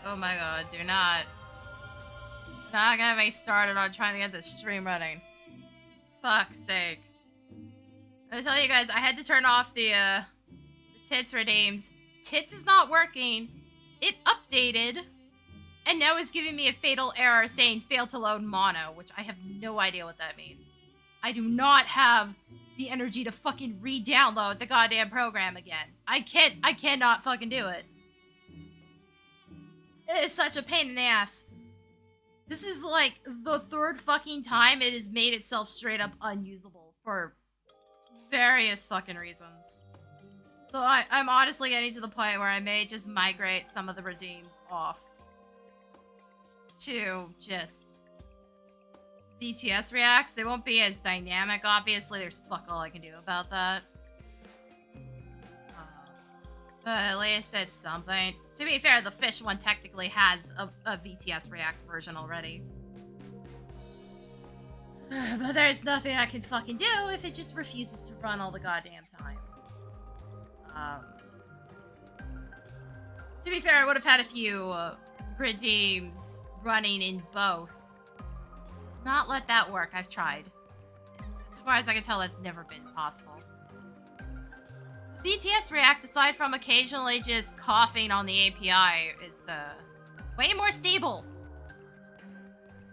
Oh my god, do not. Not get me started on trying to get this stream running. Fuck's sake. I tell you guys, I had to turn off the tits redeems. Tits is not working. It updated, and now it's giving me a fatal error saying fail to load mono, which I have no idea what that means. I do not have the energy to fucking re-download the goddamn program again. I cannot fucking do it. It is such a pain in the ass. This is like the third fucking time it has made itself straight up unusable for various fucking reasons. So I'm honestly getting to the point where I may just migrate some of the redeems off to just VTS reacts. They won't be as dynamic, obviously. There's fuck all I can do about that. But at least it's something. To be fair, the fish one technically has a VTS React version already. But there's nothing I can fucking do if it just refuses to run all the goddamn time. To be fair, I would have had a few redeems running in both. Does not let that work. I've tried. As far as I can tell, that's never been possible. VTS React, aside from occasionally just coughing on the API, is way more stable.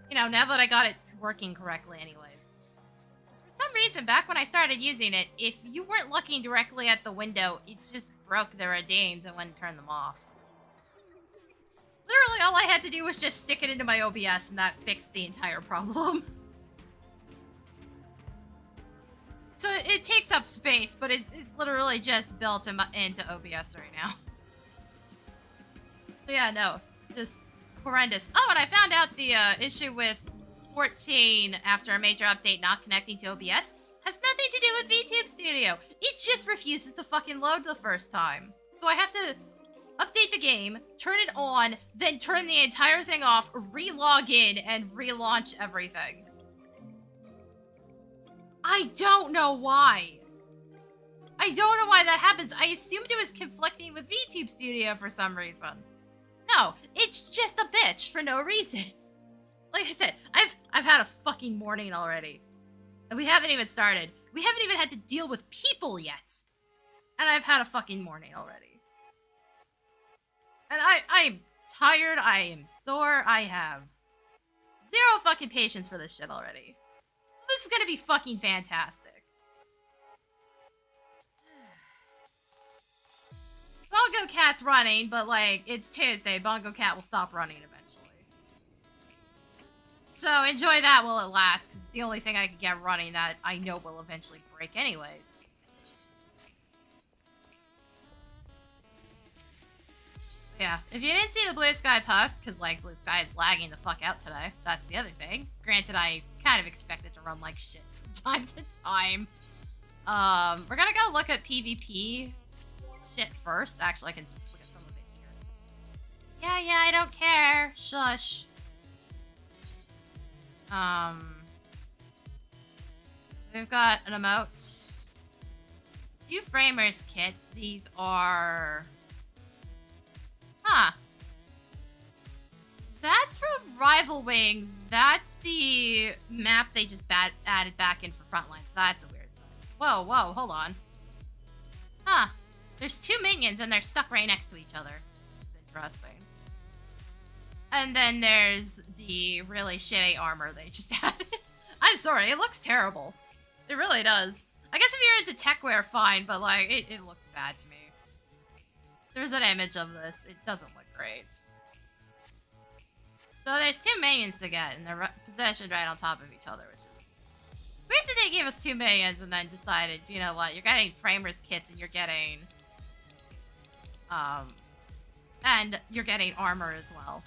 You know, now that I got it working correctly anyways. For some reason, back when I started using it, if you weren't looking directly at the window, it just broke the redeems and wouldn't turn them off. Literally, all I had to do was just stick it into my OBS and that fixed the entire problem. So it takes up space, but it's literally just built into OBS right now. So yeah, no, just horrendous. Oh, and I found out the issue with 14 after a major update not connecting to OBS has nothing to do with VTube Studio. It just refuses to fucking load the first time. So I have to update the game, turn it on, then turn the entire thing off, re-log in, and relaunch everything. I don't know why. I don't know why that happens. I assumed it was conflicting with VTube Studio for some reason. No, it's just a bitch for no reason. Like I said, I've had a fucking morning already. And we haven't even started. We haven't even had to deal with people yet. And I've had a fucking morning already. And I'm tired, I am sore, I have zero fucking patience for this shit already. So this is gonna be fucking fantastic. Bongo Cat's running, but like, it's Tuesday, Bongo Cat will stop running eventually. So enjoy that while it lasts, because it's the only thing I can get running that I know will eventually break anyways. Yeah, if you didn't see the Blue Sky post, because, like, Blue Sky is lagging the fuck out today. That's the other thing. Granted, I kind of expect it to run like shit from time to time. We're gonna go look at PvP shit first. Actually, I can look at some of it here. Yeah, I don't care. Shush. We've got an emote. 2 framers kits. These are... Huh. That's from Rival Wings. That's the map they just added back in for Frontline. That's a weird sign. Whoa, hold on. Huh. There's 2 minions and they're stuck right next to each other. Which is interesting. And then there's the really shitty armor they just added. I'm sorry, it looks terrible. It really does. I guess if you're into techwear, fine, but like, it looks bad to me. There's an image of this. It doesn't look great. So there's 2 minions to get, and they're positioned right on top of each other, which is weird that they gave us 2 minions and then decided, you know what, you're getting framers kits and you're getting armor as well.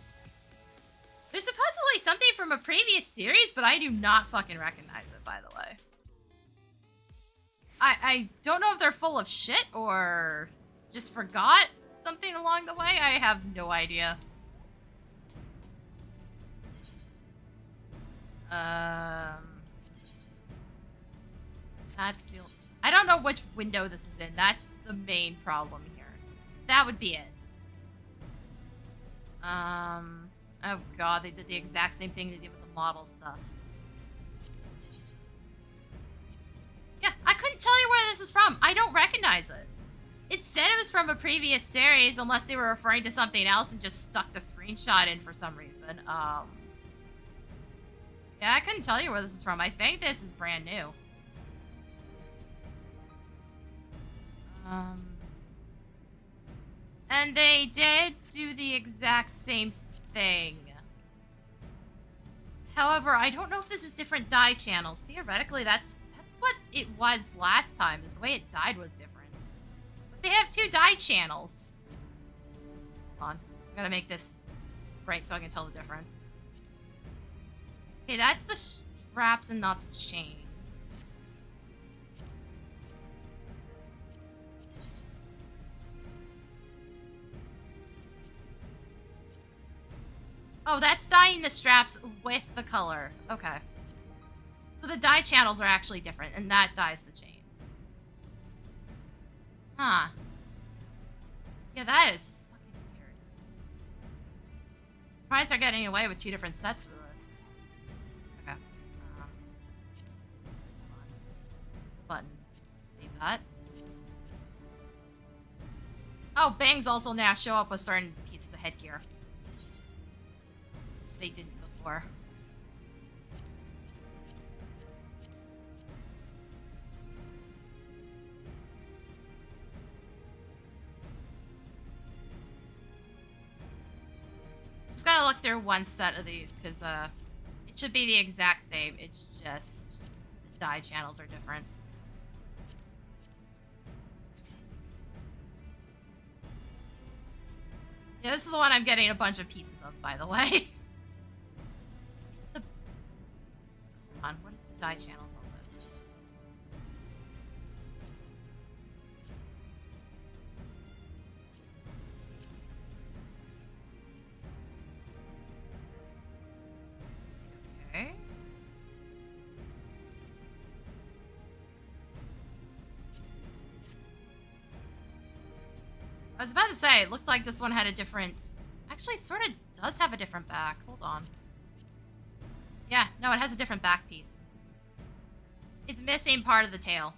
There's supposedly something from a previous series, but I do not fucking recognize it, by the way. I don't know if they're full of shit or just forgot something along the way. I have no idea. That's the... I don't know which window this is in. That's the main problem here. That would be it. Oh god, they did the exact same thing they did with the model stuff. Yeah, I couldn't tell you where this is from. I don't recognize it. It said it was from a previous series, unless they were referring to something else and just stuck the screenshot in for some reason. Yeah, I couldn't tell you where this is from. I think this is brand new. And they did do the exact same thing. However, I don't know if this is different dye channels. Theoretically, that's what it was last time, is the way it dyed was different. But they have 2 dye channels. Hold on. I gotta make this bright so I can tell the difference. Okay, that's the straps and not the chains. Oh, that's dyeing the straps with the color. Okay. So the dye channels are actually different, and that dyes the chains. Huh. Yeah, that is fucking weird. Surprised they're getting away with 2 different sets for this. Okay. Hold on. Where's the button? Save that. Oh, bangs also now show up with certain pieces of headgear. Which they didn't before. Just gotta look through one set of these, because it should be the exact same. It's just the dye channels are different. Yeah, this is the one I'm getting a bunch of pieces of, by the way. It's the... Hold on, what is the dye channels on this? Okay. I was about to say, it looked like this one had a different... Actually, it sort of does have a different back. Hold on. Yeah, no, it has a different back piece. It's missing part of the tail.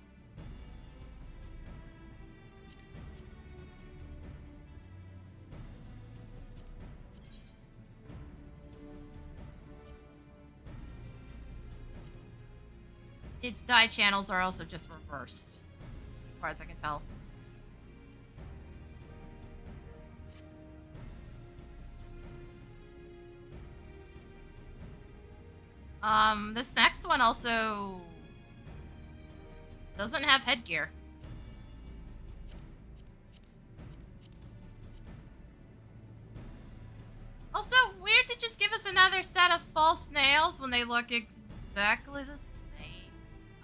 Its dye channels are also just reversed, as far as I can tell. This next one also doesn't have headgear. Also, weird to just give us another set of false nails when they look exactly the same.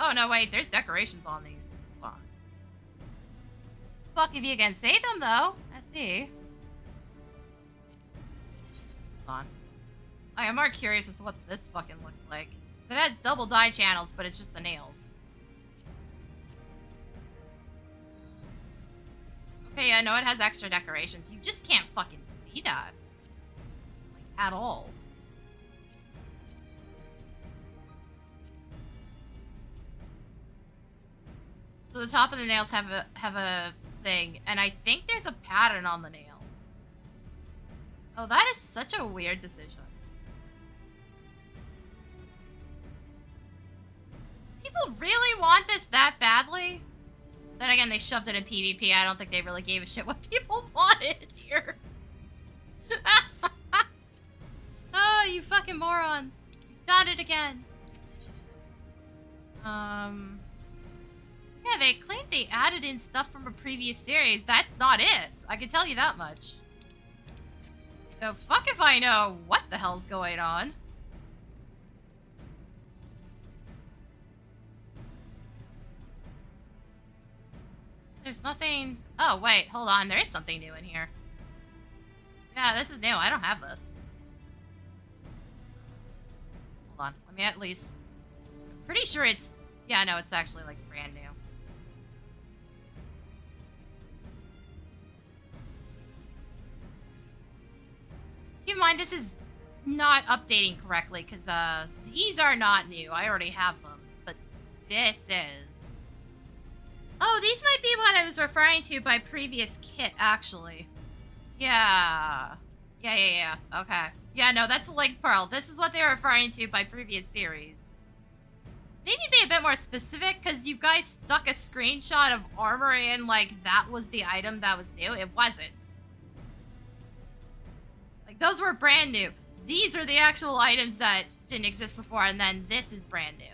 Oh, no, wait, there's decorations on these. Hold on. Fuck if you can see them, though. I see. Hold on. I am more curious as to what this fucking looks like. So it has double dye channels, but it's just the nails. Okay, yeah, no, it has extra decorations. You just can't fucking see that. Like, at all. So the top of the nails have a thing, and I think there's a pattern on the nails. Oh, that is such a weird decision. People really want this that badly? Then again, they shoved it in PvP. I don't think they really gave a shit what people wanted here. Oh, you fucking morons. You've done it again. Yeah, they claimed they added in stuff from a previous series. That's not it. I can tell you that much. So fuck if I know what the hell's going on. There's nothing... Oh, wait. Hold on. There is something new in here. Yeah, this is new. I don't have this. Hold on. Let me at least... I'm pretty sure it's... Yeah, no, it's actually, like, brand new. mind, this is not updating correctly, because these are not new. I already have them. But this is... Oh, these might be what I was referring to by previous kit, actually. Yeah. Yeah. Okay. Yeah, no, that's the Link Pearl. This is what they were referring to by previous series. Maybe be a bit more specific, because you guys stuck a screenshot of armor in like that was the item that was new. It wasn't. Like, those were brand new. These are the actual items that didn't exist before, and then this is brand new.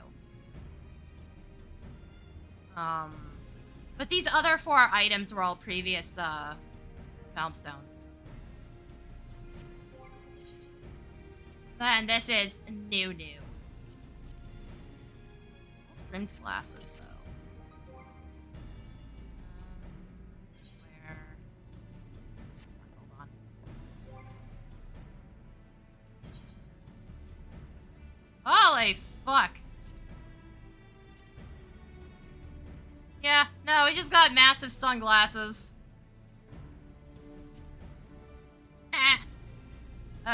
But these other 4 items were all previous, Stones. Then this is new. Rimmed glasses, though. Where? Hold on. Holy fuck. Yeah, no, we just got massive sunglasses.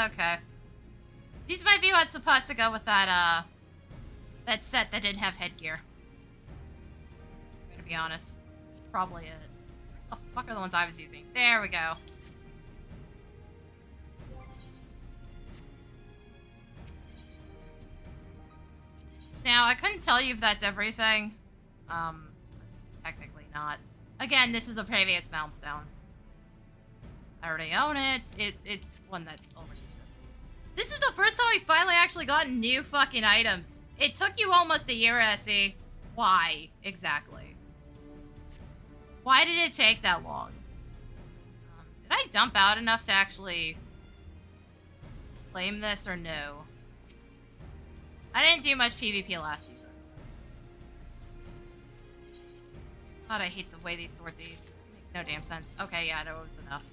Okay. These might be what's supposed to go with that, that set that didn't have headgear. I'm gonna be honest. It's probably it. What the fuck are the ones I was using? There we go. Now, I couldn't tell you if that's everything. It's technically not. Again, this is a previous Malmstone. I already own it. It's one that already exists. This is the first time we finally actually got new fucking items. It took you almost a year, Essie. Why, exactly? Why did it take that long? Did I dump out enough to actually claim this or no? I didn't do much PvP last season. God, I hate the way they sort these. Makes no damn sense. Okay, yeah, that was enough.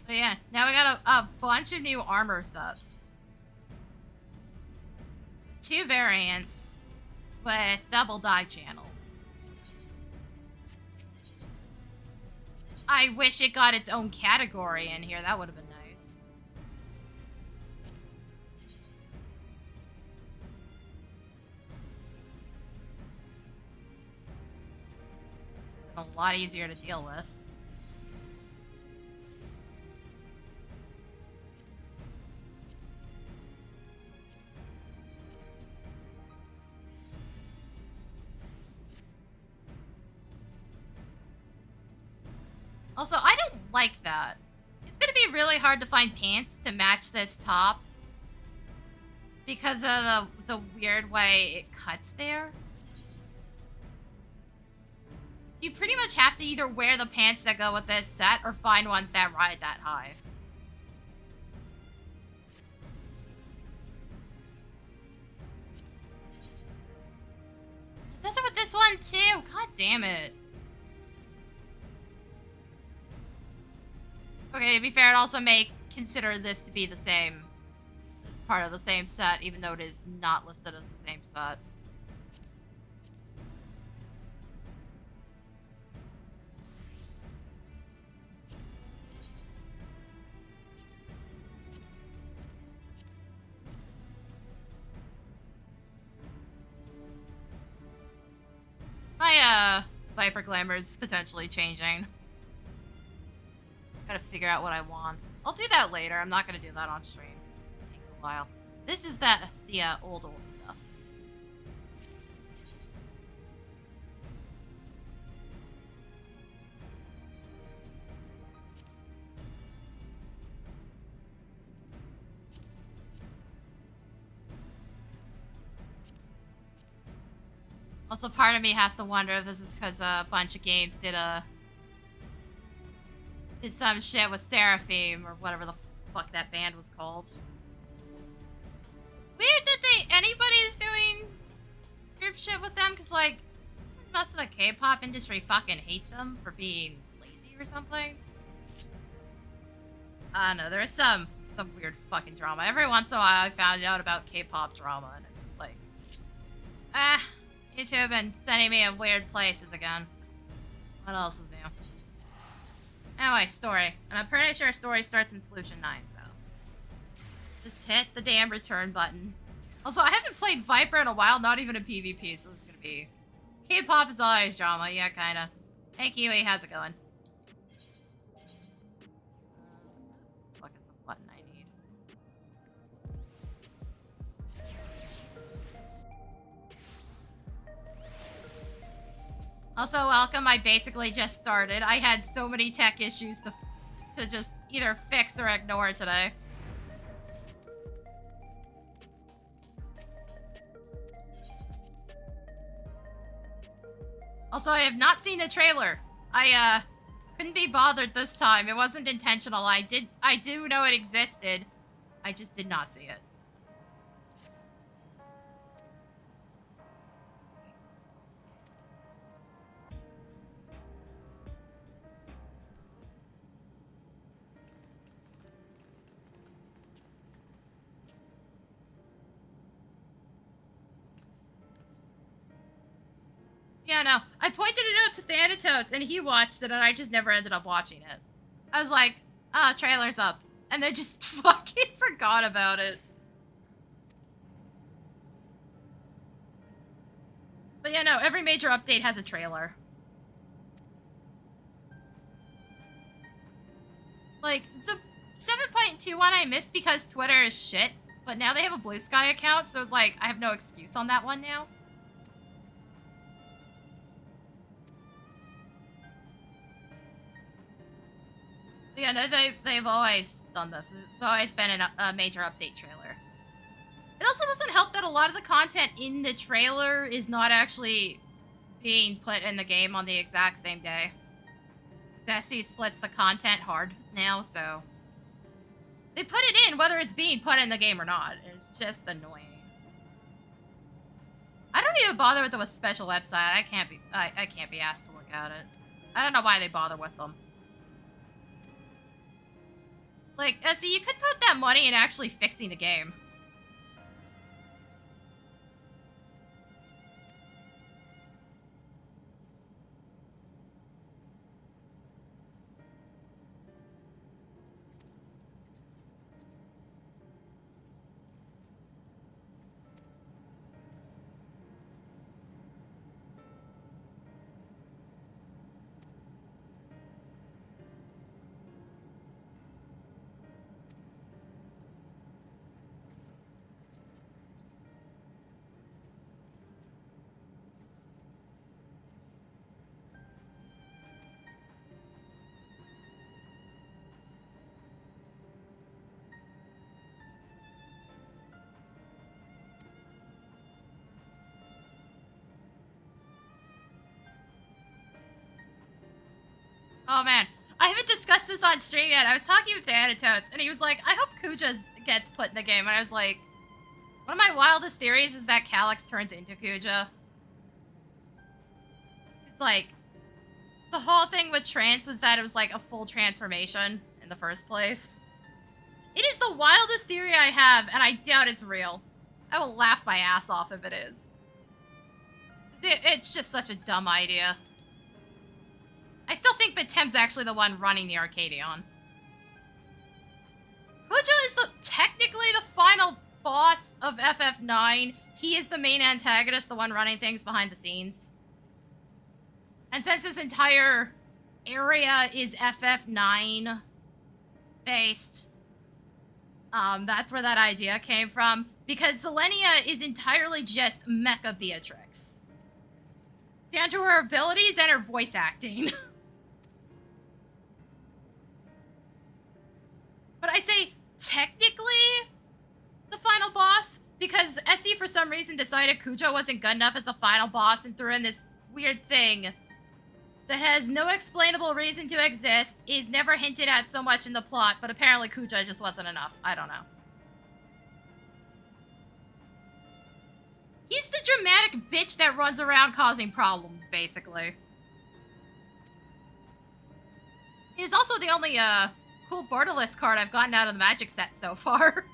So yeah, now we got a bunch of new armor sets. 2 variants with double die channels. I wish it got its own category in here. That would have been nice. A lot easier to deal with. Also, I don't like that. It's gonna be really hard to find pants to match this top because of the weird way it cuts there. You pretty much have to either wear the pants that go with this set or find ones that ride that high. It does it with this one too. God damn it. Okay, to be fair, it also may consider this to be the same part of the same set, even though it is not listed as the same set. My, Viper Glamour is potentially changing. Gotta figure out what I want. I'll do that later. I'm not gonna do that on stream. It takes a while. This is the old stuff. Also, part of me has to wonder if this is because a bunch of games did some shit with Seraphim, or whatever the fuck that band was called. Weird that anybody's doing group shit with them, because, like, most of the K-pop industry fucking hates them for being lazy or something. I don't know, there is some weird fucking drama. Every once in a while I found out about K-pop drama, and I'm just like, YouTube and sending me in weird places again. What else is new? Anyway, story. And I'm pretty sure story starts in Solution 9, so. Just hit the damn return button. Also, I haven't played Viper in a while, not even in PvP, so this is gonna be... K-pop is always drama, yeah, kinda. Hey Kiwi, how's it going? What is the button I need? Also, welcome, I basically just started. I had so many tech issues to just either fix or ignore today. Also, I have not seen the trailer. I couldn't be bothered this time. It wasn't intentional. I do know it existed. I just did not see it. Yeah, no. I pointed it out to Thanatos, and he watched it, and I just never ended up watching it. I was like, ah, trailer's up. And then just fucking forgot about it. But yeah, no, every major update has a trailer. Like, the 7.2 one I missed because Twitter is shit, but now they have a Blue Sky account, so it's like, I have no excuse on that one now. Yeah, no, they've always done this. It's always been a major update trailer. It also doesn't help that a lot of the content in the trailer is not actually being put in the game on the exact same day. Sassy splits the content hard now, so... They put it in whether it's being put in the game or not. It's just annoying. I don't even bother with the special website. I can't be asked to look at it. I don't know why they bother with them. Like, see, you could put that money in actually fixing the game. Oh man, I haven't discussed this on stream yet. I was talking with Thanatos, and he was like, I hope Kuja gets put in the game. And I was like, one of my wildest theories is that Calyx turns into Kuja. It's like, the whole thing with Trance was that it was like a full transformation in the first place. It is the wildest theory I have, and I doubt it's real. I will laugh my ass off if it is. It's just such a dumb idea. I still think Batem's actually the one running the Arcadion. Kuja is technically the final boss of FF9. He is the main antagonist, the one running things behind the scenes. And since this entire area is FF9 based, that's where that idea came from. Because Selenia is entirely just Mecha Beatrix. Down to her abilities and her voice acting. But I say, technically, the final boss, because SE for some reason decided Kuja wasn't good enough as the final boss and threw in this weird thing that has no explainable reason to exist, is never hinted at so much in the plot, but apparently Kuja just wasn't enough. I don't know. He's the dramatic bitch that runs around causing problems, basically. He's also the only, cool Borderless card I've gotten out of the Magic set so far.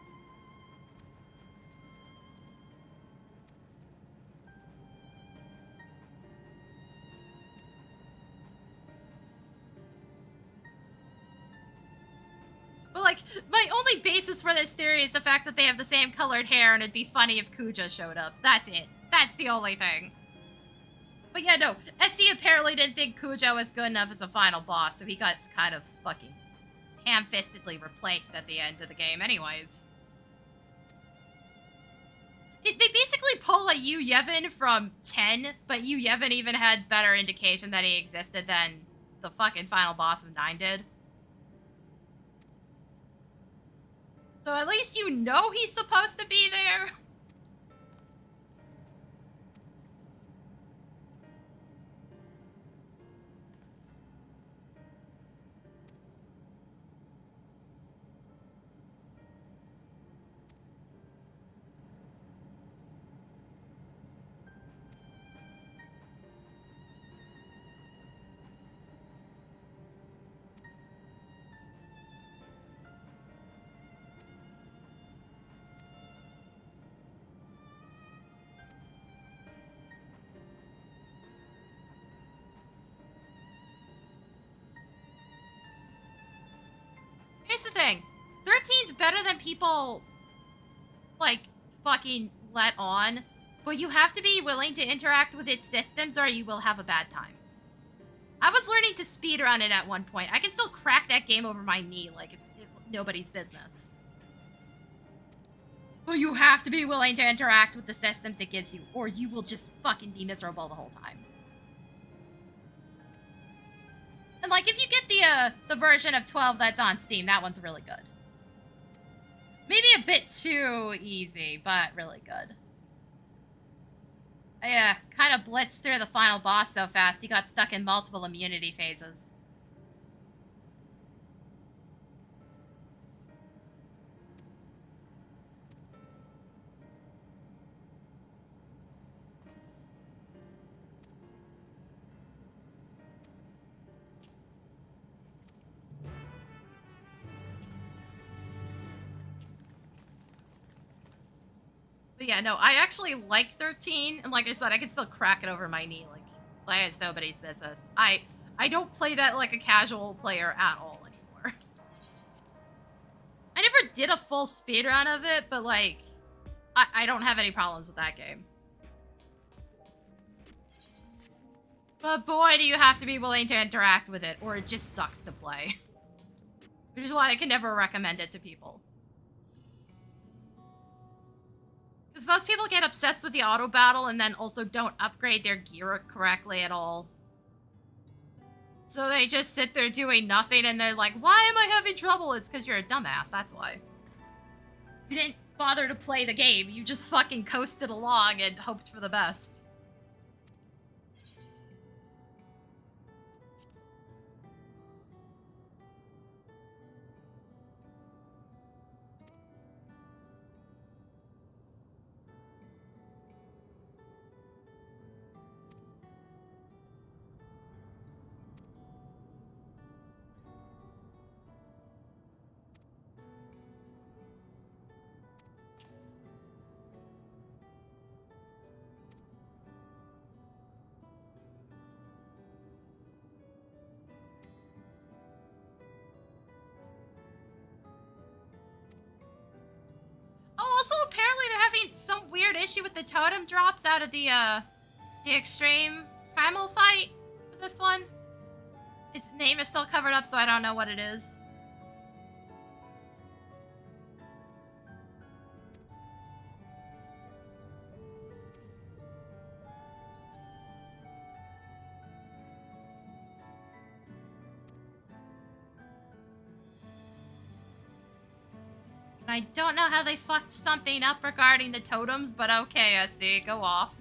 my only basis for this theory is the fact that they have the same colored hair, and it'd be funny if Kuja showed up. That's it. That's the only thing. But yeah, no, SC apparently didn't think Kuja was good enough as a final boss, so he got kind of fucking ham-fistedly replaced at the end of the game anyways. They basically pull a Yu Yevon from 10, but Yu Yevon even had better indication that he existed than the fucking final boss of 9 did. So at least you know he's supposed to be there. Here's the thing. 13's better than people, like, fucking let on. But you have to be willing to interact with its systems or you will have a bad time. I was learning to speedrun it at one point. I can still crack that game over my knee like it's nobody's business. But you have to be willing to interact with the systems it gives you, or you will just fucking be miserable the whole time. And, like, if you get the version of 12 that's on Steam, that one's really good. Maybe a bit too easy, but really good. I kind of blitzed through the final boss so fast, he got stuck in multiple immunity phases. But yeah, no, I actually like 13, and like I said, I can still crack it over my knee, like it's nobody's business. I don't play that like a casual player at all anymore. I never did a full speedrun of it, but like, I don't have any problems with that game. But boy, do you have to be willing to interact with it, or it just sucks to play. Which is why I can never recommend it to people. Because most people get obsessed with the auto battle and then also don't upgrade their gear correctly at all. So they just sit there doing nothing and they're like, why am I having trouble? It's because you're a dumbass, that's why. You didn't bother to play the game, you just fucking coasted along and hoped for the best. Some weird issue with the totem drops out of the extreme primal fight for this one. Its name is still covered up, so I don't know what it is. I don't know how they fucked something up regarding the totems, but okay, I see. Go off.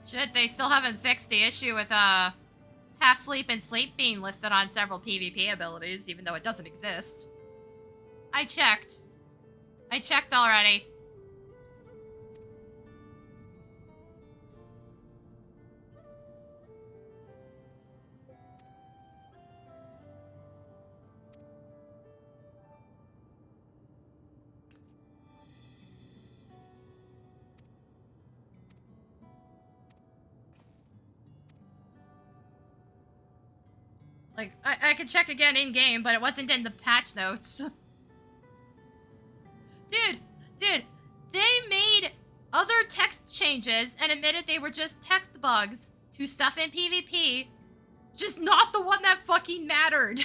Shit, they still haven't fixed the issue with, half sleep and sleep being listed on several PvP abilities, even though it doesn't exist. I checked. I checked already. Like, I could check again in-game, but it wasn't in the patch notes. Dude, they made other text changes and admitted they were just text bugs to stuff in PvP, just not the one that fucking mattered.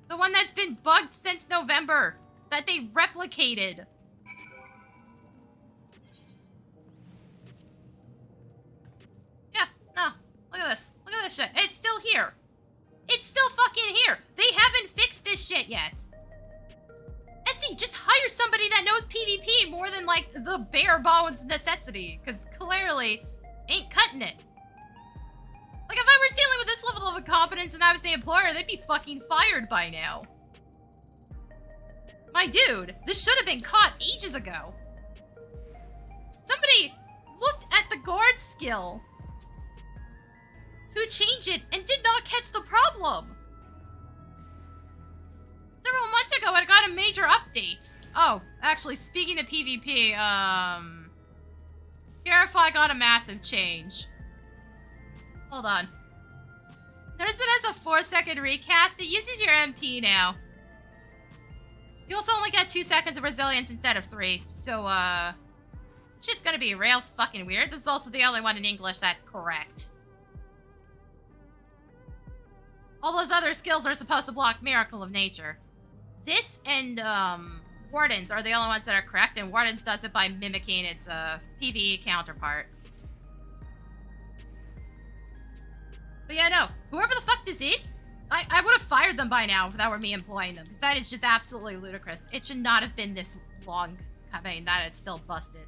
The one that's been bugged since November, that they replicated. Yeah, no, look at this. Look at this shit. It's still here. It's still fucking here. They haven't fixed this shit yet. SE, just hire somebody that knows PvP more than, like, the bare bones necessity, because clearly ain't cutting it. Like, if I was dealing with this level of incompetence and I was the employer, they'd be fucking fired by now. My dude, this should have been caught ages ago. Somebody looked at the guard skill to change it and did not catch the problem. Several months ago, it got a major update. Oh, actually, speaking of PvP, Purify got a massive change. Hold on. Notice it has a 4-second recast. It uses your MP now. You also only get 2 seconds of resilience instead of 3. So, it's just gonna be real fucking weird. This is also the only one in English that's correct. All those other skills are supposed to block Miracle of Nature. This and, Wardens are the only ones that are correct, and Wardens does it by mimicking its, PvE counterpart. But yeah, no. Whoever the fuck this is, I would have fired them by now if that were me employing them, because that is just absolutely ludicrous. It should not have been this long campaign that it's still busted.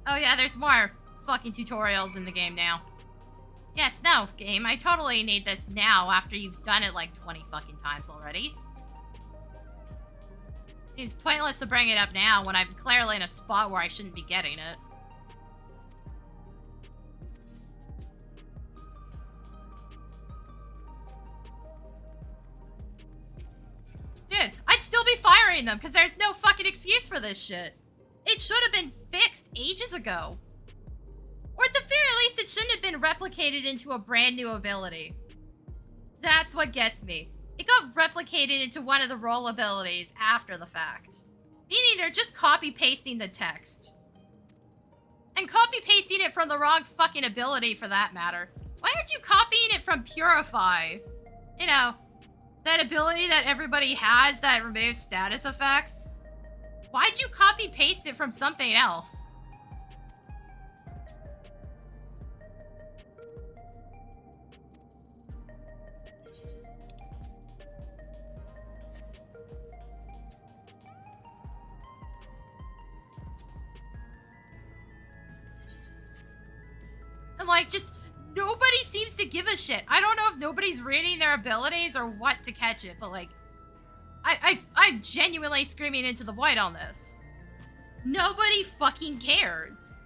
Oh yeah, there's more fucking tutorials in the game now. Yes, no, game, I totally need this now after you've done it like 20 fucking times already. It's pointless to bring it up now when I'm clearly in a spot where I shouldn't be getting it. Dude, I'd still be firing them because there's no fucking excuse for this shit. It should have been fixed ages ago. Or at the very least, it shouldn't have been replicated into a brand new ability. That's what gets me. It got replicated into one of the role abilities after the fact. Meaning they're just copy-pasting the text. And copy-pasting it from the wrong fucking ability for that matter. Why aren't you copying it from Purify? You know, that ability that everybody has that removes status effects? Why'd you copy-paste it from something else? And like, just nobody seems to give a shit. I don't know if nobody's reading their abilities or what to catch it, but like, I'm genuinely screaming into the void on this. Nobody fucking cares.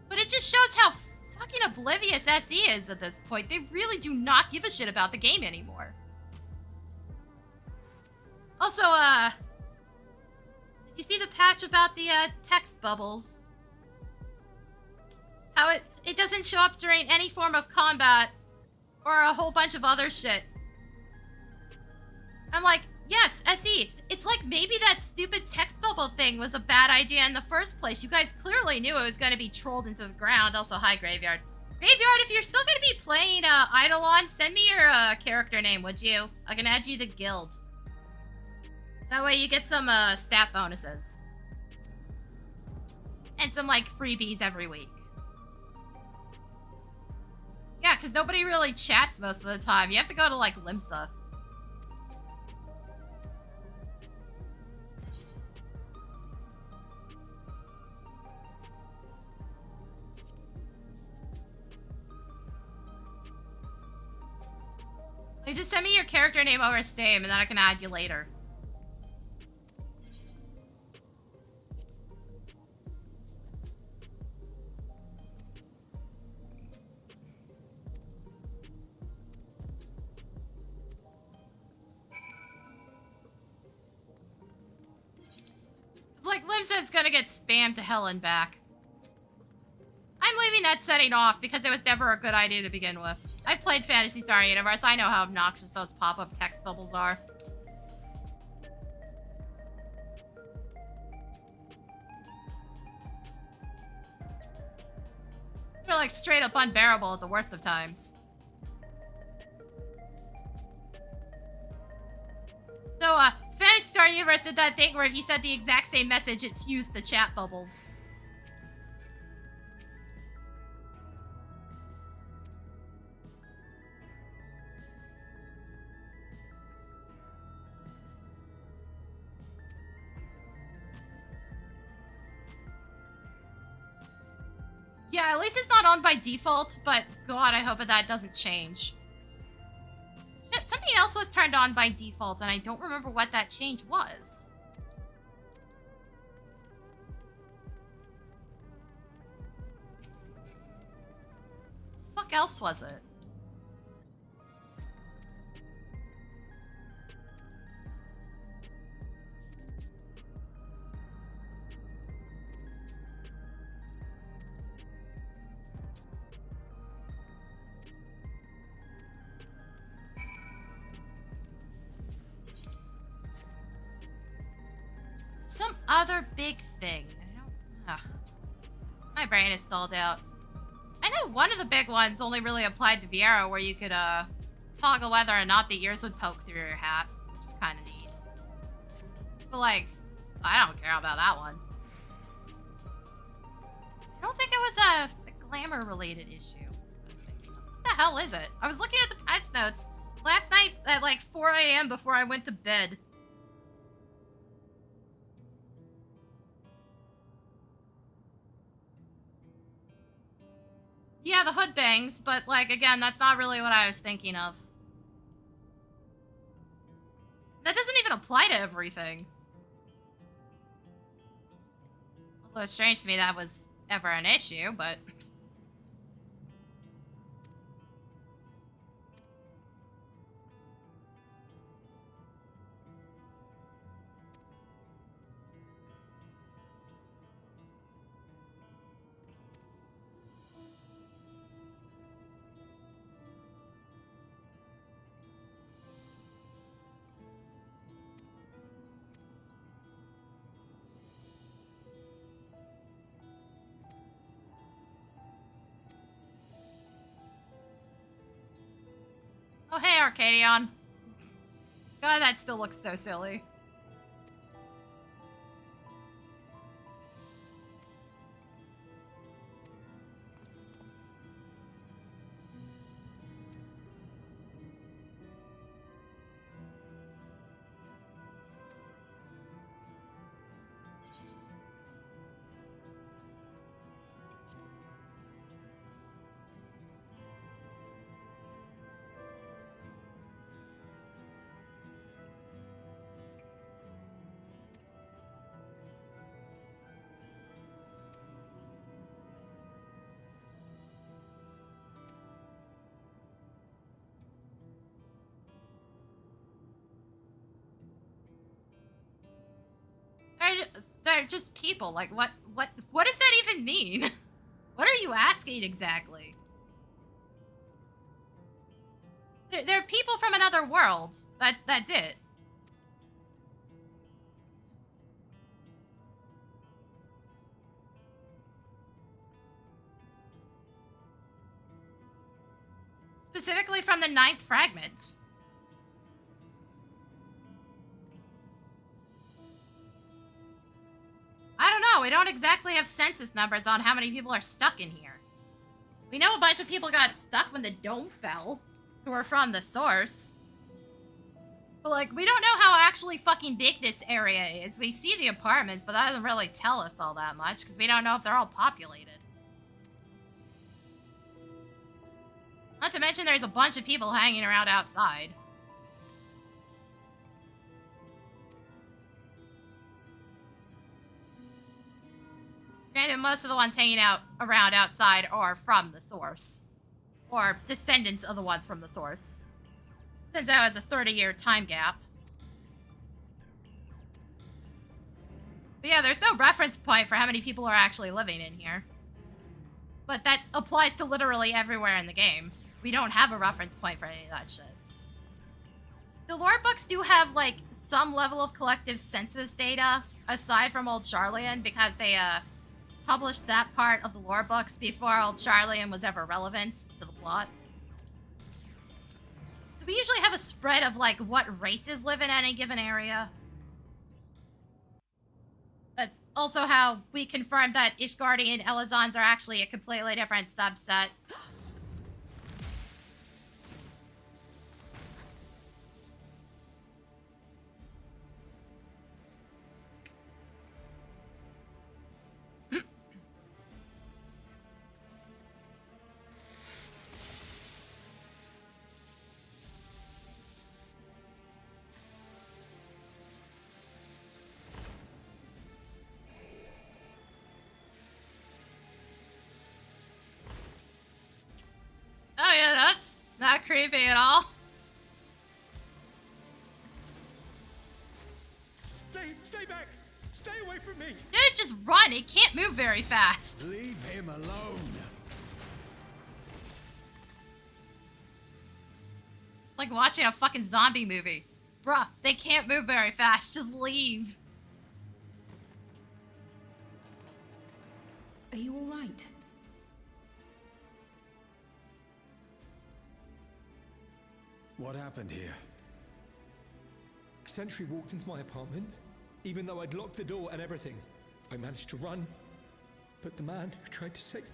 But it just shows how fucking oblivious SE is at this point. They really do not give a shit about the game anymore. Also, did you see the patch about the, text bubbles? How it doesn't show up during any form of combat or a whole bunch of other shit. I'm like, yes, SE, it's like maybe that stupid text bubble thing was a bad idea in the first place. You guys clearly knew it was going to be trolled into the ground. Also, hi, Graveyard. Graveyard, if you're still going to be playing Eidolon, send me your character name, would you? I can add you to the guild. That way you get some stat bonuses. And some, like, freebies every week. Yeah, because nobody really chats most of the time. You have to go to, like, Limsa. You just send me your character name over Steam, and then I can add you later. said it's gonna get spammed to hell and back. I'm leaving that setting off because it was never a good idea to begin with. I played Phantasy Star Universe. I know how obnoxious those pop-up text bubbles are. They're like straight up unbearable at the worst of times. So, Fantasy Star Universe did that thing where if you said the exact same message, it fused the chat bubbles. Yeah, at least it's not on by default, but God, I hope that doesn't change. Shit, something else was turned on by default, and I don't remember what that change was. Fuck else was it? Some other big thing. Ugh. My brain is stalled out. I know one of the big ones only really applied to Viera, where you could toggle whether or not the ears would poke through your hat, which is kind of neat. But like, I don't care about that one. I don't think it was a glamour-related issue. What the hell is it? I was looking at the patch notes last night at like 4 a.m. before I went to bed. Yeah, the hood bangs, but, like, again, that's not really what I was thinking of. That doesn't even apply to everything. Although it's strange to me that was ever an issue, but... Oh, hey, Arcadion. God, that still looks so silly. They're just people. Like, what does that even mean? What are you asking exactly? They're people from another world. That's it. Specifically from the 9th fragment. I don't know. We don't exactly have census numbers on how many people are stuck in here. We know a bunch of people got stuck when the dome fell, who are from the source. But, like, we don't know how actually fucking big this area is. We see the apartments, but that doesn't really tell us all that much, because we don't know if they're all populated. Not to mention there's a bunch of people hanging around outside. Granted, most of the ones hanging out around outside are from the source. Or descendants of the ones from the source. Since that was a 30-year time gap. But yeah, there's no reference point for how many people are actually living in here. But that applies to literally everywhere in the game. We don't have a reference point for any of that shit. The lore books do have, like, some level of collective census data, aside from Old Charlian, because they, published that part of the lore books before Old Charlian was ever relevant to the plot. So we usually have a spread of, like, what races live in any given area. That's also how we confirmed that Ishgardi and Elazons are actually a completely different subset. Oh yeah, that's not creepy at all. Stay back! Stay away from me! Dude, just run. It can't move very fast. Leave him alone. It's like watching a fucking zombie movie. Bruh, they can't move very fast. Just leave. Are you all right? What happened here? A sentry walked into my apartment, even though I'd locked the door and everything. I managed to run, but the man who tried to save me.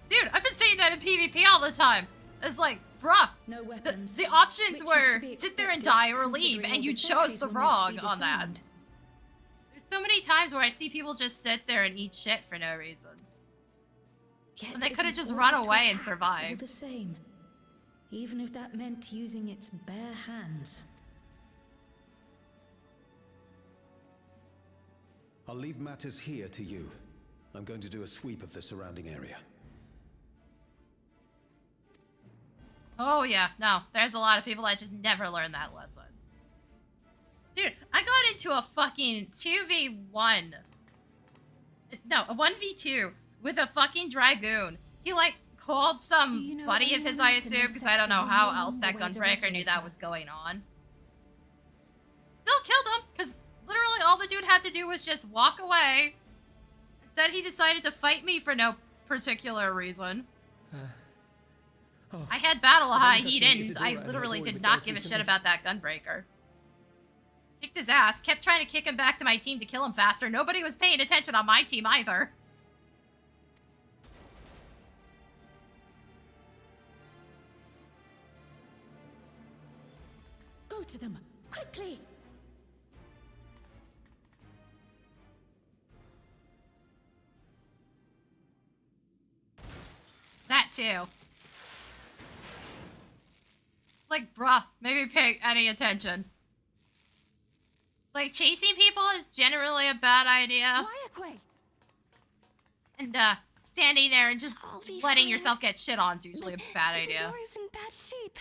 Dude, I've been saying that in PvP all the time. It's like, bruh, No weapons. the options Which is were to be sit there and expected, die or leave, considering and all you the chose sentries the were meant to wrong be on that. disarmed. There's so many times where I see people just sit there and eat shit for no reason. Yet And they it could have was just all run to away and all survived. the same, even if that meant using its bare hands. I'll leave matters here to you. I'm going to do a sweep of the surrounding area. Oh yeah, no, there's a lot of people that just never learn that lesson. Dude, I got into a fucking 2v1. No, a 1v2 with a fucking Dragoon. He, like, called some buddy of his, I assume, because I don't know how else that Gunbreaker knew that was going on. Still killed him, because literally all the dude had to do was just walk away. Instead, he decided to fight me for no particular reason. I had battle high, he didn't. I literally did not give a shit about that Gunbreaker. Kicked his ass, kept trying to kick him back to my team to kill him faster. Nobody was paying attention on my team either. Go to them, quickly! That too. It's like, bruh, maybe pay any attention. Like, chasing people is generally a bad idea. And, standing there and just letting yourself get shit on is usually a bad idea. Isidora's in bad shape.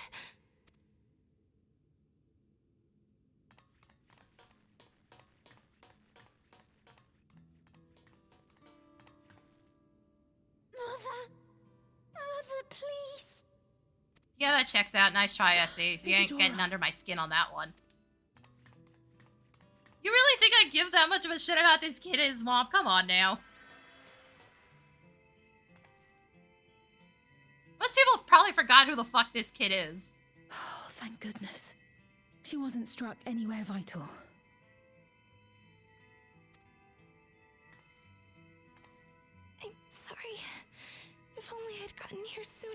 Mother, please. Yeah, that checks out. Nice try, SC. You ain't Isidora. getting under my skin on that one. You really think I give that much of a shit about this kid and his mom? Come on now. Most people have probably forgot who the fuck this kid is. Oh, thank goodness. She wasn't struck anywhere vital. I'm sorry. If only I'd gotten here sooner.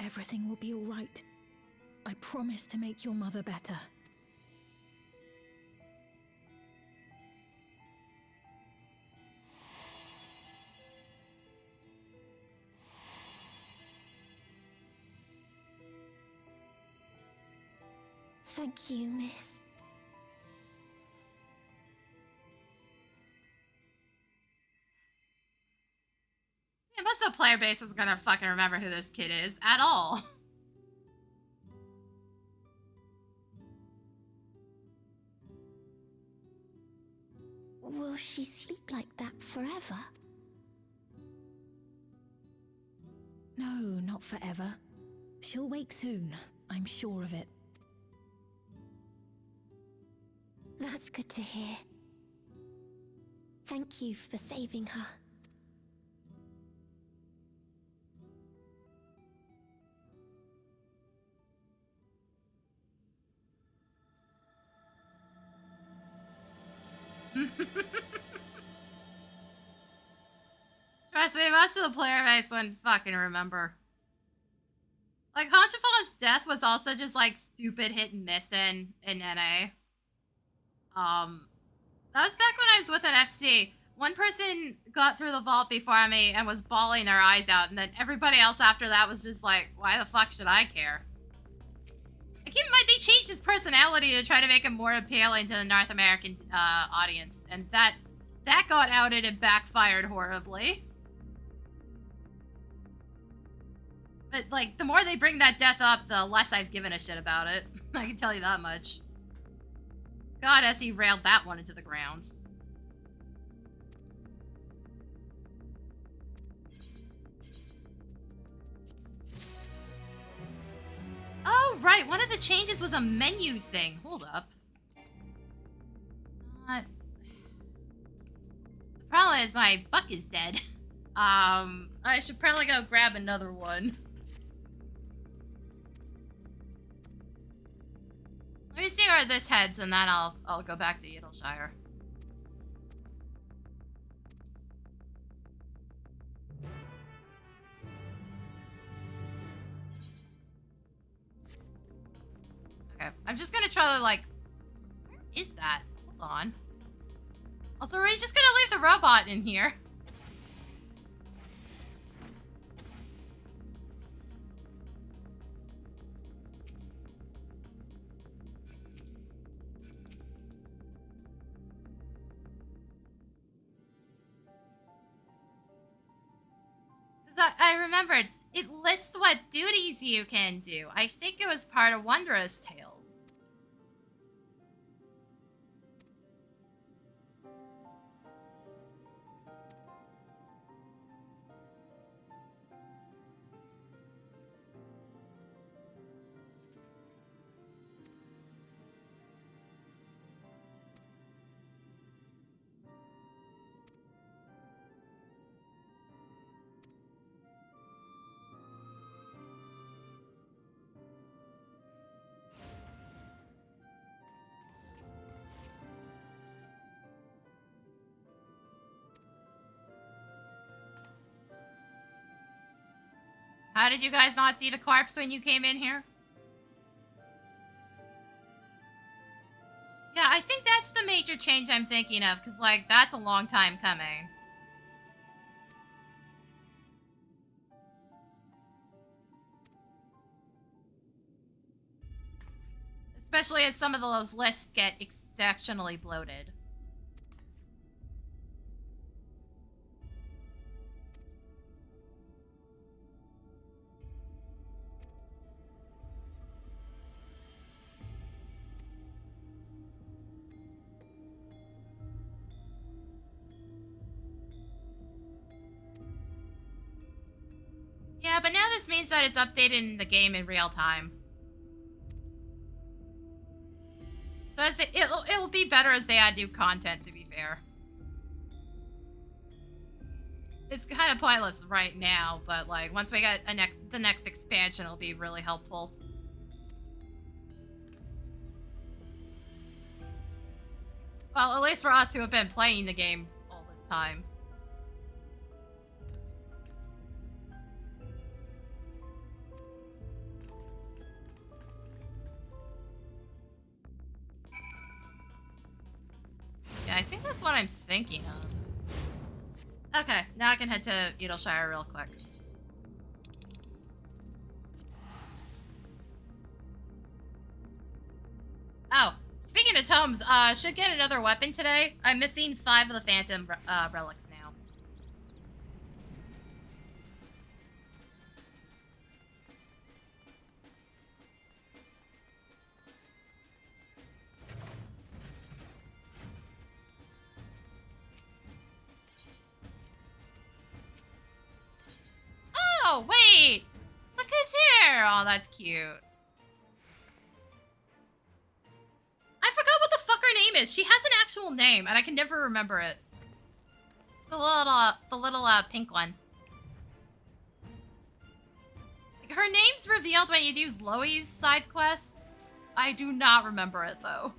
Everything will be all right. I promise to make your mother better. Thank you, miss. Most of the player base is gonna fucking remember who this kid is at all. Will she sleep like that forever? No, not forever. She'll wake soon. I'm sure of it. That's good to hear. Thank you for saving her. Trust me, most of the player base wouldn't fucking remember. Like, Honchafon's death was also just, like, stupid hit and miss in NA. That was back when I was with an FC. One person got through the vault before me and was bawling their eyes out, and then everybody else after that was just like, why the fuck should I care? Keep in mind, they changed his personality to try to make him more appealing to the North American audience, and that got outed and backfired horribly. But, like, the more they bring that death up, the less I've given a shit about it. I can tell you that much. God, as he railed that one into the ground. Oh, right, one of the changes was a menu thing. Hold up. It's not... The problem is my buck is dead. I should probably go grab another one. Let me see where this heads, and then I'll go back to Yedleshire. Okay, I'm just gonna try to, like... Where is that? Hold on. Also, are we just gonna leave the robot in here? I remembered, it lists what duties you can do. I think it was part of Wondrous Tales. How did you guys not see the corpse when you came in here? Yeah, I think that's the major change I'm thinking of, because, like, that's a long time coming. Especially as some of those lists get exceptionally bloated. Yeah, but now this means that it's updated in the game in real time. So as it'll be better as they add new content, to be fair. It's kind of pointless right now, but like once we get the next expansion, it'll be really helpful. Well, at least for us who have been playing the game all this time. Yeah, I think that's what I'm thinking of. Okay, now I can head to Yedleshire real quick. Oh, speaking of tomes, should get another weapon today. I'm missing 5 of the Phantom relics now. Oh, wait! Look who's here! Oh, that's cute. I forgot what the fuck her name is. She has an actual name, and I can never remember it. The little pink one. Like, her name's revealed when you do Loe's side quests. I do not remember it, though.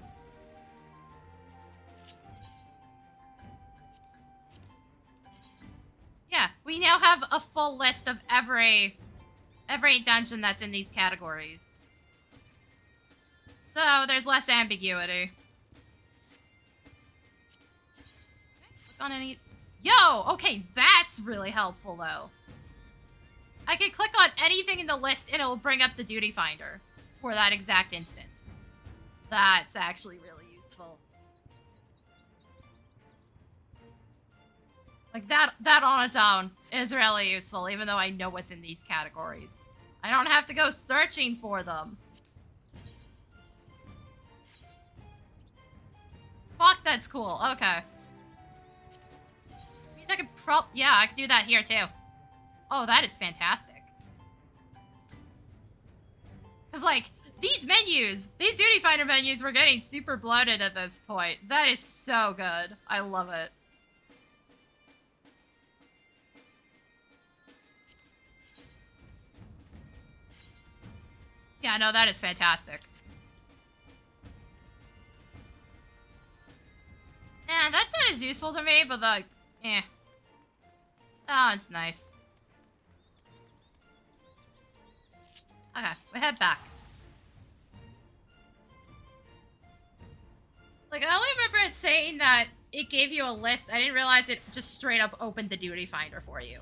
Yeah, we now have a full list of every dungeon that's in these categories. So, there's less ambiguity. Click on any... Yo! Okay, that's really helpful, though. I can click on anything in the list and it'll bring up the duty finder for that exact instance. That's actually really useful. Like, that on its own is really useful, even though I know what's in these categories. I don't have to go searching for them. Fuck, that's cool. Okay. Means I could yeah, I could do that here, too. Oh, that is fantastic. Because, like, these menus, these duty finder menus were getting super bloated at this point. That is so good. I love it. Yeah, no, that is fantastic. Eh, that's not as useful to me, but the... eh. Oh, it's nice. Okay, we head back. Like, I only remember it saying that it gave you a list. I didn't realize it just straight up opened the duty finder for you.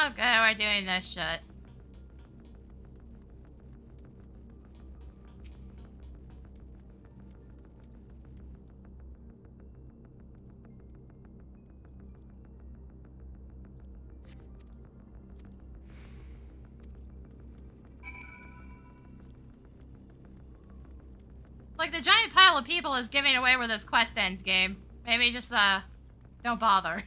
Okay, we're doing this shit. It's like the giant pile of people is giving away where this quest ends, game. Maybe just, don't bother.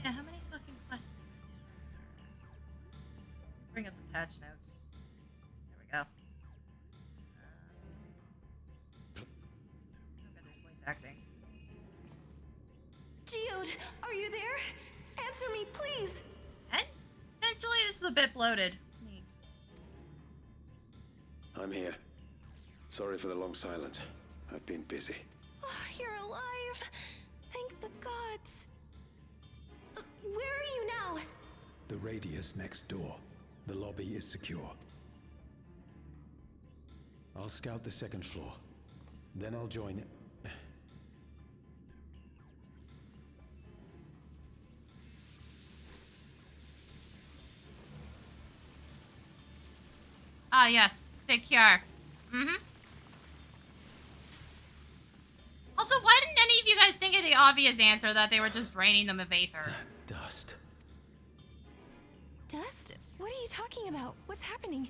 Yeah, how many fucking quests? Bring up the patch notes. There we go. Okay, there's voice acting. Geode, are you there? Answer me, please. Potentially, this is a bit bloated. Neat. I'm here. Sorry for the long silence. I've been busy. Oh, you're alive. Thank the gods. Where are you now? The radius next door. The lobby is secure. I'll scout the second floor. Then I'll join it. Ah, yes. Secure. Mm-hmm. Also, why didn't any of you guys think of the obvious answer that they were just draining them of Aether? Dust. Dust? What are you talking about? What's happening?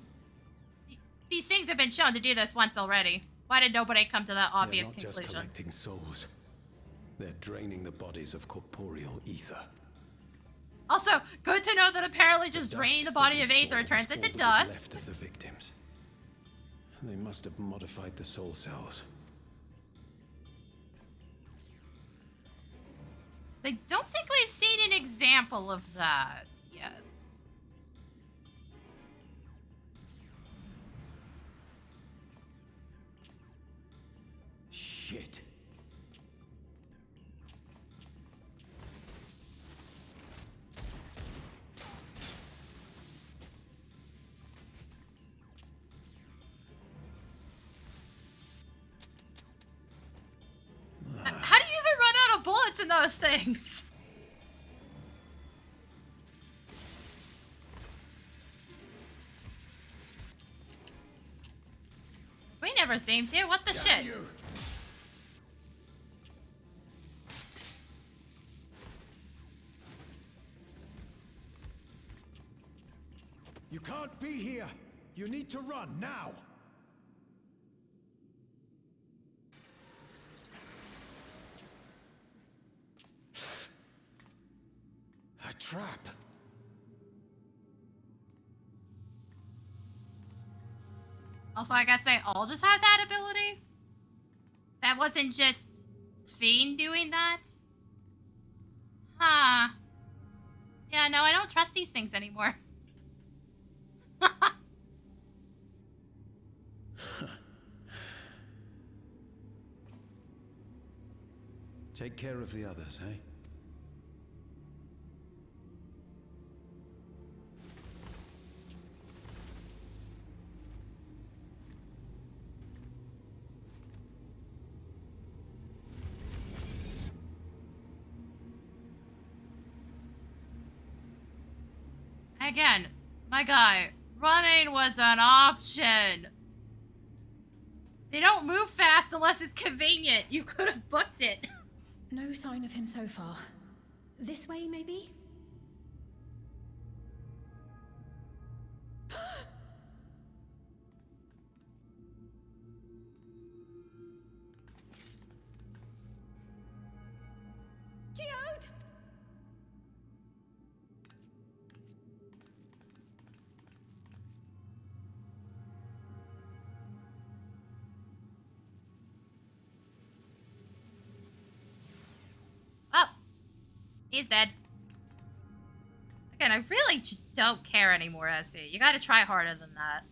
These things have been shown to do this once already. Why did nobody come to that obvious They're not conclusion? just collecting souls. They're draining the bodies of corporeal ether. Also, good to know that apparently just The draining dust the body that of we Aether saw turns was into all that was dust. left of the victims. They must have modified the soul cells. I don't think we've seen an example of that yet. Shit. those things. We never seem to. What the shit? You can't be here! You need to run, now! A trap! Also, I guess they all just have that ability? That wasn't just Sphene doing that? Huh. Yeah, no, I don't trust these things anymore. Take care of the others, eh? Again, my guy, running was an option. They don't move fast unless it's convenient. You could have booked it. No sign of him so far. This way, maybe? Geode! Oh, he's dead. Again, I really just don't care anymore, Essie. You gotta try harder than that.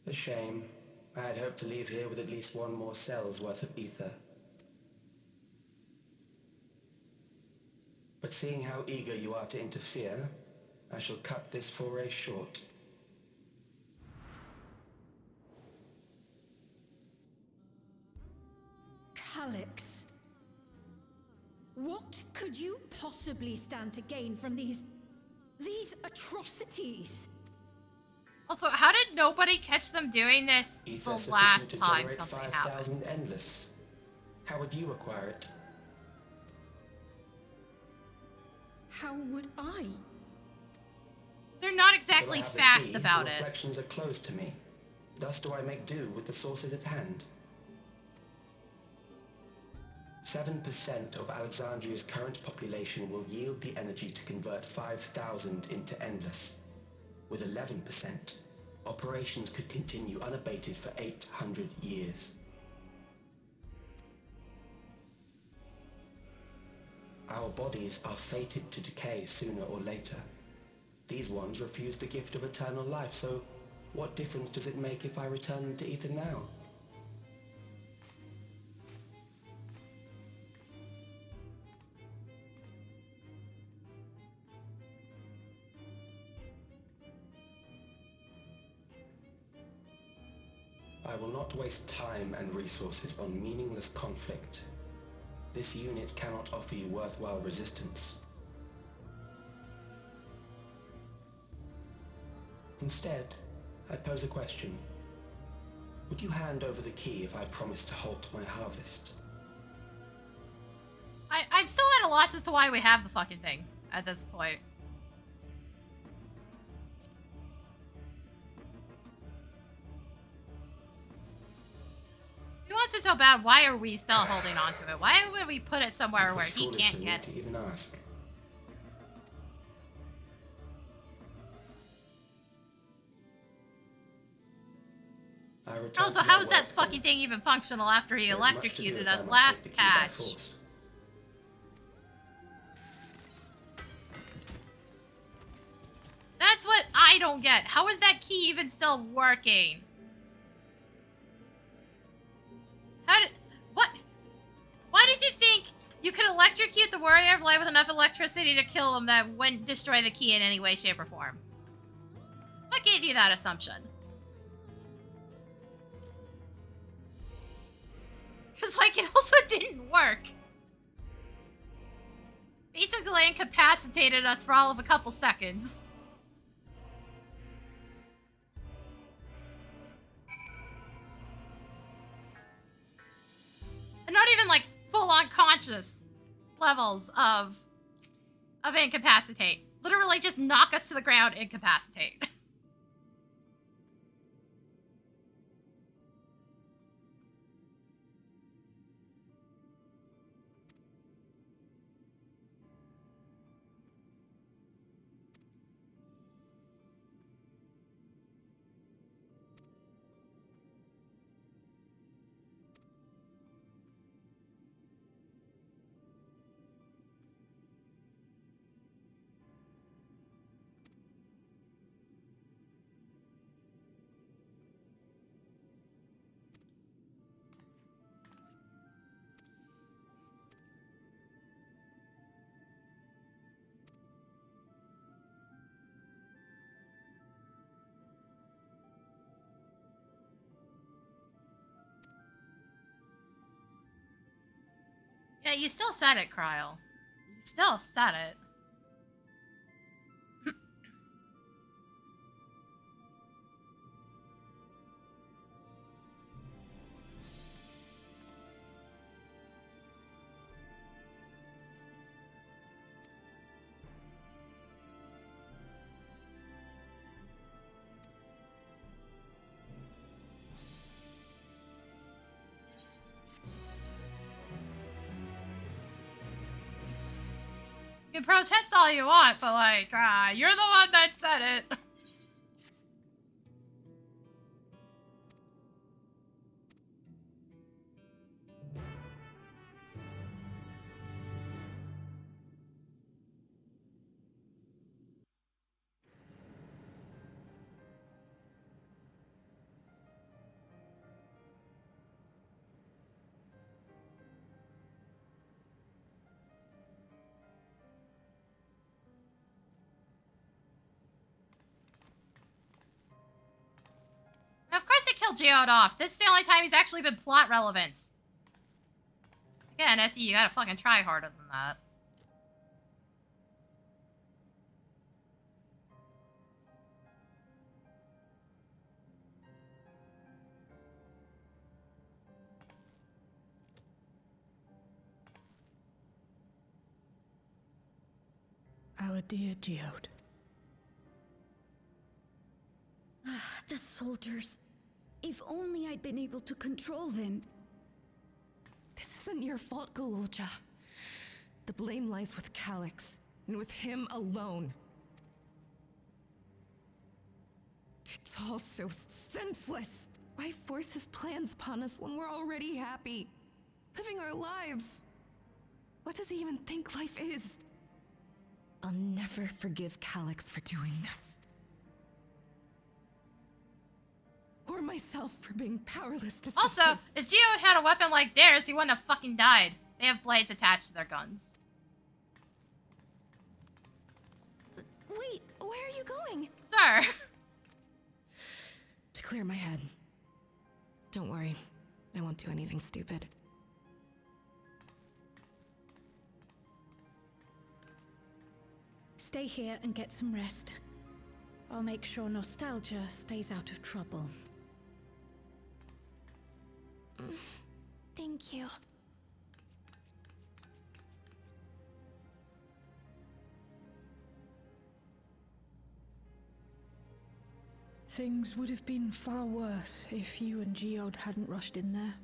A shame. I had hoped to leave here with at least one more cell's worth of ether. But seeing how eager you are to interfere, I shall cut this foray short. Calyx. What could you possibly stand to gain from these atrocities? Also, how did nobody catch them doing this Ether the last sufficient to time generate something 5,000 happened? endless. How would you acquire it? How would I? They're not Till I exactly have the fast key, about the it. reflections are closed to me. Thus do I make do with the sources at hand. 7% of Alexandria's current population will yield the energy to convert 5,000 into endless. With 11%, operations could continue unabated for 800 years. Our bodies are fated to decay sooner or later. These ones refuse the gift of eternal life, so what difference does it make if I return them to ether now? I will not waste time and resources on meaningless conflict. This unit cannot offer you worthwhile resistance. Instead, I pose a question. Would you hand over the key if I promise to halt my harvest? I'm still at a loss as to why we have the fucking thing at this point. If he wants it so bad, why are we still holding on to it? Why would we put it somewhere where he Foolish can't of me get to it? even ask. Also, how is that fucking thing even functional after he electrocuted us last patch? That's what I don't get. How is that key even still working? What? Why did you think you could electrocute the Warrior of Light with enough electricity to kill him that wouldn't destroy the key in any way, shape, or form? What gave you that assumption? Because, like, it also didn't work. Basically incapacitated us for all of a couple seconds. And not even, like, full-on conscious levels of incapacitate. Literally just knock us to the ground, incapacitate. Yeah, you still said it, Kryl. You still said it. You can protest all you want, but like, you're the one that said it. Of course they killed Geode off. This is the only time he's actually been plot relevant. Again, SE, you gotta fucking try harder than that. Our dear Geode. The soldiers. If only I'd been able to control them. This isn't your fault, Gololja. The blame lies with Calyx, and with him alone. It's all so senseless. Why force his plans upon us when we're already happy? Living our lives. What does he even think life is? I'll never forgive Calyx for doing this. Or myself for being powerless to stop Also, him. if Geode had a weapon like theirs, he wouldn't have fucking died. They have blades attached to their guns. Wait, where are you going? Sir. To clear my head. Don't worry, I won't do anything stupid. Stay here and get some rest. I'll make sure nostalgia stays out of trouble. Thank you. Things would have been far worse if you and Geode hadn't rushed in there.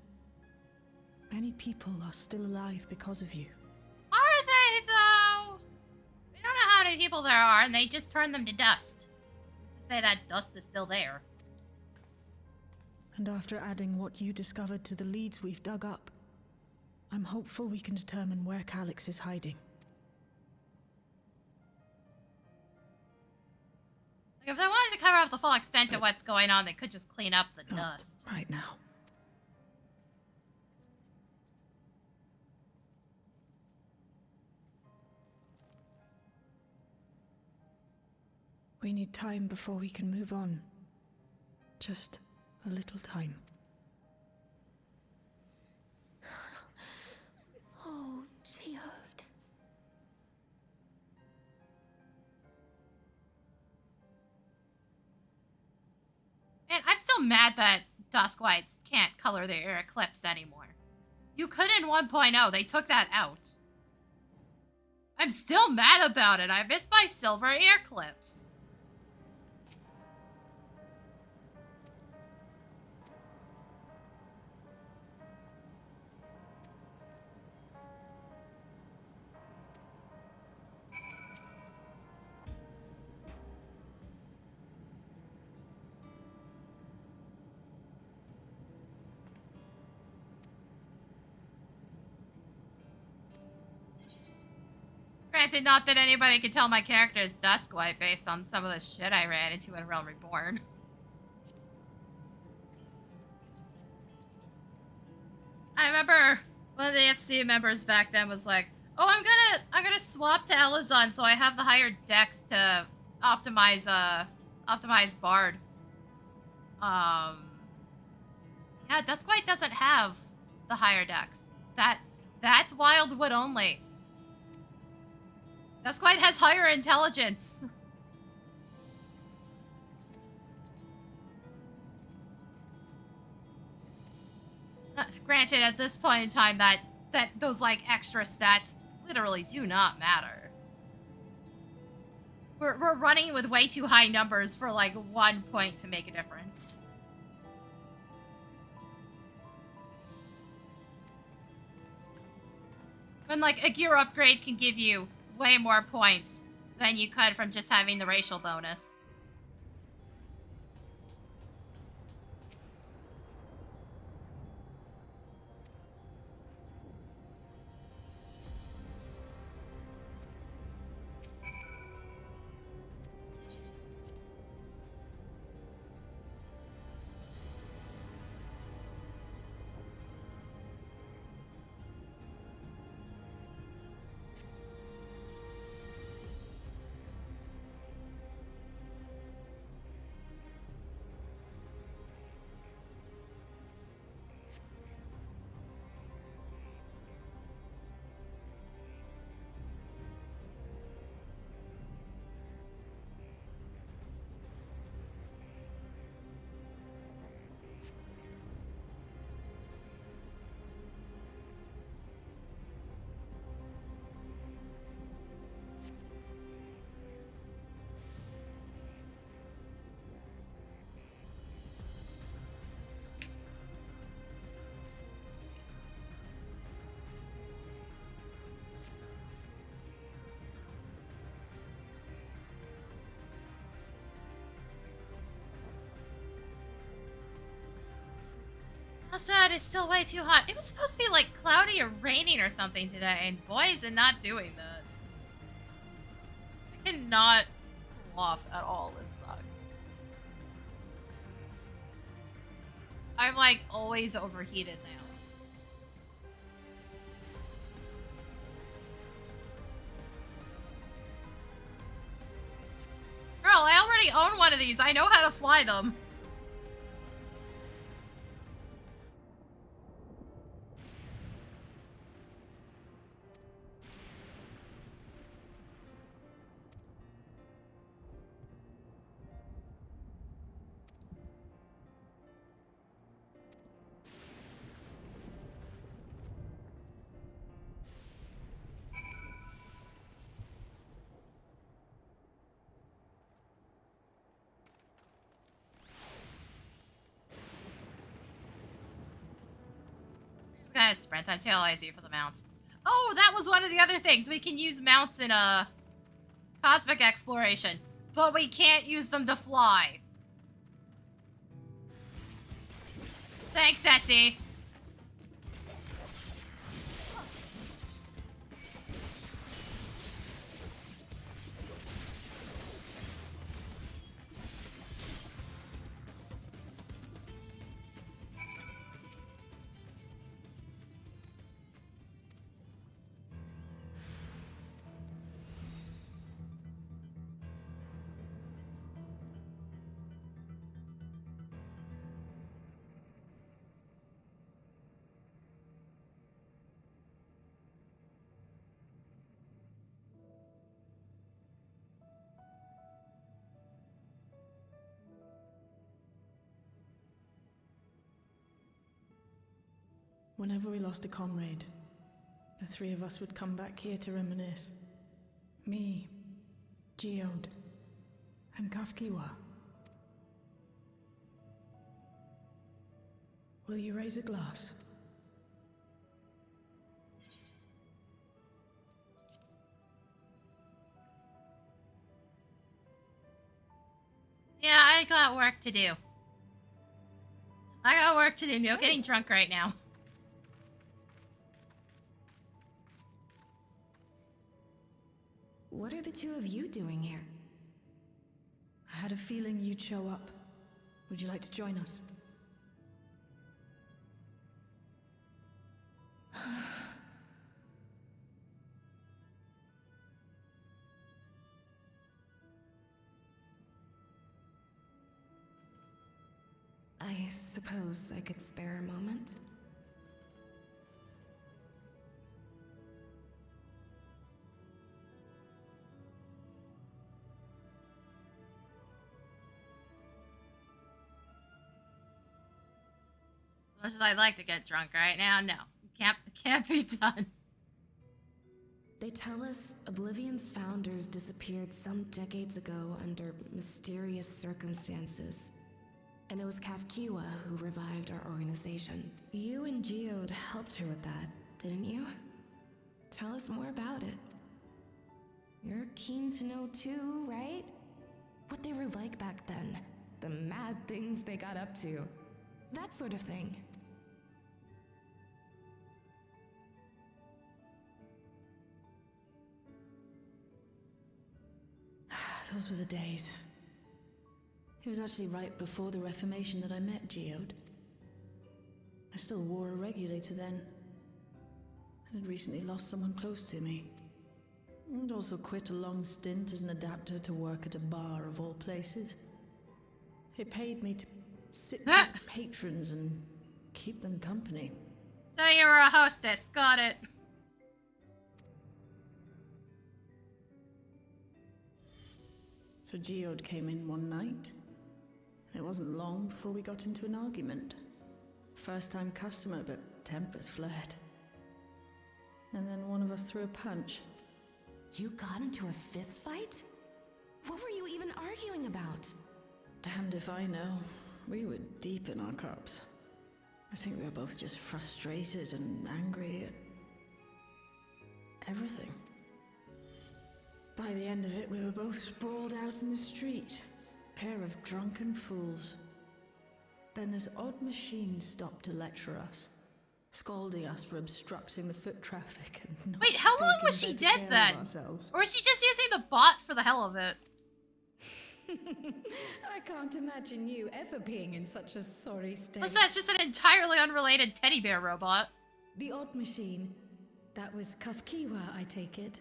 Many people are still alive because of you. Are they, though? We don't know how many people there are, and they just turned them to dust. Who's to say that dust is still there? And after adding what you discovered to the leads we've dug up, I'm hopeful we can determine where Calyx is hiding. Like, if they wanted to cover up the full extent of what's going on, they could just clean up the Not dust. right now. We need time before we can move on. Just a little time. Oh, Geode. And I'm still mad that Duskwights can't color their eclipse anymore. You could in 1.0, they took that out. I'm still mad about it. I miss my silver ear clips. Granted, not that anybody could tell my character is Duskwhite based on some of the shit I ran into in Realm Reborn. I remember one of the FC members back then was like, "Oh, I'm gonna swap to Elizon so I have the higher dex to optimize Bard." Yeah, Duskwhite doesn't have the higher dex. That's Wildwood only. Duskwhite has higher intelligence. Granted, at this point in time, that those like extra stats literally do not matter. We're running with way too high numbers for like 1 point to make a difference. When like a gear upgrade can give you way more points than you could from just having the racial bonus. Outside is still way too hot. It was supposed to be like cloudy or raining or something today, and boy is it not doing that. I cannot cool off at all. This sucks. I'm like always overheated now. Girl, I already own one of these. I know how to fly them. Gonna sprint. I'm tail lazy for the mounts. Oh, that was one of the other things. We can use mounts in a cosmic exploration, but we can't use them to fly. Thanks, Essie. Whenever we lost a comrade, the three of us would come back here to reminisce. Me, Geode, and Kafkiwa. Will you raise a glass? Yeah, I got work to do. No getting drunk right now. What are the two of you doing here? I had a feeling you'd show up. Would you like to join us? I suppose I could spare a moment. As much as I'd like to get drunk right now, no. Can't be done. They tell us Oblivion's founders disappeared some decades ago under mysterious circumstances. And it was Kafkiwa who revived our organization. You and Geode helped her with that, didn't you? Tell us more about it. You're keen to know too, right? What they were like back then. The mad things they got up to. That sort of thing. Those were the days. It was actually right before the Reformation that I met Geode. I still wore a regulator then. I had recently lost someone close to me. And also quit a long stint as an adapter to work at a bar of all places. It paid me to sit with patrons and keep them company. So you were a hostess, got it. So Geode came in one night. It wasn't long before we got into an argument. First-time customer, but tempers flared. And then one of us threw a punch. You got into a fist fight? What were you even arguing about? Damned if I know. We were deep in our cups. I think we were both just frustrated and angry at everything. By the end of it, we were both sprawled out in the street. Pair of drunken fools. Then this odd machine stopped to lecture us, scolding us for obstructing the foot traffic and not Wait, how long taking was she better dead care of then? ourselves. Or was she just using the bot for the hell of it? I can't imagine you ever being in such a sorry state. Plus, that's just an entirely unrelated teddy bear robot. The odd machine. That was Kafkiwa, I take it.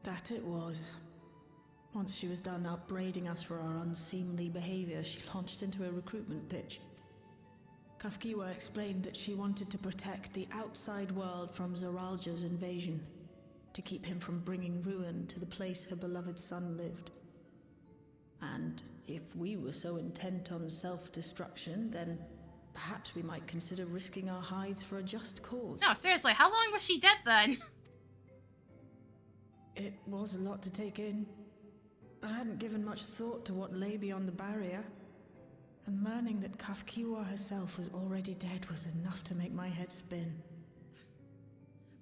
That it was. Once she was done upbraiding us for our unseemly behavior, she launched into a recruitment pitch. Kafkiwa explained that she wanted to protect the outside world from Zoralja's invasion, to keep him from bringing ruin to the place her beloved son lived. And if we were so intent on self-destruction, then perhaps we might consider risking our hides for a just cause. No, seriously, how long was she dead then? It was a lot to take in. I hadn't given much thought to what lay beyond the barrier, and learning that Kafkiwa herself was already dead was enough to make my head spin.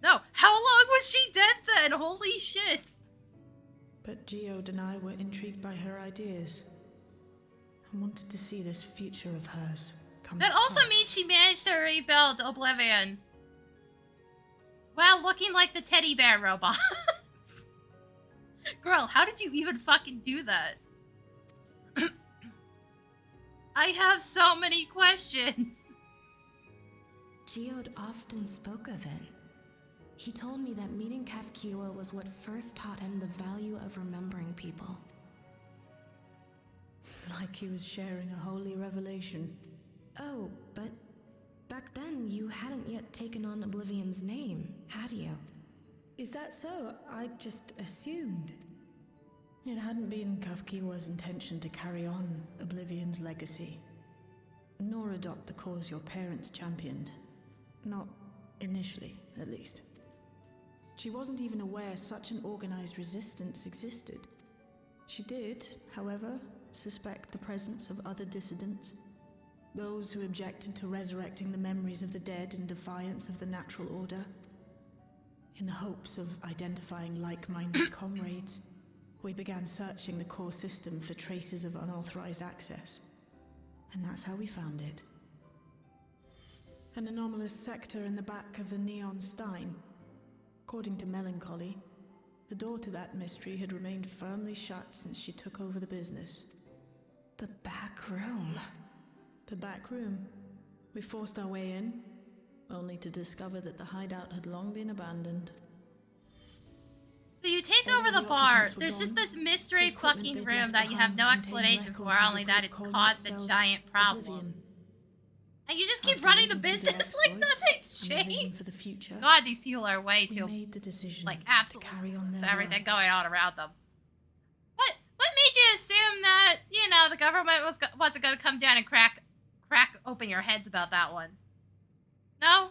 No, how long was she dead then? Holy shit! But Geode and I were intrigued by her ideas, and wanted to see this future of hers come That to also pass. means she managed to rebuild Oblivion. While looking like the teddy bear robot. Girl, how did you even fucking do that? I have so many questions. Geode often spoke of it. He told me that meeting Kafkiwa was what first taught him the value of remembering people. Like he was sharing a holy revelation. Oh, but back then you hadn't yet taken on Oblivion's name, had you? Is that so? I just assumed. It hadn't been Kafkiwa's intention to carry on Oblivion's legacy. nor adopt the cause your parents championed. Not initially, at least. She wasn't even aware such an organized resistance existed. She did, however, suspect the presence of other dissidents. Those who objected to resurrecting the memories of the dead in defiance of the natural order. In the hopes of identifying like-minded comrades, we began searching the core system for traces of unauthorized access. And that's how we found it. An anomalous sector in the back of the Neon Stein. According to Melancholy, the door to that mystery had remained firmly shut since she took over the business. The back room. The back room. We forced our way in, only to discover that the hideout had long been abandoned. So you take All over the the bar. occupants were There's just gone. this mystery The equipment fucking they'd room left that you have no behind contained explanation for, records of a only that group it's calling caused a itself giant problem. Oblivion. And you just keep After running the reading through their business like exploits nothing's and their vision changed. for the future, God, these people are way we too, made the decision like, to absolutely carry on with their everything work. going on around them. What made you assume that, you know, the government wasn't going to come down and crack open your heads about that one? No?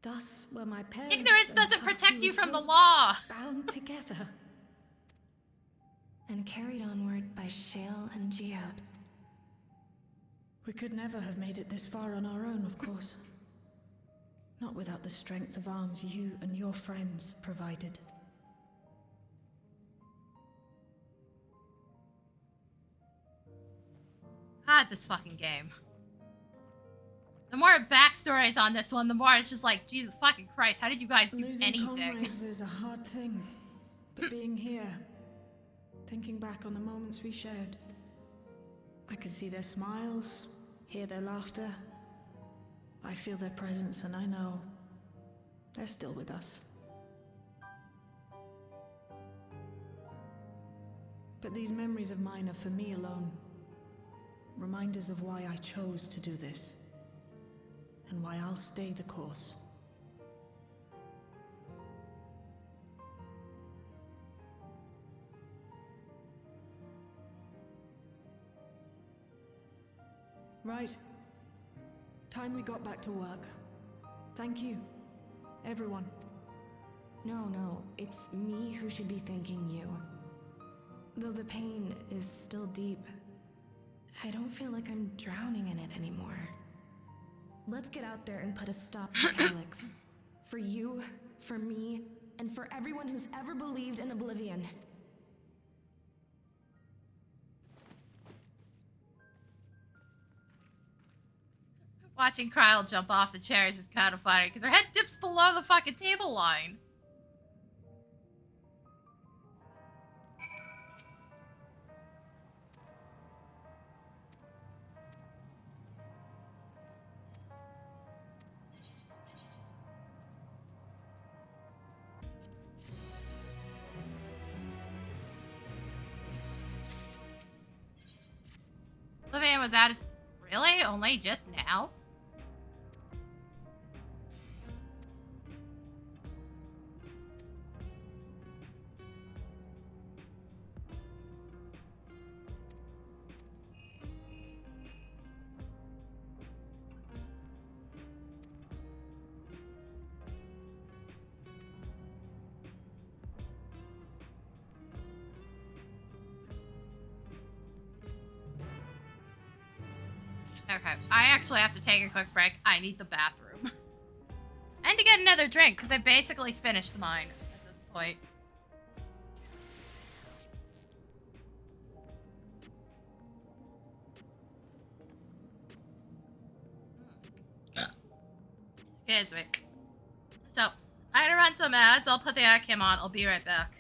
Thus were my parents. Ignorance and doesn't Kafka's protect you from the hopes law. bound together. And carried onward by Shale and Geode. We could never have made it this far on our own, of course. Not without the strength of arms you and your friends provided. God, this fucking game. The more backstories on this one, the more it's just like, Jesus fucking Christ, how did you guys do Losing anything? comrades is a hard thing, but being here, thinking back on the moments we shared, I could see their smiles, hear their laughter. I feel their presence, and I know they're still with us. But these memories of mine are for me alone. Reminders of why I chose to do this. And why I'll stay the course. Right. Time we got back to work. Thank you, everyone. No, it's me who should be thanking you. Though the pain is still deep, I don't feel like I'm drowning in it anymore. Let's get out there and put a stop to Calyx. For you, for me, and for everyone who's ever believed in Oblivion. Watching Kryle jump off the chair is just kind of funny, because her head dips below the fucking table line. Oblivion was added. Really? Only just now? Okay, I actually have to take a quick break. I need the bathroom. And to get another drink, because I basically finished mine at this point. Excuse me. So, I had to run some ads. I'll put the ad cam on. I'll be right back.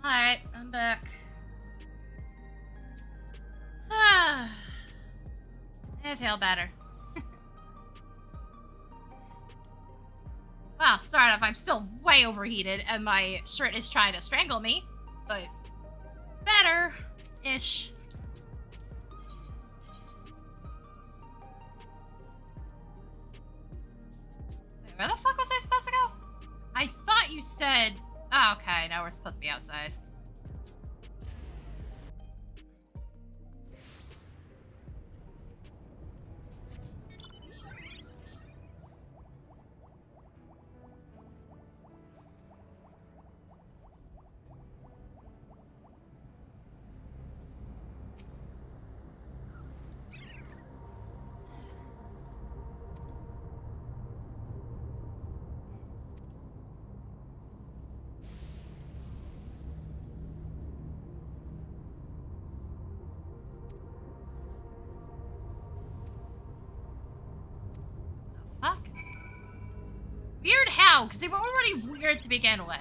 Alright, I'm back. I feel better. Well, start off, I'm still way overheated and my shirt is trying to strangle me, but better-ish. Wait, where the fuck was I supposed to go? I thought you said... Oh, okay, now we're supposed to be outside. Fuck? Weird how? Because they were already weird to begin with.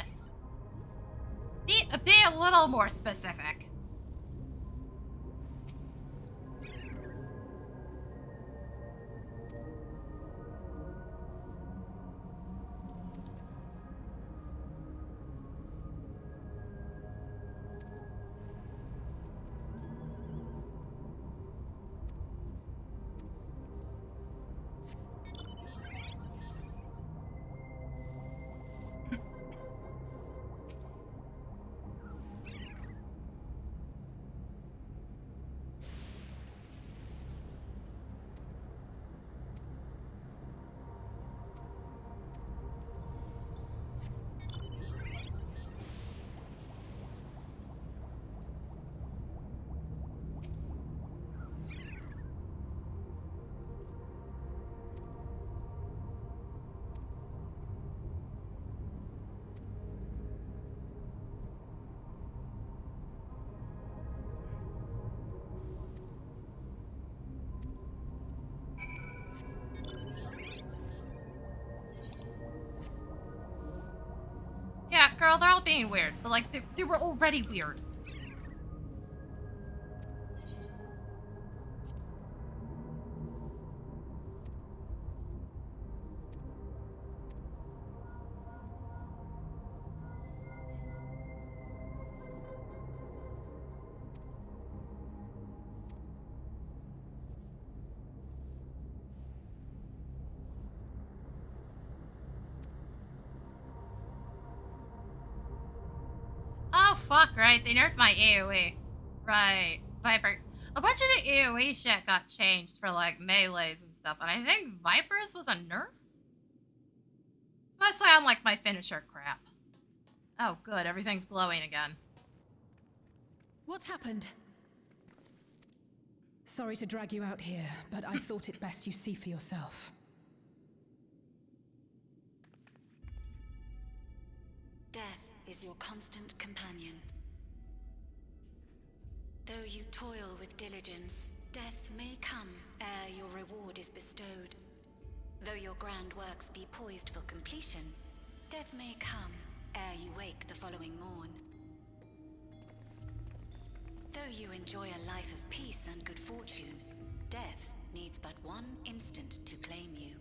Be a little more specific. Yeah, girl, they're all being weird, but like, they were already weird. Oh, fuck, right. They nerfed my AoE. Right. Viper. A bunch of the AoE shit got changed for, like, melees and stuff, and I think Vipers was a nerf? It's mostly on, like, my finisher crap. Oh, good. Everything's glowing again. What's happened? Sorry to drag you out here, but I thought it best you see for yourself. Death is your constant companion. Though you toil with diligence, death may come ere your reward is bestowed. Though your grand works be poised for completion, death may come ere you wake the following morn. Though you enjoy a life of peace and good fortune, death needs but one instant to claim you.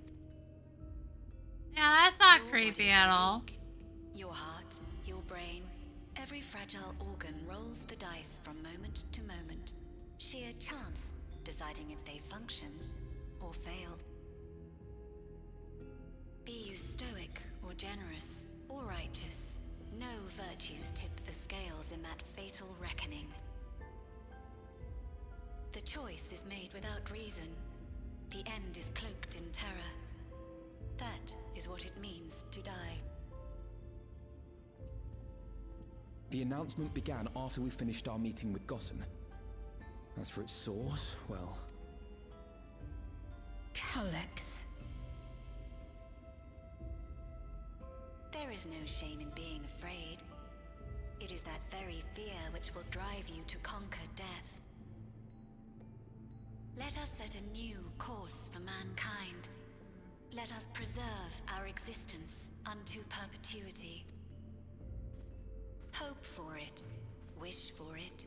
Yeah, that's not Your creepy bodies at are all. weak. Your heart, your brain, every fragile organ rolls the dice from moment to moment. Sheer chance deciding if they function or fail. Be you stoic or generous or righteous, no virtues tip the scales in that fatal reckoning. The choice is made without reason. The end is cloaked in terror. That is what it means to die. The announcement began after we finished our meeting with Gossen. As for its source, well... Alex. There is no shame in being afraid. It is that very fear which will drive you to conquer death. Let us set a new course for mankind. Let us preserve our existence unto perpetuity. Hope for it, wish for it,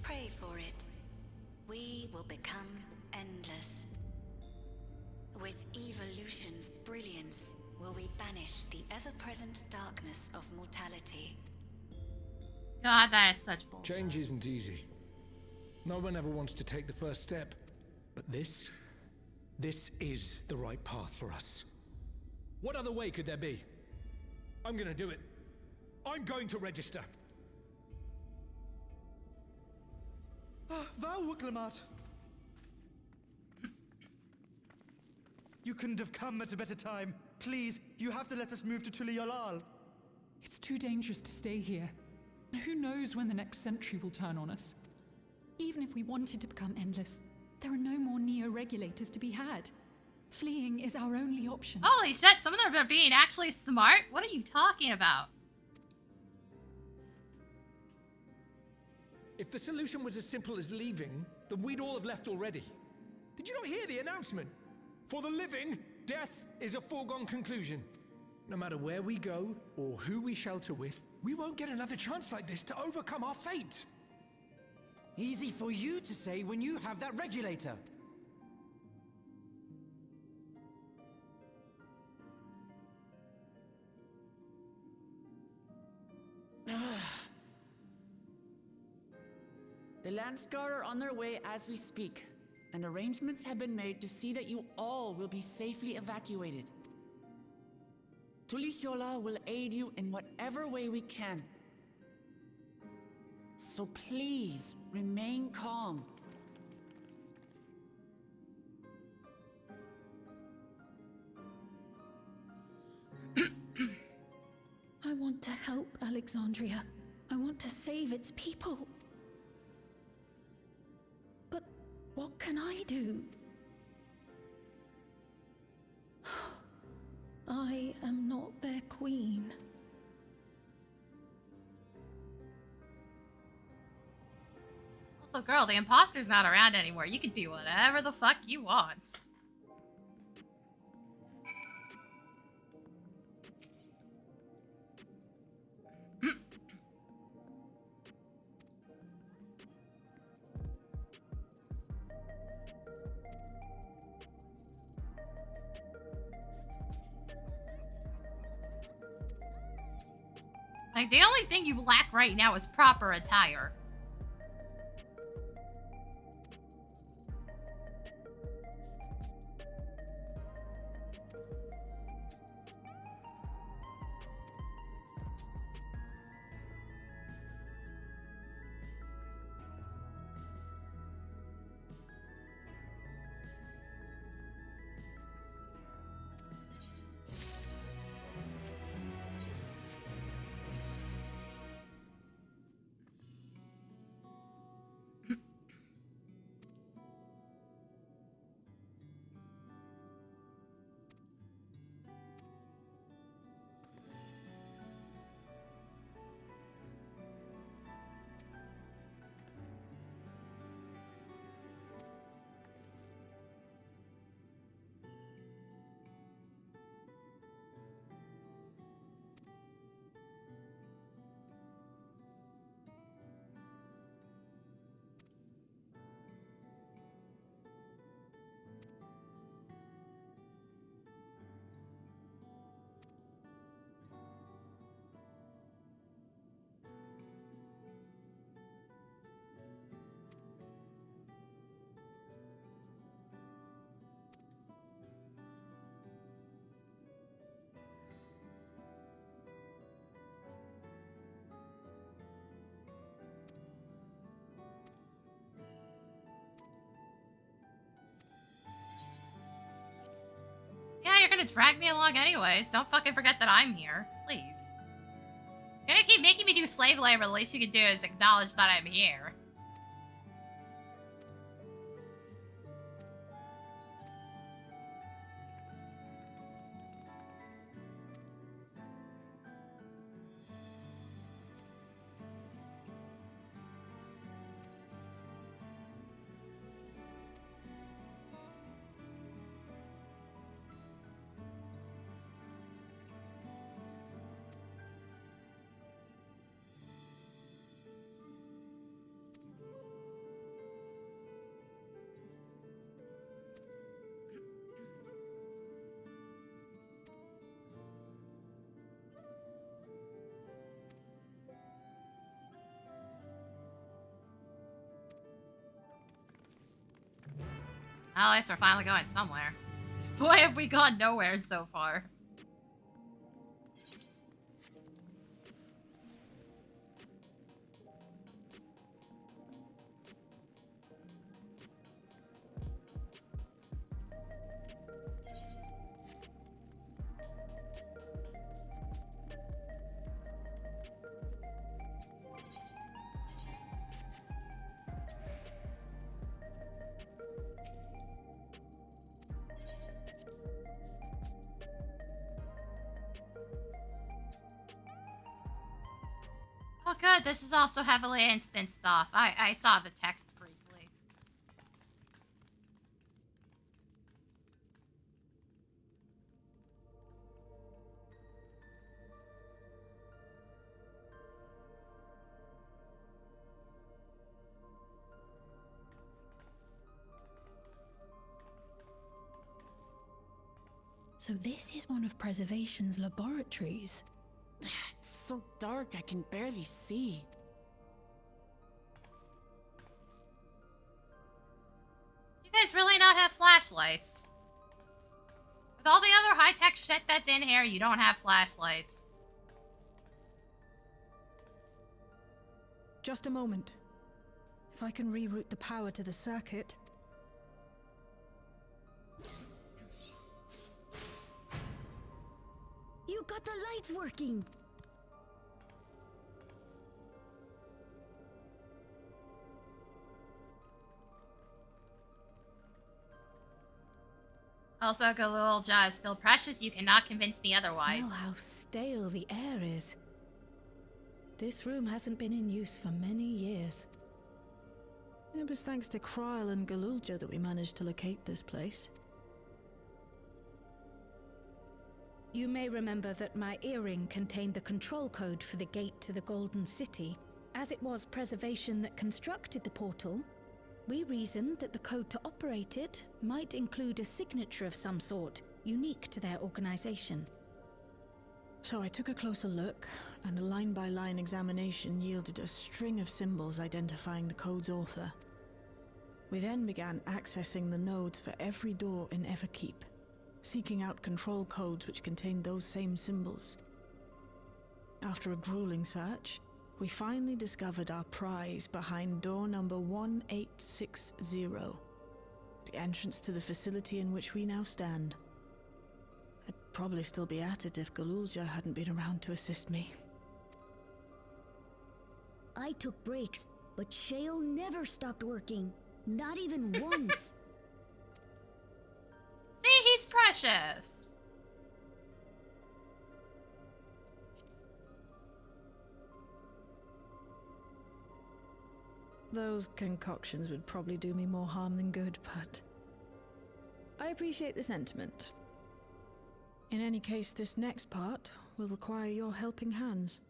pray for it. We will become endless. With evolution's brilliance, will we banish the ever-present darkness of mortality. God, that is such bullshit. Change isn't easy. No one ever wants to take the first step. But this is the right path for us. What other way could there be? I'm gonna do it. I'm going to register. Val Wuklemat. You couldn't have come at a better time. Please, you have to let us move to Tuliolal. It's too dangerous to stay here. Who knows when the next century will turn on us? Even if we wanted to become endless, there are no more neo-regulators to be had. Fleeing is our only option. Holy shit, some of them are being actually smart? What are you talking about? If the solution was as simple as leaving, then we'd all have left already. Did you not hear the announcement? For the living, death is a foregone conclusion. No matter where we go, or who we shelter with, we won't get another chance like this to overcome our fate. Easy for you to say when you have that regulator. The Landscar are on their way as we speak, and arrangements have been made to see that you all will be safely evacuated. Tulichola will aid you in whatever way we can. So please, remain calm. I want to help Alexandria. I want to save its people. But what can I do? I am not their queen. Also, girl, the imposter's not around anymore. You can be whatever the fuck you want. Like, the only thing you lack right now is proper attire. Yeah, you're gonna drag me along anyways. Don't fucking forget that I'm here. Please. You're gonna keep making me do slave labor. The least you can do is acknowledge that I'm here. At least we're finally going somewhere. Boy, have we gone nowhere so far. Oh good, this is also heavily instant stuff. I saw the text briefly. So this is one of Preservation's laboratories. It's so dark I can barely see. You guys really not have flashlights? With all the other high-tech shit that's in here, you don't have flashlights. Just a moment. If I can reroute the power to the circuit. You got the lights working! Also, Galulja is still precious. You cannot convince me otherwise. Smell how stale the air is. This room hasn't been in use for many years. It was thanks to Kryl and Galulja that we managed to locate this place. You may remember that my earring contained the control code for the gate to the Golden City. As it was Preservation that constructed the portal, we reasoned that the code to operate it might include a signature of some sort, unique to their organization. So I took a closer look, and a line-by-line examination yielded a string of symbols identifying the code's author. We then began accessing the nodes for every door in Everkeep, seeking out control codes which contained those same symbols. After a grueling search, we finally discovered our prize behind door number 1860, the entrance to the facility in which we now stand. I'd probably still be at it if Galulja hadn't been around to assist me. I took breaks, but Shale never stopped working. Not even once. See, he's precious. Those concoctions would probably do me more harm than good, but I appreciate the sentiment. In any case, this next part will require your helping hands.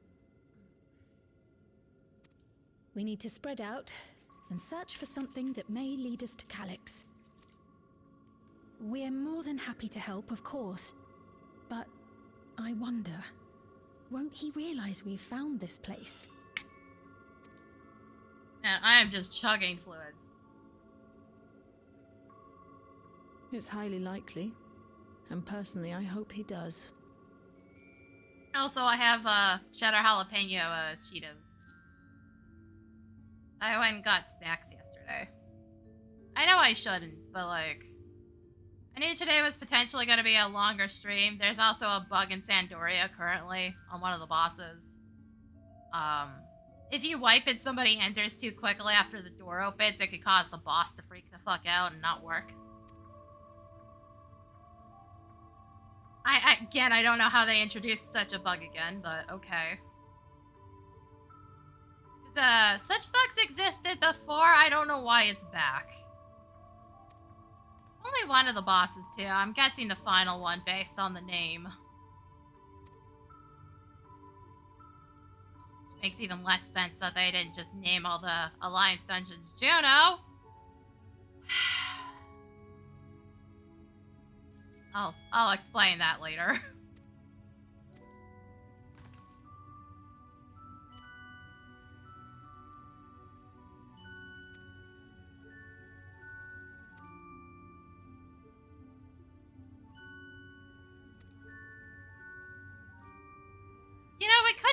We need to spread out and search for something that may lead us to Calyx. We're more than happy to help, of course, but I wonder, won't he realize we've found this place? Man, I am just chugging fluids. It's highly likely, and personally I hope he does. Also, I have cheddar jalapeno Cheetos. I went and got snacks yesterday. I know I shouldn't, but like, I knew today was potentially going to be a longer stream. There's also a bug in Sandoria currently on one of the bosses. If you wipe it, somebody enters too quickly after the door opens, it could cause the boss to freak the fuck out and not work. Again, I don't know how they introduced such a bug again, but okay. Such bugs existed before, I don't know why it's back. It's only one of the bosses too, I'm guessing the final one based on the name. Which makes even less sense that they didn't just name all the Alliance dungeons Juno. I'll explain that later.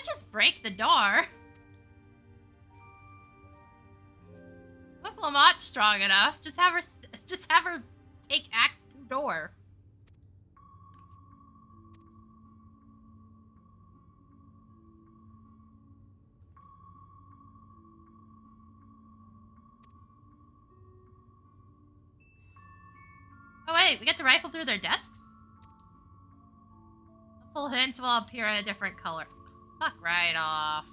can't just break the door. Look, Lamott's strong enough. Just have her take axe to door. Oh wait, we get to rifle through their desks? Full hints will appear in a different color. Fuck right off.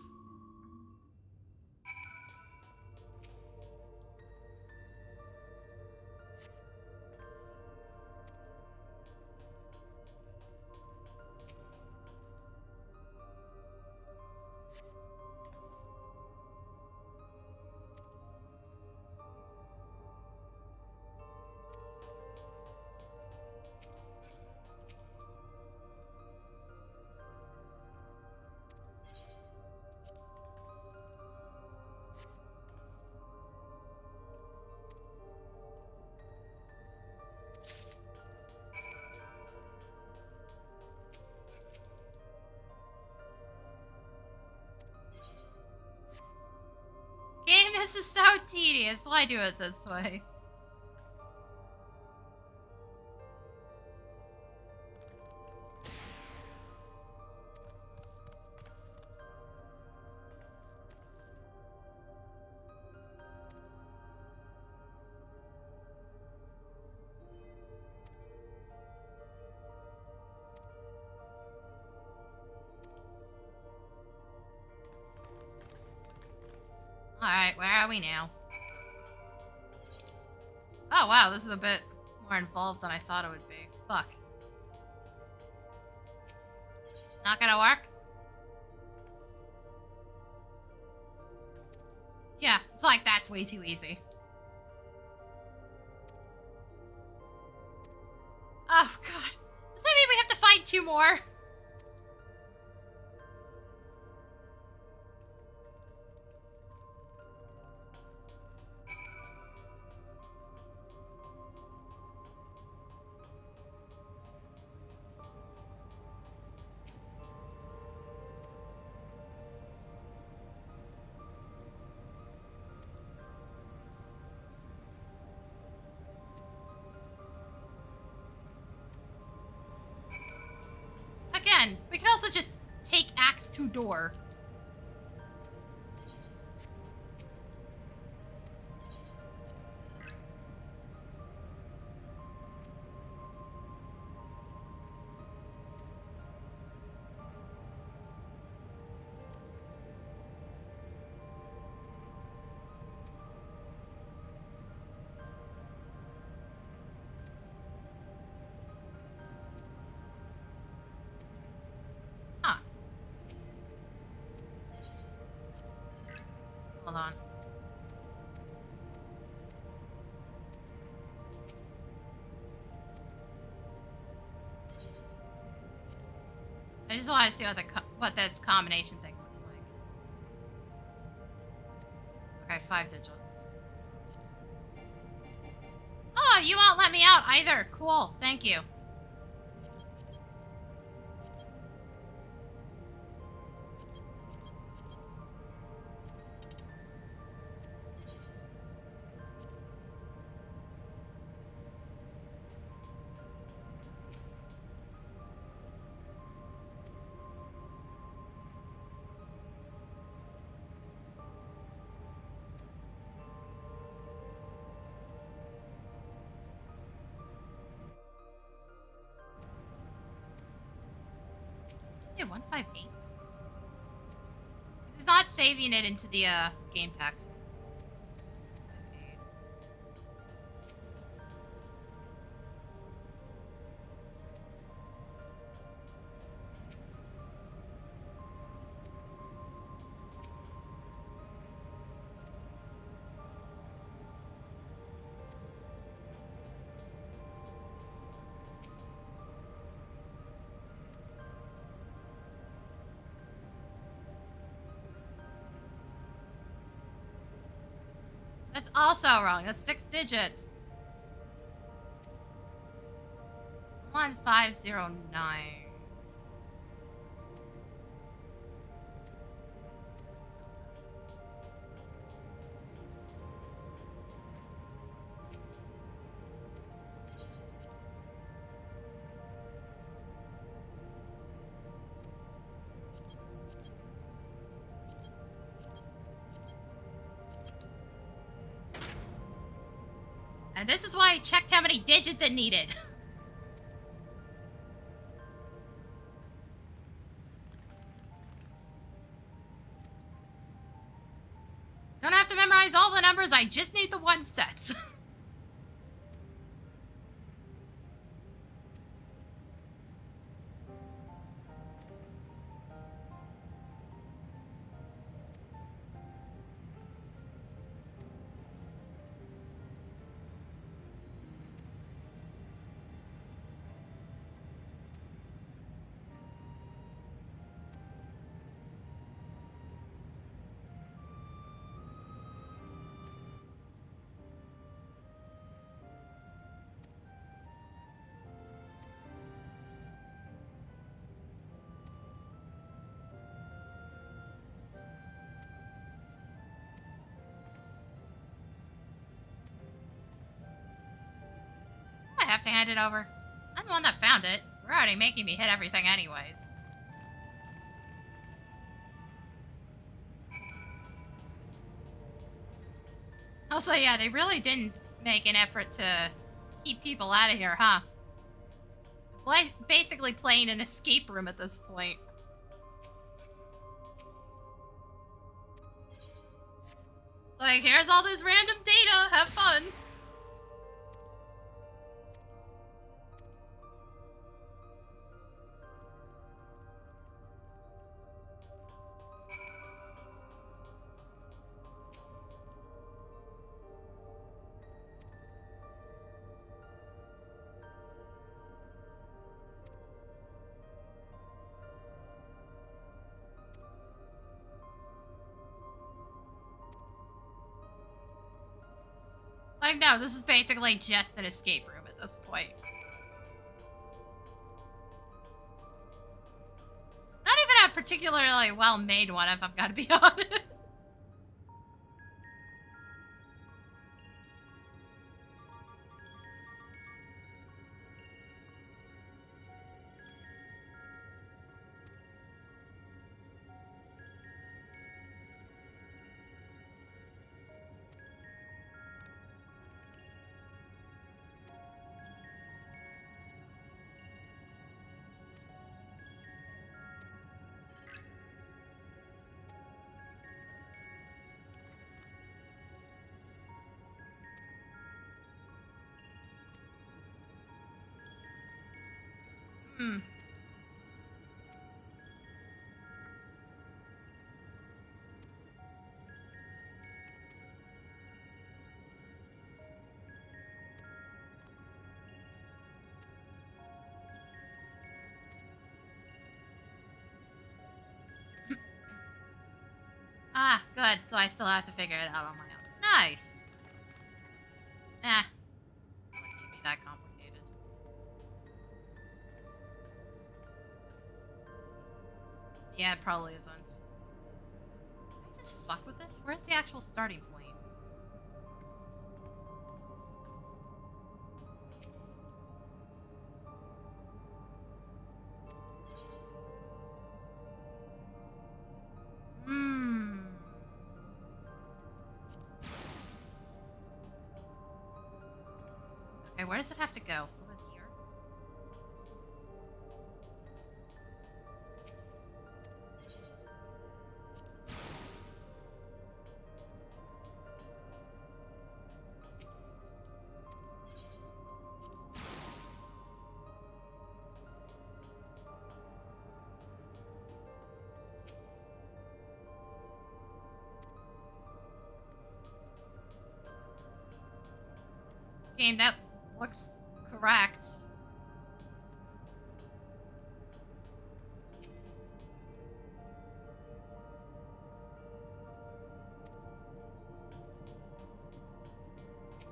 Game, this is so tedious. Why do it this way? Alright, where are we now? Oh wow, this is a bit more involved than I thought it would be. Fuck. Not gonna work? Yeah, it's like that's way too easy. Oh god. Does that mean we have to find 2 more? Again, we can also just take axe to door. Hold on. I just want to see what this combination thing looks like. Okay, 5 digits. Oh, you won't let me out either. Cool, thank you. Did you say 158? It's not saving it into the game text. That's also wrong. That's 6 digits. 1509. And this is why I checked how many digits it needed. Don't have to memorize all the numbers, I just need the one set. I have to hand it over. I'm the one that found it. We're already making me hit everything anyways. Also, yeah, they really didn't make an effort to keep people out of here, huh? Basically playing an escape room at this point. Like, here's all this random data, have fun. Like, no, this is basically just an escape room at this point. Not even a particularly well-made one, if I'm gonna be honest. Ah, good. So I still have to figure it out on my own. Nice. Eh. It wouldn't be that complicated. Yeah, it probably isn't. Can I just fuck with this? Where's the actual starting point? Okay, where does it have to go? Over here? Game, that looks correct. So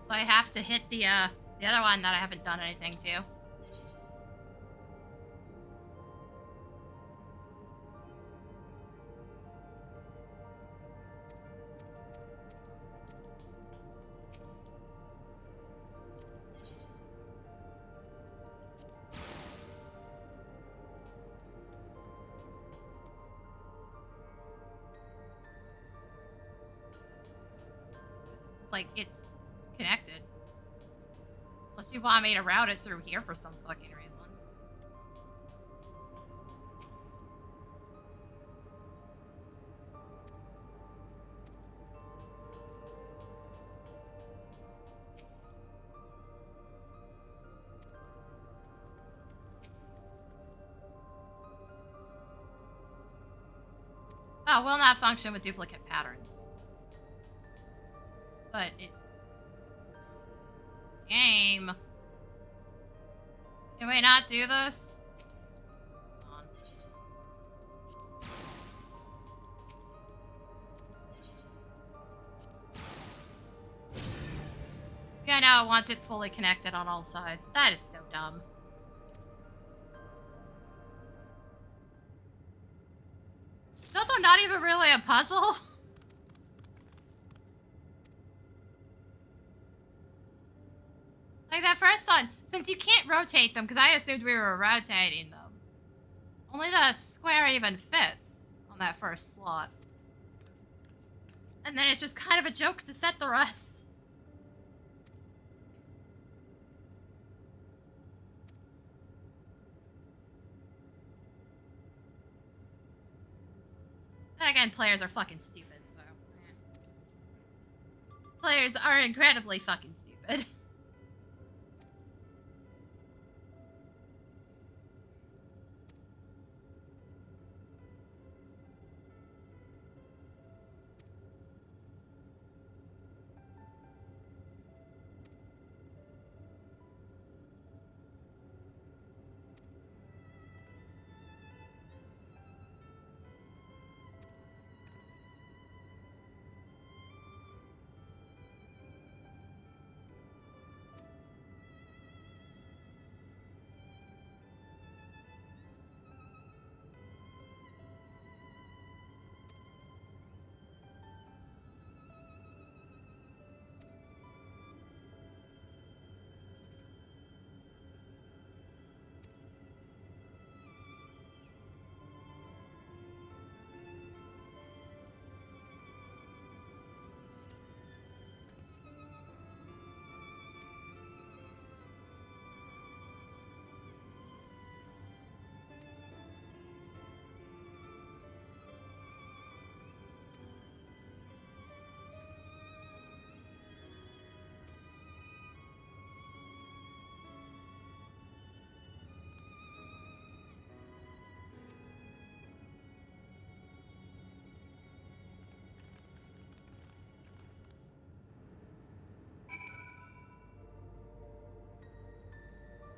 I have to hit the other one that I haven't done anything to. Like, it's connected. Unless you want me to route it through here for some fucking reason. Oh, will not function with duplicate patterns. But it... Game. Can we not do this? Hold on. Yeah, no, it wants it fully connected on all sides. That is so dumb. It's also not even really a puzzle. Like that first one, since you can't rotate them, because I assumed we were rotating them. Only the square even fits on that first slot. And then it's just kind of a joke to set the rest. And again, players are fucking stupid, so... yeah. Players are incredibly fucking stupid.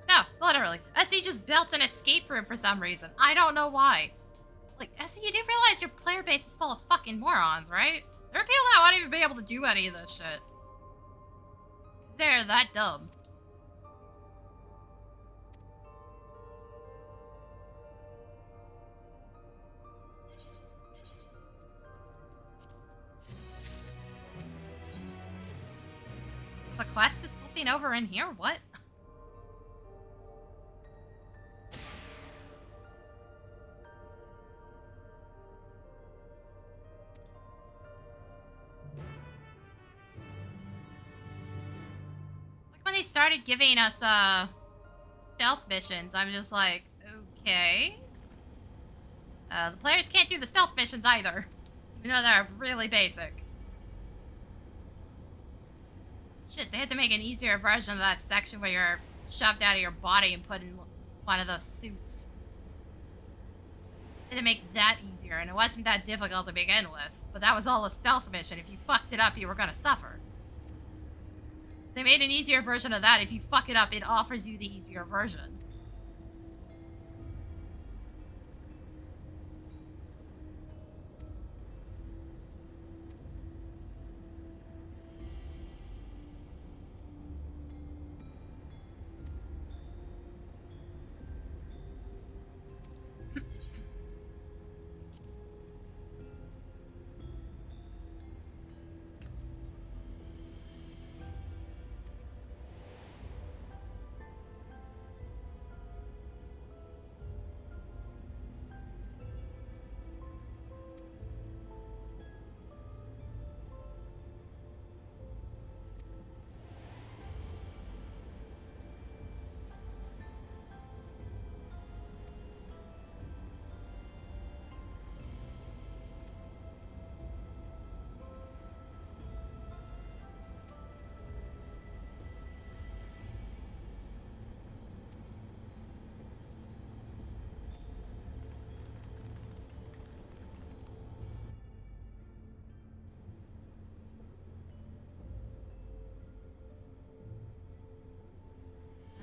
No, literally. SE just built an escape room for some reason. I don't know why. Like, SE, you do realize your player base is full of fucking morons, right? There are people that won't even be able to do any of this shit. They're that dumb. The quest is flipping over in here? What? When they started giving us stealth missions, I'm just like, okay. The players can't do the stealth missions either, even though they're really basic. Shit, they had to make an easier version of that section where you're shoved out of your body and put in one of the suits. They had to make that easier, and it wasn't that difficult to begin with. But that was all a stealth mission. If you fucked it up, you were gonna suffer. They made an easier version of that. If you fuck it up, it offers you the easier version.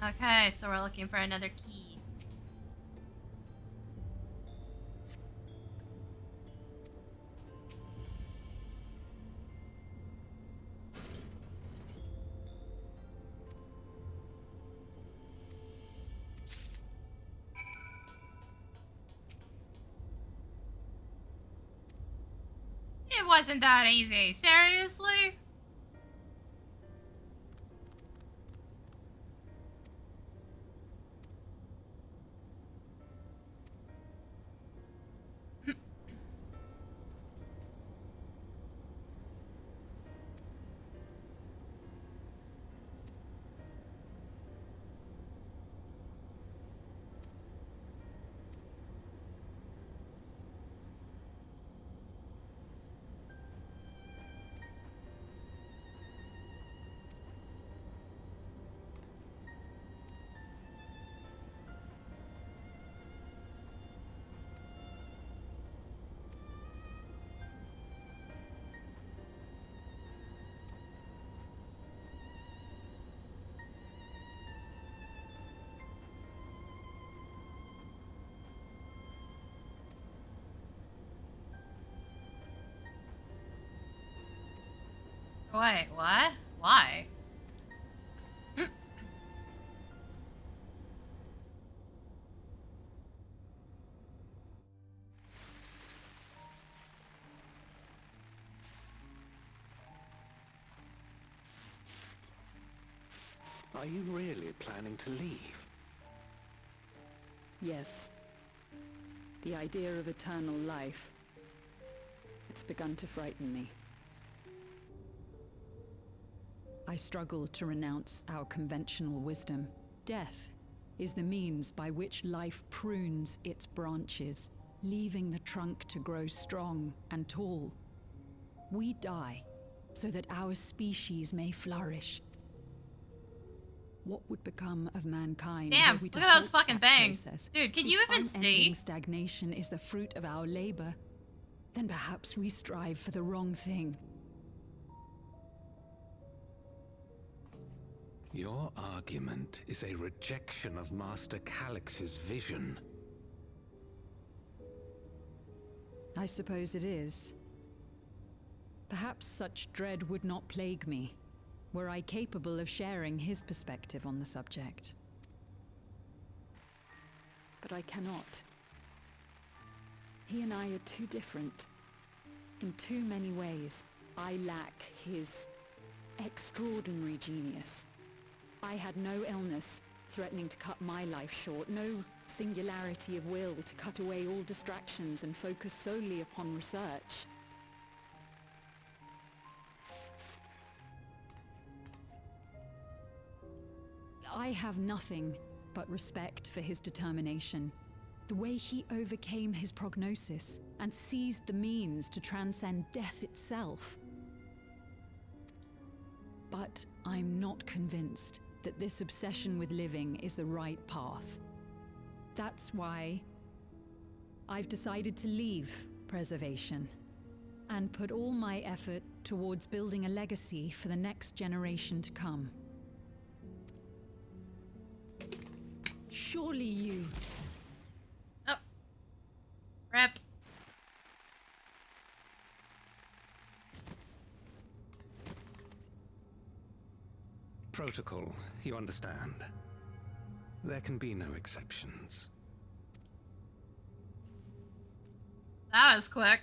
Okay, so we're looking for another key. It wasn't that easy, seriously? Wait, what? Why? Are you really planning to leave? Yes. The idea of eternal life. It's begun to frighten me. I struggle to renounce our conventional wisdom. Death is the means by which life prunes its branches, leaving the trunk to grow strong and tall. We die so that our species may flourish. What would become of mankind? Damn, were we to look at those halt fucking that bangs. process? Dude, can If you even unending see? stagnation is the fruit of our labor, then perhaps we strive for the wrong thing. Your argument is a rejection of Master Calix's vision. I suppose it is. Perhaps such dread would not plague me, were I capable of sharing his perspective on the subject. But I cannot. He and I are too different. In too many ways, I lack his extraordinary genius. I had no illness threatening to cut my life short, no singularity of will to cut away all distractions and focus solely upon research. I have nothing but respect for his determination. The way he overcame his prognosis and seized the means to transcend death itself. But I'm not convinced that this obsession with living is the right path. That's why I've decided to leave preservation and put all my effort towards building a legacy for the next generation to come. Surely you... Oh. Rep. Protocol, you understand. There can be no exceptions. That was quick.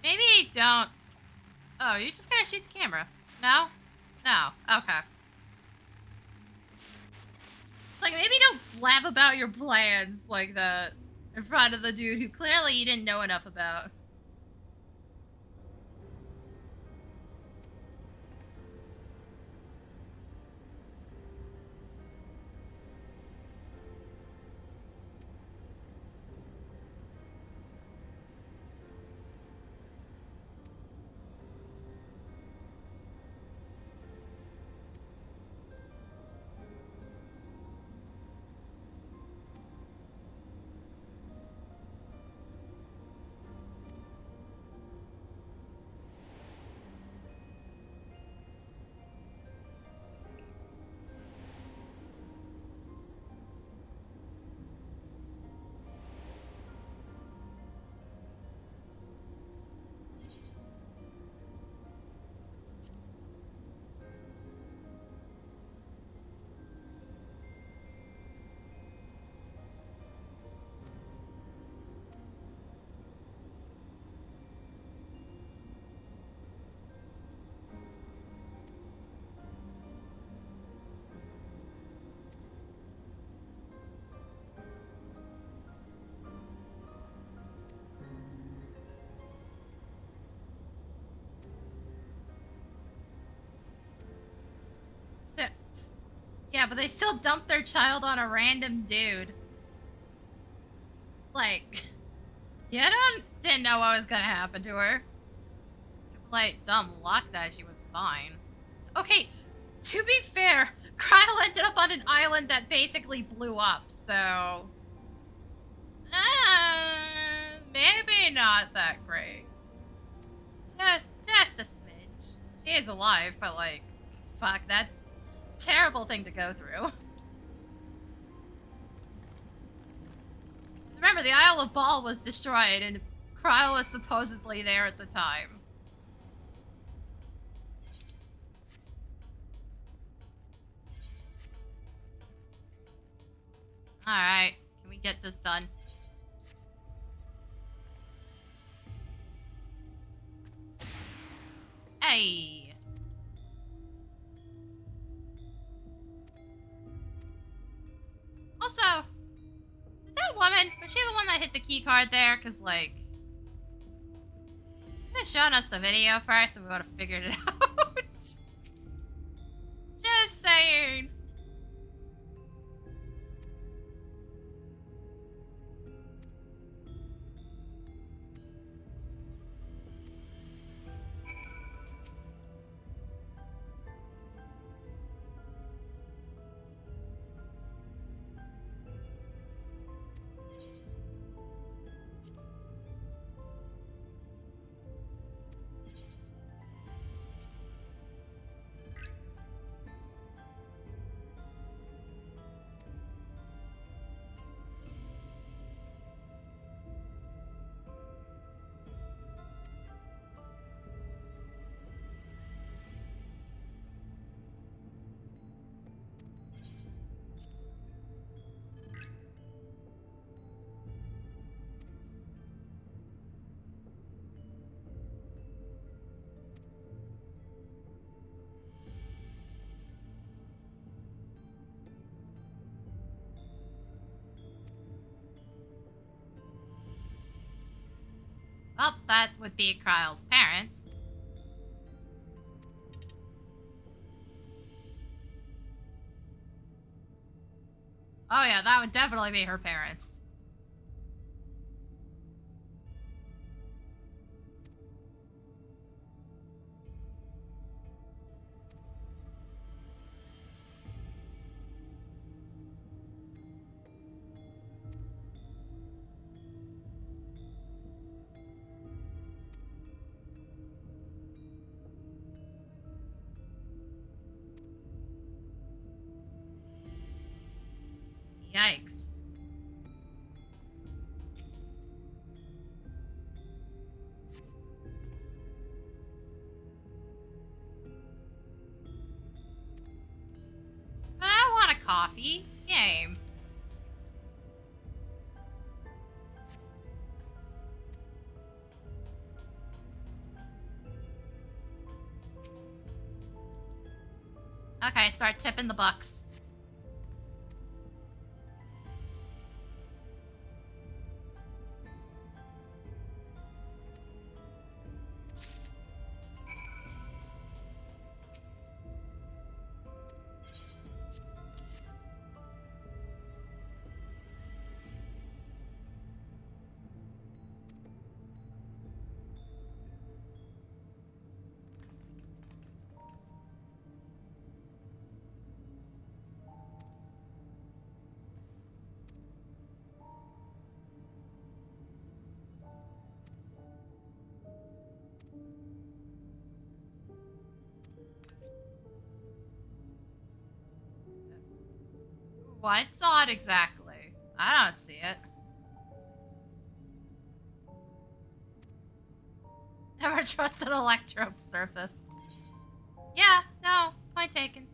Maybe don't... Oh, you're just gonna shoot the camera? No? No. Okay. Like, maybe don't blab about your plans like that in front of the dude who clearly you didn't know enough about. Yeah, but they still dumped their child on a random dude. Like, yeah, didn't know what was gonna happen to her. Just complete dumb luck that she was fine. Okay, to be fair, Kryl ended up on an island that basically blew up, so... maybe not that great. Just a smidge. She is alive, but like, fuck, that's a terrible thing to go through. Remember, the Isle of Ball was destroyed, and Kryl was supposedly there at the time. Alright, can we get this done? Hey! Also, did that woman, was she the one that hit the key card there? Cause like, could have shown us the video first and we would have figured it out. Just saying. Well, that would be Kryl's parents. Oh yeah, that would definitely be her parents. Yikes. But I want a coffee. Game. Okay, start tipping the bucks. What's odd exactly? I don't see it. Never trust an electro surface. Yeah, no, point taken.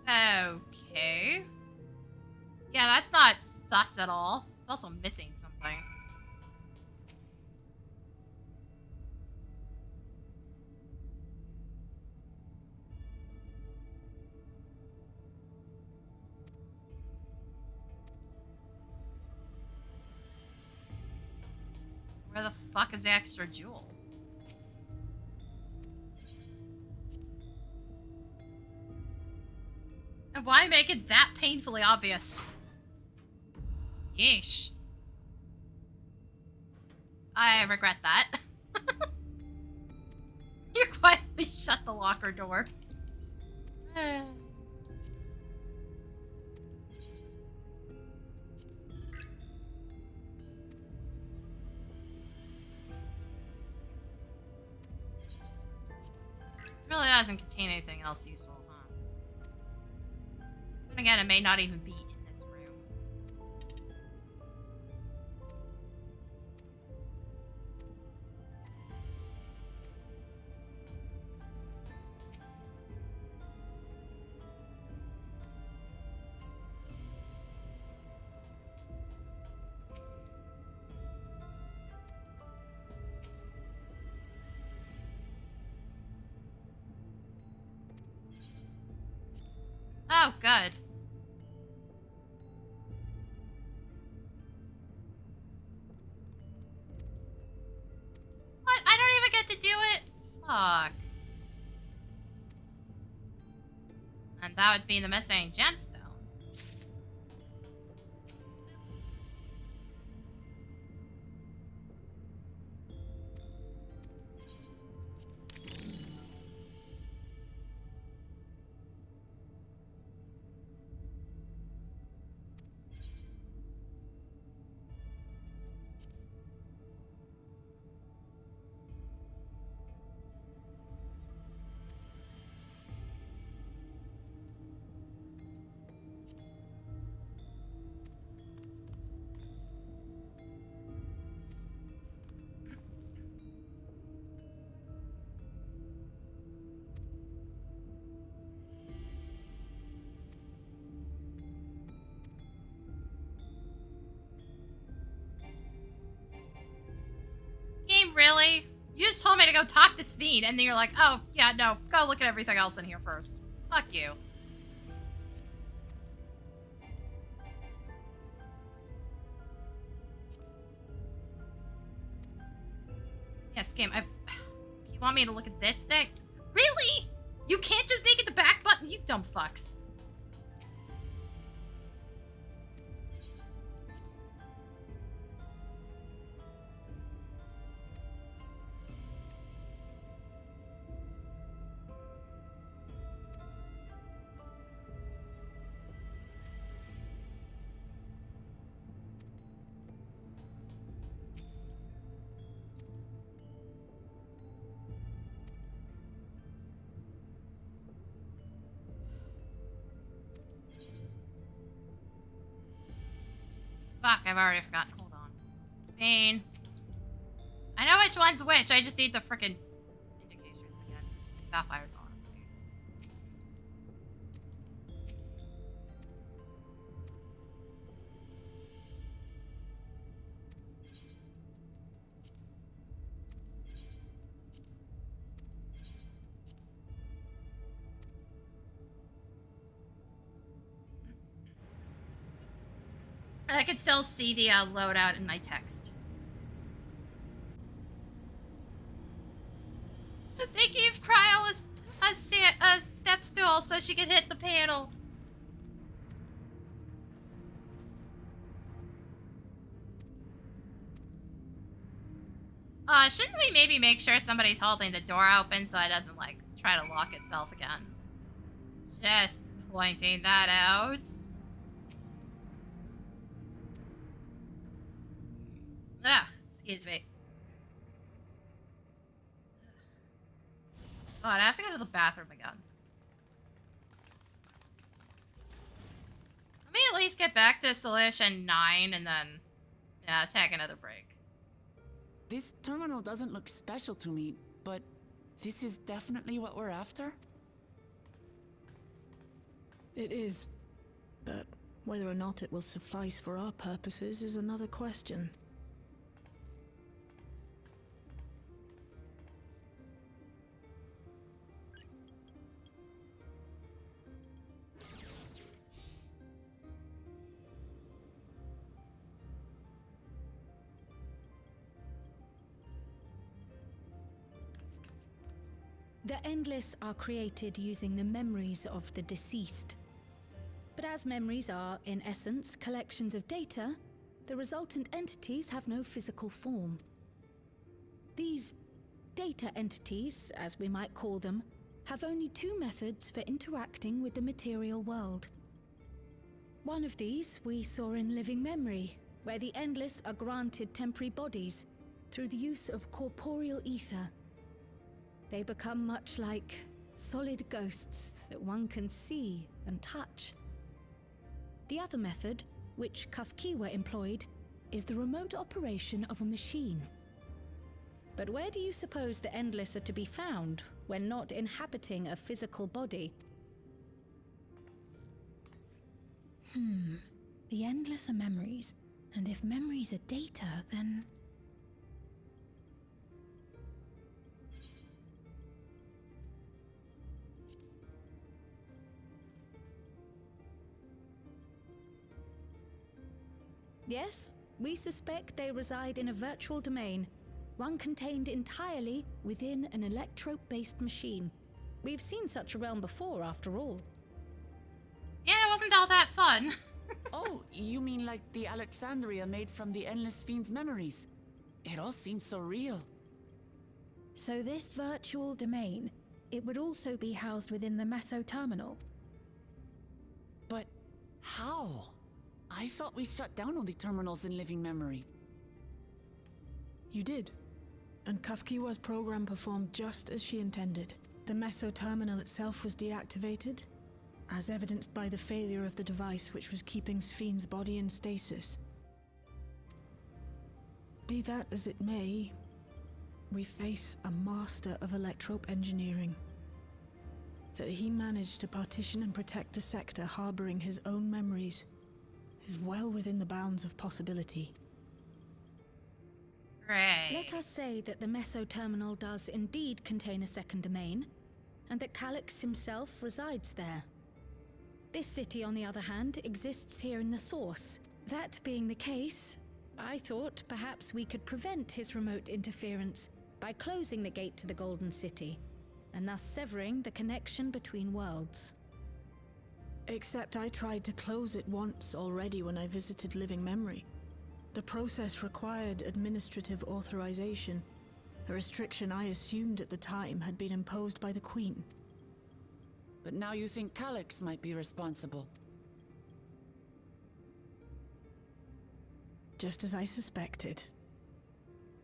Okay. Yeah, that's not sus at all. It's also missing something. Where the fuck is the extra jewel? And why make it that painfully obvious? Yeesh. I regret that. You quietly shut the locker door. Really doesn't contain anything else useful, huh? And again, it may not even be in this room. Oh, good. What? I don't even get to do it? Fuck. And that would be the missing gemstone. Game, really? You just told me to go talk to Sven, and then you're like, oh, yeah, no, go look at everything else in here first. Fuck you. Yes, game, You want me to look at this thing? Really? You can't just make it the back button, you dumb fucks. Fuck, I've already forgotten. Hold on. Spain. I know which one's which. I just need the frickin' indicators again. Sapphire's honesty. I can still see the loadout in my text. They gave Cryo a step stool so she could hit the panel. Shouldn't we maybe make sure somebody's holding the door open so it doesn't, like, try to lock itself again? Just pointing that out. Ah, excuse me. God, I have to go to the bathroom again. Let me at least get back to Solution 9 and then, yeah, take another break. This terminal doesn't look special to me, but this is definitely what we're after? It is. But whether or not it will suffice for our purposes is another question. The Endless are created using the memories of the deceased. But as memories are, in essence, collections of data, the resultant entities have no physical form. These data entities, as we might call them, have only two methods for interacting with the material world. One of these we saw in Living Memory, where the Endless are granted temporary bodies through the use of corporeal ether. They become much like solid ghosts that one can see and touch. The other method, which Kafkiwa employed, is the remote operation of a machine. But where do you suppose the Endless are to be found when not inhabiting a physical body? The Endless are memories, and if memories are data, then... Yes, we suspect they reside in a virtual domain, one contained entirely within an electrope-based machine. We've seen such a realm before, after all. Yeah, it wasn't all that fun. Oh, you mean like the Alexandria made from the Endless Fiend's memories? It all seems so real. So this virtual domain, it would also be housed within the Meso Terminal. But how? I thought we shut down all the terminals in Living Memory. You did. And Kafkiwa's program performed just as she intended. The Meso Terminal itself was deactivated, as evidenced by the failure of the device which was keeping Sphne's body in stasis. Be that as it may, we face a master of electrope engineering. That he managed to partition and protect a sector harboring his own memories is well within the bounds of possibility. Right. Let us say that the Meso Terminal does indeed contain a second domain, and that Calyx himself resides there. This city, on the other hand, exists here in the source. That being the case, I thought perhaps we could prevent his remote interference by closing the gate to the Golden City, and thus severing the connection between worlds. Except I tried to close it once already when I visited Living Memory. The process required administrative authorization, a restriction I assumed at the time had been imposed by the Queen. But now you think Calyx might be responsible. Just as I suspected.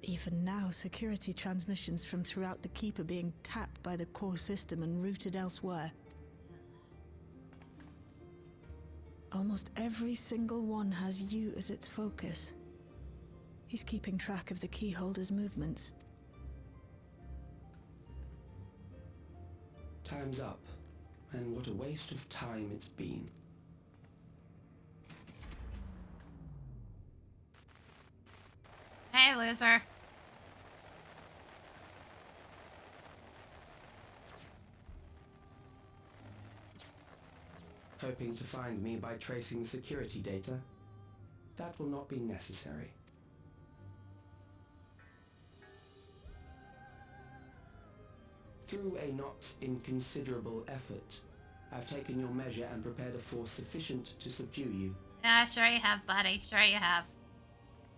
Even now, security transmissions from throughout the Keep are being tapped by the core system and routed elsewhere. Almost every single one has you as its focus. He's keeping track of the keyholder's movements. Time's up, and what a waste of time it's been. Hey, loser. Hoping to find me by tracing security data? That will not be necessary. Through a not inconsiderable effort, I've taken your measure and prepared a force sufficient to subdue you. Yeah, sure you have, buddy. Sure you have.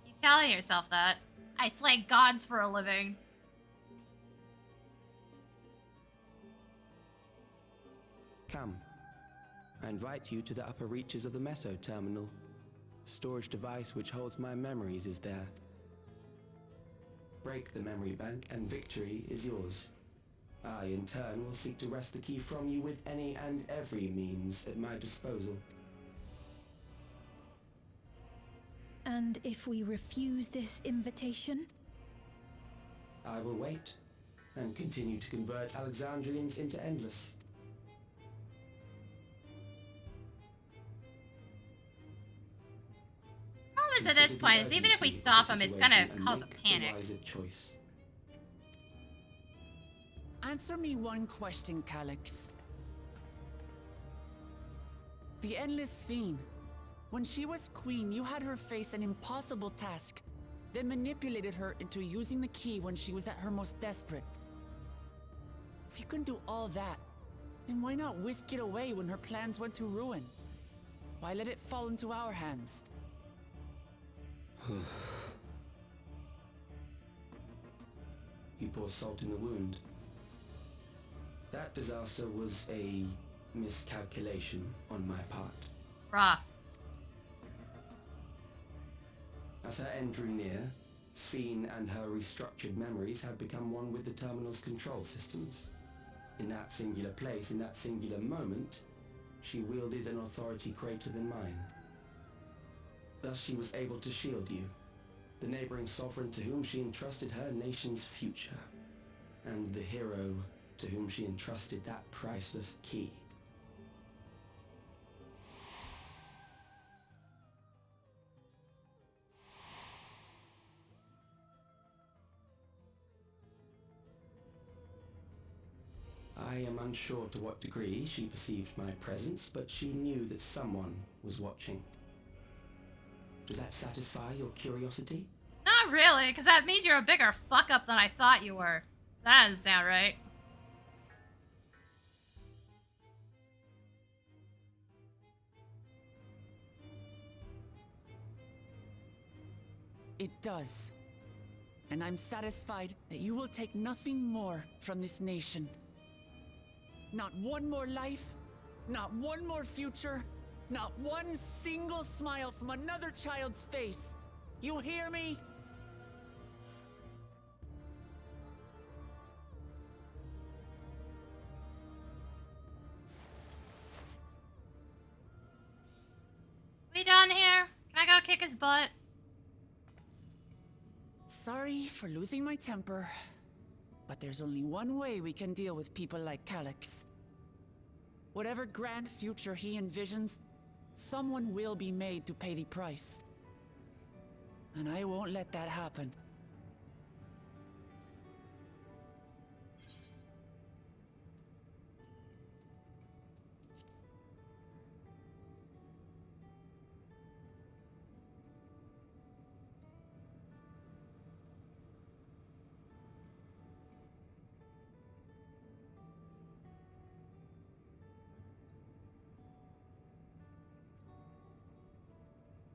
Keep telling yourself that. I slay gods for a living. Come. I invite you to the upper reaches of the Meso Terminal. The storage device which holds my memories is there. Break the memory bank and victory is yours. I, in turn, will seek to wrest the key from you with any and every means at my disposal. And if we refuse this invitation? I will wait and continue to convert Alexandrians into Endless. happens at this point is even if we stop him, it's gonna cause a panic. Choice. Answer me one question, Calyx. The Endless Fiend. When she was queen, you had her face an impossible task, then manipulated her into using the key when she was at her most desperate. If you can do all that, then why not whisk it away when her plans went to ruin? Why let it fall into our hands? You pour salt in the wound. That disaster was a miscalculation on my part. Bruh. As her end drew near, Sphene and her restructured memories had become one with the terminal's control systems. In that singular place, in that singular moment, she wielded an authority greater than mine. Thus she was able to shield you, the neighboring sovereign to whom she entrusted her nation's future, and the hero to whom she entrusted that priceless key. I am unsure to what degree she perceived my presence, but she knew that someone was watching. Does that satisfy your curiosity? Not really, because that means you're a bigger fuck-up than I thought you were. That doesn't sound right. It does. And I'm satisfied that you will take nothing more from this nation. Not one more life, not one more future, not one single smile from another child's face. You hear me? We done here? Can I go kick his butt? Sorry for losing my temper, but there's only one way we can deal with people like Calyx. Whatever grand future he envisions, someone will be made to pay the price. And I won't let that happen.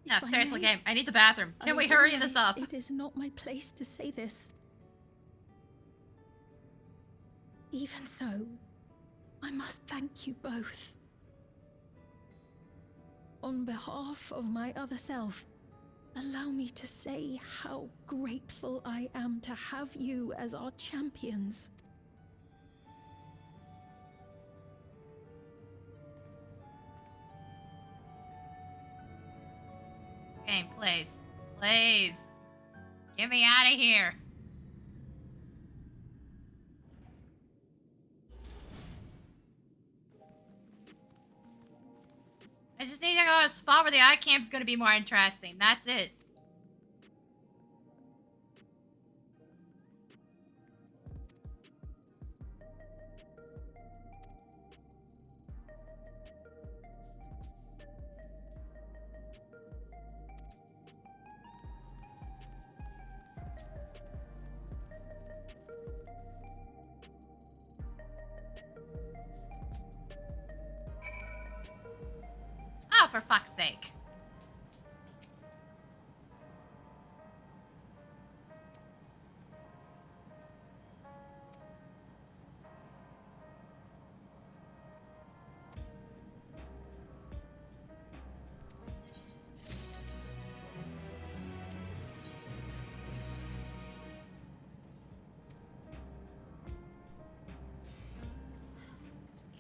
No, seriously, game. I need the bathroom. Can we hurry this up? It is not my place to say this. Even so, I must thank you both. On behalf of my other self, allow me to say how grateful I am to have you as our champions. Game, please. Please. Get me out of here. I just need to go to a spot where the eye camp's gonna be more interesting. That's it. Oh, for fuck's sake.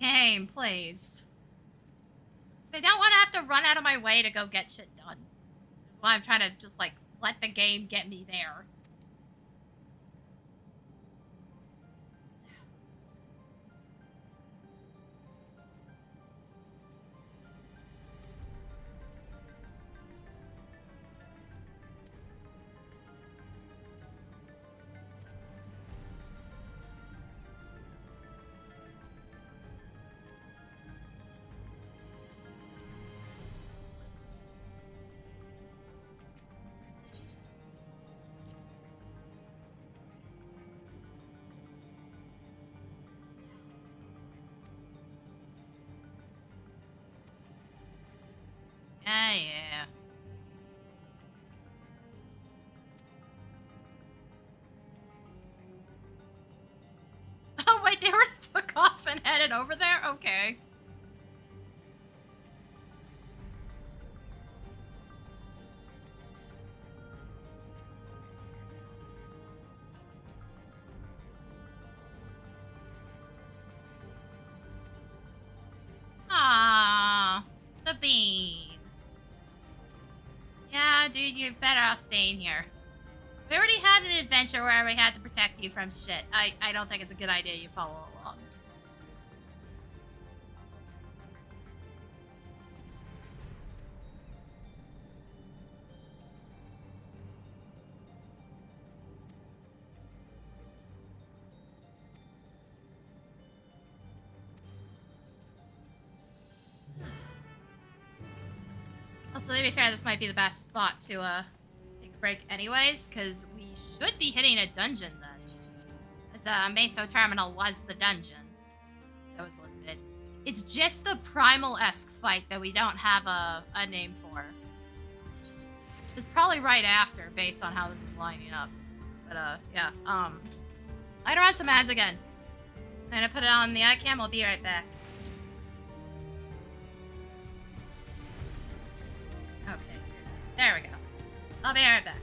Game, please. I don't want to have to run out of my way to go get shit done. That's why I'm trying to just, like, let the game get me there. Like they already took off and headed over there? Okay. Ah, the bean. Yeah, dude, you're better off staying here. We already had an adventure where we had to protect you from shit. I don't think it's a good idea you follow along. Also, to be fair, this might be the best spot to take a break anyways, because we should be hitting a dungeon then. As Meso Terminal was the dungeon that was listed. It's just the Primal-esque fight that we don't have a name for. It's probably right after, based on how this is lining up. But, yeah. I'm gonna run some ads again. I'm gonna put it on the iCam. I'll be right back. Okay, seriously. There we go. I'll be right back.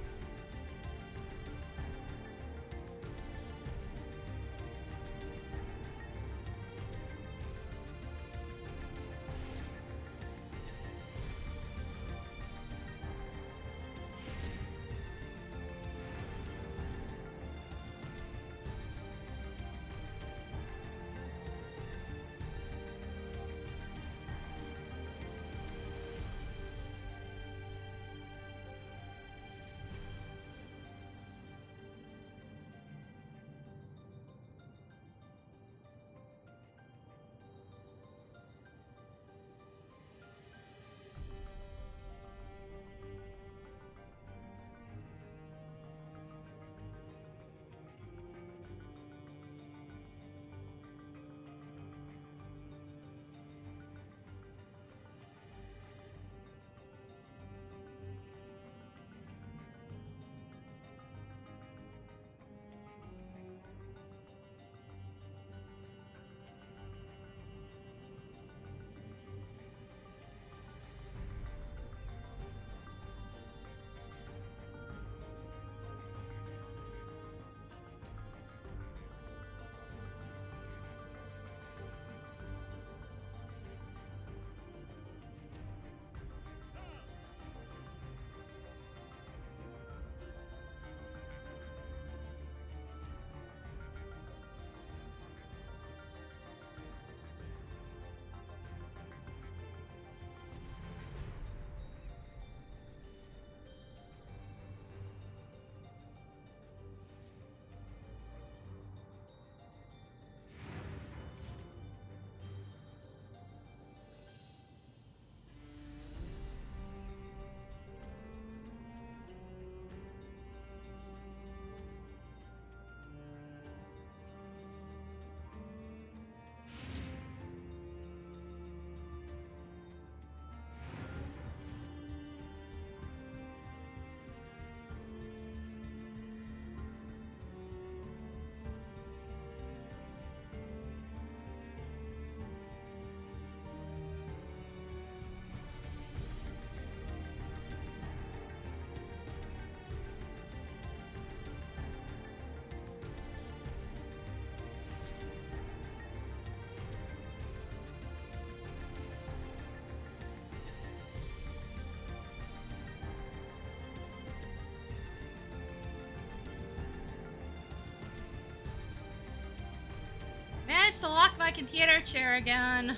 Managed to lock my computer chair again.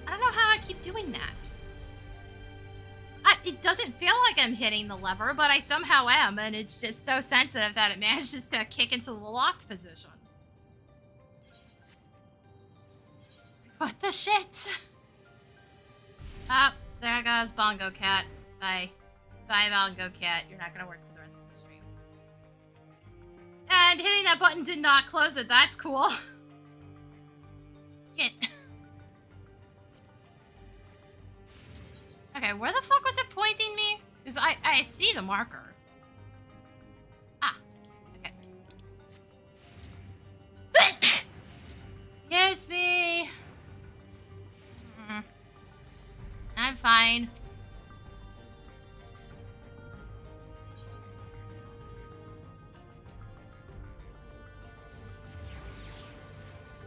I don't know how I keep doing that. It doesn't feel like I'm hitting the lever, but I somehow am, and it's just so sensitive that it manages to kick into the locked position. What the shit? Oh, there goes Bongo Cat. Bye. Bye, Bongo Cat. You're not gonna work for the rest of the stream. And hitting that button did not close it. That's cool. Get. Okay, where the fuck was it pointing me? Because I see the marker. Ah. Okay. fine.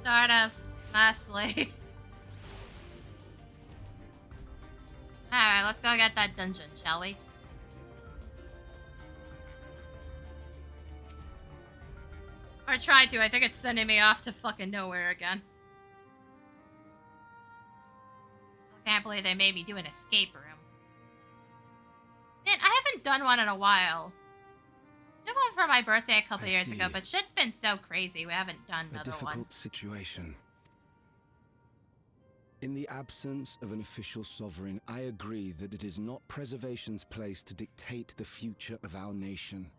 Sort of. Mostly. Alright, let's go get that dungeon, shall we? Or try to. I think it's sending me off to fucking nowhere again. I can't believe they made me do an escape room. Man, I haven't done one in a while. I did one for my birthday a couple years ago, but shit's been so crazy we haven't done another one. A difficult situation. In the absence of an official sovereign, I agree that it is not preservation's place to dictate the future of our nation.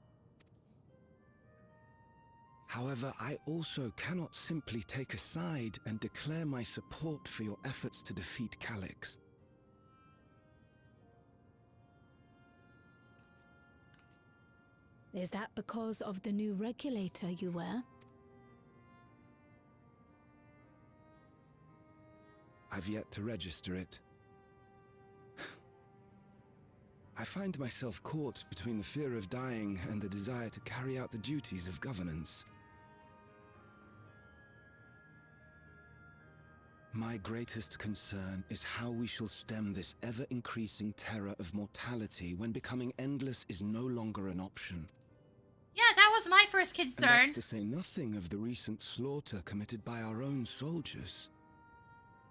However, I also cannot simply take a side and declare my support for your efforts to defeat Calyx. Is that because of the new regulator you wear? I've yet to register it. I find myself caught between the fear of dying and the desire to carry out the duties of governance. My greatest concern is how we shall stem this ever-increasing terror of mortality when becoming endless is no longer an option. Yeah, that was my first And concern. that's to say nothing of the recent slaughter committed by our own soldiers.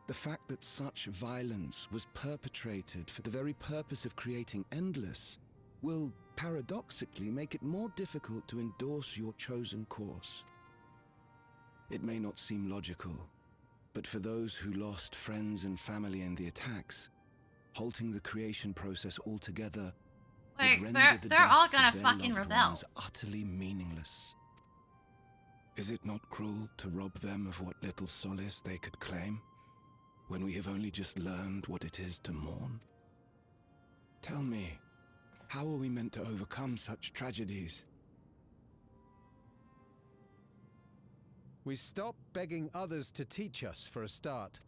The fact that such violence was perpetrated for the very purpose of creating Endless will, paradoxically, make it more difficult to endorse your chosen course. It may not seem logical, but for those who lost friends and family in the attacks, halting the creation process altogether Like, would render the they're all deaths of gonna their fucking loved rebel. ones utterly meaningless. Is it not cruel to rob them of what little solace they could claim, when we have only just learned what it is to mourn? Tell me, how are we meant to overcome such tragedies? We stop begging others to teach us for a start.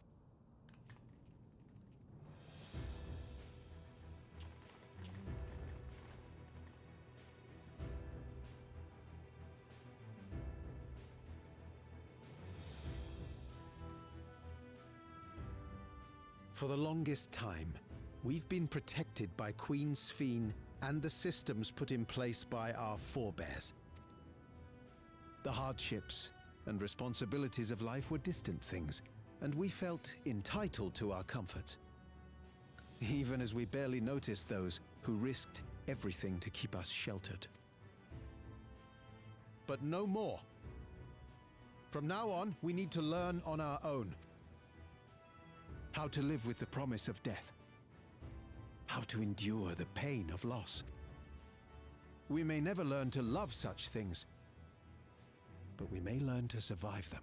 For the longest time, we've been protected by Queen Sphene and the systems put in place by our forebears. The hardships and responsibilities of life were distant things, and we felt entitled to our comforts, even as we barely noticed those who risked everything to keep us sheltered. But no more. From now on, we need to learn on our own. How to live with the promise of death. How to endure the pain of loss. We may never learn to love such things, but we may learn to survive them.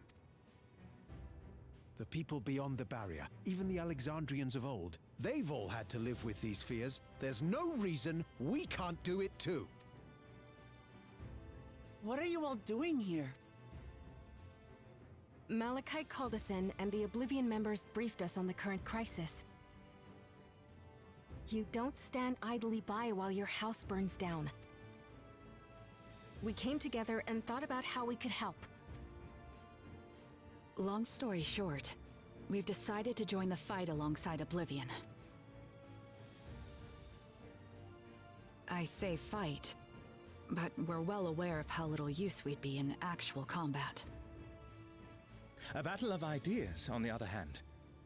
The people beyond the barrier, even the Alexandrians of old, they've all had to live with these fears. There's no reason we can't do it too. What are you all doing here? Malachite called us in, and the Oblivion members briefed us on the current crisis. You don't stand idly by while your house burns down. We came together and thought about how we could help. Long story short, we've decided to join the fight alongside Oblivion. I say fight, but we're well aware of how little use we'd be in actual combat. A battle of ideas, on the other hand.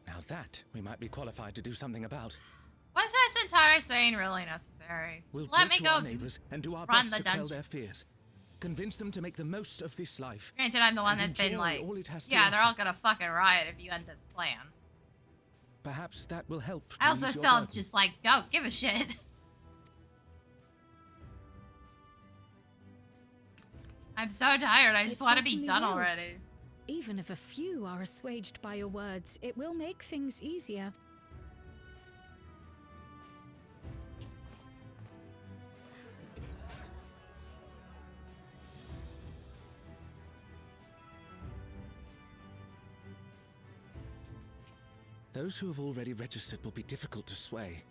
Now that we might be qualified to do something about. Was this entire saying really necessary? We'll Just let talk me to go our neighbors and do our run best the to quell dungeon. their fears. Convince them to make the most of this life. Granted, I'm the one and that's been enjoy like, all it has to yeah, they're offer. all gonna fucking riot if you end this plan. Perhaps that will help. I to also ease your still burden. just like don't give a shit. I'm so tired. I just want to be certainly done will. already. Even if a few are assuaged by your words, it will make things easier. Those who have already registered will be difficult to sway,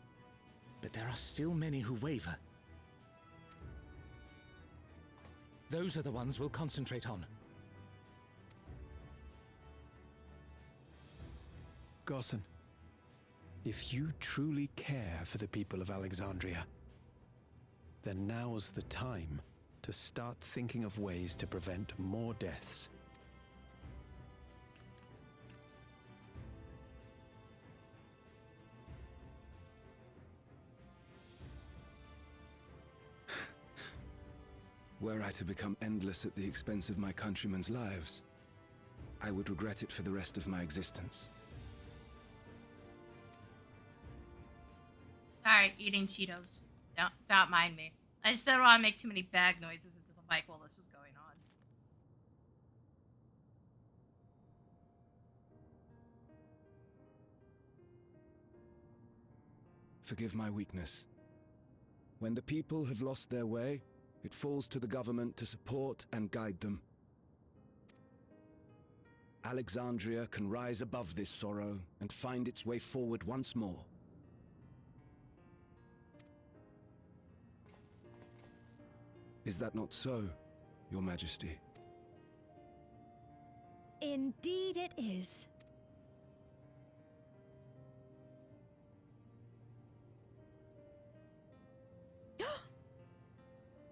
but there are still many who waver. Those are the ones we'll concentrate on. Gossan, if you truly care for the people of Alexandria, then now's the time to start thinking of ways to prevent more deaths. Were I to become endless at the expense of my countrymen's lives, I would regret it for the rest of my existence. Sorry, eating Cheetos. Don't mind me. I just didn't want to make too many bag noises into the mic while this was going on. Forgive my weakness. When the people have lost their way, it falls to the government to support and guide them. Alexandria can rise above this sorrow and find its way forward once more. Is that not so, Your Majesty? Indeed it is.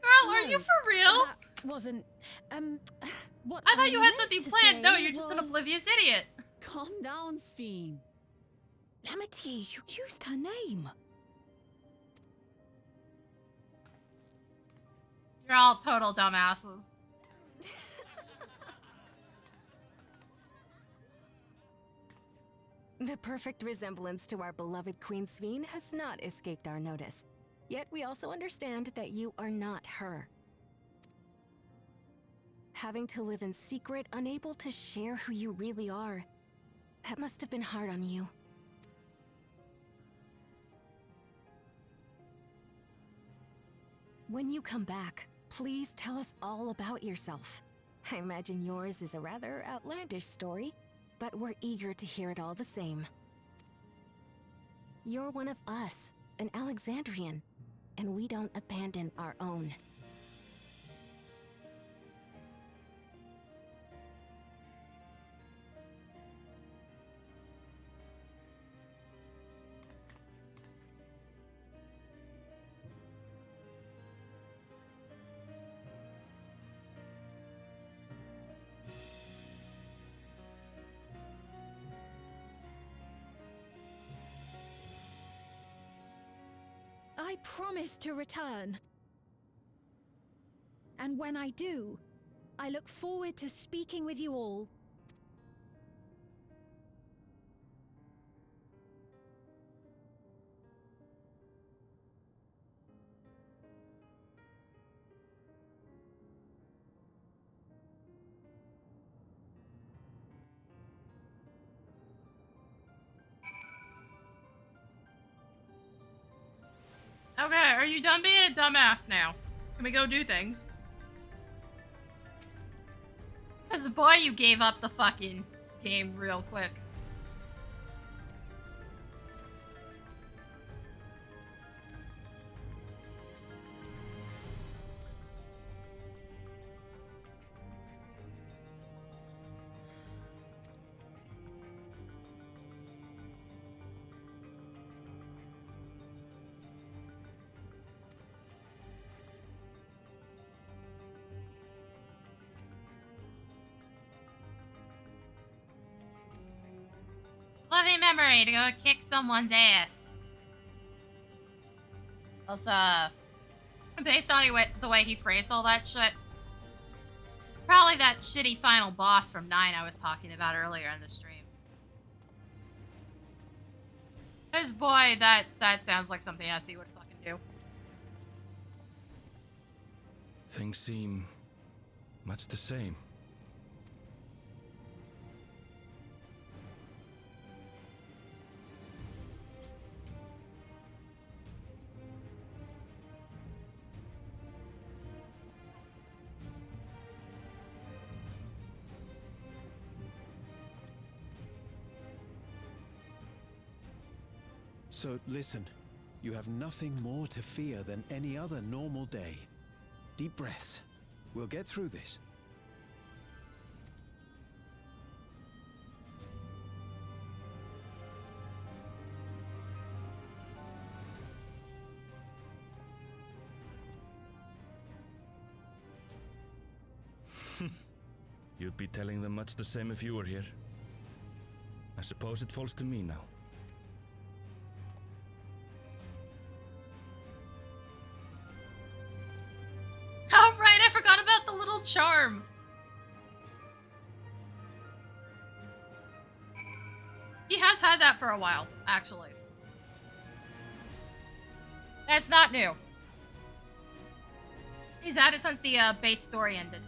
Girl, are you for real? That wasn't, what I thought you had meant something to planned. say No, you're just an was- oblivious idiot. Calm down, Sphene. Lamity, you used her name. You're all total dumbasses. The perfect resemblance to our beloved Queen Sphene has not escaped our notice. Yet we also understand that you are not her. Having to live in secret, unable to share who you really are, that must have been hard on you. When you come back, please tell us all about yourself. I imagine yours is a rather outlandish story, but we're eager to hear it all the same. You're one of us, an Alexandrian, and we don't abandon our own. I promise to return. And when I do, I look forward to speaking with you all. Okay, are you done being a dumbass now? Can we go do things? Because boy, you gave up the fucking game real quick. Living memory to go kick someone's ass. Also, based on the way he phrased all that shit, it's probably that shitty final boss from 9 I was talking about earlier in the stream. Because boy, that sounds like something SE would fucking do. Things seem much the same. So listen, you have nothing more to fear than any other normal day. Deep breaths. We'll get through this. You'd be telling them much the same if you were here. I suppose it falls to me now. Oh, right, I forgot about the little charm. He has had that for a while, actually. That's not new. He's had it since the base story ended.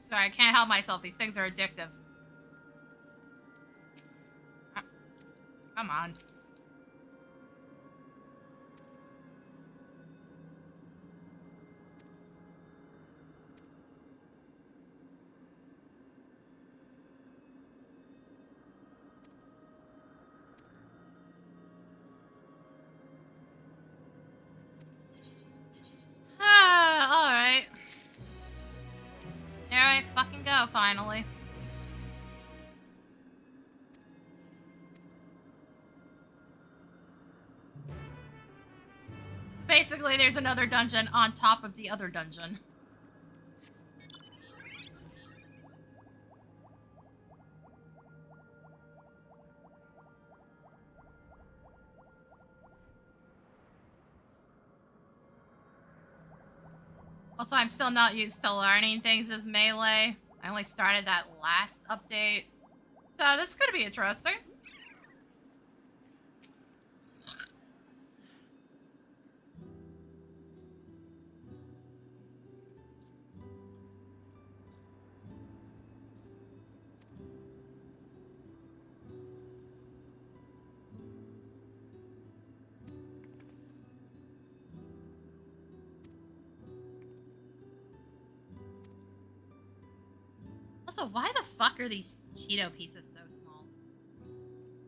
Sorry, I can't help myself. These things are addictive. Come on. Alright. There I fucking go, finally. So basically, there's another dungeon on top of the other dungeon. Also, I'm still not used to learning things as melee. I only started that last update. So this is gonna be interesting. Also, why the fuck are these Cheeto pieces so small?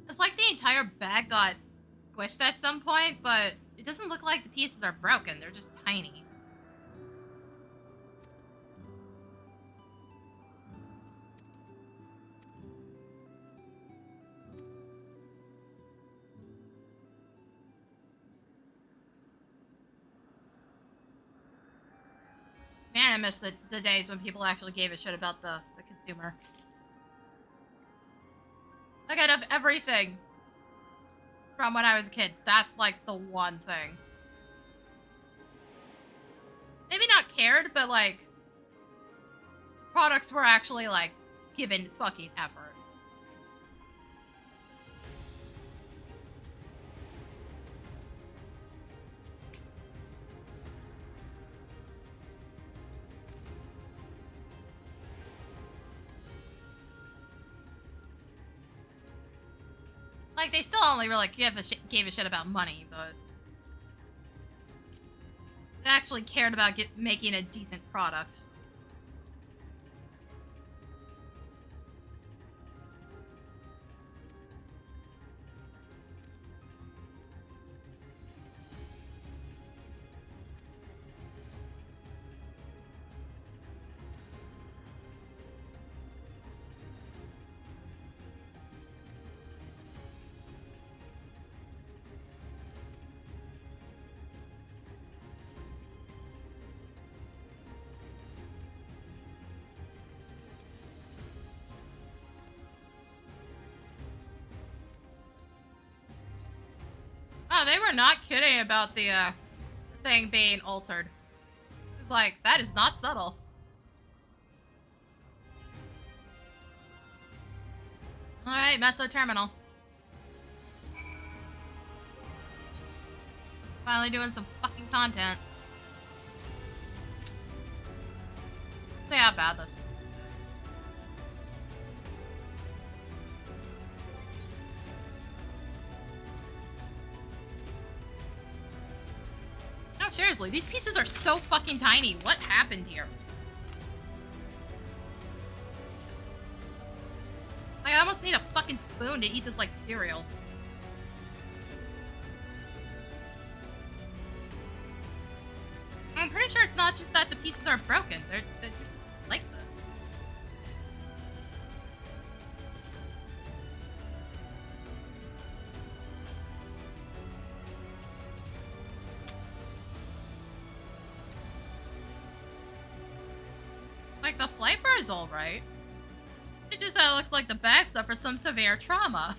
It's like the entire bag got squished at some point, but it doesn't look like the pieces are broken. They're just tiny. Man, I miss the days when people actually gave a shit about the consumer. Like, out of everything from when I was a kid, that's like the one thing. Maybe not cared, but like, products were actually like given fucking effort. Like, they still only really gave a shit about money, but they actually cared about making a decent product. Oh, they were not kidding about the thing being altered. It's like, that is not subtle. Alright, Meso Terminal. Finally doing some fucking content. See how bad this is. No, seriously, these pieces are so fucking tiny. What happened here? I almost need a fucking spoon to eat this like cereal. I'm pretty sure it's not just that the pieces are broken. They're just like this. Like, the flavor is alright. It's just that it looks like the bag suffered some severe trauma.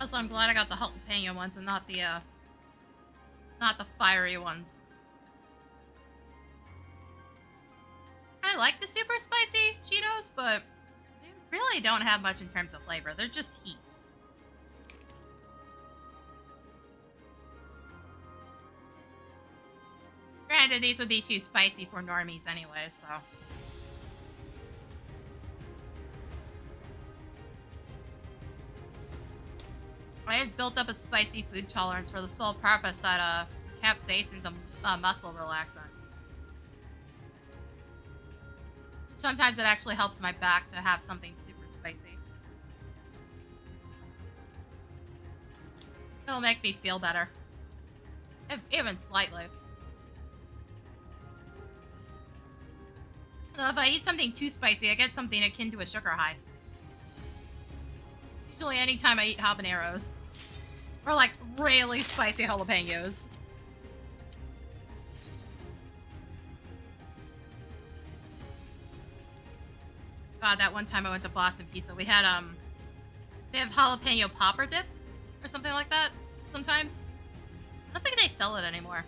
Also, I'm glad I got the jalapeno ones and not the fiery ones. I like the super spicy Cheetos, but they really don't have much in terms of flavor. They're just heat. Granted, these would be too spicy for normies anyway, so... I have built up a spicy food tolerance for the sole purpose that capsaicin's a muscle relaxant. Sometimes it actually helps my back to have something super spicy. It'll make me feel better. Even slightly. Though if I eat something too spicy, I get something akin to a sugar high. Usually anytime I eat habaneros. Or like really spicy jalapenos. God, that one time I went to Boston Pizza, we had they have jalapeno popper dip or something like that sometimes. I don't think they sell it anymore.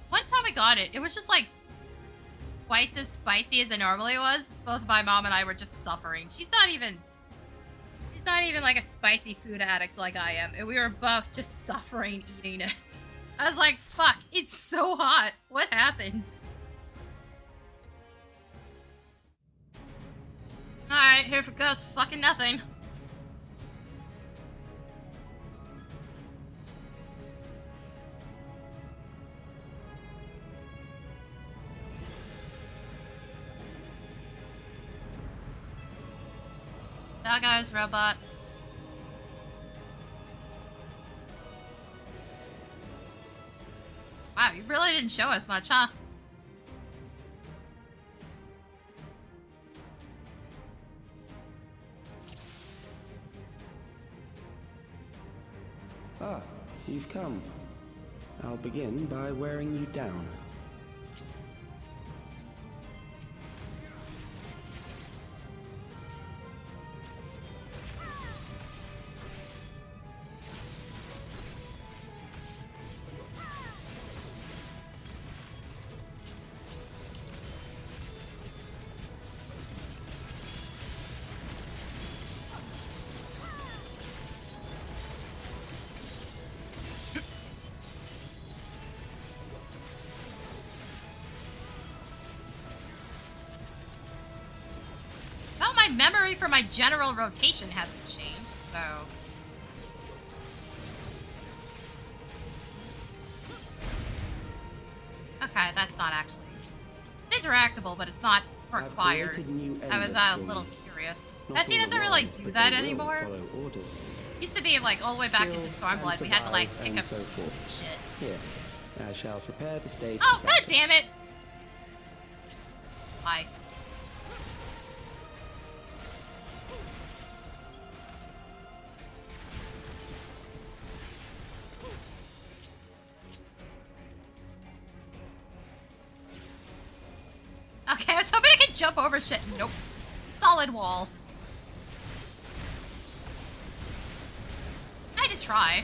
One time I got it, it was just like twice as spicy as it normally was. Both my mom and I were just suffering. She's not even like a spicy food addict like I am, and we were both just suffering eating it. I was like, fuck, it's so hot. What happened? Alright, here goes fucking nothing. Doggos, robots. Wow, you really didn't show us much, huh? Ah, you've come. I'll begin by wearing you down. Well, my memory for my general rotation hasn't changed, so... Okay, that's not actually... It's interactable, but it's not required. I was a little curious. Bessie doesn't really do that anymore. Used to be like all the way back into Stormblood, we had to like pick up shit. Here, I shall prepare the stage. Oh, god damn it! Why? Okay, I was hoping I could jump over shit. Nope. Solid wall. I had to try.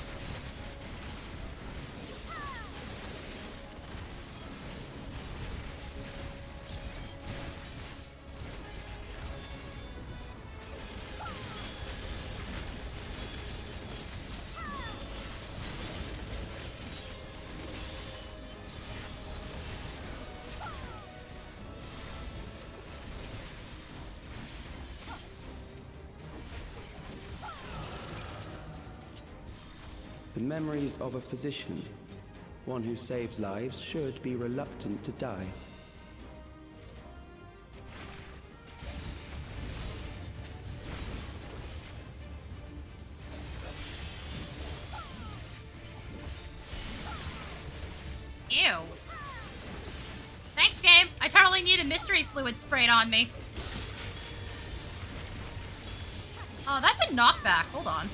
The memories of a physician. One who saves lives should be reluctant to die. Ew. Thanks, game. I totally needed mystery fluid sprayed on me. Oh, that's a knockback. Hold on.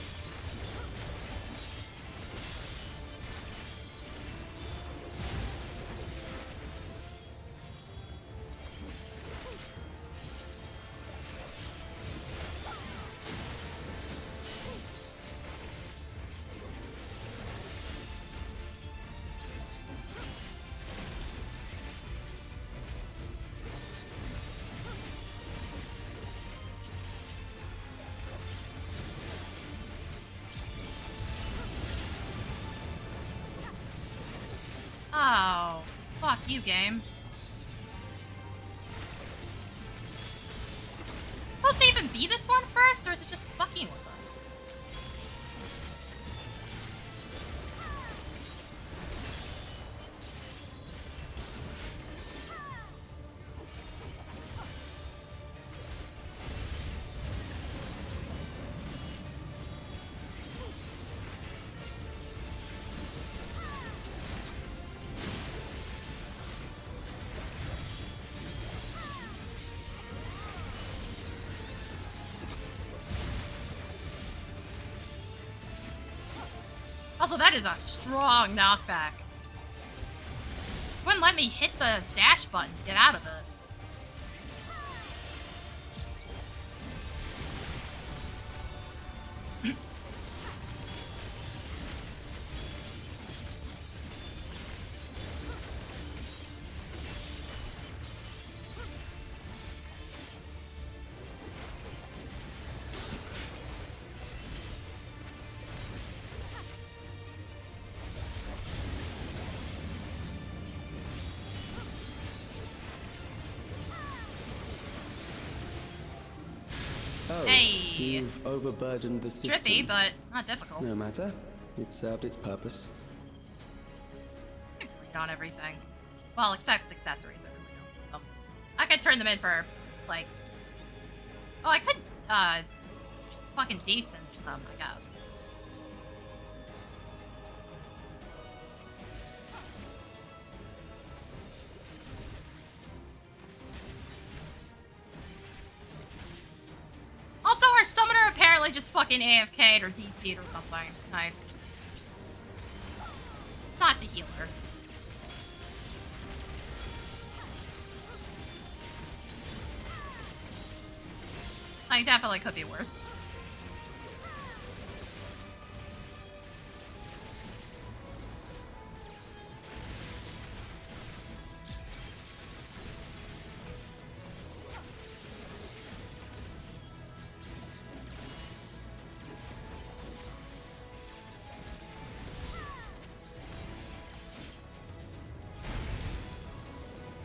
Oh, fuck you, game. Supposed to even be this one first, or is it just fucking with us? Also, that is a strong knockback. Wouldn't let me hit the dash button to get out of it. Oh, Hey. you've overburdened the system. Trippy, but not difficult. No matter. It served its purpose. Read on everything. Well, except accessories. I really don't. I could turn them in for, like... Oh, I could, fucking decent them, I guess. Also, our summoner apparently just fucking AFK'd or DC'd or something. Nice. Not the healer. Like, definitely could be worse.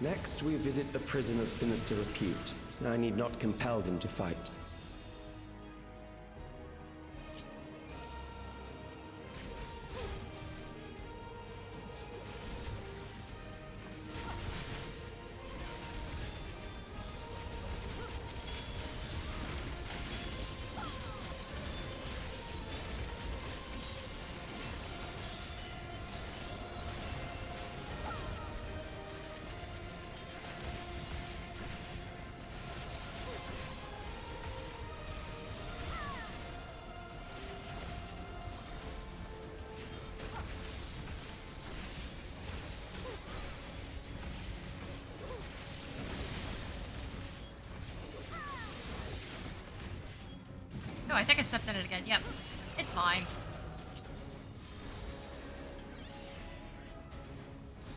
Next, we visit a prison of sinister repute. I need not compel them to fight. Oh, I think I stepped in it again. Yep. It's fine.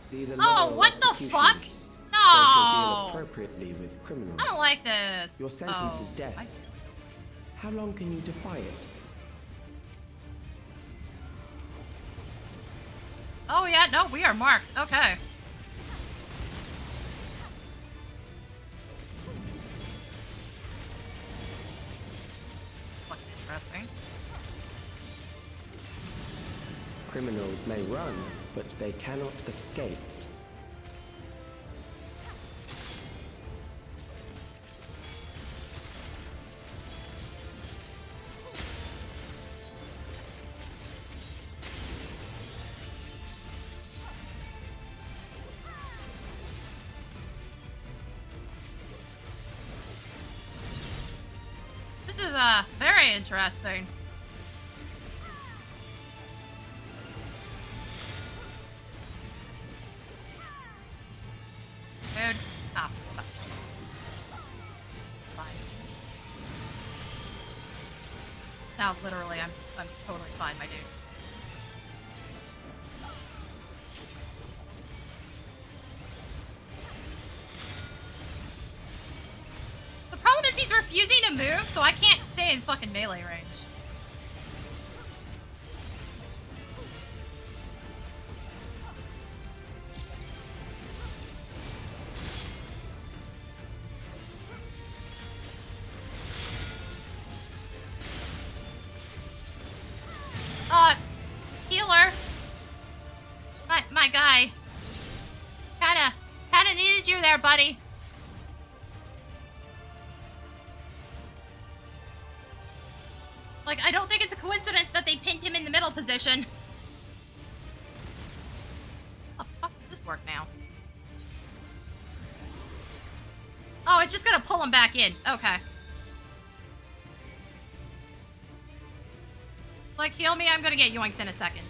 These are Oh, what the fuck? executions. No! Deal appropriately with criminals. I don't like this. Your sentence Oh, is death. How long can you defy it? Oh, yeah, no, we are marked. Okay. It's fucking interesting. Criminals may run, but they cannot escape. This is very interesting. Dude, stop. Fine. Now, literally, I'm totally fine, my dude. The problem is he's refusing to move, so I can't stay in fucking melee range. Healer. My guy. Kinda needed you there, buddy. Like, I don't think it's a coincidence that they pinned him in the middle position. How the fuck does this work now? Oh, it's just gonna pull him back in. Okay. Like, heal me, I'm gonna get yoinked in a second.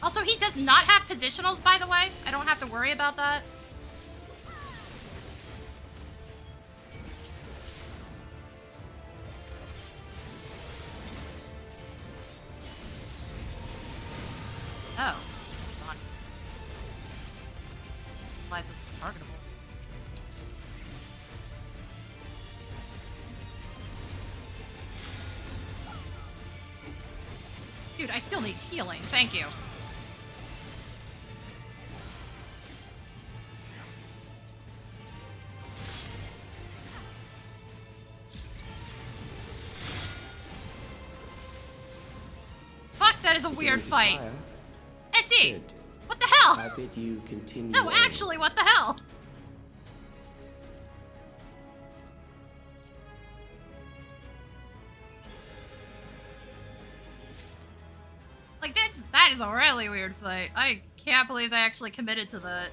Also, he does not have positionals, by the way. I don't have to worry about that. Oh. Liza's targetable. Dude, I still need healing. Thank you. Fuck, that is a weird fight. Etsy! What the hell? I bid you continue. No, on. actually, what the hell? Like, that is a really weird fight. I can't believe they actually committed to that.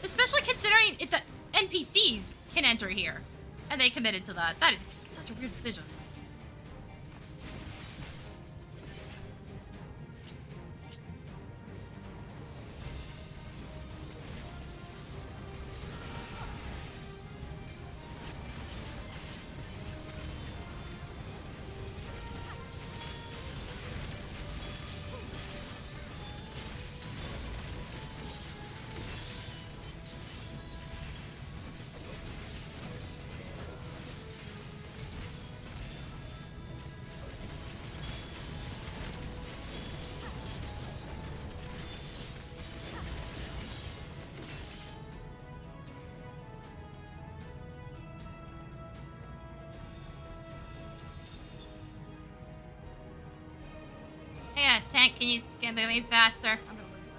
Especially considering the NPCs can enter here. And they committed to that. That is such a weird decision. Yeah, tank, can you move faster? I'm gonna lose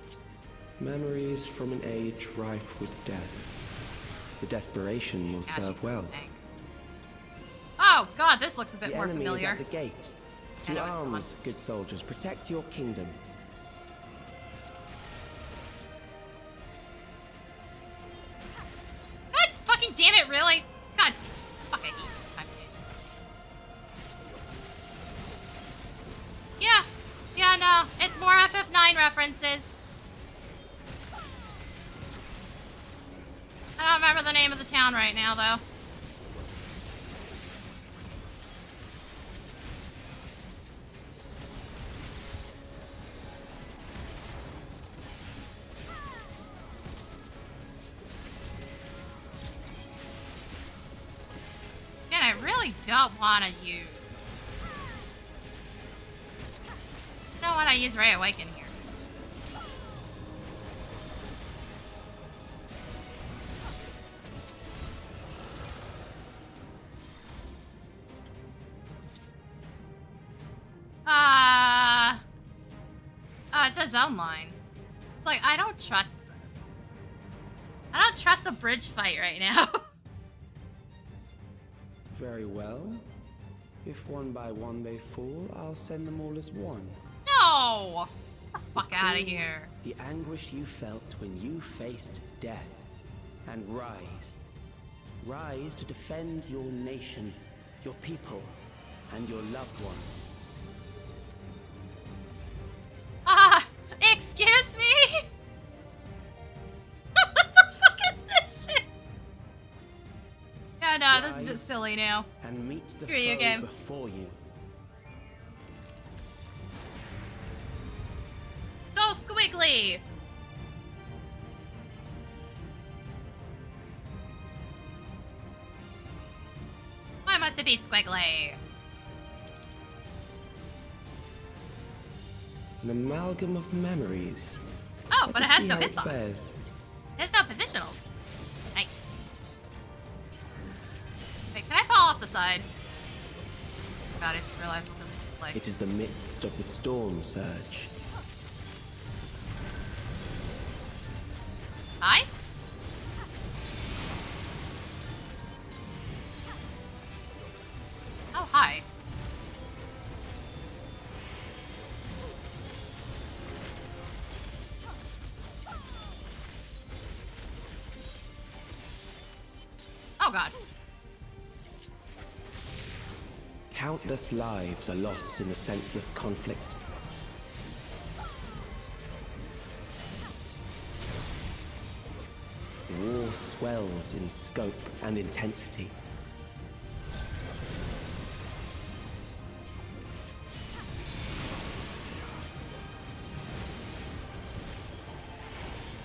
this. Memories from an age rife with death. The desperation will serve well. Tank. Oh god, this looks a bit The more enemy familiar. is at the gate. To arms, good soldiers, protect your kingdom. God fucking damn it, really? God, fuck, I hate this times game. Yeah, no, it's more FF9 references. I don't remember the name of the town right now, though. Again, I really don't want to use... I don't want to use Ray Awaken here. own line. It's like, I don't trust this. I don't trust a bridge fight right now. Very well. If one by one they fall, I'll send them all as one. No! Get the fuck out of here. The anguish you felt when you faced death. And rise. Rise to defend your nation, your people, and your loved ones. Excuse me? What the fuck is this shit? Yeah, no, this is just silly now. And meet the Screw you, foe game. before you. It's all squiggly. Why must it be squiggly? An amalgam of memories. Oh, Let but it us has see no how it hitbox. fares. There's no positionals. Nice. Wait, can I fall off the side? God, I just realized what this is like. It is the midst of the storm surge. Hi? Oh, hi. Oh, God. Countless lives are lost in the senseless conflict. War swells in scope and intensity.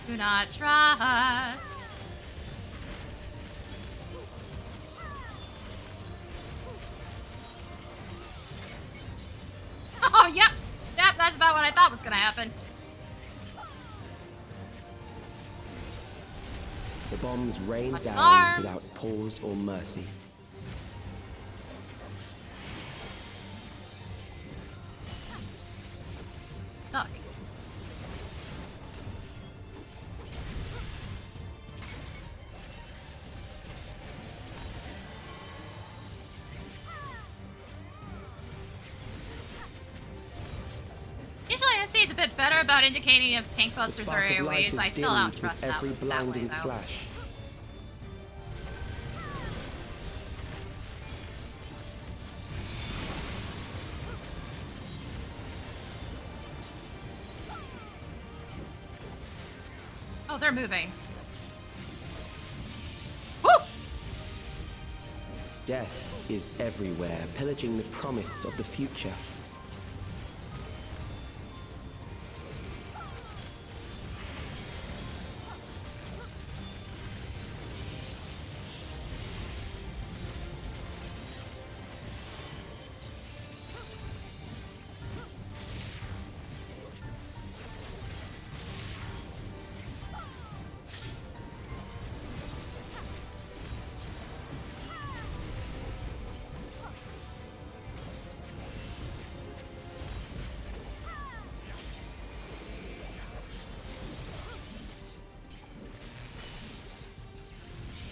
Do not trust. Oh, yep. Yep, that's about what I thought was gonna happen. The bombs rain Watch his down arms. without pause or mercy. Suck. Usually NC is a bit better about indicating if tank The busters are spark of life AoEs. is I still don't dimmed trust with every that way, blinding though. flash. Oh, they're moving. Woo! Death is everywhere, pillaging the promise of the future.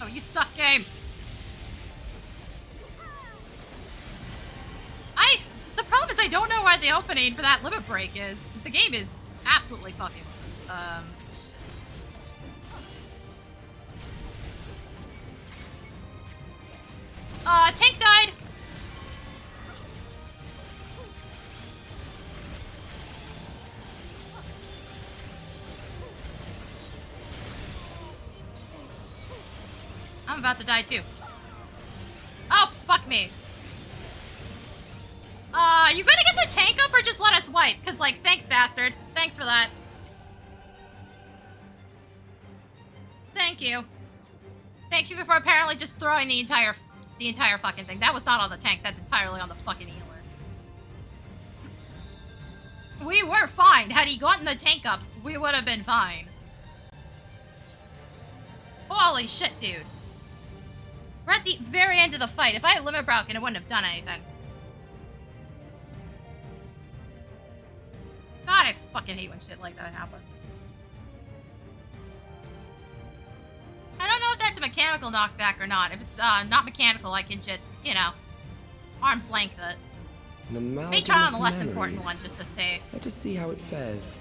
Oh, you suck, game. The problem is I don't know where the opening for that limit break is, because the game is absolutely fucking, tank died. I'm about to die too. Oh, fuck me. You gonna get the tank up or just let us wipe? Cause like, thanks, bastard. Thanks for that. Thank you. Thank you for apparently just throwing the entire fucking thing. That was not on the tank. That's entirely on the fucking healer. We were fine. Had he gotten the tank up, we would have been fine. Holy shit, dude. We're at the very end of the fight. If I had limit broken, it wouldn't have done anything. God, I fucking hate when shit like that happens. I don't know if that's a mechanical knockback or not. If it's not mechanical, I can just, you know, arm's length it. May try on the less important one just to see. Let us see how it fares.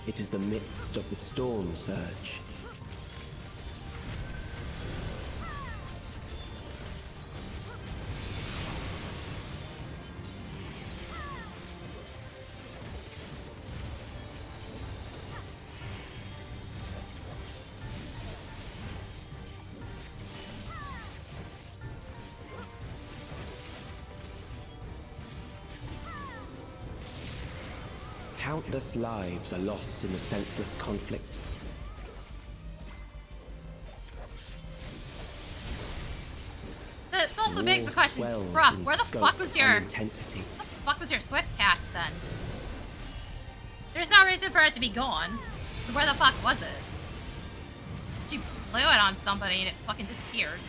It is the midst of the storm surge. Countless lives are lost in the senseless conflict. This also begs the question, bruh, where the fuck was your intensity? What the fuck was your Swift cast then? There's no reason for it to be gone. Where the fuck was it? You blew it on somebody and it fucking disappeared.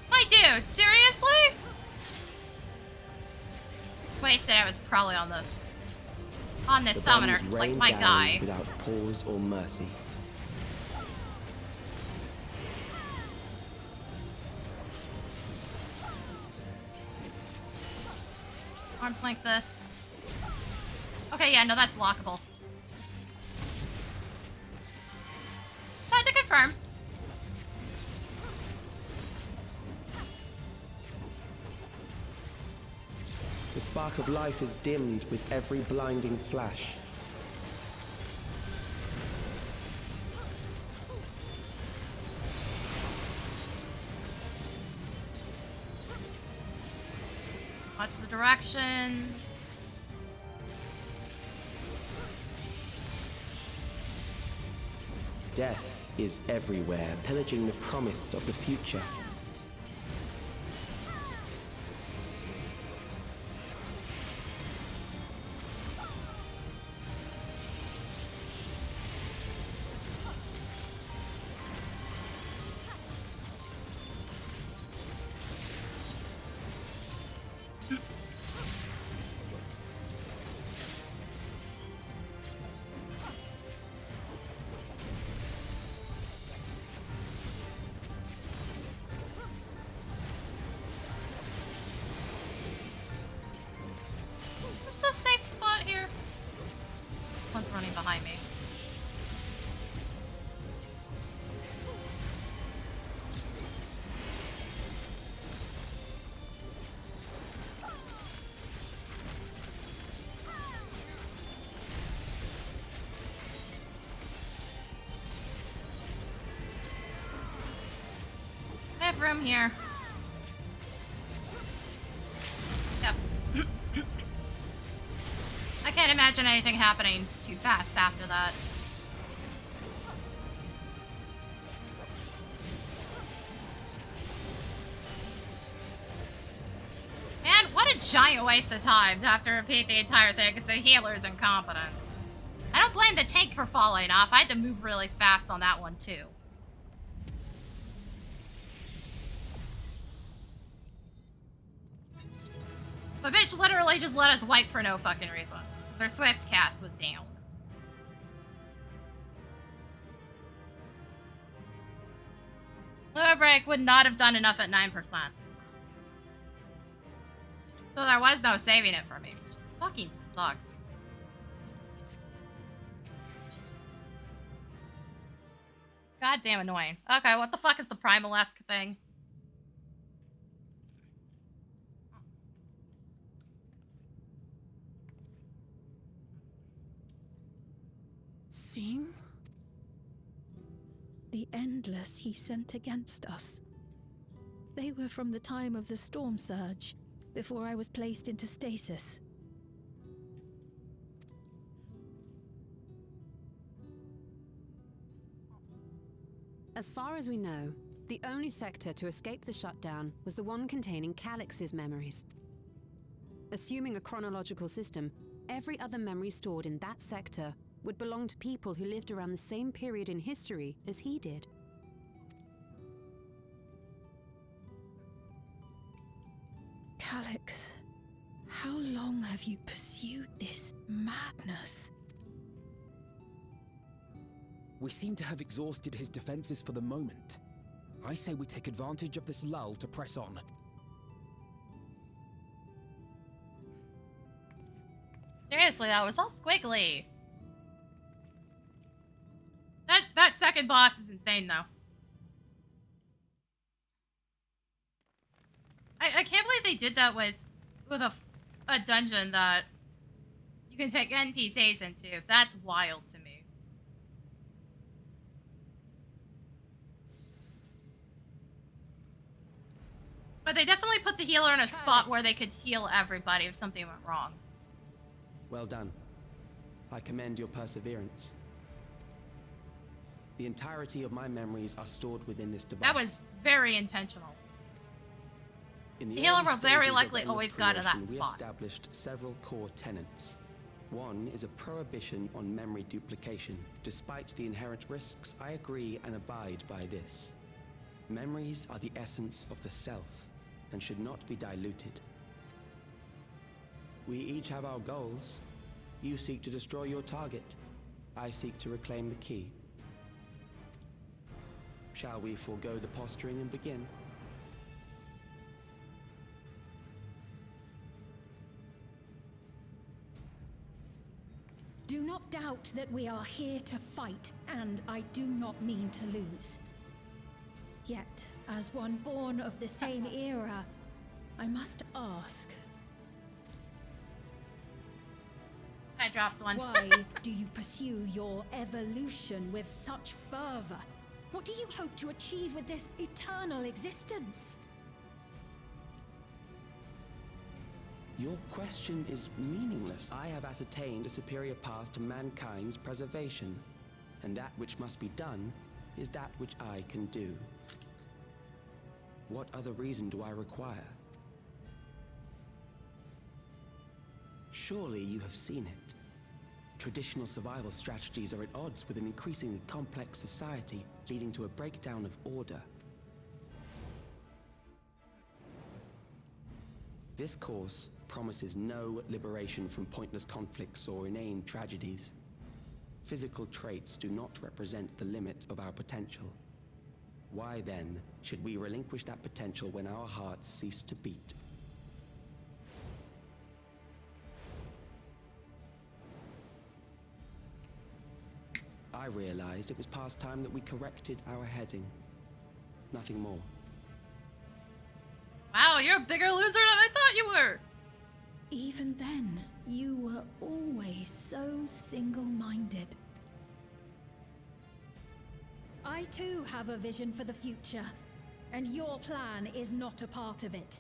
My dude, seriously? Wasted, I was probably on this summoner, just like my guy. Without pause or mercy. Arms like this. Okay, yeah, no, that's blockable. So I had to confirm. The spark of life is dimmed with every blinding flash. Watch the directions. Death is everywhere, pillaging the promise of the future. Running behind me. I have room here. Yep. I can't imagine anything happening too fast after that. Man, what a giant waste of time to have to repeat the entire thing because the healer's incompetence. I don't blame the tank for falling off. I had to move really fast on that one too. The bitch literally just let us wipe for no fucking reason. Their Swift cast was down. Limit break would not have done enough at 9%. So there was no saving it for me, which fucking sucks. It's goddamn annoying. Okay, what the fuck is the Primalesque thing? Sphene? The Endless he sent against us. They were from the time of the storm surge, before I was placed into stasis. As far as we know, the only sector to escape the shutdown was the one containing Calix's memories. Assuming a chronological system, every other memory stored in that sector would belong to people who lived around the same period in history as he did. Calyx, how long have you pursued this madness? We seem to have exhausted his defenses for the moment. I say we take advantage of this lull to press on. Seriously, that was all squiggly. That second boss is insane, though. I can't believe they did that with a dungeon that you can take NPCs into. That's wild to me. But they definitely put the healer in a spot where they could heal everybody if something went wrong. Well done. I commend your perseverance. The entirety of my memories are stored within this device. That was very intentional. In The healer early will very stages of likely Endless always go to that creation, we spot. established several core tenets. One is a prohibition on memory duplication. Despite the inherent risks, I agree and abide by this. Memories are the essence of the self and should not be diluted. We each have our goals. You seek to destroy your target. I seek to reclaim the key. Shall we forego the posturing and begin? Do not doubt that we are here to fight, and I do not mean to lose. Yet, as one born of the same era, I must ask. I dropped one. Why do you pursue your evolution with such fervor? What do you hope to achieve with this eternal existence? Your question is meaningless. I have ascertained a superior path to mankind's preservation, and that which must be done is that which I can do. What other reason do I require? Surely you have seen it. Traditional survival strategies are at odds with an increasingly complex society, leading to a breakdown of order. This course promises no liberation from pointless conflicts or inane tragedies. Physical traits do not represent the limit of our potential. Why then should we relinquish that potential when our hearts cease to beat? I realized it was past time that we corrected our heading. Nothing more. Wow, you're a bigger loser than I thought you were! Even then, you were always so single-minded. I too have a vision for the future, and your plan is not a part of it.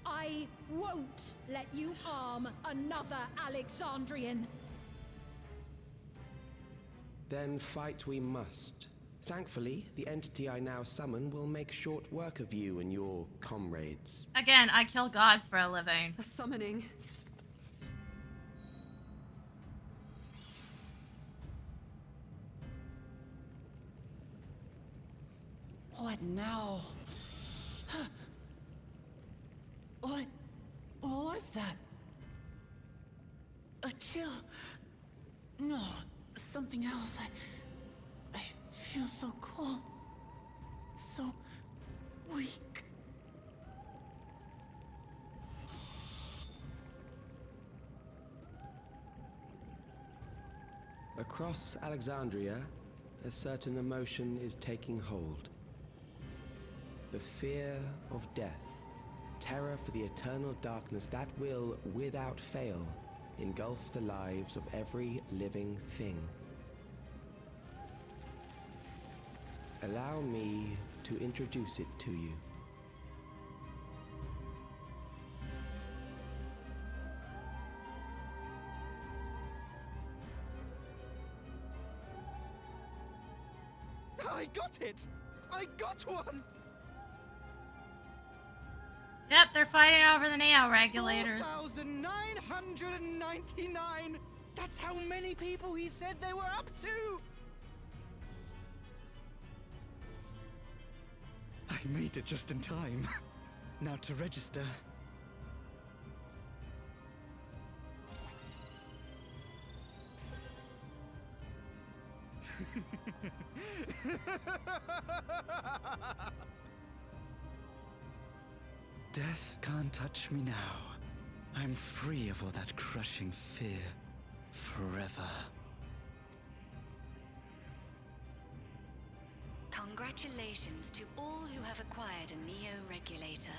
I won't let you harm another Alexandrian. Then fight we must. Thankfully, the entity I now summon will make short work of you and your comrades. Again, I kill gods for a living. A summoning. What now? What was that? A chill? No, something else. I feel so cold. So weak. Across Alexandria, a certain emotion is taking hold. The fear of death. Terror for the eternal darkness that will, without fail, engulf the lives of every living thing. Allow me to introduce it to you. I got it! I got one! Yep, they're fighting over the Neo regulators. 4,999! That's how many people he said they were up to! I made it just in time. Now to register. Death can't touch me now. I'm free of all that crushing fear. Forever. Congratulations to all who have acquired a Neo regulator.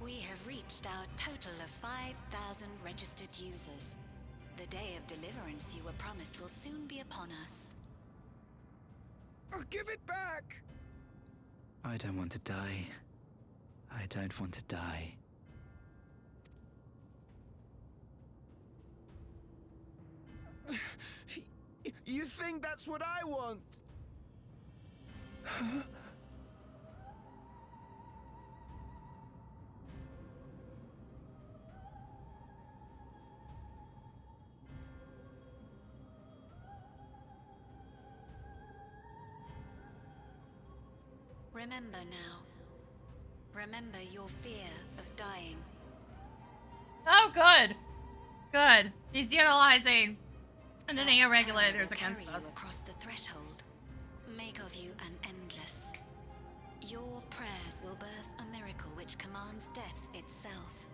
We have reached our total of 5,000 registered users. The day of deliverance you were promised will soon be upon us. Oh, give it back! I don't want to die. I don't want to die. You think that's what I want? Remember now. Remember your fear of dying. Oh, good. Good. He's utilizing the Neo regulators against us. Across the threshold. Make of you an endless. Your prayers will birth a miracle which commands death itself.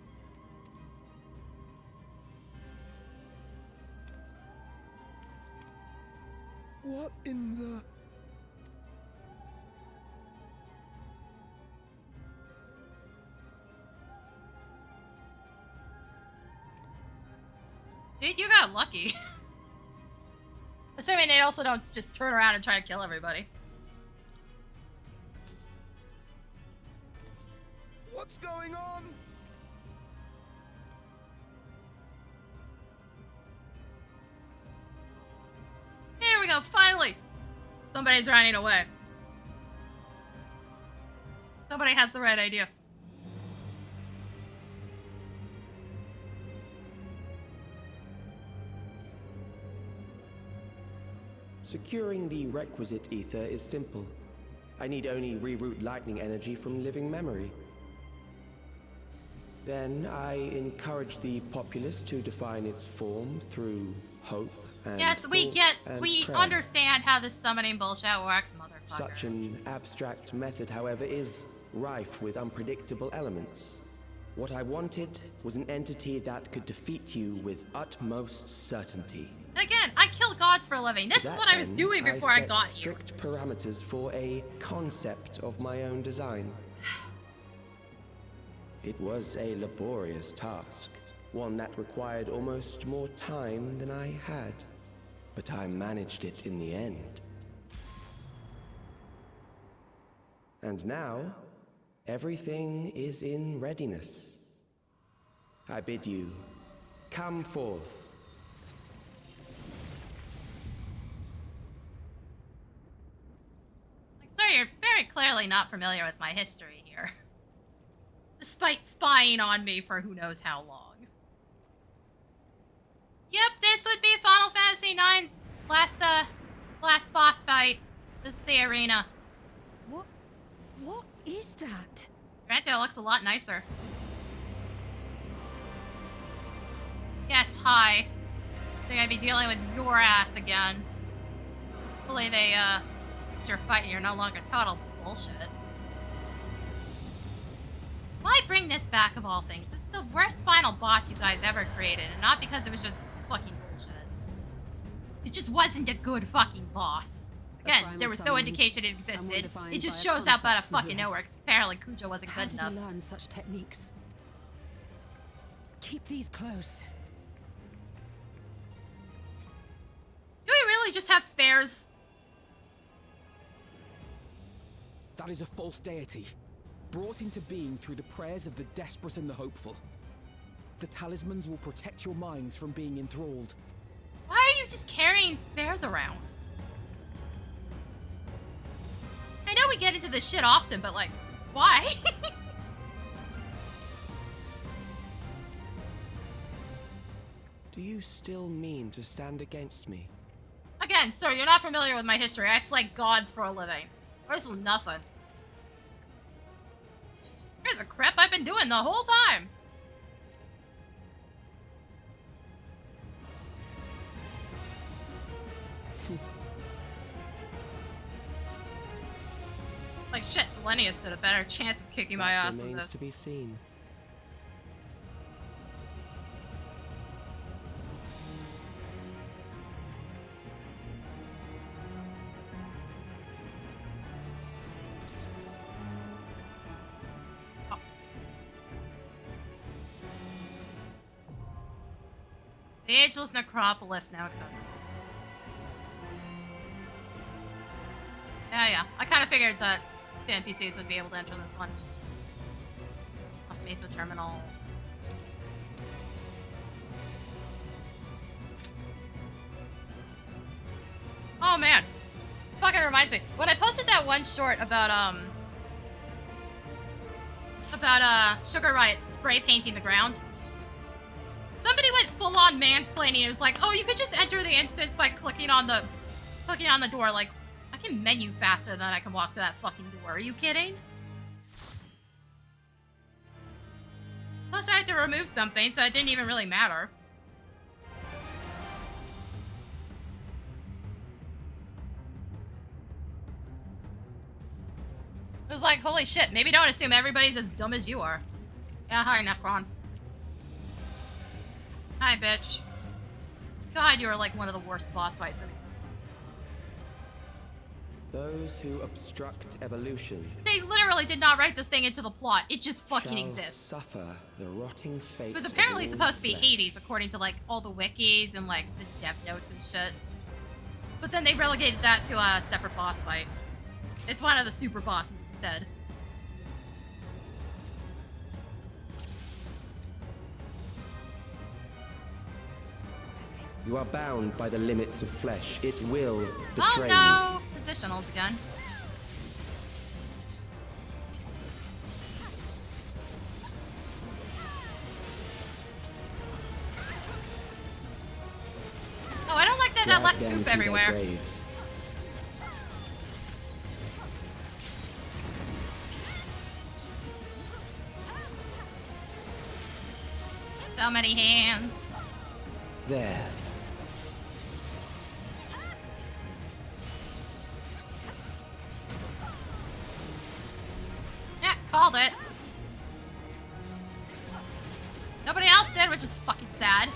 What in the... Dude, you got lucky. Assuming they also don't just turn around and try to kill everybody. What's going on? Here we go, finally! Somebody's running away. Somebody has the right idea. Securing the requisite ether is simple. I need only reroute lightning energy from living memory. Then I encourage the populace to define its form through hope and yes, we prayer. understand how this summoning bullshit works, motherfucker. Such an abstract method, however, is rife with unpredictable elements. What I wanted was an entity that could defeat you with utmost certainty. And again, I kill gods for a living. This is what I was doing before I got here. Strict parameters for a concept of my own design. It was a laborious task, one that required almost more time than I had, but I managed it in the end. And now, everything is in readiness. I bid you, come forth. Sorry, you're very clearly not familiar with my history here. Despite spying on me for who knows how long. Yep, this would be Final Fantasy IX's last boss fight. This is the arena. What is that? Granted, it looks a lot nicer. Yes, hi. I think I'd be dealing with your ass again. Hopefully they, you're fighting, you're no longer total bullshit. Why bring this back of all things? This is the worst final boss you guys ever created, and not because it was just fucking bullshit. It just wasn't a good fucking boss. Again, there was no indication it existed. It just shows up out of fucking nowhere, because apparently Kujo wasn't good enough. How did he learn such techniques? Keep these close. Do we really just have spares? That is a false deity, brought into being through the prayers of the desperate and the hopeful. The talismans will protect your minds from being enthralled. Why are you just carrying spares around? I know we get into this shit often, but like, why? Do you still mean to stand against me? Again, sir, you're not familiar with my history. I slay gods for a living. This is nothing. Here's the crap I've been doing the whole time. Like shit, Selenia stood a better chance of kicking my ass than Remains this. to be seen. The Ageless Necropolis now accessible. Yeah. I kind of figured that the NPCs would be able to enter this one. Off Meso Terminal. Oh man. Fucking reminds me. When I posted that one short about Sugar Riot spray painting the ground, somebody went full on mansplaining. It was like, oh, you could just enter the instance by clicking on the door. Like, I can menu faster than I can walk to that fucking door. Are you kidding? Plus, I had to remove something, so it didn't even really matter. It was like, holy shit, maybe don't assume everybody's as dumb as you are. Yeah, hi, Necron. Hi, bitch. God, you are like one of the worst boss fights in existence. Those who obstruct evolution They literally did not write this thing into the plot. It just fucking shall exists. suffer the rotting fate. It was apparently of all supposed to be flesh. Hades, according to like all the wikis and like the dev notes and shit. But then they relegated that to a separate boss fight. It's one of the super bosses instead. You are bound by the limits of flesh. It will betray you. Oh no! Positionals again. Oh, I don't like that Drag left them goop to their everywhere. graves. So many hands. There. Yeah, called it. Nobody else did, which is fucking sad.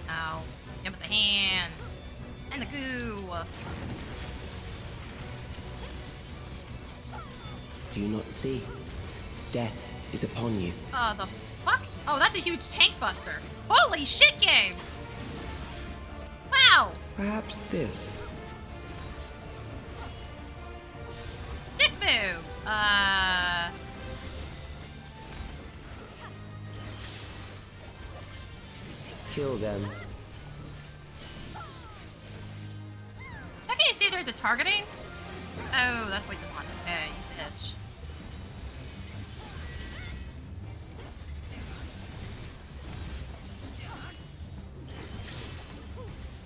Ow. Yeah, but the hands. And the goo. Do you not see? Death is upon you. The fuck? Oh, that's a huge tank buster. Holy shit game! Wow! Perhaps this. Dick move! Kill them. Checking to see if there's a targeting? Oh, that's what you want. Okay, you bitch.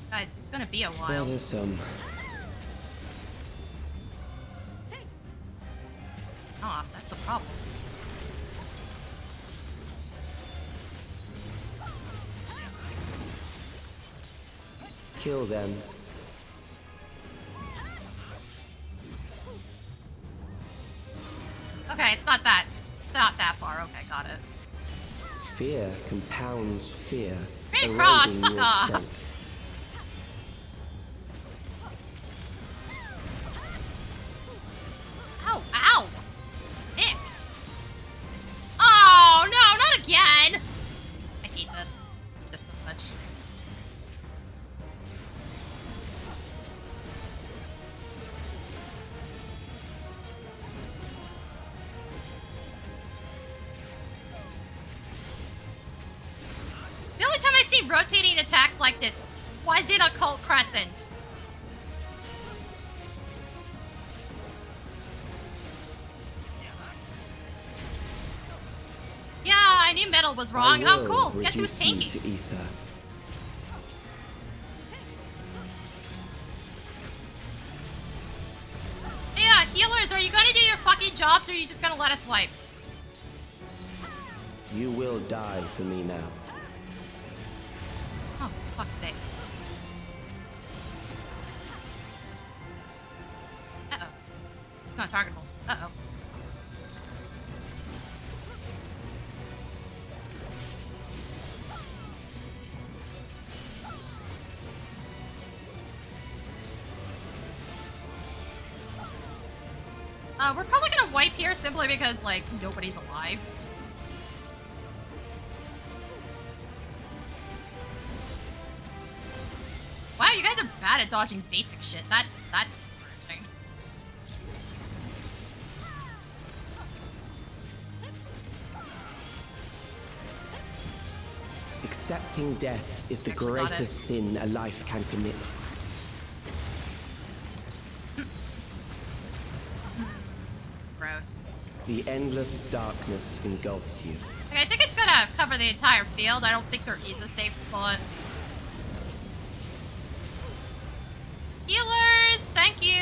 Guys, it's gonna be a while. Bothersome. Oh, that's the problem. Kill them. Okay, it's not that far. Okay, got it. Fear compounds fear. Great cross, eroding fuck your off. strength. Ow, ow! Nick! Oh, no, not again! I hate this. I hate this so much. The only time I see rotating attacks like this. Was it Occult Crescent? Yeah, I knew metal was wrong. Oh, cool. Guess who was tanking? To ether. Yeah, healers, are you gonna do your fucking jobs or are you just gonna let us wipe? You will die for me now. Oh, for fuck's sake. Uh-oh. Not targetable. Uh-oh. We're probably gonna wipe here simply because, like, nobody's alive. Wow, you guys are bad at dodging basic shit. That's encouraging. Accepting death is the Actually got it. greatest sin a life can commit. Gross. The endless darkness engulfs you. Like, I think it's gonna cover the entire field. I don't think there is a safe spot. Healers, thank you.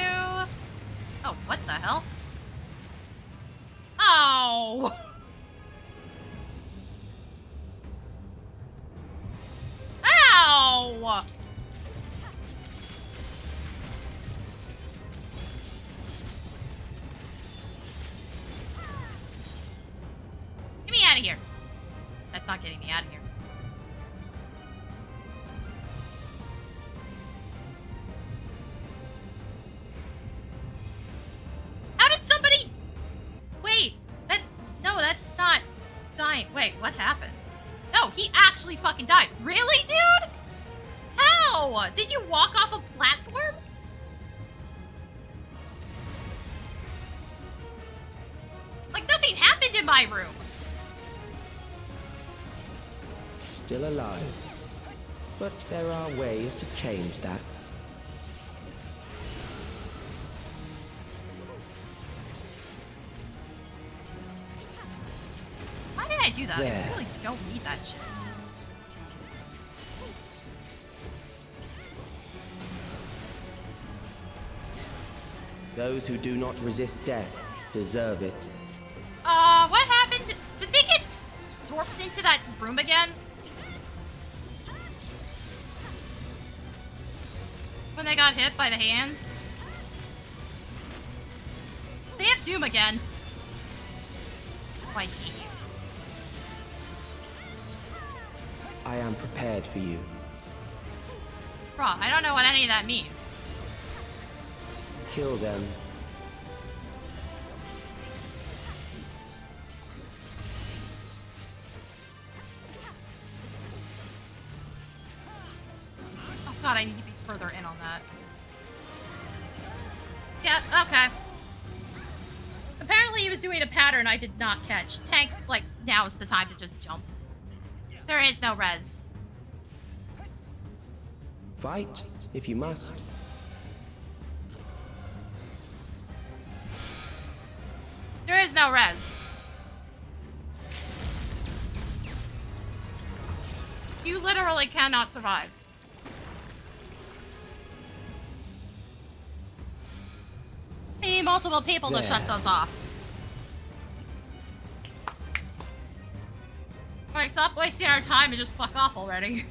Oh, what the hell? Oh. Ow! Get me out of here. That's not getting me out of here. How did somebody... Wait, that's not dying. Wait, what happened? No, he actually fucking died. Really, dude? How? Did you walk off a platform? Like, nothing happened in my room. Still alive. But there are ways to change that. Why did I do that? There. I really don't need that shit. Those who do not resist death deserve it. What happened? Did they get sorped into that room again? When they got hit by the hands? They have Doom again. Why hate you? I am prepared for you. Bro, I don't know what any of that means. Kill them. Oh god, I need to be further in on that. Yeah, okay. Apparently he was doing a pattern I did not catch. Tanks, like, now is the time to just jump. There is no res. Fight, if you must. There is no res. You literally cannot survive. I need multiple people to shut those off. Alright, stop wasting our time and just fuck off already.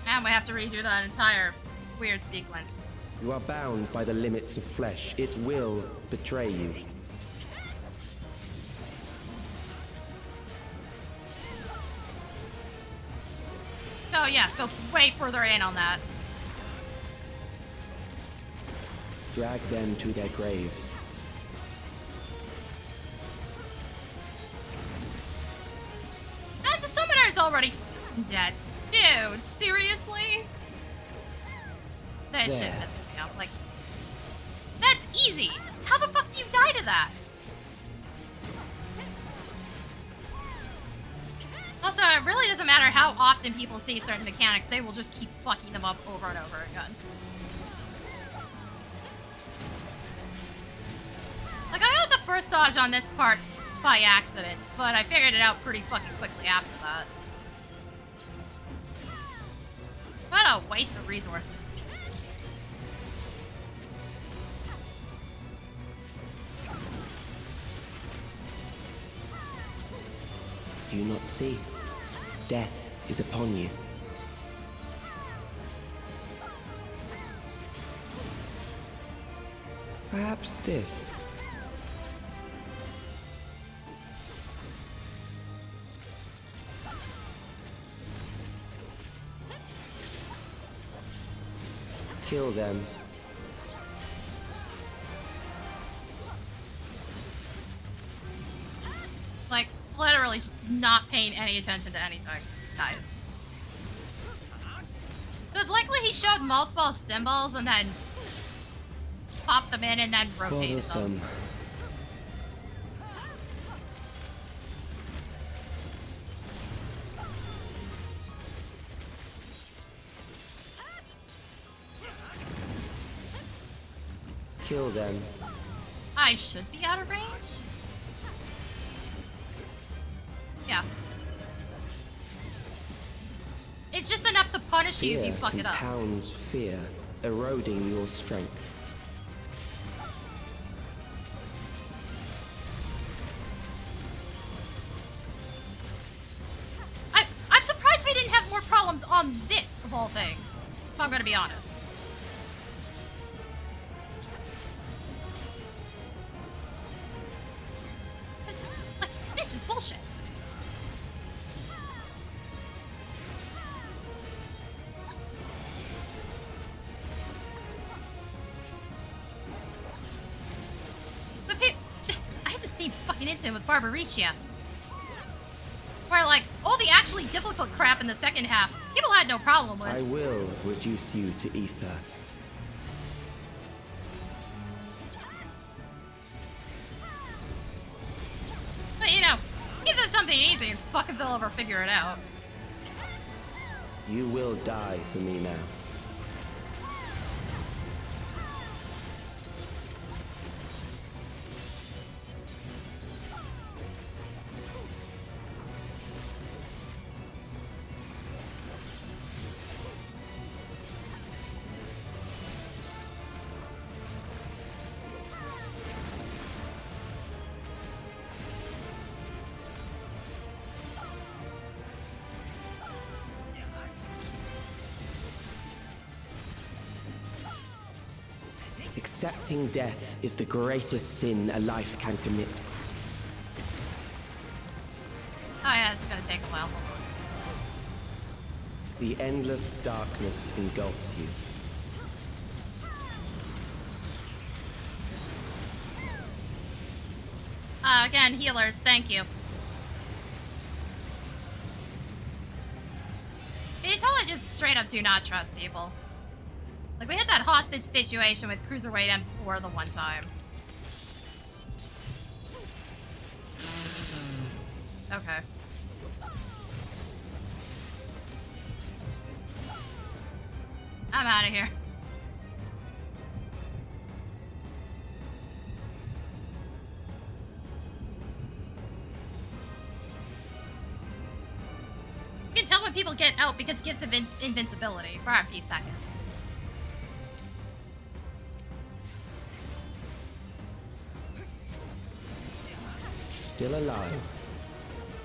And we have to redo that entire weird sequence. You are bound by the limits of flesh. It will betray you. So yeah, go way further in on that. Drag them to their graves. And the summoner's already dead. Dude, seriously? That shit There. messes me up. Like, that's easy. How the fuck do you die to that? Also, it really doesn't matter how often people see certain mechanics, they will just keep fucking them up over and over again. Like, I got the first dodge on this part by accident, but I figured it out pretty fucking quickly after that. What a waste of resources. Do you not see? Death is upon you. Perhaps this. Kill them. Like, literally just not paying any attention to anything, guys. So it's likely he showed multiple symbols and then popped them in and then rotated them. Kill them. I should be out of range? Yeah. It's just enough to punish you if you fuck it up. Compounds fear, eroding your strength. I'm surprised we didn't have more problems on this, of all things, if I'm gonna be honest. This is bullshit. But I had the same fucking incident with Barbaricia. Where, like, all the actually difficult crap in the second half, people had no problem with. I will reduce you to ether. But, you know, give them something easy and fuck if they'll ever figure it out. You will die for me now. Accepting death is the greatest sin a life can commit. Oh yeah, it's gonna take a while. Hold on. The endless darkness engulfs you. Again, healers, thank you. You totally just straight up do not trust people. Like, we had that hostage situation with Cruiserweight M4 the one time. Okay. I'm out of here. You can tell when people get out because it gives them invincibility for a few seconds. Still alive.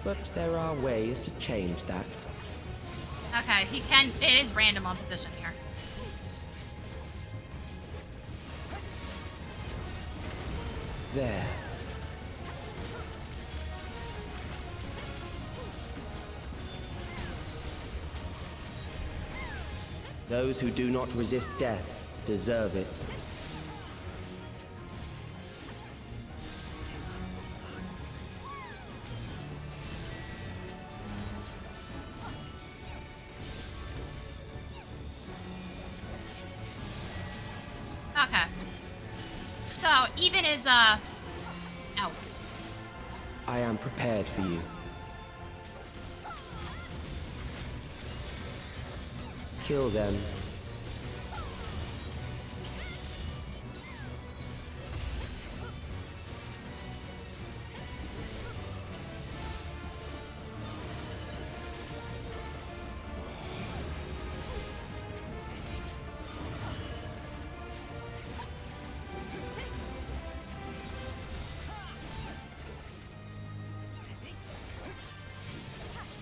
But there are ways to change that. Okay, he can. It is random on position here. There. Those who do not resist death deserve it. Okay. So, even is, out. I am prepared for you. Kill them.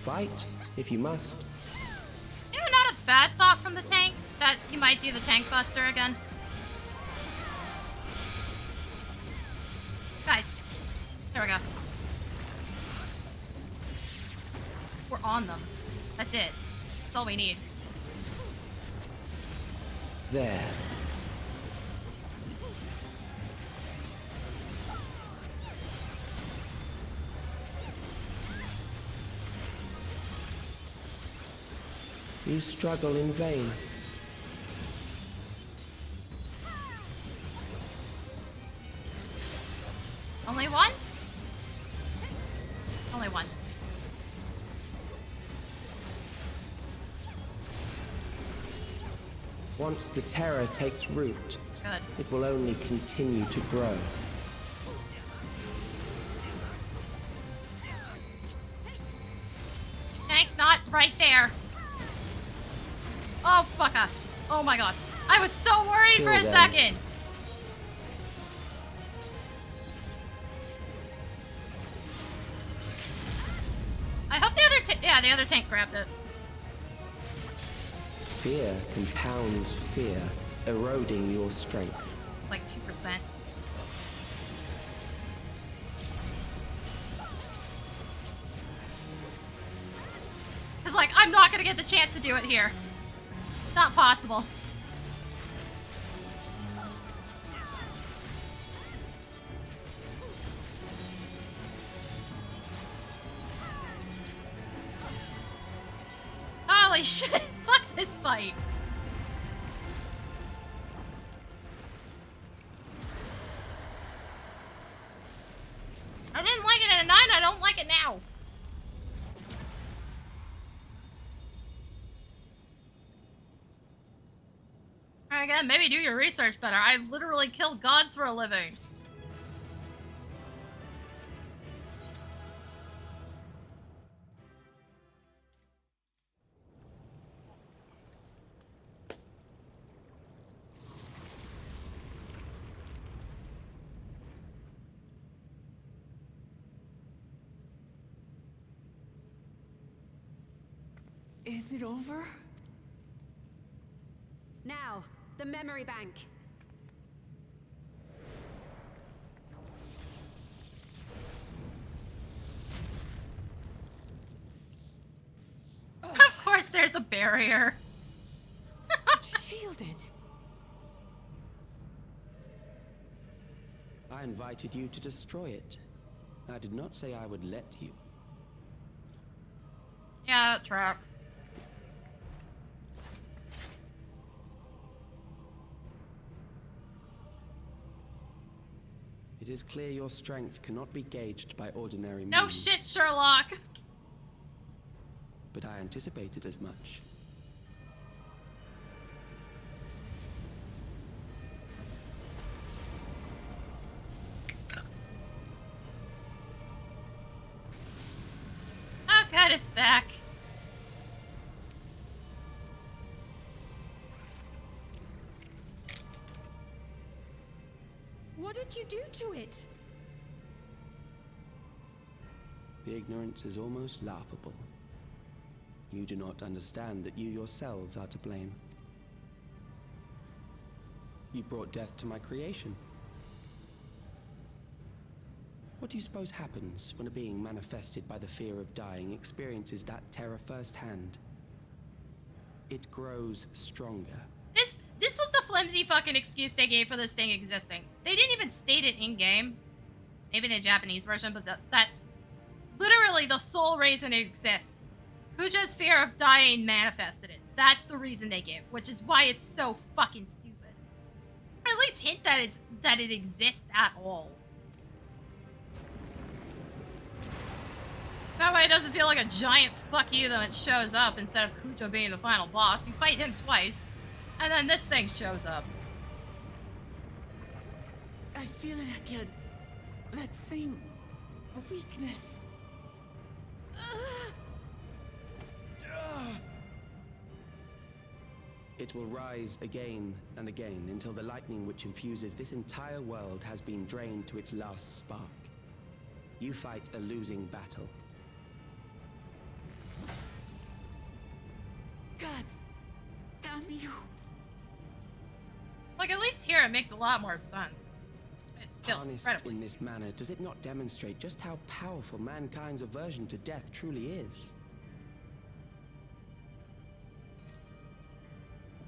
Fight, if you must. You know, not a bad thought from the tank, that you might do the tank buster again. Guys, there we go. We're on them. That's it. That's all we need. There. You struggle in vain. Only one? Only one. Once the terror takes root, Good. it will only continue to grow. Tank not right there. Oh, fuck us. Oh my god. I was so worried for a second. I hope the other other tank grabbed it. Fear compounds fear, eroding your strength. Like 2%. It's like, I'm not gonna get the chance to do it here. Not possible. Holy shit, fuck this fight. I didn't like it at a 9, I don't like it now. Again, maybe do your research better. I literally kill gods for a living. Is it over? Now, the memory bank. Of course there's a barrier. It's shielded. I invited you to destroy it. I did not say I would let you. Yeah, that tracks. It is clear your strength cannot be gauged by ordinary means. No shit, Sherlock. But I anticipated as much. Oh god, it's back. What did you do to it? The ignorance is almost laughable. You do not understand that you yourselves are to blame. You brought death to my creation. What do you suppose happens when a being manifested by the fear of dying experiences that terror firsthand? It grows stronger. This was the flimsy fucking excuse they gave for this thing existing. They didn't even state it in-game. Maybe the Japanese version, but that's literally the sole reason it exists. Kuja's fear of dying manifested it. That's the reason they give, which is why it's so fucking stupid. Or at least hint that it exists at all. That way it doesn't feel like a giant fuck you when it shows up instead of Kujo being the final boss. You fight him twice, and then this thing shows up. I feel it again. That same weakness. It will rise again and again until the lightning which infuses this entire world has been drained to its last spark. You fight a losing battle. God damn you. Like, at least here it makes a lot more sense. It's still Harnessed incredibly in this manner, does it not demonstrate just how powerful mankind's aversion to death truly is?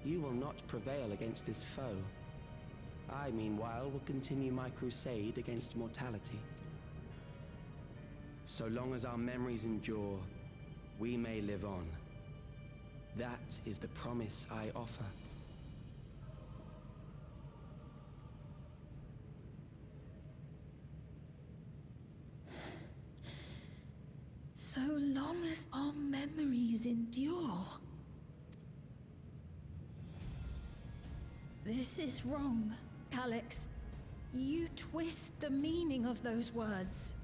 You will not prevail against this foe. I, meanwhile, will continue my crusade against mortality. So long as our memories endure, we may live on. That is the promise I offer. So long as our memories endure. This is wrong, Alex. You twist the meaning of those words.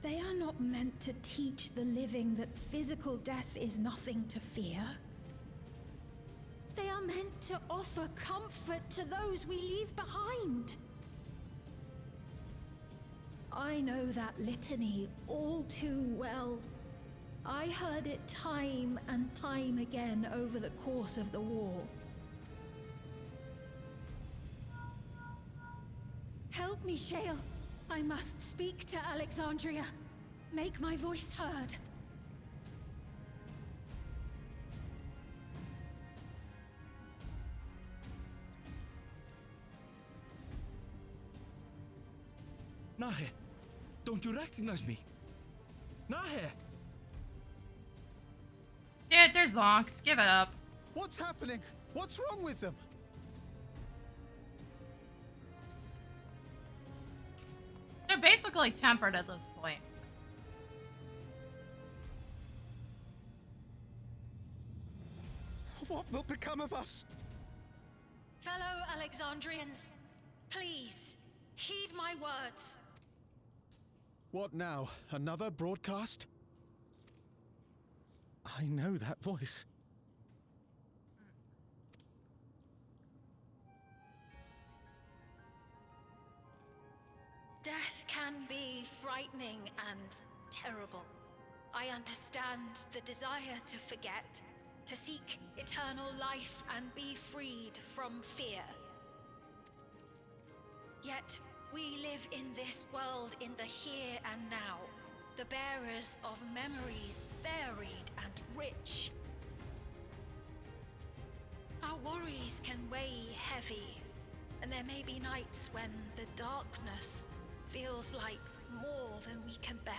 They are not meant to teach the living that physical death is nothing to fear. They are meant to offer comfort to those we leave behind. I know that litany all too well. I heard it time and time again over the course of the war. Help me, Shale. I must speak to Alexandria. Make my voice heard. Nahe, don't you recognize me? Nahe! Dude, they're zonked. Give it up. What's happening? What's wrong with them? They're basically tempered at this point. What will become of us? Fellow Alexandrians, please, heed my words. What now? Another broadcast? I know that voice. Death can be frightening and terrible. I understand the desire to forget, to seek eternal life and be freed from fear. Yet, we live in this world in the here and now, the bearers of memories varied and rich. Our worries can weigh heavy, and there may be nights when the darkness feels like more than we can bear.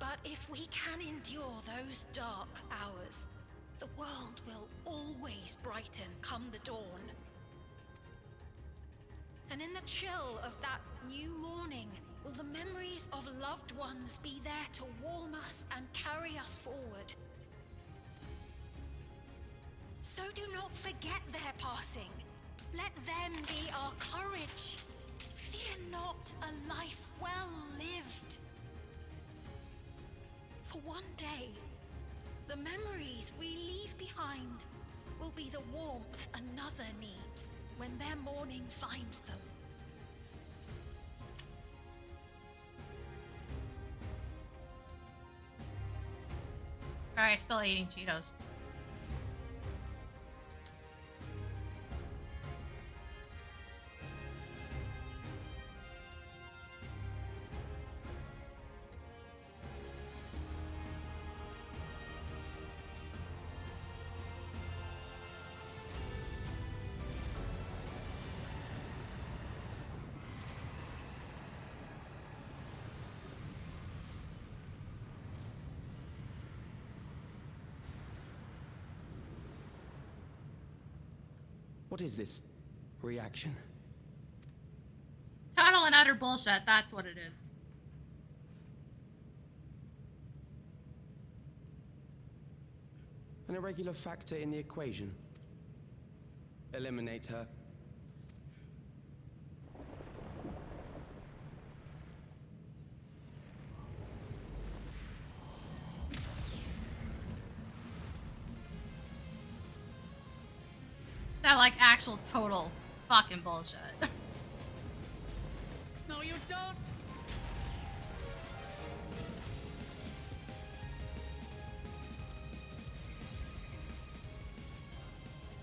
But if we can endure those dark hours, the world will always brighten come the dawn. And in the chill of that new morning, will the memories of loved ones be there to warm us and carry us forward? So do not forget their passing. Let them be our courage. Fear not a life well lived. For one day, the memories we leave behind will be the warmth another needs when their morning finds them. Alright, still eating Cheetos. What is this reaction? Tunneling out utter bullshit. That's what it is. An irregular factor in the equation. Eliminate her. That like actual total fucking bullshit. No, you don't!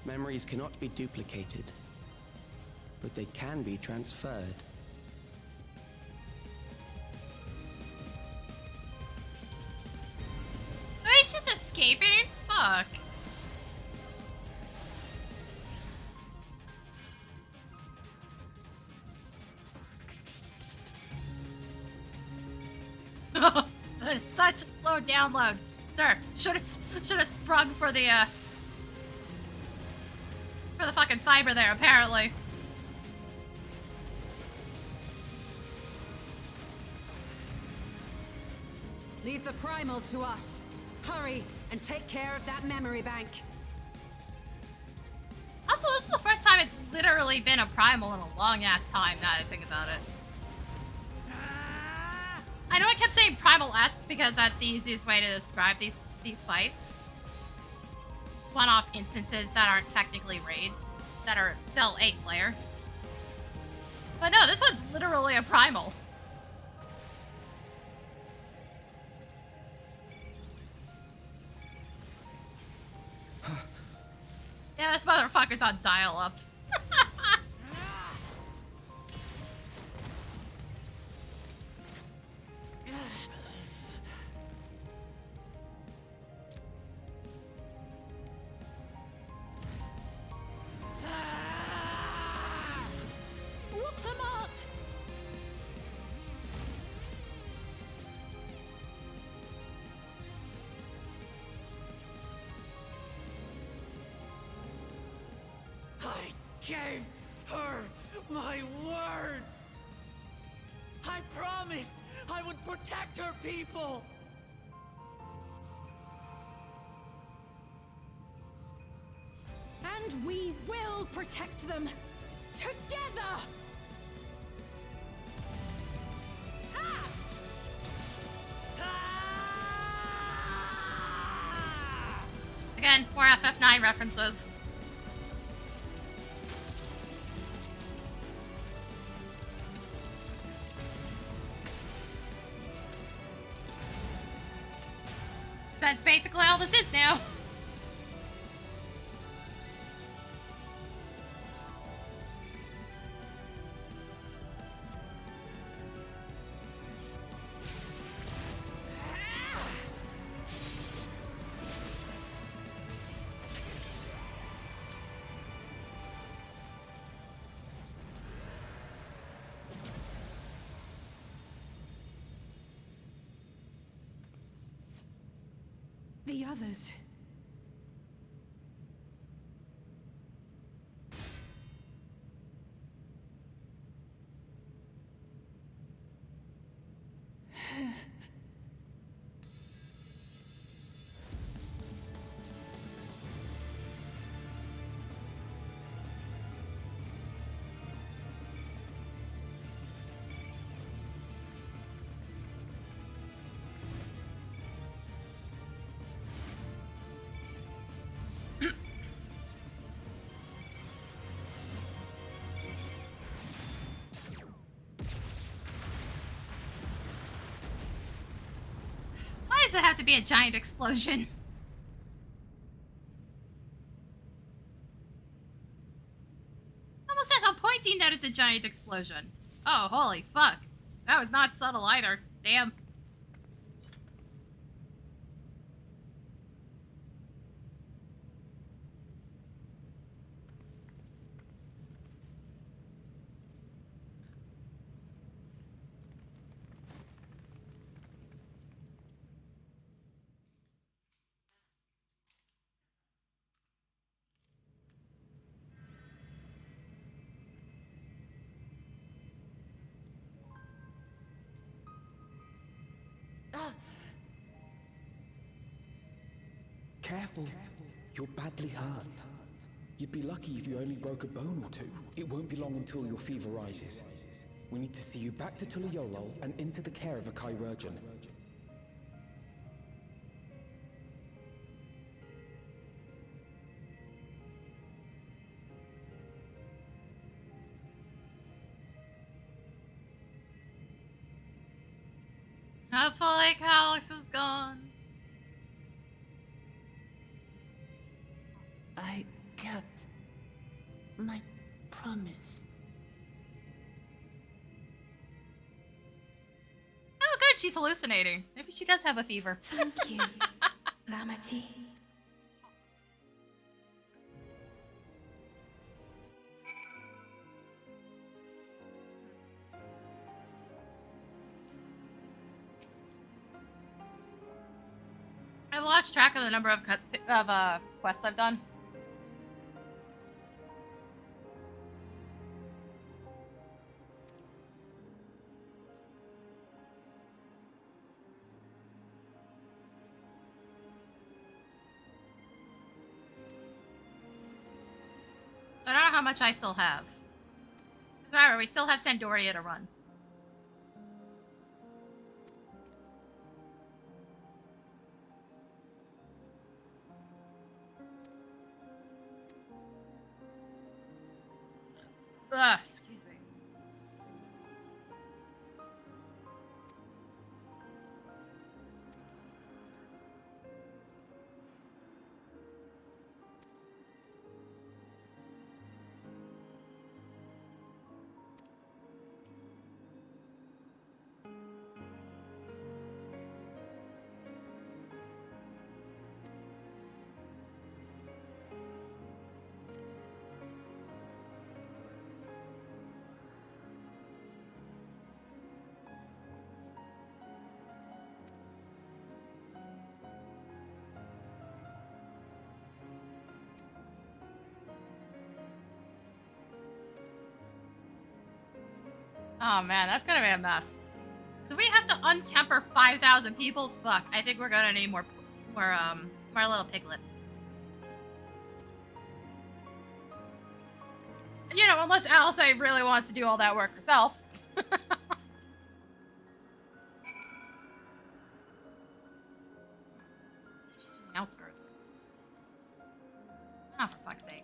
Memories cannot be duplicated, but they can be transferred. Oh, he's just escaping? Fuck. That is such a slow download. Sir, should have sprung for the fucking fiber there, apparently. Leave the primal to us. Hurry and take care of that memory bank. Also, this is the first time it's literally been a primal in a long ass time, now that I think about it. I know I kept saying primal-esque because that's the easiest way to describe these fights. One-off instances that aren't technically raids, that are still 8-player. But no, this one's literally a primal. Yeah, this motherfucker's on dial-up. Gave her my word! I promised I would protect her people! And we will protect them! Together! Again, more FF9 references. That's basically all this is now. The others. Why does it have to be a giant explosion? It almost says I'm pointing that it's a giant explosion. Oh, holy fuck. That was not subtle either. Damn. Careful. You're badly hurt. You'd be lucky if you only broke a bone or two. It won't be long until your fever rises. We need to see you back to Tulayolol and into the care of a chirurgeon. Hopefully Calix is gone. I kept my promise. Oh, good. She's hallucinating. Maybe she does have a fever. Thank you, Lamity. I lost track of the number of quests I've done. So I don't know how much I still have. Remember, we still have Sandoria to run. Ugh, excuse me. Oh man, that's gonna be a mess. So we have to untemper 5,000 people? Fuck, I think we're gonna need more little piglets. You know, unless Alice really wants to do all that work herself. Outskirts. Oh, for fuck's sake.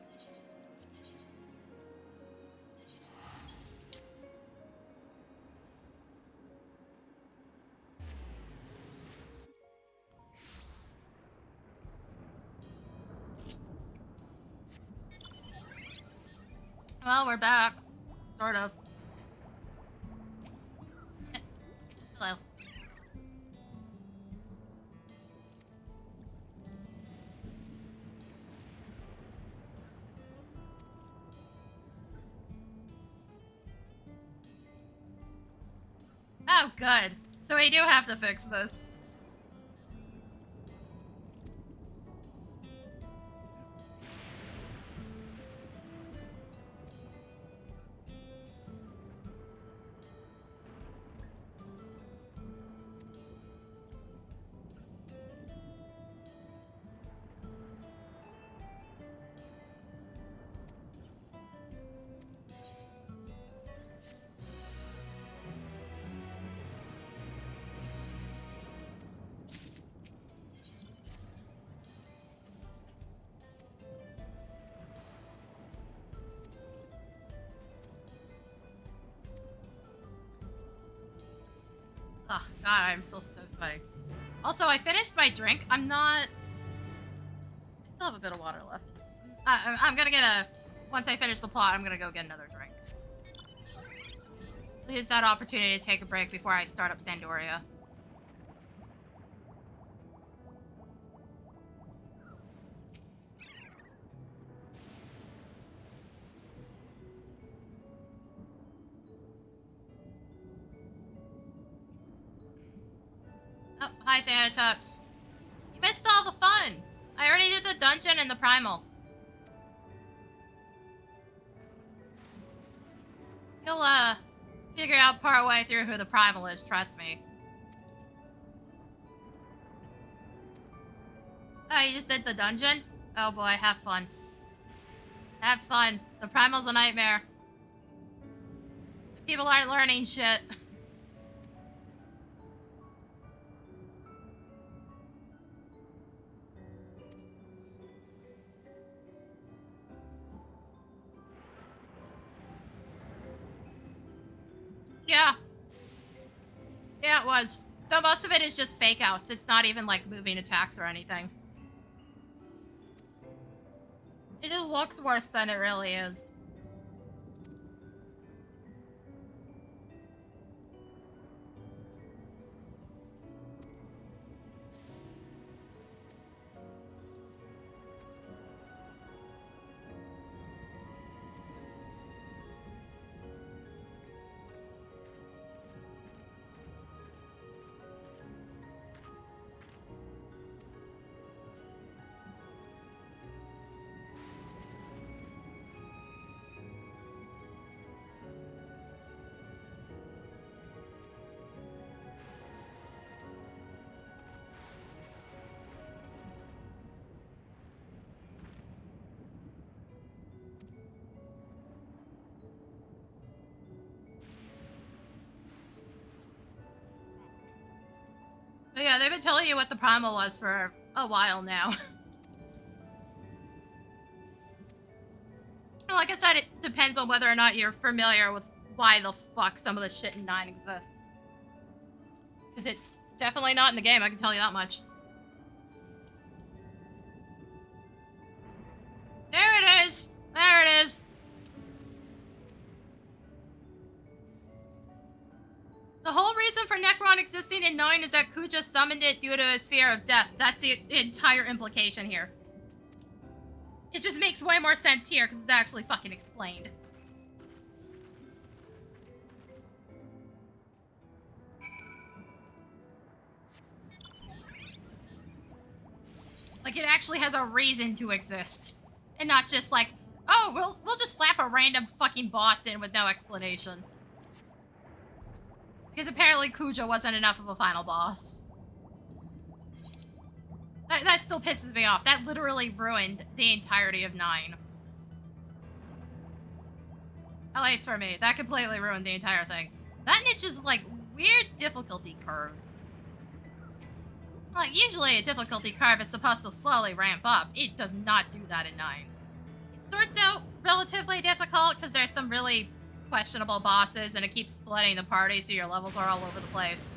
Well, we're back. Sort of. Hello. Oh, good. So we do have to fix this. Oh, God, I'm still so sweaty. Also, I finished my drink. I still have a bit of water left. I'm gonna get once I finish the plot, I'm gonna go get another drink. Use that opportunity to take a break before I start up Sandoria. Oh, hi, Thanatox. You missed all the fun. I already did the dungeon and the primal. You'll, figure out part way through who the primal is, trust me. Oh, you just did the dungeon? Oh boy, have fun. Have fun. The primal's a nightmare. People aren't learning shit. Yeah. Yeah, it was. Though most of it is just fake outs. It's not even like moving attacks or anything. It just looks worse than it really is. But yeah, they've been telling you what the primal was for a while now. Like I said, it depends on whether or not you're familiar with why the fuck some of the shit in 9 exists. Because it's definitely not in the game, I can tell you that much. There it is! There it is! The whole reason for Necron existing in 9 is that Kuja summoned it due to his fear of death. That's the entire implication here. It just makes way more sense here because it's actually fucking explained. Like, it actually has a reason to exist. And not just like, oh, we'll just slap a random fucking boss in with no explanation. Because apparently Kuja wasn't enough of a final boss. That still pisses me off. That literally ruined the entirety of 9. At least for me. That completely ruined the entire thing. That and it's just, like, weird difficulty curve. Like, usually a difficulty curve is supposed to slowly ramp up. It does not do that in 9. It starts out relatively difficult because there's some really questionable bosses and it keeps splitting the party so your levels are all over the place.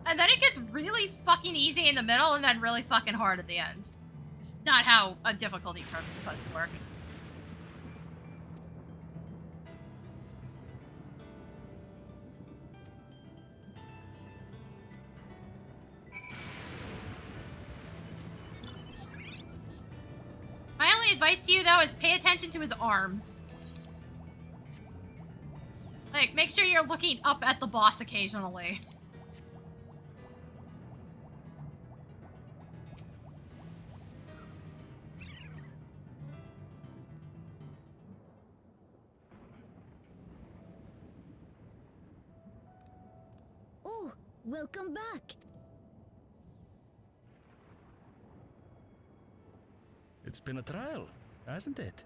And then it gets really fucking easy in the middle and then really fucking hard at the end. It's not how a difficulty curve is supposed to work. My only advice to you, though, is pay attention to his arms. Like, make sure you're looking up at the boss occasionally. Oh, welcome back. It's been a trial, hasn't it?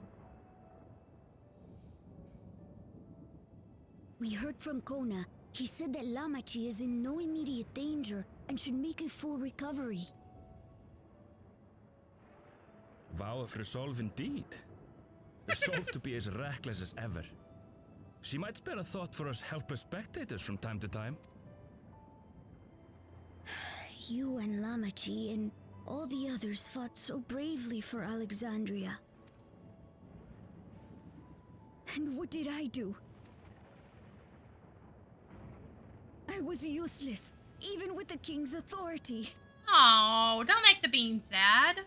We heard from Kona. He said that Lamachi is in no immediate danger and should make a full recovery. Vow of resolve indeed. Resolve to be as reckless as ever. She might spare a thought for us helpless spectators from time to time. You and Lamachi and all the others fought so bravely for Alexandria. And what did I do? I was useless, even with the king's authority. Oh, don't make the bean sad.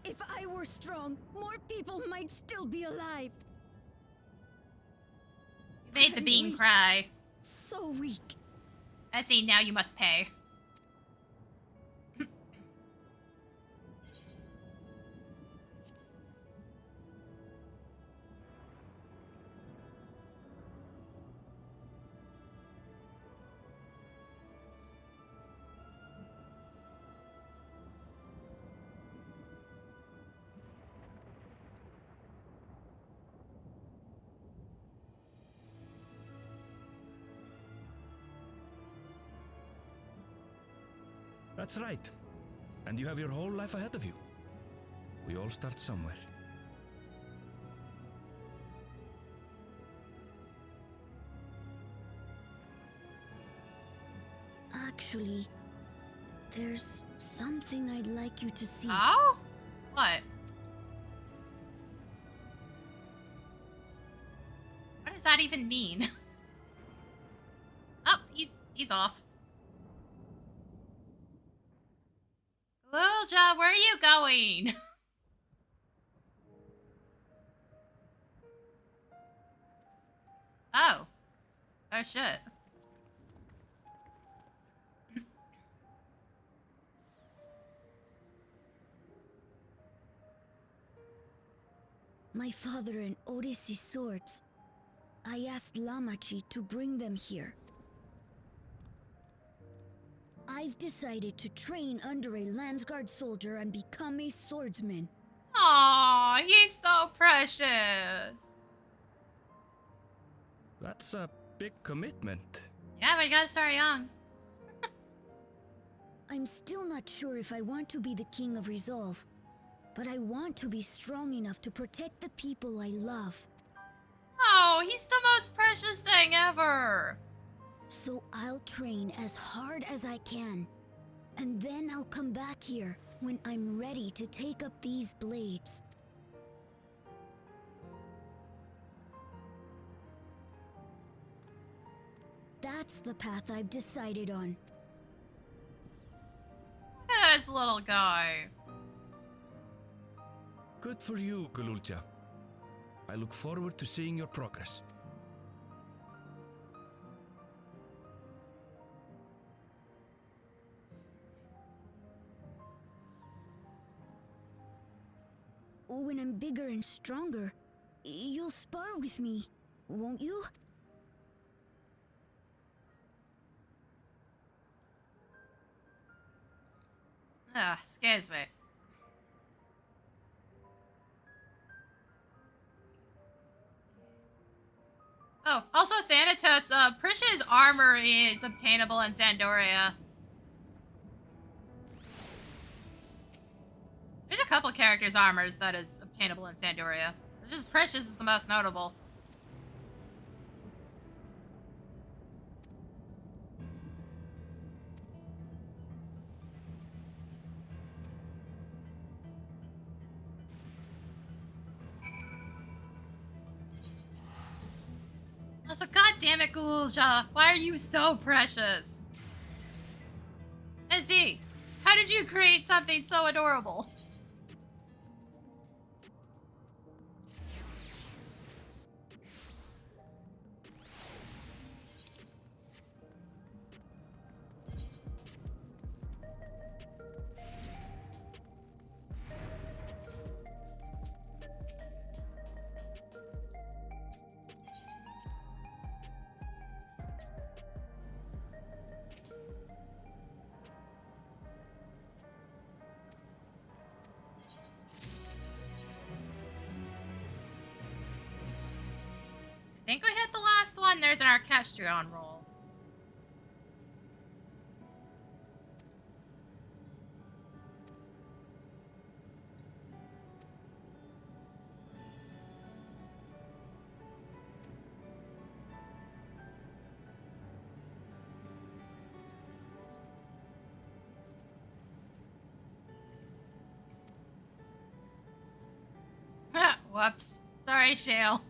If I were strong, more people might still be alive. You made the bean cry. So weak. I see, now you must pay. That's right. And you have your whole life ahead of you. We all start somewhere. Actually, there's something I'd like you to see. Oh? What? What does that even mean? Oh, he's off. Lilja, where are you going? Oh. Oh shit. My father and Odyssey's swords. I asked Lamachi to bring them here. I've decided to train under a Landsguard soldier and become a swordsman. Aw, he's so precious. That's a big commitment. Yeah, but you gotta start young. I'm still not sure if I want to be the King of Resolve, but I want to be strong enough to protect the people I love. Oh, he's the most precious thing ever. So I'll train as hard as I can, and then I'll come back here when I'm ready to take up these blades. That's the path I've decided on. Look at this little guy. Good for you, Gululja. I look forward to seeing your progress. When I'm bigger and stronger, you'll spar with me, won't you? Ah, scares me. Oh, also Thanatos, Prisha's armor is obtainable in Sandoria. There's a couple characters' armors that is obtainable in Sandoria. It's just Precious is the most notable. Also, goddammit, Gulja, why are you so precious? Izzy, how did you create something so adorable? I think we hit the last one. There's an Orchestrion roll. Whoops. Sorry, Shale.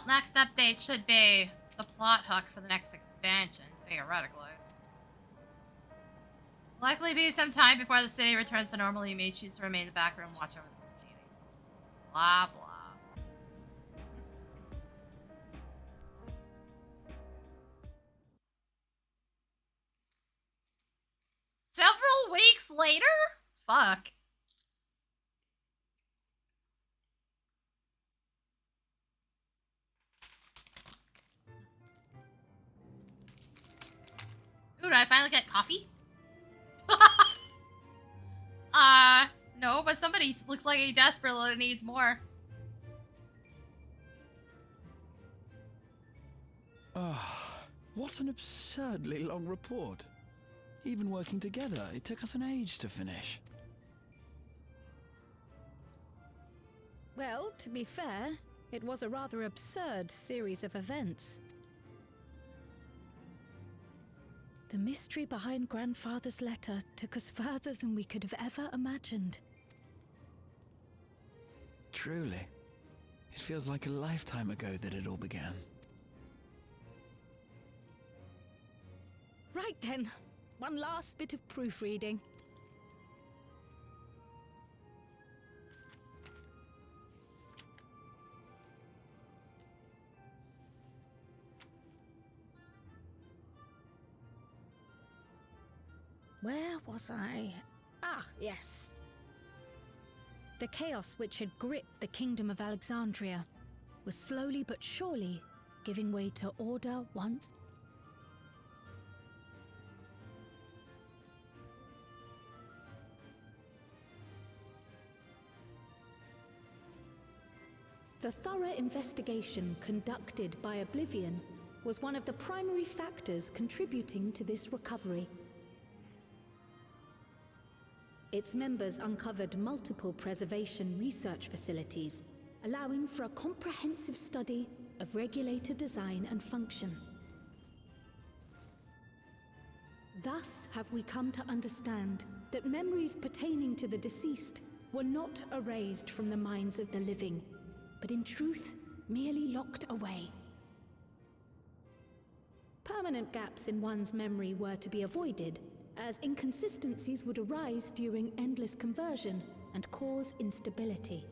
next update should be the plot hook for the next expansion, theoretically. Likely be some time before the city returns to normal. You may choose to remain in the back room, watch over the proceedings. Blah, blah. Several weeks later? Fuck. Ooh, did I finally get coffee? No, but somebody looks like he desperately needs more. Oh, what an absurdly long report. Even working together, it took us an age to finish. Well, to be fair, it was a rather absurd series of events. The mystery behind Grandfather's letter took us further than we could have ever imagined. Truly. It feels like a lifetime ago that it all began. Right then, one last bit of proofreading. Where was I? Ah, yes. The chaos which had gripped the kingdom of Alexandria was slowly but surely giving way to order once. The thorough investigation conducted by Oblivion was one of the primary factors contributing to this recovery. Its members uncovered multiple preservation research facilities, allowing for a comprehensive study of regulator design and function. Thus have we come to understand that memories pertaining to the deceased were not erased from the minds of the living, but in truth, merely locked away. Permanent gaps in one's memory were to be avoided, as inconsistencies would arise during endless conversion and cause instability.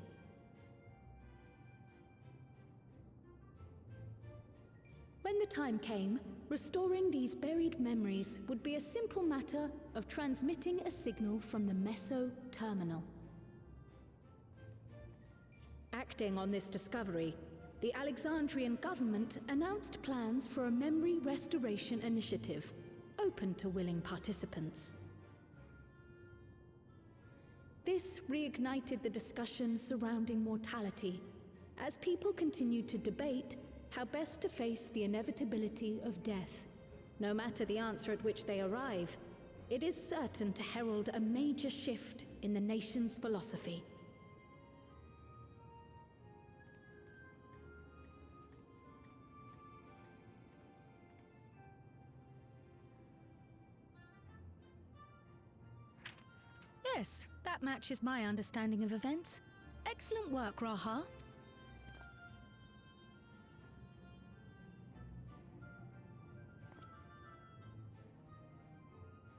When the time came, restoring these buried memories would be a simple matter of transmitting a signal from the Meso Terminal. Acting on this discovery, the Alexandrian government announced plans for a memory restoration initiative, open to willing participants. This reignited the discussion surrounding mortality, as people continued to debate how best to face the inevitability of death. No matter the answer at which they arrive, it is certain to herald a major shift in the nation's philosophy. Yes, that matches my understanding of events. Excellent work, Raha.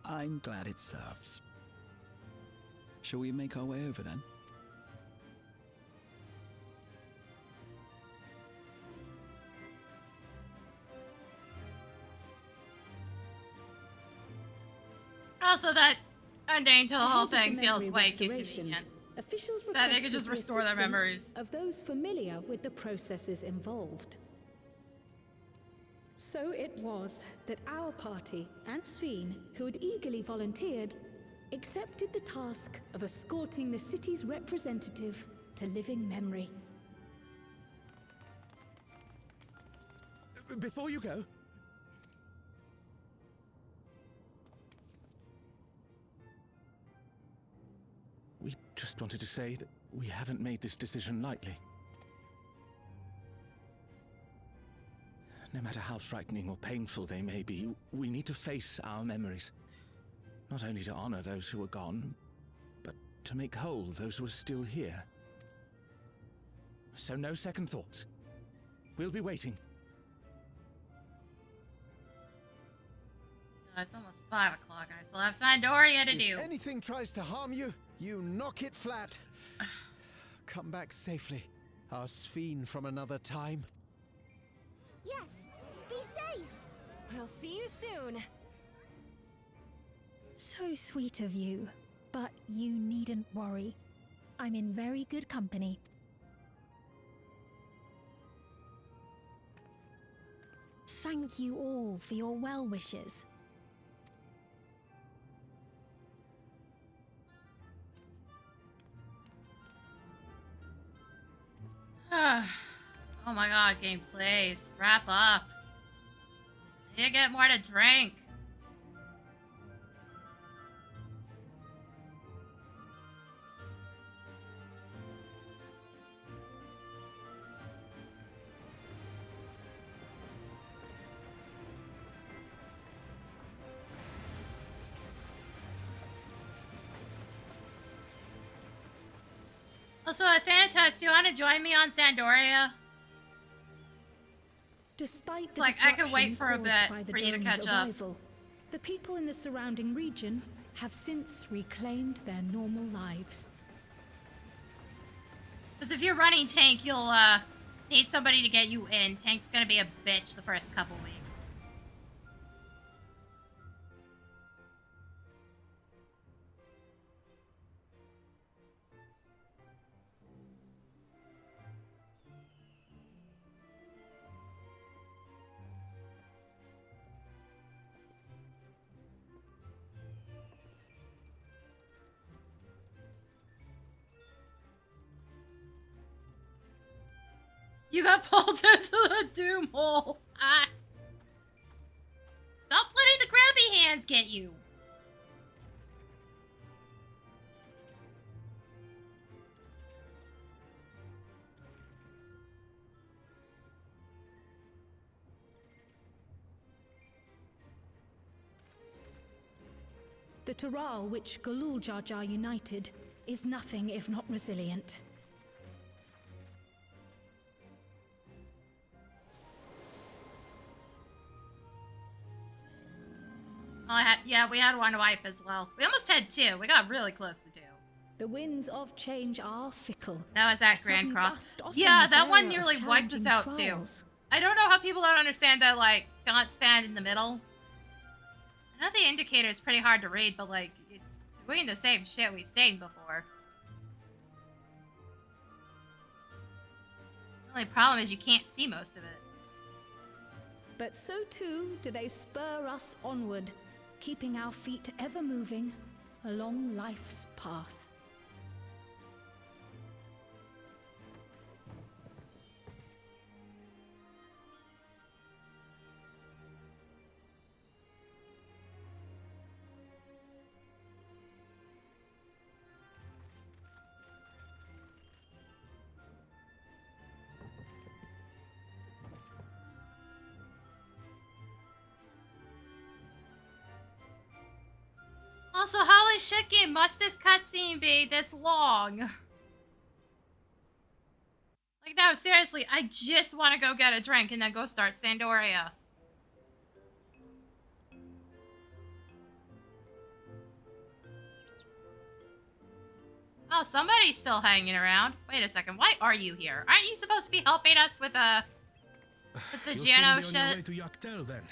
I'm glad it serves. Shall we make our way over then? Also, that ending to the whole Ahead of thing the feels memory way too restoration, convenient. Officials That they could requested just the restore their assistance memories. of those familiar with the processes involved. So it was that our party and Sveen, who had eagerly volunteered, accepted the task of escorting the city's representative to living memory. Before you go, we just wanted to say that we haven't made this decision lightly. No matter how frightening or painful they may be, we need to face our memories. Not only to honor those who are gone, but to make whole those who are still here. So no second thoughts. We'll be waiting. It's almost 5 o'clock and I still have Sandoria to do. If anything tries to harm you, you knock it flat. Come back safely, our Sphene from another time. Yes! Be safe! We'll see you soon. So sweet of you, but you needn't worry. I'm in very good company. Thank you all for your well wishes. Oh my god, game, please. Wrap up. I need to get more to drink. Also, Thanatos, do you want to join me on Sandoria? Despite the Like, I can wait for a disruption bit caused by the for you to dome's catch up. arrival, the people in the surrounding region have since reclaimed their normal lives. Because if you're running tank, you'll need somebody to get you in. Tank's gonna be a bitch the first couple weeks. You got pulled into the doom hole. Ah. Stop letting the grabby hands get you. The Taral which Galul Jar Jar united is nothing if not resilient. Yeah, we had one wipe as well. We almost had two. We got really close to two. The winds of change are fickle. That was at A Grand sudden Cross. gust often Yeah, the that one bearer nearly of wiped us challenging out trials. too. I don't know how people don't understand that, like, don't stand in the middle. I know the indicator is pretty hard to read, but, like, it's doing the same shit we've seen before. The only problem is you can't see most of it. But so too do they spur us onward, keeping our feet ever moving along life's path. Also, holy shit game, must this cutscene be this long? Like, no, seriously, I just want to go get a drink and then go start Sandoria. Oh, somebody's still hanging around. Wait a second, why are you here? Aren't you supposed to be helping us with the You'll Jano soon be on your way shit? to Yoctel, then.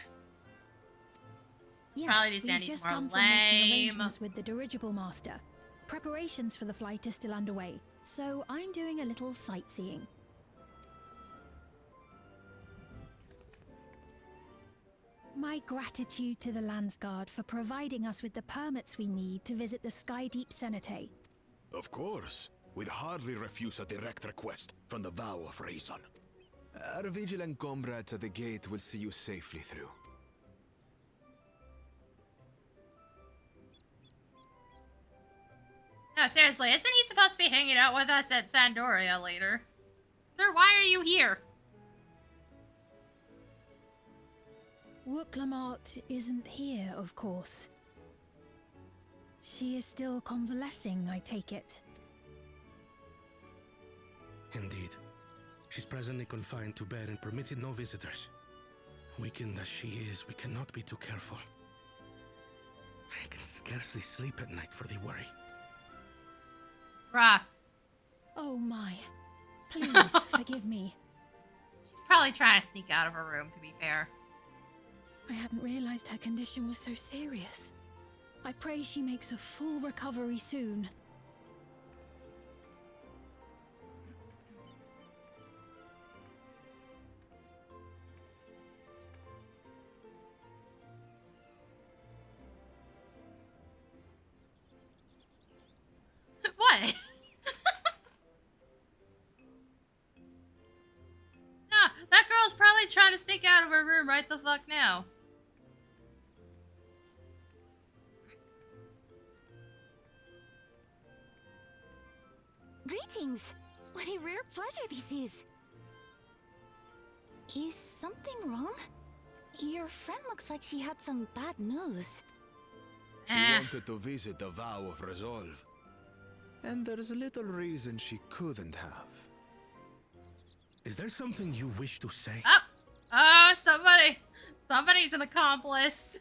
Yes, Probably just we've Sandy's just more come from making lame. arrangements with the dirigible master. Preparations for the flight are still underway, so I'm doing a little sightseeing. My gratitude to the Landsguard for providing us with the permits we need to visit the Skydeep Cenotaph. Of course. We'd hardly refuse a direct request from the Vow of Reason. Our vigilant comrades at the gate will see you safely through. No, seriously, isn't he supposed to be hanging out with us at Sandoria later? Sir, why are you here? Wooklamart isn't here, of course. She is still convalescing, I take it. Indeed. She's presently confined to bed and permitted no visitors. Weakened as she is, we cannot be too careful. I can scarcely sleep at night for the worry. Bruh. Oh my. Please, forgive me. She's probably trying to sneak out of her room, to be fair. I hadn't realized her condition was so serious. I pray she makes a full recovery soon. What? Nah, that girl's probably trying to sneak out of her room right the fuck now. Greetings! What a rare pleasure this is. Is something wrong? Your friend looks like she had some bad news. She wanted to visit the Vow of Resolve. And there's little reason she couldn't have. Is there something you wish to say? Oh, somebody's an accomplice.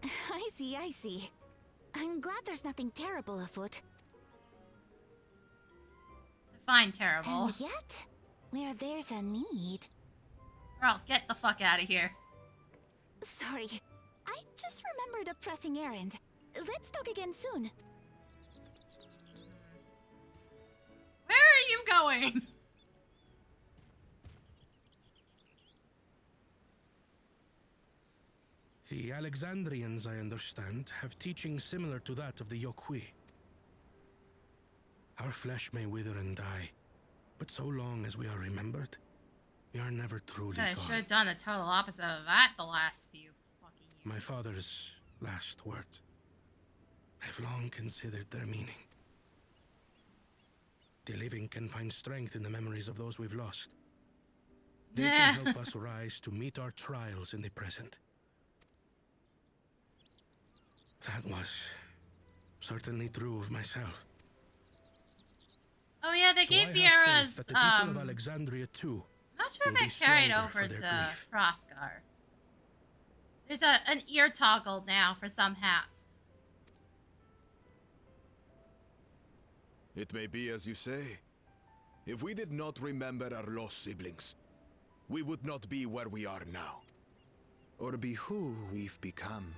I see. I'm glad there's nothing terrible afoot. Define terrible. And yet, where there's a need... Girl, get the fuck out of here. Sorry, I just remembered a pressing errand. Let's talk again soon. Where are you going? The Alexandrians, I understand, have teaching similar to that of the Yokui. Our flesh may wither and die, but so long as we are remembered, we are never truly I gone. should have done the total opposite of that the last few fucking years. My father's last words. I've long considered their meaning. The living can find strength in the memories of those we've lost. They can help us rise to meet our trials in the present. That was certainly true of myself. Oh yeah, they So gave I have Viera's, faith that the people of Alexandria too. not sure will if be it carried stronger over for their to grief. Hrothgar. There's an ear toggle now for some hats. It may be as you say. If we did not remember our lost siblings, we would not be where we are now. Or be who we've become.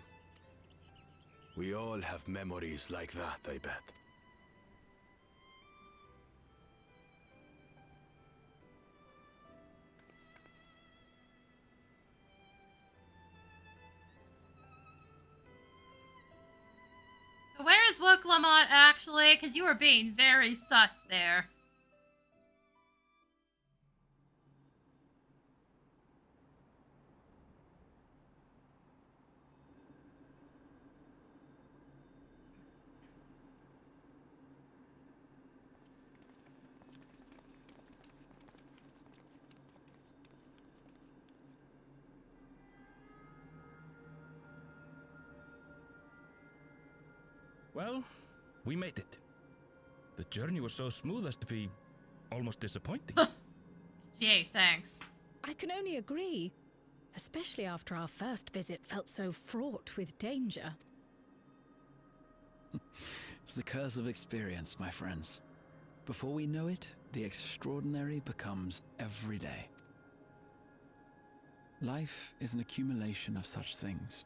We all have memories like that, I bet. So where is Wook Lamont actually? Because you were being very sus there. Well, we made it. The journey was so smooth as to be almost disappointing. Gee, thanks. I can only agree. Especially after our first visit felt so fraught with danger. It's the curse of experience, my friends. Before we know it, the extraordinary becomes everyday. Life is an accumulation of such things,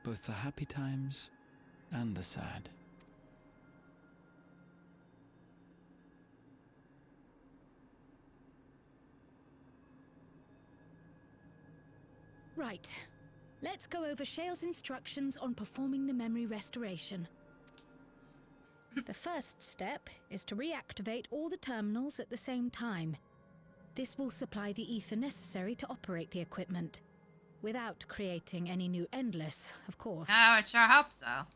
both the happy times and the sad. Right. Let's go over Shale's instructions on performing the memory restoration. The first step is to reactivate all the terminals at the same time. This will supply the ether necessary to operate the equipment, without creating any new Endless, of course. Oh, I sure hope so.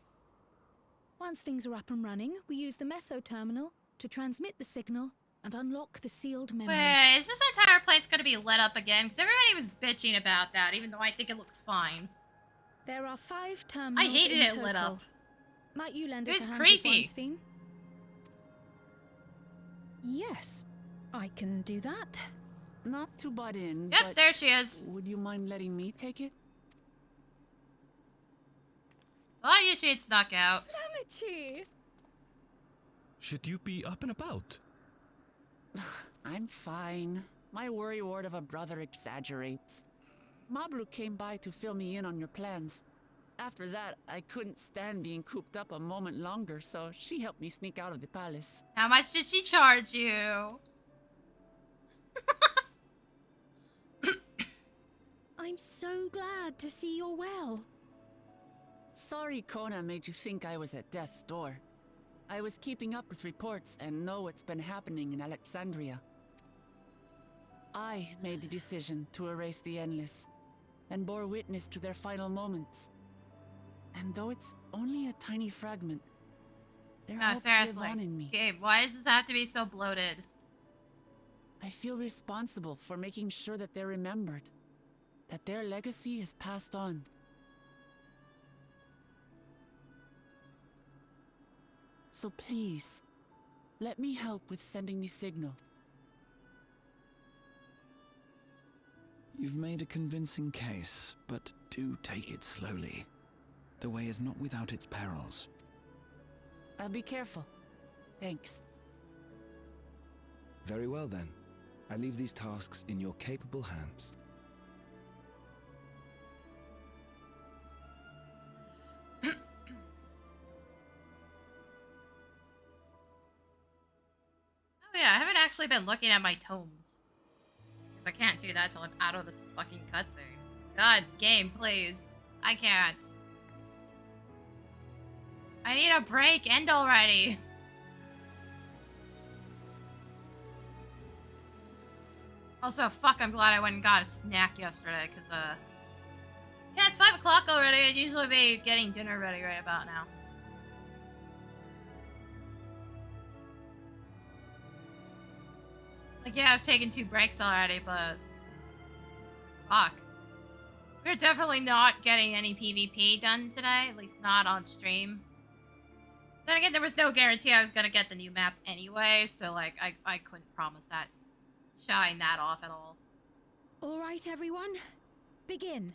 Once things are up and running, we use the Meso Terminal to transmit the signal and unlock the sealed memory. Wait, is this entire place going to be lit up again? Because everybody was bitching about that, even though I think it looks fine. There are 5 terminals. I hated in it total. lit up. Might you lend It us was a hand creepy. with one, Sphene? Yes. I can do that. Not to butt in, Yep, but there she is. would you mind letting me take it? Oh, you should snuck out. Damachi! Should you be up and about? I'm fine. My worrywart of a brother exaggerates. Mablu came by to fill me in on your plans. After that, I couldn't stand being cooped up a moment longer, so she helped me sneak out of the palace. How much did she charge you? I'm so glad to see you're well. Sorry Kona made you think I was at death's door. I was keeping up with reports and know what's been happening in Alexandria. I made the decision to erase the Endless, and bore witness to their final moments. And though it's only a tiny fragment, their No, hopes live seriously. on in me. Gabe, why does this have to be so bloated? I feel responsible for making sure that they're remembered, that their legacy is passed on. So please, let me help with sending the signal. You've made a convincing case, but do take it slowly. The way is not without its perils. I'll be careful. Thanks. Very well then. I leave these tasks in your capable hands. Oh yeah, I haven't actually been looking at my tomes. Because I can't do that till I'm out of this fucking cutscene. God, game, please. I can't. I need a break. End already. Also, fuck, I'm glad I went and got a snack yesterday, because, yeah, it's 5 o'clock already. I'd usually be getting dinner ready right about now. Like, yeah, I've taken 2 breaks already, but... Fuck. We're definitely not getting any PvP done today, at least not on stream. Then again, there was no guarantee I was gonna get the new map anyway, so, like, I couldn't promise that. Shine that off at all. All right, everyone. Begin.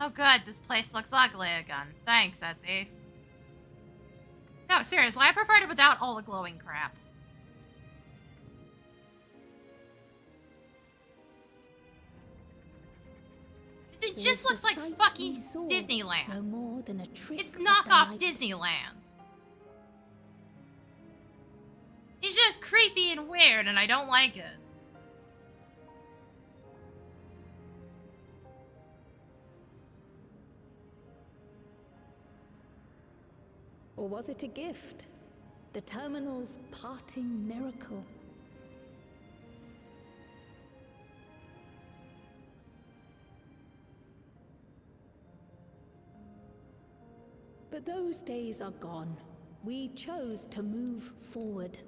Oh good, this place looks ugly again. Thanks, Essie. No, seriously, I preferred it without all the glowing crap. It just looks like fucking Disneyland. No more than a trick. It's knockoff Disneyland. It's just creepy and weird, and I don't like it. Or was it a gift? The terminal's parting miracle? But those days are gone. We chose to move forward.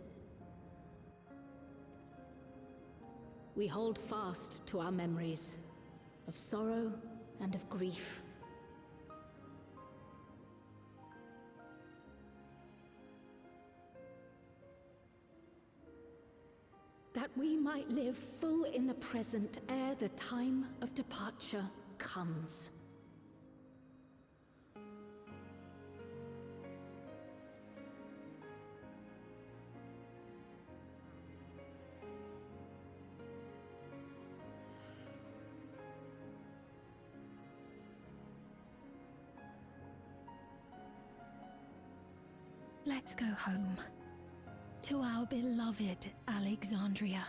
We hold fast to our memories of sorrow and of grief. That we might live full in the present ere the time of departure comes. Let's go home. To our beloved Alexandria.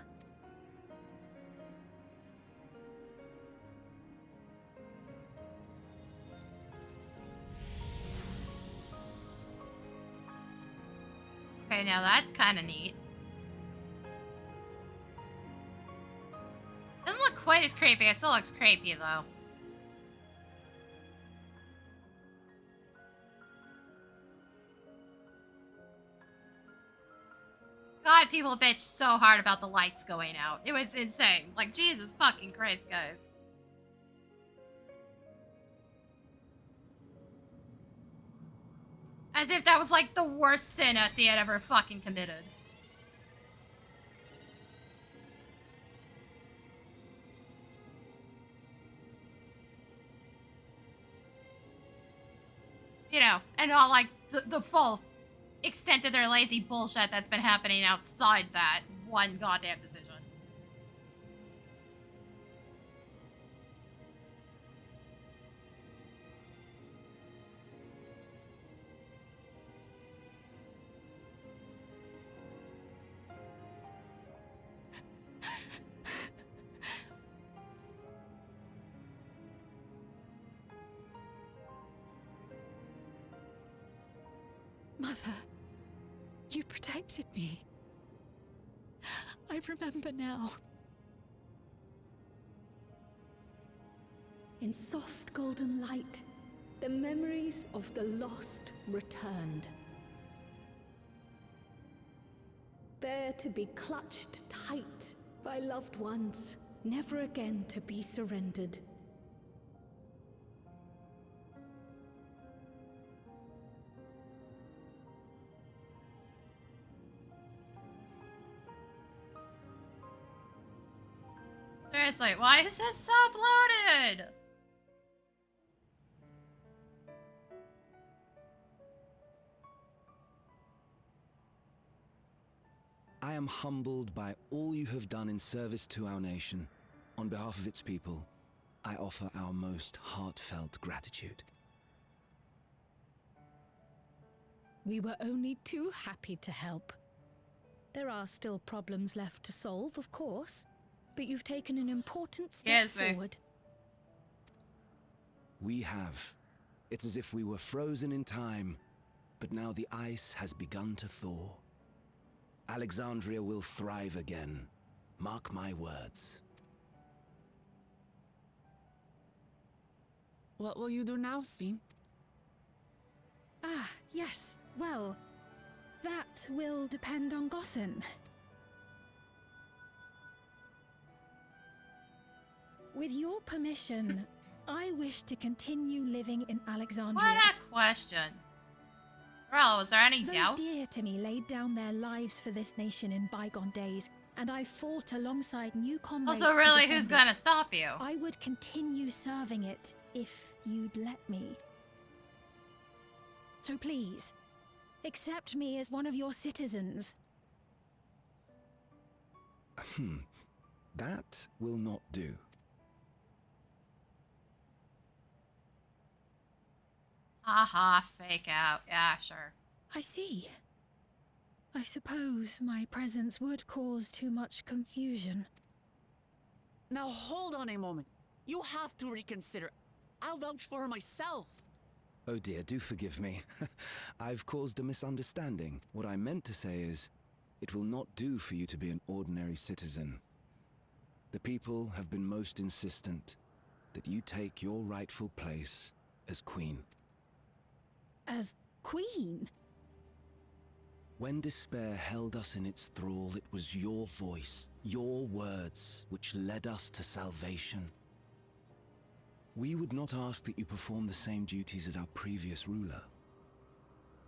Okay, now that's kind of neat. Doesn't look quite as creepy. It still looks creepy, though. God, people bitch so hard about the lights going out. It was insane. Like, Jesus fucking Christ, guys. As if that was, like, the worst sin Essie had ever fucking committed. You know, and not, like, the full extent of their lazy bullshit that's been happening outside that one goddamn decision. Mother, you protected me. I remember now. In soft golden light, the memories of the lost returned. There to be clutched tight by loved ones, never again to be surrendered. Seriously, why is this so bloated? I am humbled by all you have done in service to our nation. On behalf of its people, I offer our most heartfelt gratitude. We were only too happy to help. There are still problems left to solve, of course, but you've taken an important step forward. We have. It's as if we were frozen in time, but now the ice has begun to thaw. Alexandria will thrive again. Mark my words. What will you do now, Sven? Ah, yes. Well, that will depend on Gossen. With your permission, I wish to continue living in Alexandria. What a question. Girl, was there any doubts? Those dear to me laid down their lives for this nation in bygone days, and I fought alongside new comrades. Also, really, who's gonna stop you? I would continue serving it if you'd let me. So please, accept me as one of your citizens. That will not do. Haha, fake out. Yeah, sure. I see. I suppose my presence would cause too much confusion. Now hold on a moment. You have to reconsider. I'll vouch for her myself. Oh dear, do forgive me. I've caused a misunderstanding. What I meant to say is, it will not do for you to be an ordinary citizen. The people have been most insistent that you take your rightful place as queen. As queen? When despair held us in its thrall, it was your voice, your words, which led us to salvation. We would not ask that you perform the same duties as our previous ruler.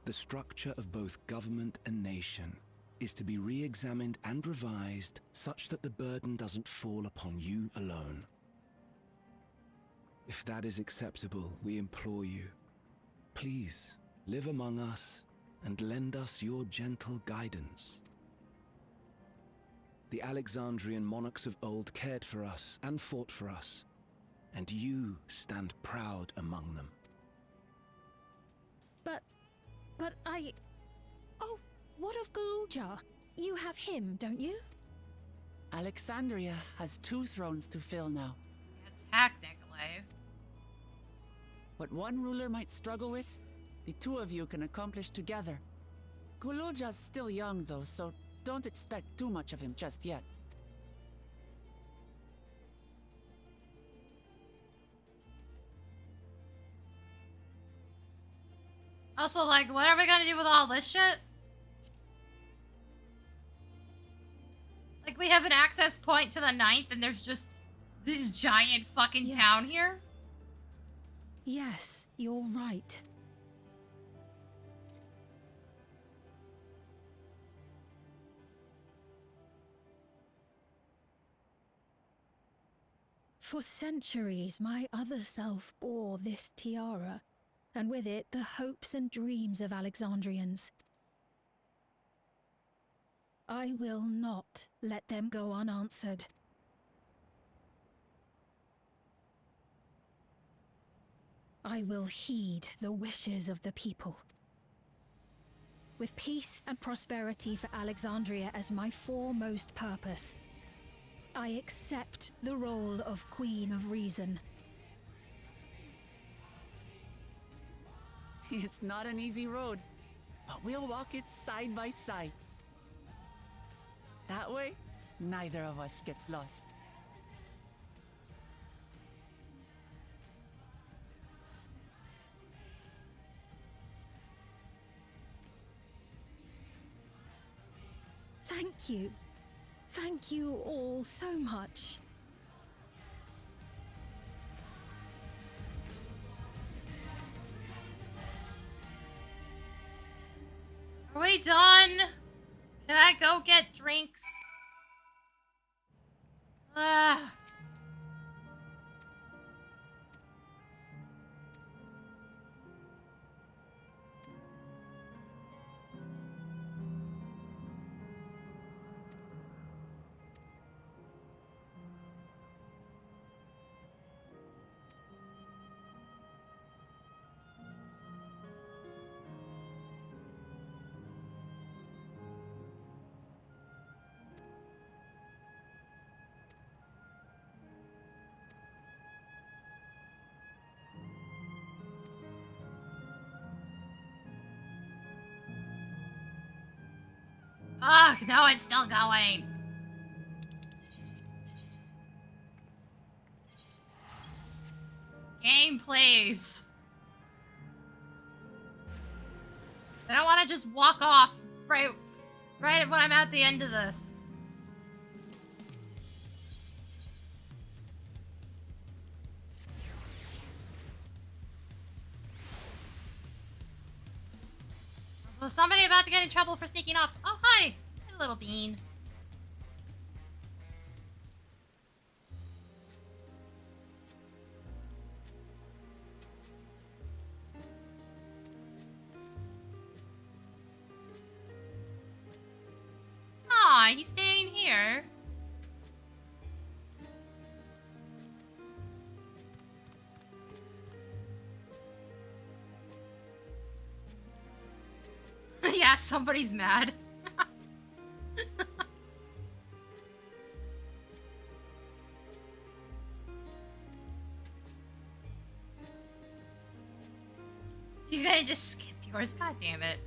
The structure of both government and nation is to be re-examined and revised such that the burden doesn't fall upon you alone. If that is acceptable, we implore you, please live among us and lend us your gentle guidance. The Alexandrian monarchs of old cared for us and fought for us, and you stand proud among them. But What of Galuja? You have him, don't you? Alexandria has 2 thrones to fill now. Yeah, technically. What one ruler might struggle with, the 2 of you can accomplish together. Galuja's still young though, so don't expect too much of him just yet. Also, like, what are we gonna do with all this shit? Like, we have an access point to the 9th, and there's just this giant fucking town here? Yes, you're right. For centuries, my other self bore this tiara, and with it the hopes and dreams of Alexandrians. I will not let them go unanswered. I will heed the wishes of the people. With peace and prosperity for Alexandria as my foremost purpose, I accept the role of Queen of Reason. It's not an easy road, but we'll walk it side by side. That way, neither of us gets lost. Thank you. Thank you all so much. Are we done? Can I go get drinks? Ugh. Ugh, no, it's still going. Game, please. I don't want to just walk off right when I'm at the end of this. Was somebody about to get in trouble for sneaking off? Oh, hi! Hey, little bean. Aw, he's staying here. Yeah, somebody's mad. You gotta just skip yours, god damn it.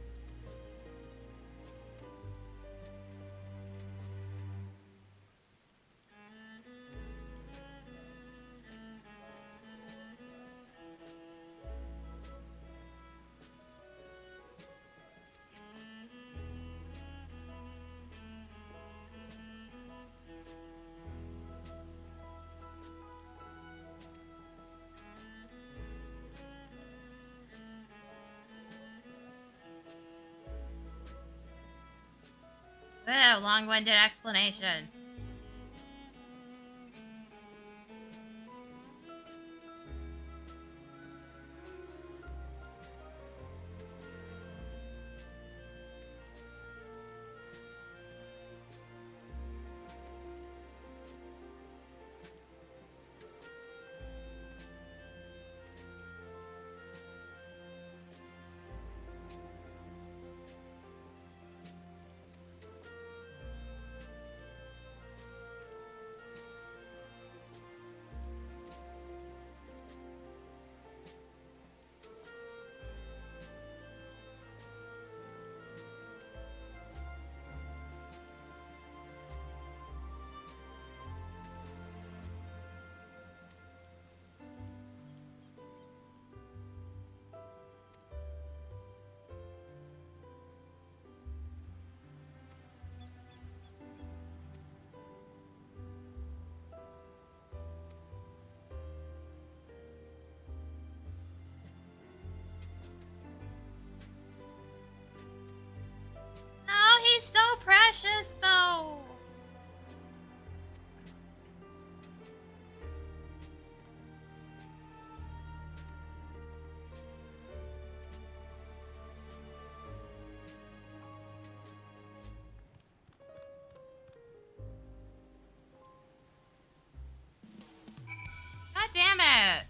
Oh, long-winded explanation. precious, though. God damn it.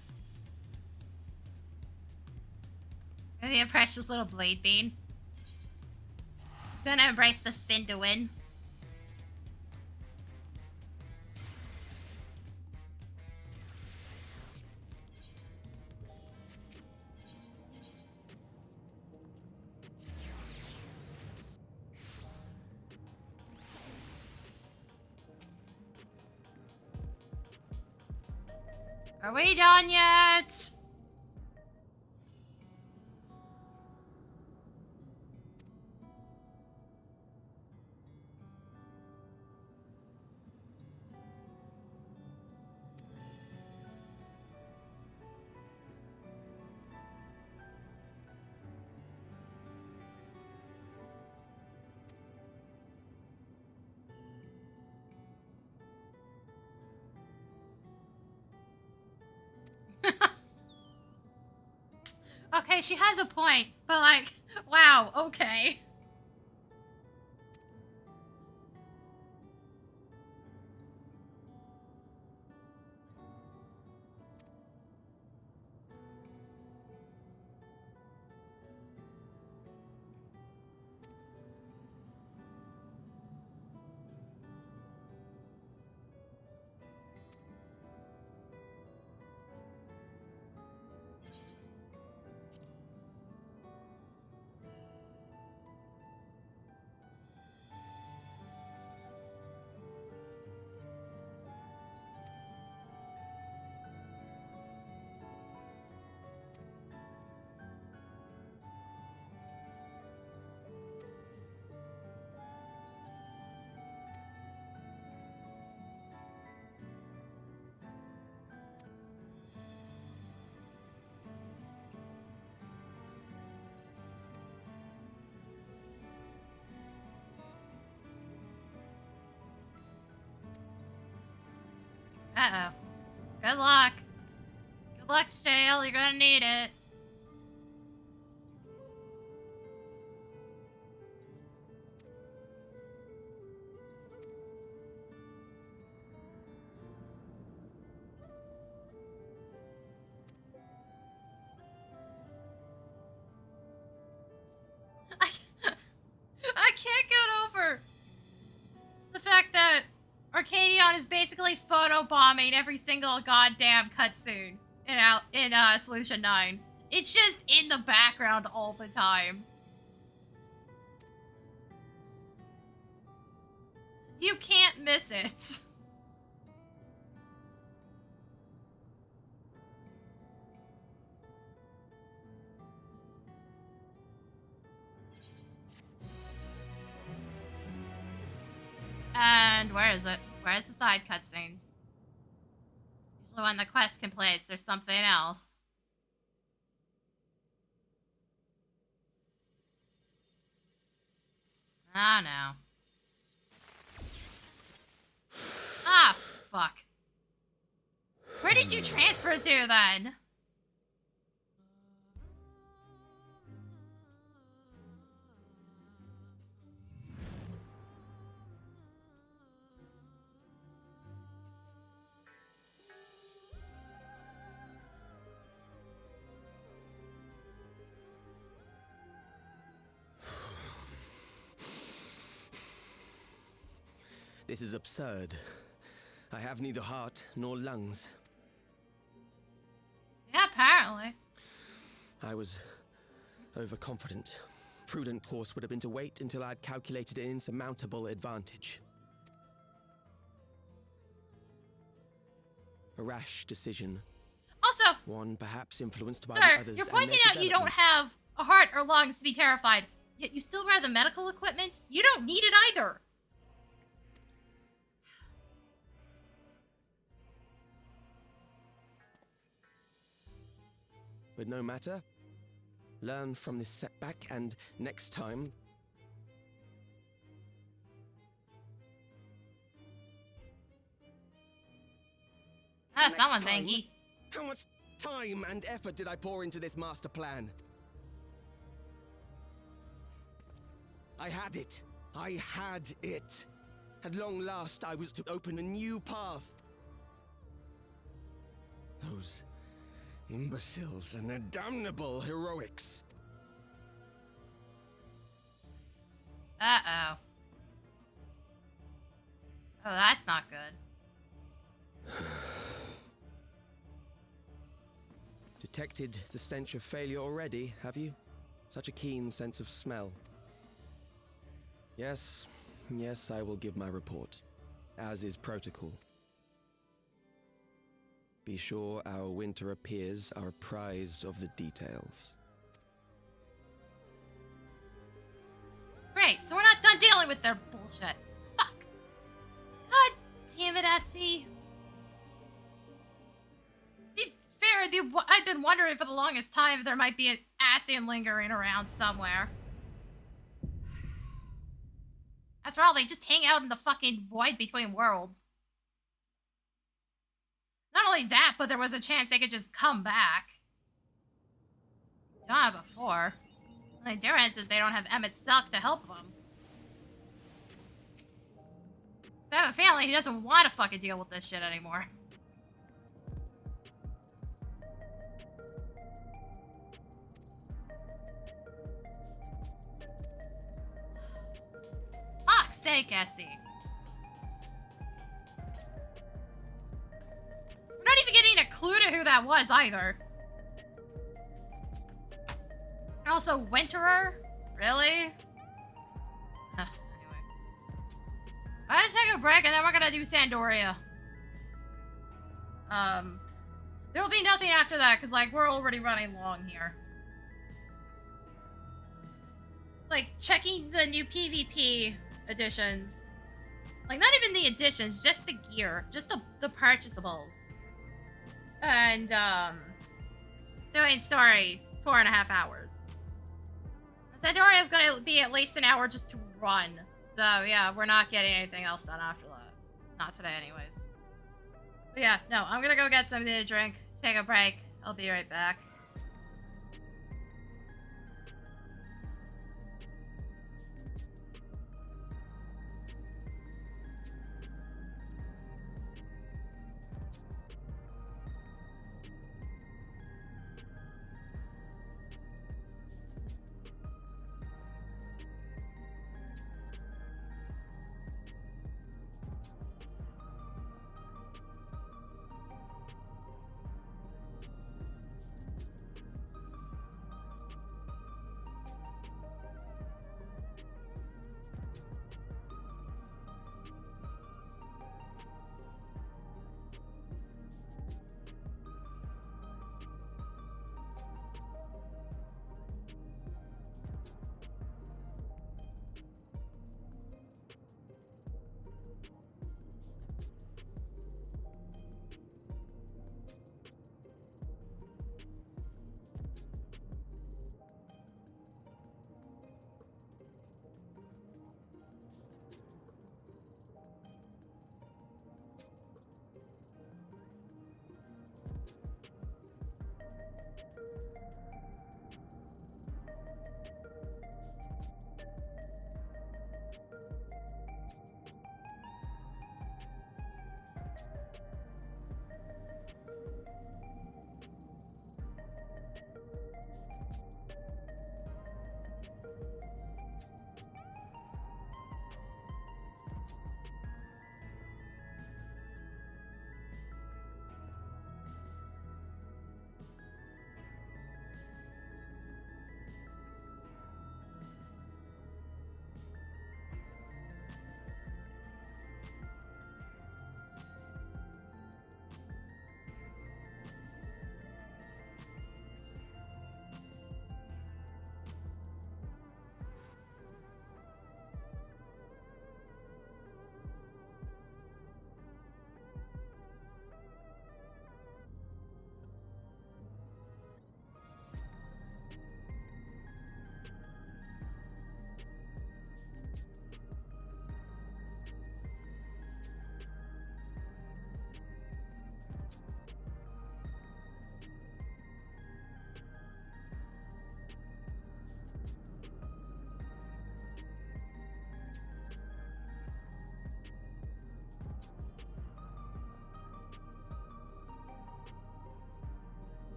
Maybe a precious little blade bean. Gonna embrace the spin to win. Are we done yet? Okay, she has a point, but like, wow, okay. Uh-oh. Good luck. Good luck, Shale. You're gonna need it. I can't get over the fact that Arcadion is basically photobombing every single goddamn cutscene in Solution 9. It's just in the background all the time. You can't miss it. And where is it? Where's the side cutscenes? Usually when the quest completes, there's something else. Oh no. Ah, fuck. Where did you transfer to then? This is absurd. I have neither heart nor lungs. Yeah, apparently. I was overconfident. Prudent course would have been to wait until I'd calculated an insurmountable advantage. A rash decision. Also, one perhaps influenced by sir, the others. you're pointing out you don't have a heart or lungs to be terrified, yet you still wear the medical equipment? You don't need it either. But no matter. Learn from this setback, and next time... next someone's time. angry. How much time and effort did I pour into this master plan? I had it. I had it. At long last, I was to open a new path. Those imbeciles and their damnable heroics. Uh-oh. Oh, that's not good. Detected the stench of failure already, have you? Such a keen sense of smell. Yes, I will give my report, as is protocol. Be sure our winter peers are apprised of the details. Great, so we're not done dealing with their bullshit. Fuck. God damn it, SC. Be fair, I've been wondering for the longest time if there might be an Ascian lingering around somewhere. After all, they just hang out in the fucking void between worlds. Not only that, but there was a chance they could just come back. Done it before. The difference is they don't have Emmett Silk to help them. So I have a feeling he doesn't want to fucking deal with this shit anymore. Fuck's sake, Essie. We're not even getting a clue to who that was either. And also, Winterer? Really? Ugh, anyway. I'm gonna take a break and then we're gonna do Sandoria. There'll be nothing after that because, like, we're already running long here. Like, checking the new PvP additions. Like, not even the additions, just the gear. Just the purchasables. And, doing story 4.5 hours. Sandoria's gonna be at least an hour just to run. So, yeah, we're not getting anything else done after that. Not today, anyways. But yeah, no, I'm gonna go get something to drink, take a break. I'll be right back.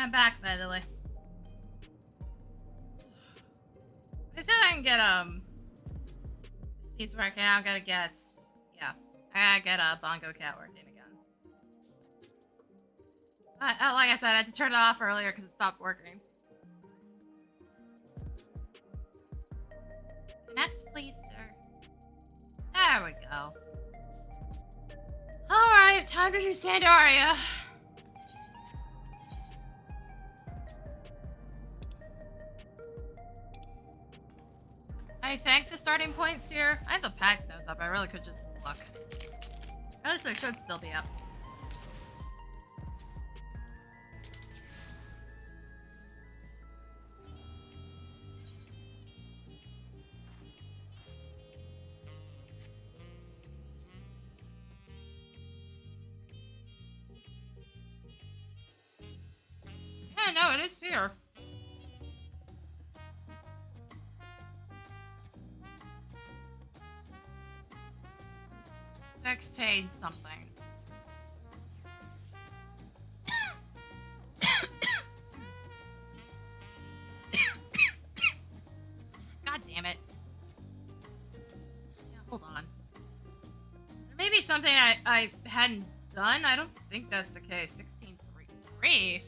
I'm back, by the way. Let's see if I can get, seems working. I gotta get, yeah. I gotta get a Bongo Cat working again. Like I said, I had to turn it off earlier because it stopped working. Connect, please, sir. There we go. Alright, time to do Sandaria. I think the starting point's here. I have the PAX notes up. I really could just look. Notice it should still be up. Yeah, no, it is here. Sextade something. God damn it. Yeah, hold on. There may be something I hadn't done. I don't think that's the case. 16.3.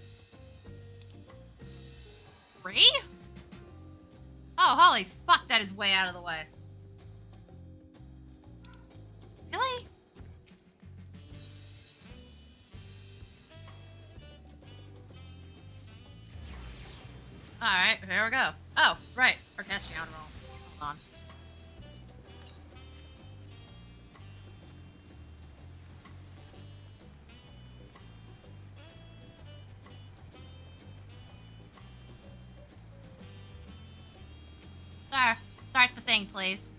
3? Oh, holy fuck, that is way out of the way. Really? Alright, here we go. Oh, right. Orchestrion roll. Hold on. Sir, start the thing, please.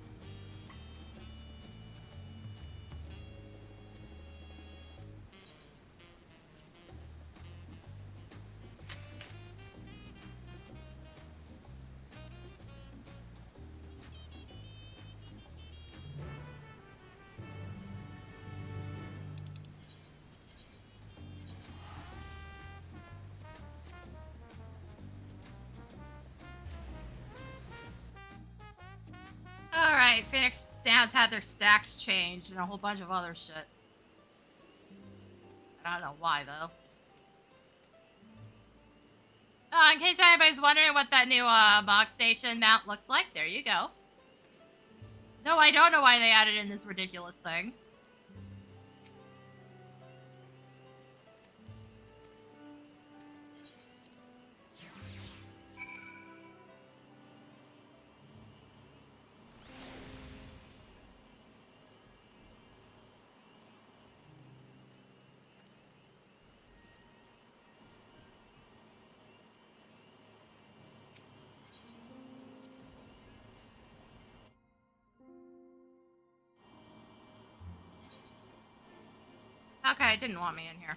Alright, Phoenix Downs had their stacks changed and a whole bunch of other shit. I don't know why, though. In case anybody's wondering what that new box station mount looked like, there you go. No, I don't know why they added in this ridiculous thing. Okay, it didn't want me in here.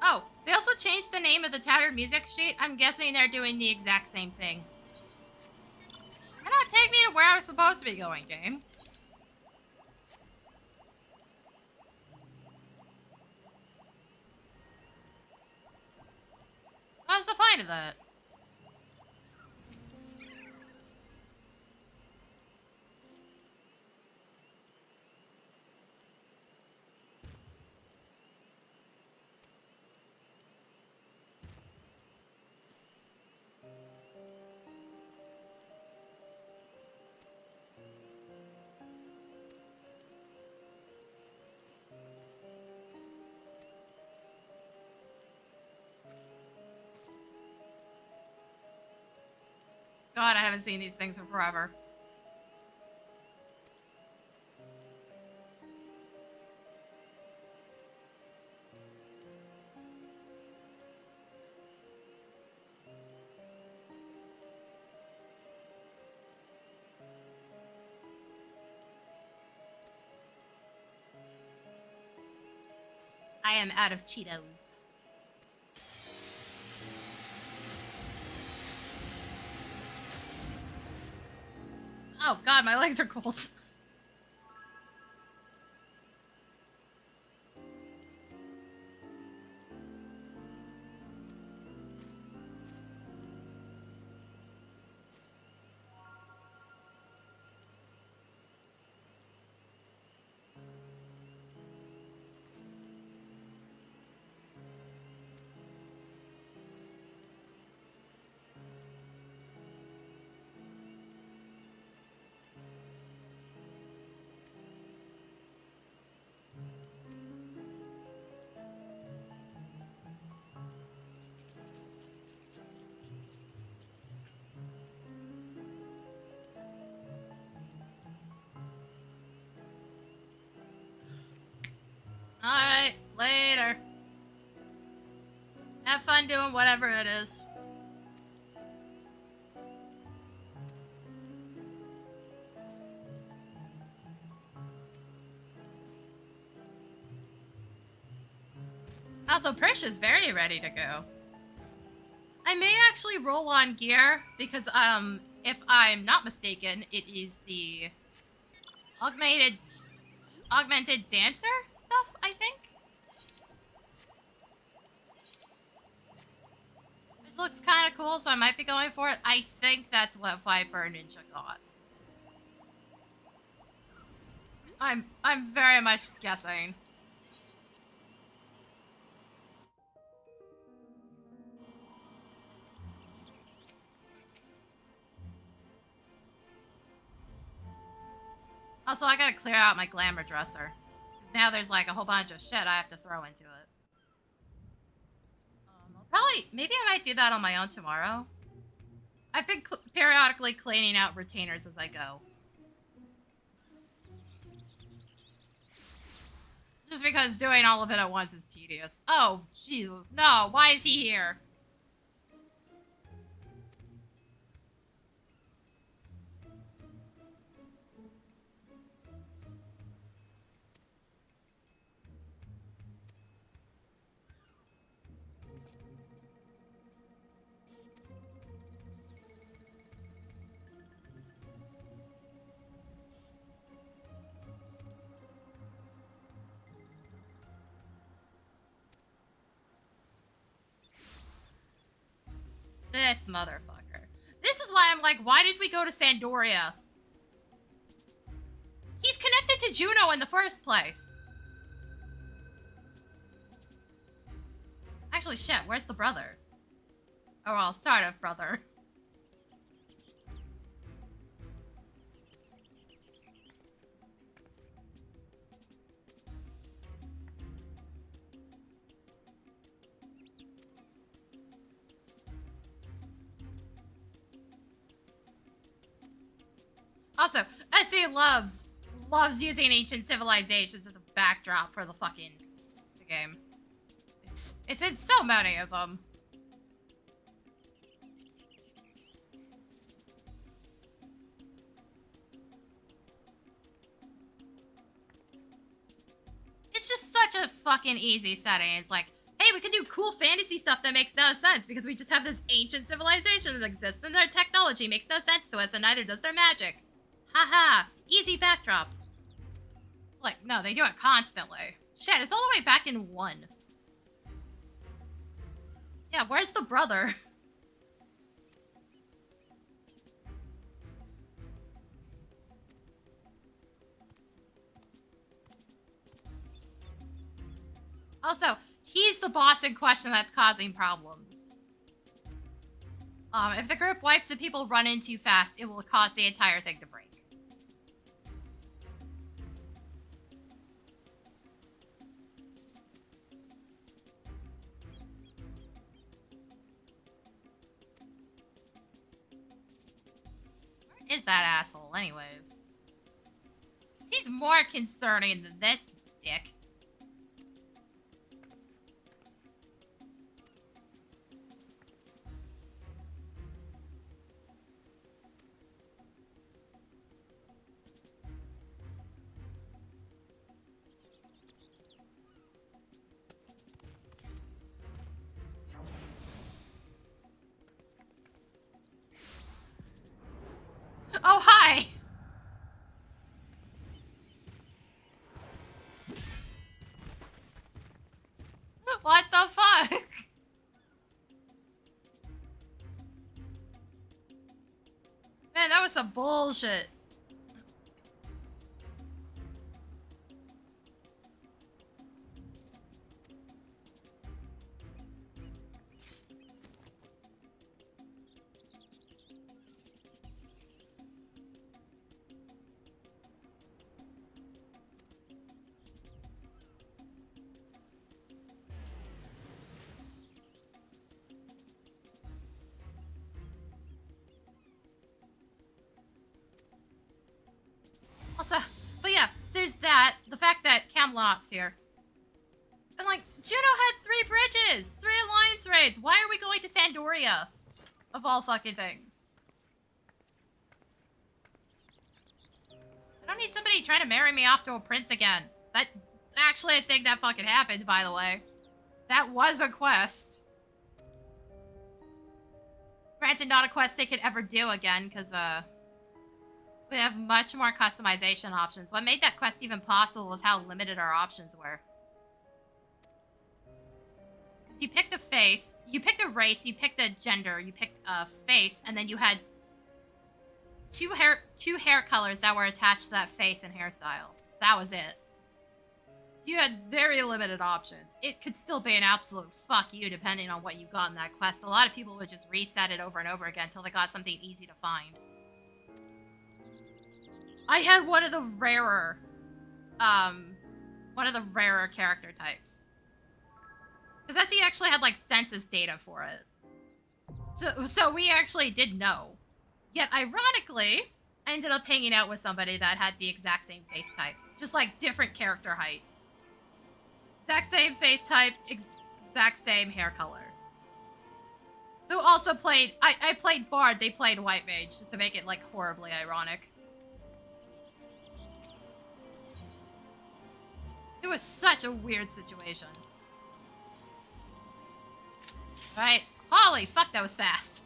Oh, they also changed the name of the tattered music sheet. I'm guessing they're doing the exact same thing. Why not take me to where I was supposed to be going, game? What's the point of that? God, I haven't seen these things in forever. I am out of Cheetos. Oh god, my legs are cold. Alright, later. Have fun doing whatever it is. Also, Prish is very ready to go. I may actually roll on gear because, if I'm not mistaken, it is the augmented dancer stuff, I think? Which looks kind of cool, so I might be going for it. I think that's what Viper Ninja got. I'm very much guessing. Also, I gotta clear out my glamour dresser. Because now there's like a whole bunch of shit I have to throw into it. Maybe I might do that on my own tomorrow. I've been periodically cleaning out retainers as I go. Just because doing all of it at once is tedious. Oh, Jesus. No, why is he here? This motherfucker. This is why I'm like, why did we go to Sandoria? He's connected to Juno in the first place. Actually, shit, where's the brother? Oh, well, sort of brother. Also, SE loves using ancient civilizations as a backdrop for the game. It's in so many of them. It's just such a fucking easy setting. It's like, hey, we can do cool fantasy stuff that makes no sense because we just have this ancient civilization that exists and their technology makes no sense to us and neither does their magic. Haha, easy backdrop. Like, no, they do it constantly. Shit, it's all the way back in 1. Yeah, where's the brother? Also, he's the boss in question that's causing problems. If the group wipes and people run in too fast, it will cause the entire thing to break. Where is that asshole, anyways? He's more concerning than this dick. Oh, hi! What the fuck? Man, that was some bullshit. Also, but yeah, there's that. The fact that Camelot's here. And like, Juno had 3 bridges, 3 alliance raids. Why are we going to Sandoria? Of all fucking things. I don't need somebody trying to marry me off to a prince again. That's actually a thing that fucking happened, by the way. That was a quest. Granted, not a quest they could ever do again, because, we have much more customization options. What made that quest even possible was how limited our options were. You picked a face, you picked a race, you picked a gender, you picked a face, and then you had two hair colors that were attached to that face and hairstyle. That was it. So you had very limited options. It could still be an absolute fuck you depending on what you got in that quest. A lot of people would just reset it over and over again until they got something easy to find. I had one of the rarer character types. Because SE actually had, like, census data for it. So we actually did know. Yet, ironically, I ended up hanging out with somebody that had the exact same face type. Just, like, different character height. Exact same face type, exact same hair color. Who also played... I played Bard, they played White Mage, just to make it, like, horribly ironic. It was such a weird situation. Right. Holy fuck, that was fast.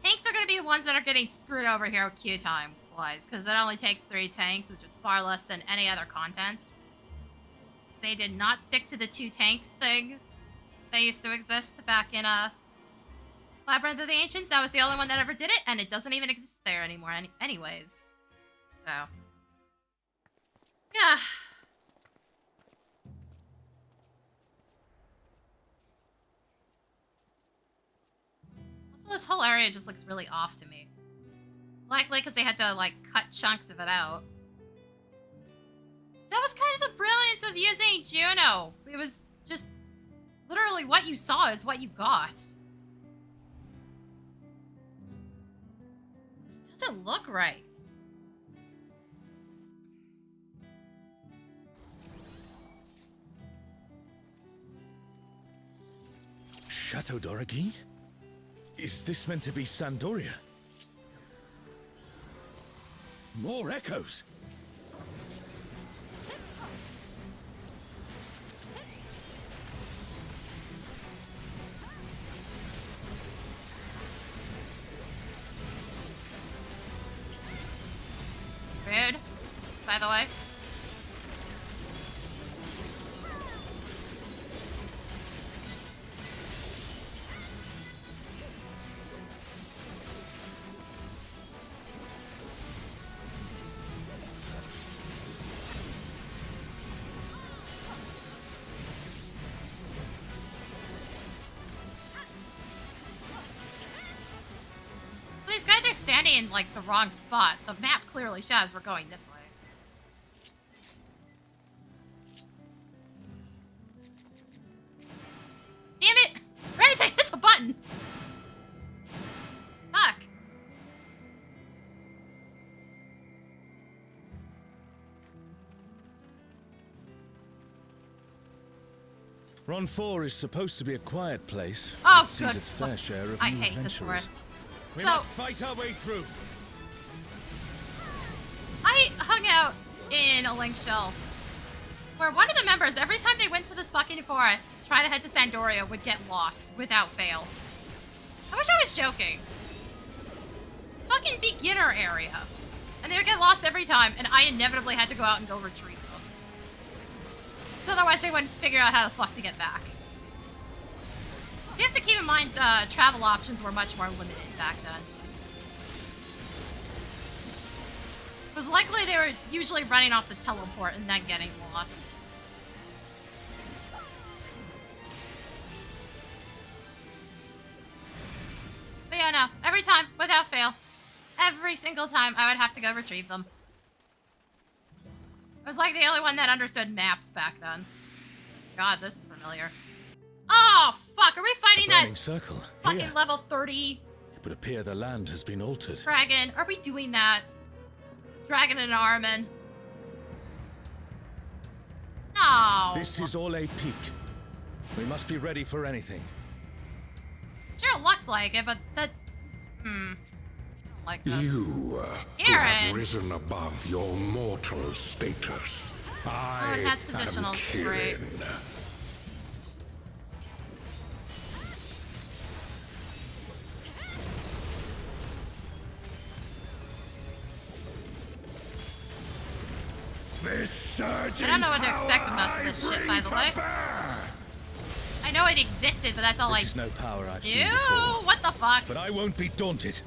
Tanks are going to be the ones that are getting screwed over here with queue time-wise, because it only takes 3 tanks, which is far less than any other content. They did not stick to the 2 tanks thing that used to exist back in Labyrinth of the Ancients. That was the only one that ever did it, and it doesn't even exist there anymore anyways. So... yeah. Also, this whole area just looks really off to me. Likely because they had to, like, cut chunks of it out. That was kind of the brilliance of using Juno. It was just literally what you saw is what you got. It doesn't look right. Chateau d'Origny? Is this meant to be Sandoria? More echoes! Rude, by the way. Standing in, like, the wrong spot. The map clearly shows we're going this way. Damn it! Right as I hit the button! Fuck. Ron 4 is supposed to be a quiet place. Oh, it sees good. its fair share of I new hate this adventurers. forest. We So- must fight our way through. I hung out in a link shell where one of the members, every time they went to this fucking forest, try to head to Sandoria, would get lost without fail. I wish I was joking. Fucking beginner area. And they would get lost every time, and I inevitably had to go out and go retrieve them. So otherwise they wouldn't figure out how the fuck to get back. You have to keep in mind, travel options were much more limited back then. It was likely they were usually running off the teleport and then getting lost. But yeah, no. Every time, without fail. Every single time, I would have to go retrieve them. I was like the only one that understood maps back then. God, this is familiar. Oh, fuck. Are we fighting Burning that circle. fucking Here. level 30 It would appear the land has been altered. dragon? Are we doing that? Dragon and Armin. This is all a peak. We must be ready for anything. Sure looked like it, but that's... Like this. You, who have risen above your mortal status. Oh, it has am positionals. Great. Kirin. I don't know what to expect from most of this shit, by the way. I know it existed, but that's all This is no power I've seen Ew, before. what the fuck? But I won't be daunted.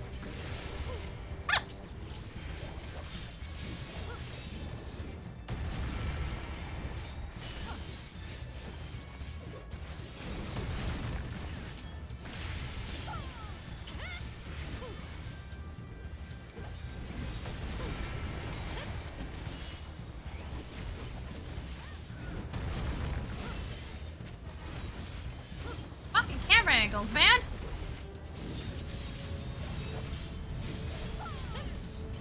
Fucking camera angles, man.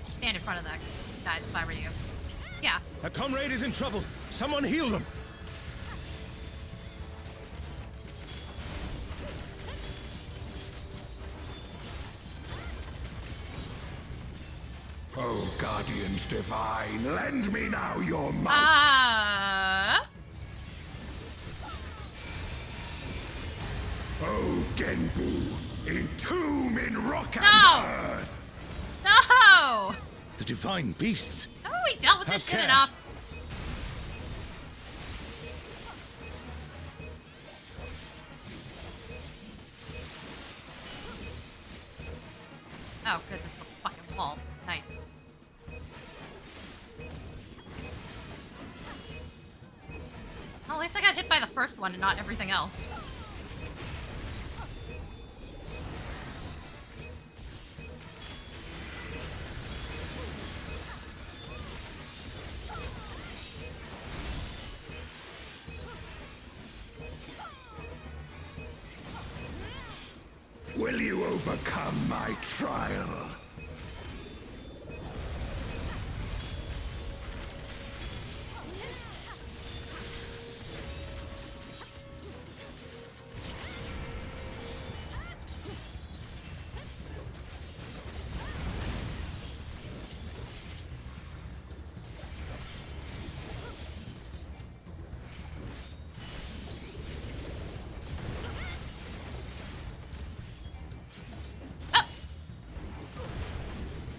Stand in front of that guys if I were you. Yeah. A comrade is in trouble. Someone heal them. Oh, Guardians Divine, lend me now your might. Oh, Genbu, entomb in rock and earth. No! The divine beasts. Haven't we dealt with this Have shit care. enough? Oh, good, this is a fucking wall. Nice. Well, at least I got hit by the first one and not everything else. Will you overcome my trial?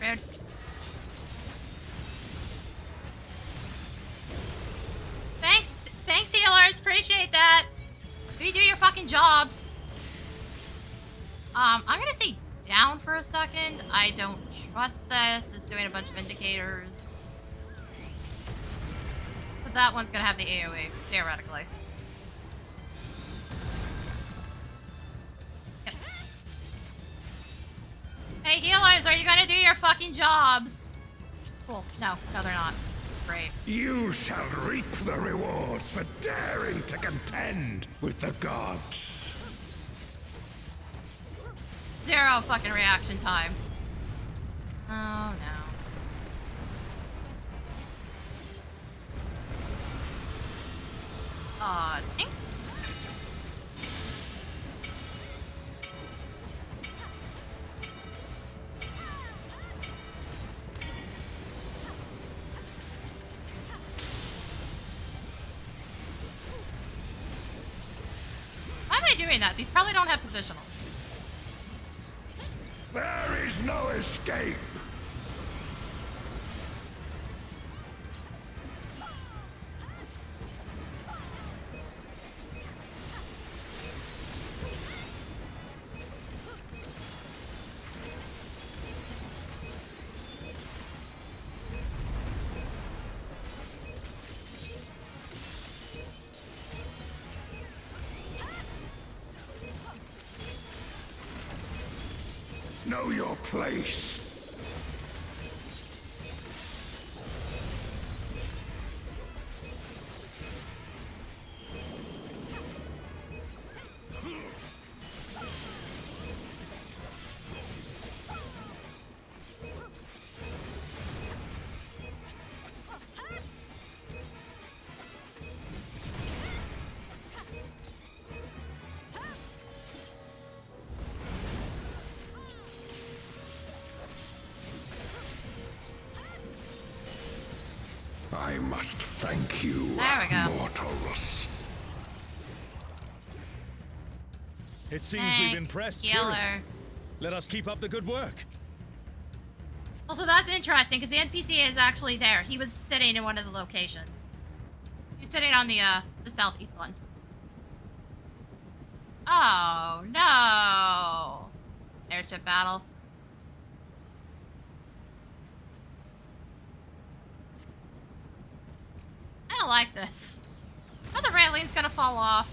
Rude. Thanks, healers. Appreciate that. You do your fucking jobs. I'm gonna say down for a second. I don't trust this. It's doing a bunch of indicators. So that one's gonna have the AoE, theoretically. Yep. Hey, healers, are you gonna do your fucking jobs? Cool. No, they're not. Great. You shall reap the rewards for daring to contend with the gods. 0 fucking reaction time. Oh no. Aw, tinks. Why am I doing that? These probably don't have positionals. There is no escape. Know your place. must thank you, There we go. mortals. It seems Hey, we've impressed killer. Kira. Let us keep up the good work. Also, that's interesting because the NPC is actually there. He was sitting in one of the locations. He was sitting on the southeast one. Oh no! Airship battle. I don't like this. How the railing's gonna fall off?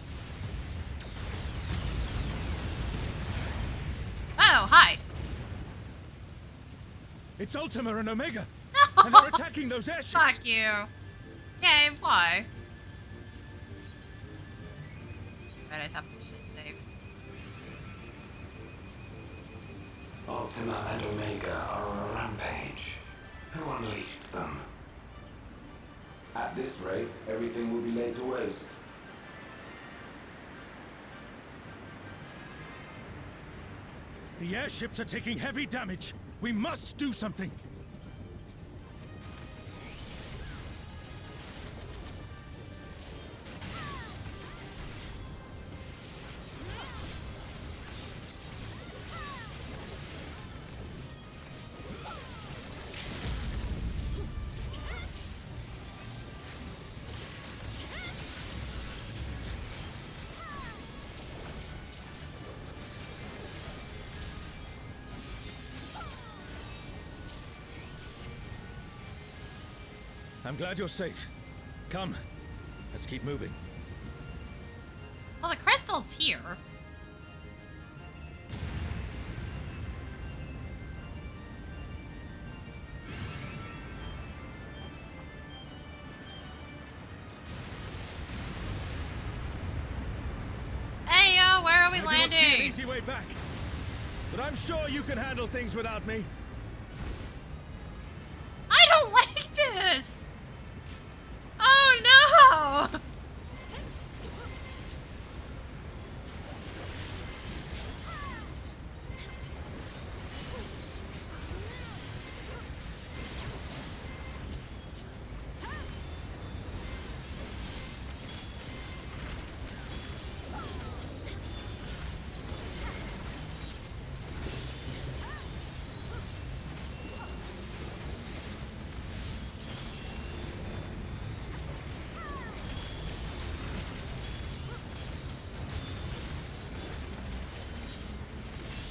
Oh, hi. It's Ultima and Omega. No. And they're attacking those airships. Fuck you. Okay, why? Right, I have this shit saved. Ultima and Omega are on a rampage. Who unleashed them? At this rate, everything will be laid to waste. The airships are taking heavy damage. We must do something. I'm glad you're safe. Come, let's keep moving. Well, the crystal's here. Hey, yo, where are we landing? I don't see an easy way back, but I'm sure you can handle things without me. I don't like this! Oh no!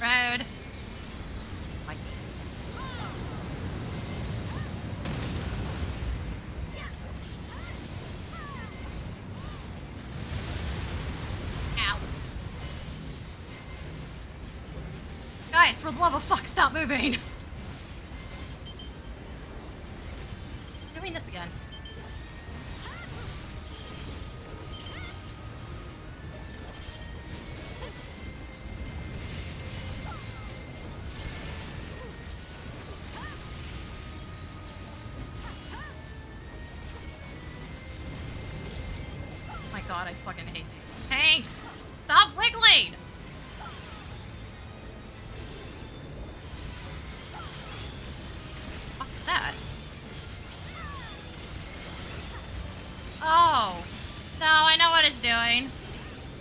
Road. Ow. Guys, for the love of fuck, stop moving. Doing this again. God, I fucking hate these tanks! Stop wiggling! Fuck that. Oh. No, I know what it's doing. I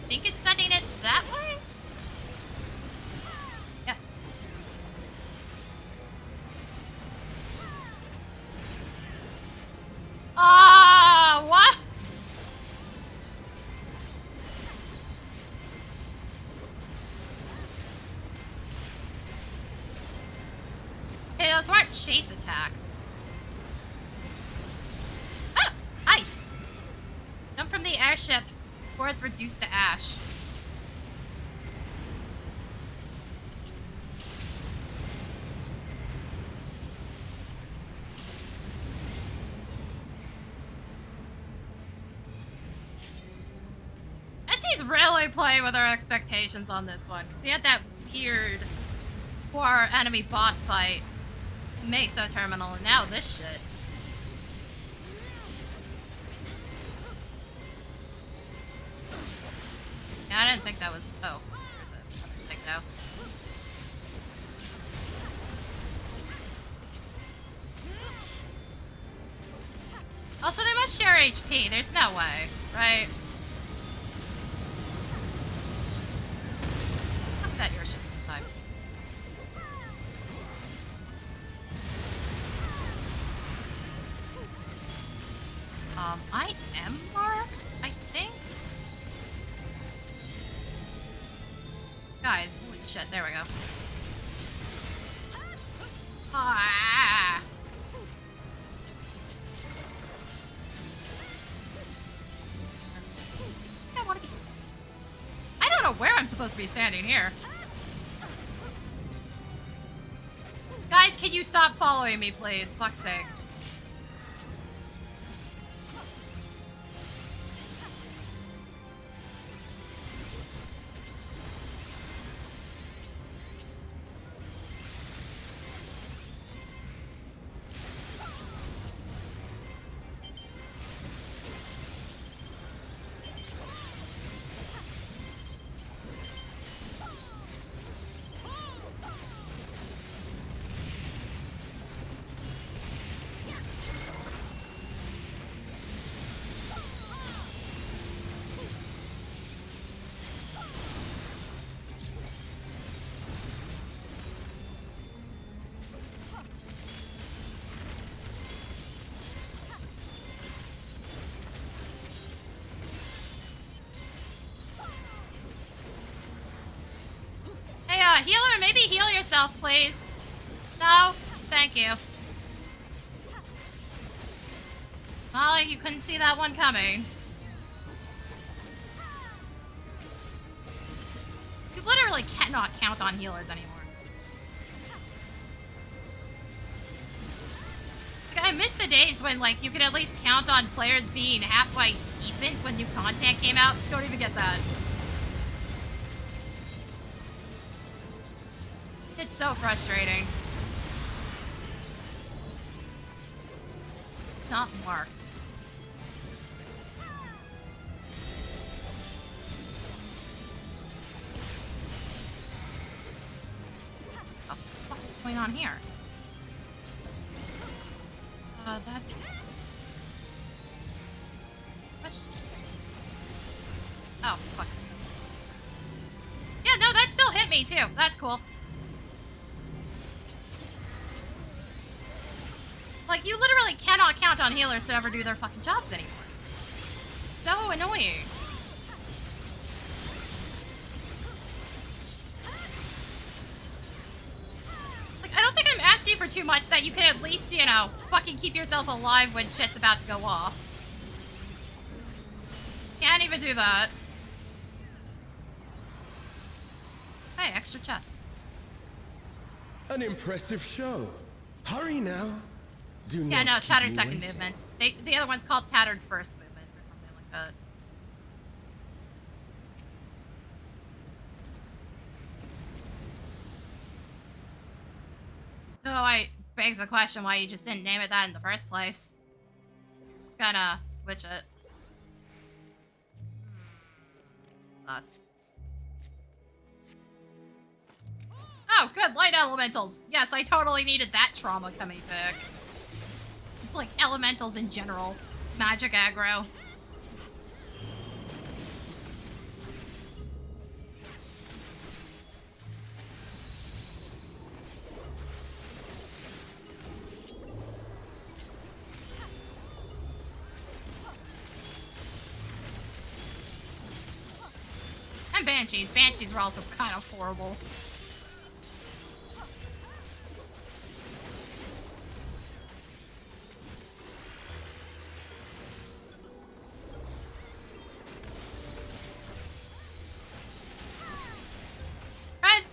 think it's sending it that way? Yeah. Ah, what? Hey, those weren't chase attacks. Ah! Hi! Jump from the airship before it's reduced to ash. He's really playing with our expectations on this one. Because he had that weird poor enemy boss fight. Meso Terminal, and now this shit. Yeah, I didn't think that was... Oh, there's a thing though. Also, they must HP. There's no way, right? Fuck that airship this time. I am marked, I think. Guys, holy shit, there we go. Ah! I want to be. I don't know where I'm supposed to be standing here. Guys, can you stop following me, please? Fuck's sake. Healer, maybe heal yourself, please. No? Thank you. Molly, you couldn't see that one coming. You literally cannot count on healers anymore. Like, I miss the days when, like, you could at least count on players being halfway decent when new content came out. Don't even get that. It's so frustrating. Not marked. What the fuck is going on here? That's... Oh, fuck. Yeah, no, that still hit me, too. That's cool. Like, you literally cannot count on healers to ever do their fucking jobs anymore. It's so annoying. Like, I don't think I'm asking for too much that you can at least, you know, fucking keep yourself alive when shit's about to go off. Can't even do that. Hey, extra chest. An impressive show. Hurry now. Do yeah, not no, keep tattered me second waiting. movement. The other one's called tattered first movement or something like that. So I begs the question why you just didn't name it that in the first place. Just gonna switch it. Sus. Oh, good, light elementals. Yes, I totally needed that trauma coming back. Just like elementals in general. Magic aggro. And Banshees. Banshees were also kind of horrible.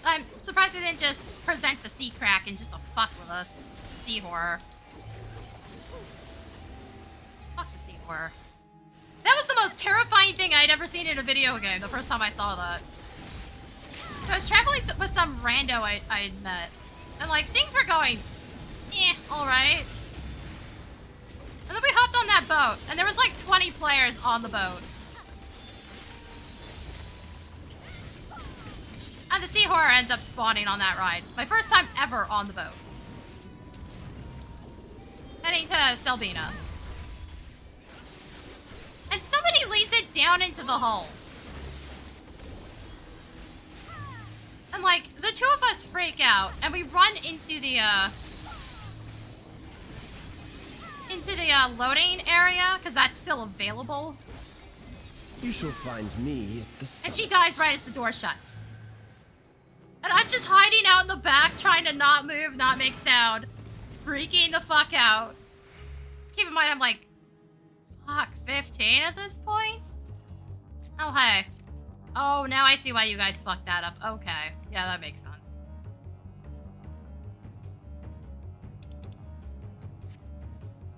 I'm surprised they didn't just present the sea crack and just to fuck with us. Sea horror. Fuck the sea horror. That was the most terrifying thing I'd ever seen in a video game the first time I saw that. So I was traveling with some rando I met. And like, things were going, alright. And then we hopped on that boat. And there was like 20 players on the boat. And the sea horror ends up spawning on that ride. My first time ever on the boat. Heading to Selbina. down into the hole. And like, the two of us freak out, and we run into the loading area, because that's still available. You shall find me at the summit. And she dies right as the door shuts. And I'm just hiding out in the back, trying to not move, not make sound. Freaking the fuck out. Just keep in mind, I'm like, fuck, 15 at this point? Oh, hey. Oh, now I see why you guys fucked that up. Okay. Yeah, that makes sense.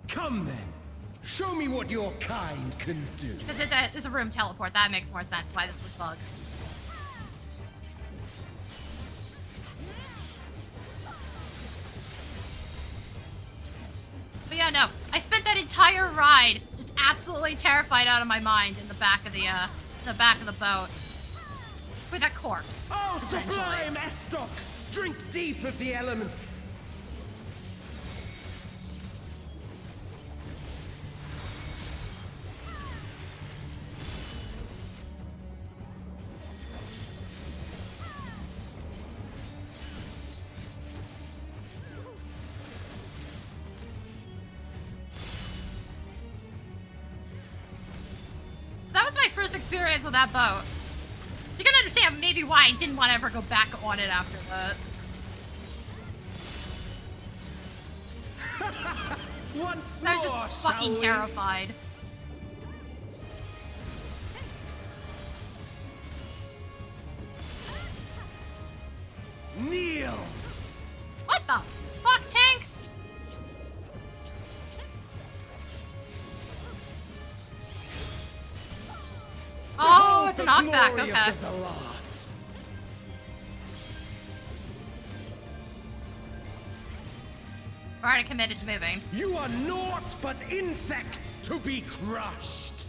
Come then. Show me what your kind can do. Because it's a room teleport. That makes more sense why this was bugged. But yeah, no. I spent that entire ride just absolutely terrified out of my mind in the back of the boat. With a corpse. Oh, essentially. sublime Estok! Drink deep of the elements. That was my first experience with that boat. You can understand maybe why I didn't want to ever go back on it after that. Once I was more, just fucking shall we? terrified. Kneel! What the fuck, tanks? Oh, it's a knockback, okay. We're already committed to moving. You are naught but insects to be crushed.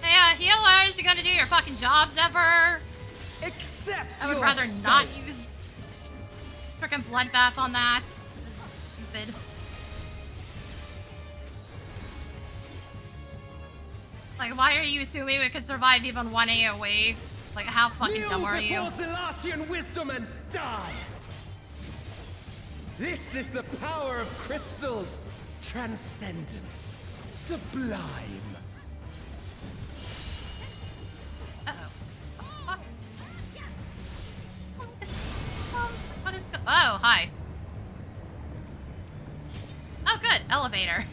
Hey, healers, you gonna do your fucking jobs ever? Accept I would your rather not fate. use frickin' bloodbath on that. Stupid. Like, why are you assuming we could survive even one AoE? Like, how fucking dumb are you? Kneel before Zalatian wisdom and die. This is the power of crystals, transcendent, sublime. Uh-oh. What is oh, hi. Oh, good. Elevator.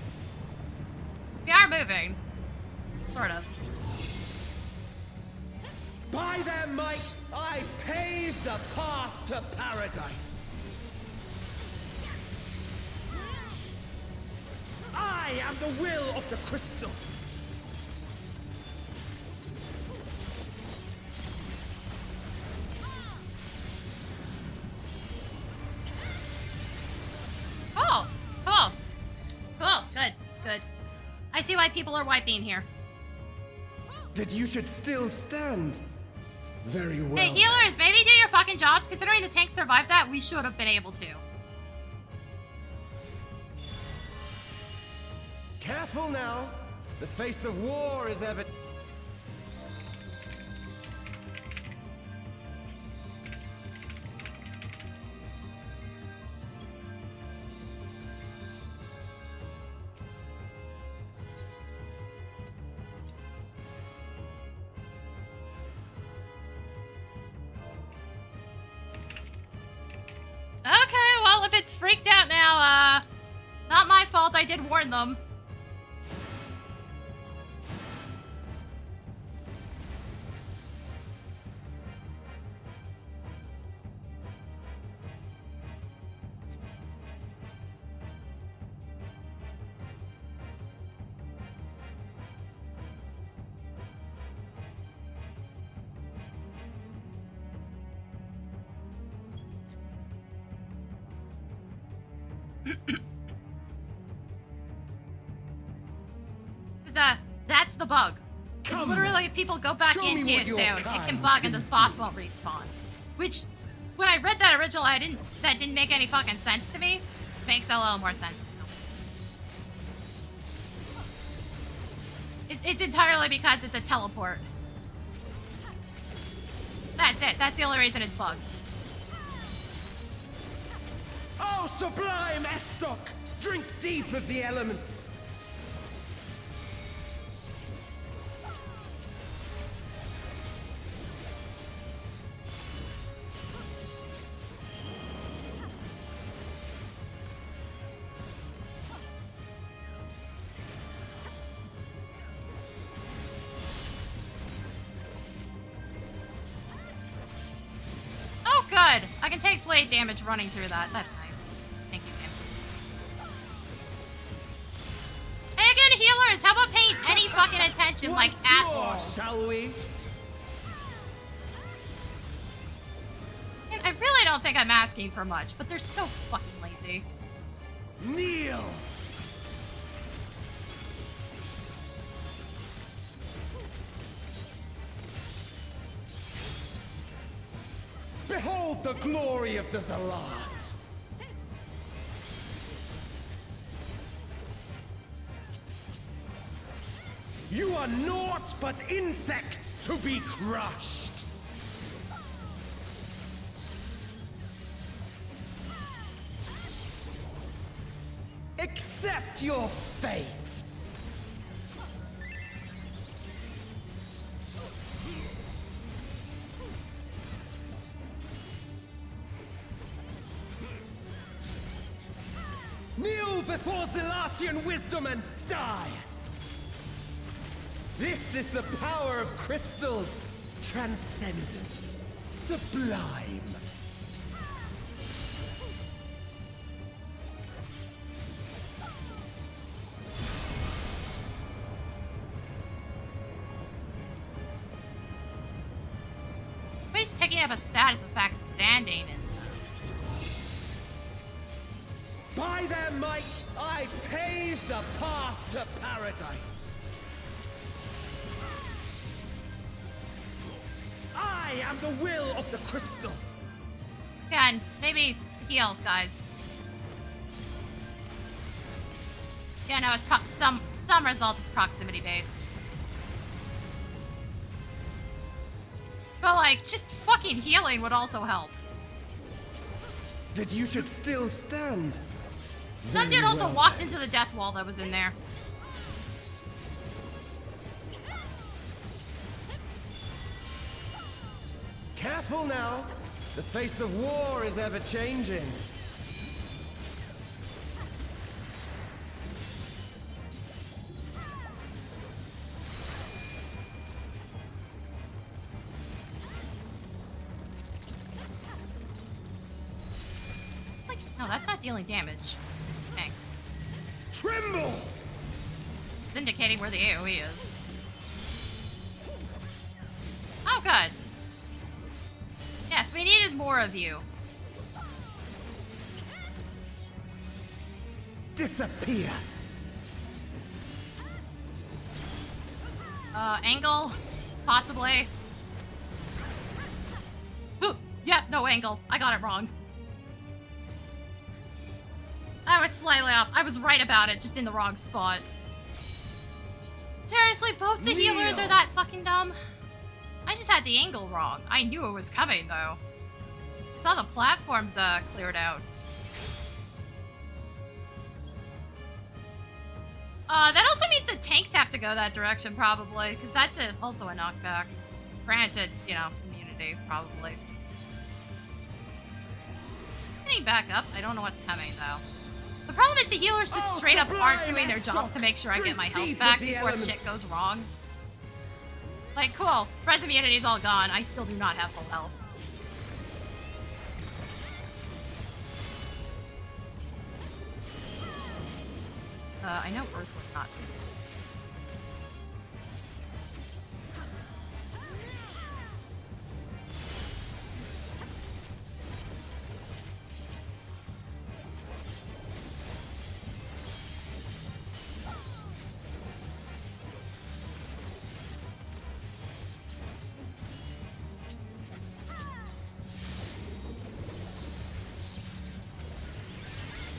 We are moving. Sort of. By their might, I pave the path to paradise. I am the will of the crystal. Cool. Cool. Cool. Good. Good. I see why people are wiping here. That you should still stand. Very well. Hey, healers, maybe do your fucking jobs. Considering the tank survived that, we should have been able to. Careful now. The face of war is ever... Okay, well, if it's freaked out now, not my fault. I did warn them. That's the bug. It's literally if people go back into it soon, it can bug and the boss won't respawn. Which, when I read that originally, that didn't make any fucking sense to me. Makes a little more sense It's entirely because it's a teleport. That's it. That's the only reason it's bugged. Oh, sublime Estok! Drink deep of the elements! Oh, good! I can take blade damage running through that. That's nice. Thank you, game. Hey, again, healers! How about paying any fucking attention, like, at all? Shall we? Man, I really don't think I'm asking for much, but they're so fucking lazy. Kneel! Behold the glory of the Zalat! You are naught but insects to be crushed! Accept your fate! Kneel before Zalatian wisdom and die! This is the power of crystals, transcendent, sublime. But he's picking up a status effect standing in. By their might, I pave the path to paradise. I am the will of the crystal. Again, maybe heal, guys. Yeah, no, it's some result of proximity based. But like, just fucking healing would also help. That you should still stand. Some dude also walked into the death wall that was in there. Careful now. The face of war is ever changing. Like, no, that's not dealing damage. Okay. Tremble! It's indicating where the AoE is. Oh, good. Yes, we needed more of you. Disappear. Angle? Possibly. Ooh, yeah, no angle. I got it wrong. I was slightly off. I was right about it, just in the wrong spot. Seriously, both the healers are that fucking dumb? I just had the angle wrong. I knew it was coming, though. I saw the platforms, cleared out. That also means the tanks have to go that direction, probably, because that's also a knockback. Granted, you know, immunity, probably. Getting back up. I don't know what's coming, though. The problem is the healers just straight up aren't doing their jobs to make sure I get my health back before shit goes wrong. Like, cool. Res immunity's all gone. I still do not have full health. I know Earth was not seen.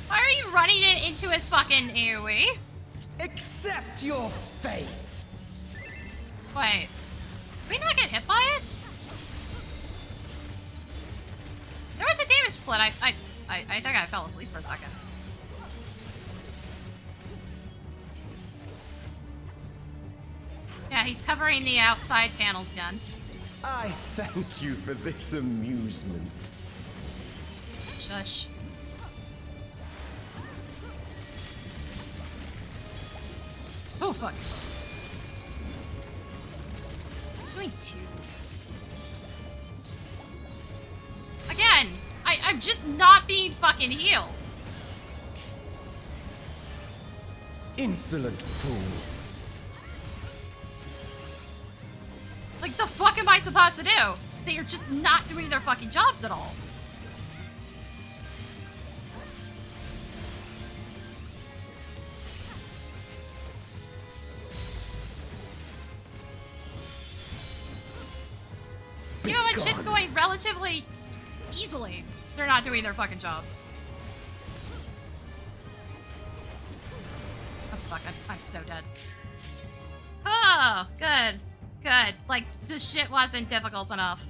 Why are you running it into his fucking AoE? Accept your fate. Wait. Did we not get hit by it? There was a damage split. I think I fell asleep for a second. Yeah, he's covering the outside panels again. I thank you for this amusement. Shush. Oh, fuck. Doing two. Again, I'm just not being fucking healed. Insolent fool. Like, the fuck am I supposed to do? They are just not doing their fucking jobs at all. Even when shit's going relatively easily, they're not doing their fucking jobs. Oh fuck, I'm so dead. Oh, good. Good. Like, this shit wasn't difficult enough.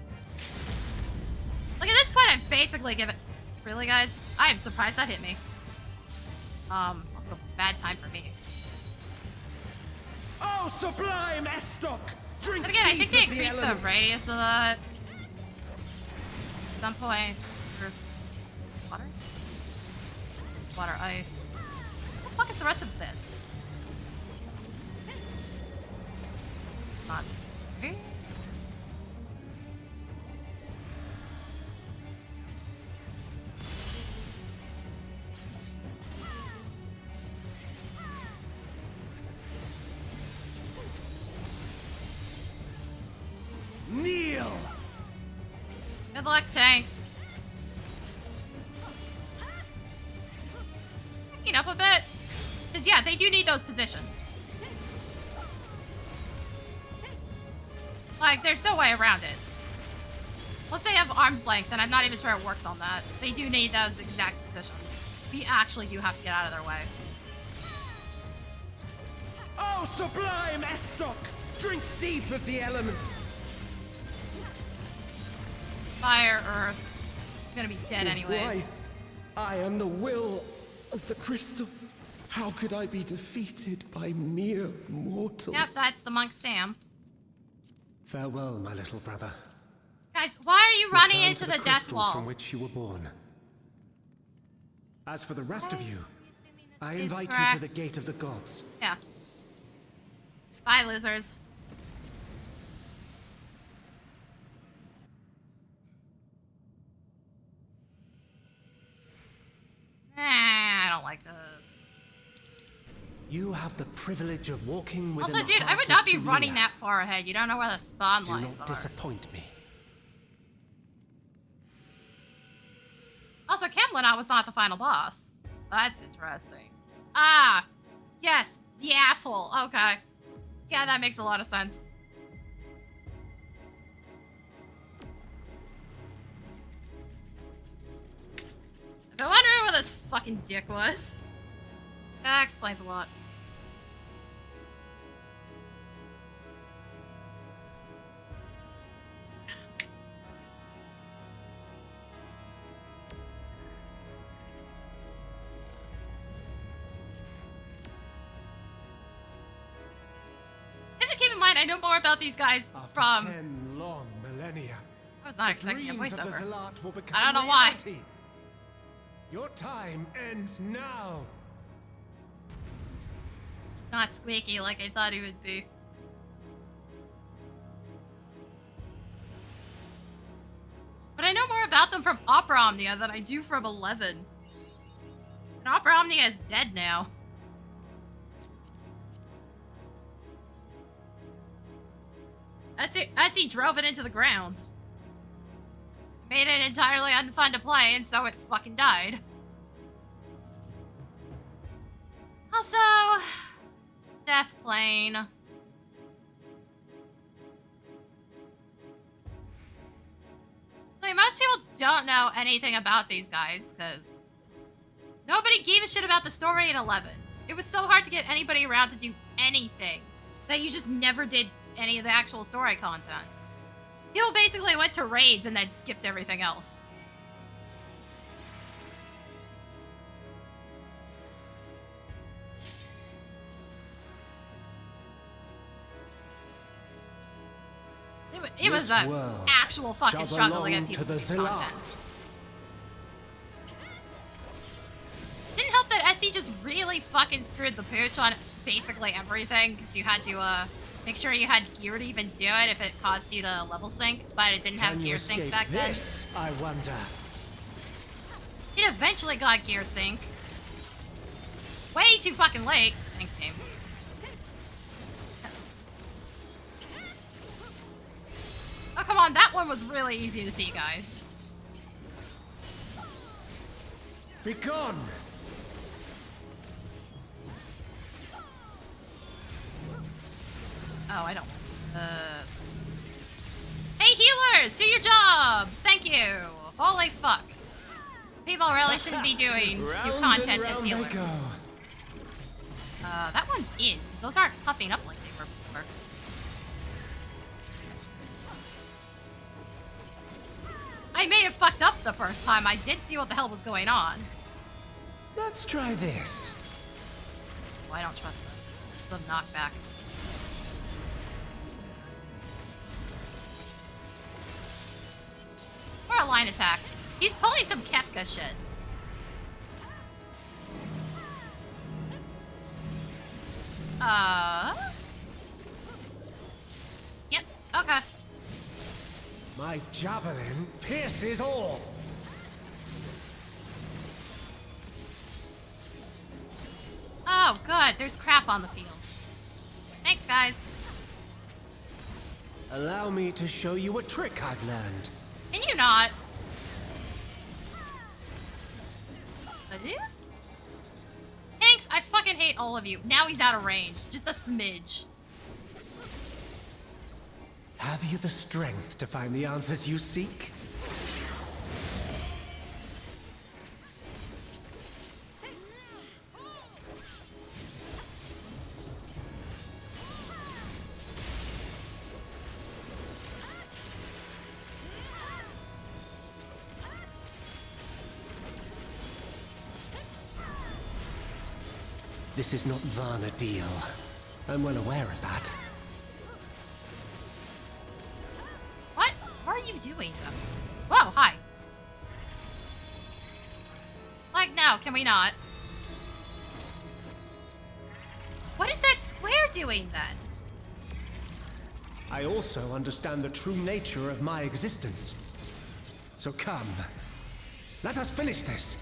Like, at this point, I've basically given... Really, guys? I am surprised that hit me. Also, bad time for me. Oh, sublime Estoc! Drink But again, I think they deep of the increased the elements. radius of that. At some point. Water? Water, ice. What the fuck is the rest of this? It's not safe. Kneel! Good luck, tanks. Backing up a bit. Because, yeah, they do need those positions. Like, there's no way around it. Unless they have arm's length, and I'm not even sure it works on that. They do need those exact positions. We actually do have to get out of their way. Oh, sublime Estoc! Drink deep of the elements. Fire, earth. I'm gonna be dead anyways. Why? I am the will of the crystal. How could I be defeated by mere mortals? Yep, that's the monk Sam. Farewell, my little brother. Guys, why are you running Return into to the death crystal wall? from which you were born. As for the rest of you, I is invite you correct. to the gate of the gods. Yeah. Bye, losers. I don't like this. You have the privilege of walking within Also, the dude, I heart would not of be Tulia. running that far ahead. You don't know where the spawn Do lines not are. disappoint me. Also, Camlinot was not the final boss. That's interesting. Ah! Yes, the asshole. Okay. Yeah, that makes a lot of sense. I'm wondering where this fucking dick was. That explains a lot. You have to keep in mind, I know more about these guys from... 10 long millennia. I was not expecting a dreams of the voiceover. Zealot will become I don't know why. reality. Your time ends now. Not squeaky like I thought he would be. But I know more about them from Opera Omnia than I do from 11. And Opera Omnia is dead now. As he drove it into the ground. Made it entirely unfun to play, and so it fucking died. Also, Death Plane. So most people don't know anything about these guys, because nobody gave a shit about the story in 11. It was so hard to get anybody around to do anything that you just never did any of the actual story content. People basically went to raids and then skipped everything else. It was an actual fucking struggle to get people to the content. Didn't help that SE just really fucking screwed the pooch on basically everything, because you had to make sure you had gear to even do it if it caused you to level sync, but it didn't have gear sync back then. I wonder. It eventually got gear sync. Way too fucking late. Thanks, game. Oh, come on, that one was really easy to see, guys. Be gone! Oh, I don't like this. Hey, healers! Do your jobs! Thank you! Holy fuck. People really shouldn't be doing new content as healers. That one's in. Those aren't puffing up like they were before. I may have fucked up the first time. I did see what the hell was going on. Let's try this. Oh, I don't trust this. The knockback. Or a line attack. He's pulling some Kefka shit. Yep, okay. My javelin pierces all. Oh, good. There's crap on the field. Thanks, guys. Allow me to show you a trick I've learned. Can you not? Thanks, I fucking hate all of you. Now he's out of range. Just a smidge. Have you the strength to find the answers you seek? This is not Varna deal. I'm well aware of that. What are you doing? Whoa, hi. Like, no, can we not? What is that square doing then? I also understand the true nature of my existence. So come, let us finish this.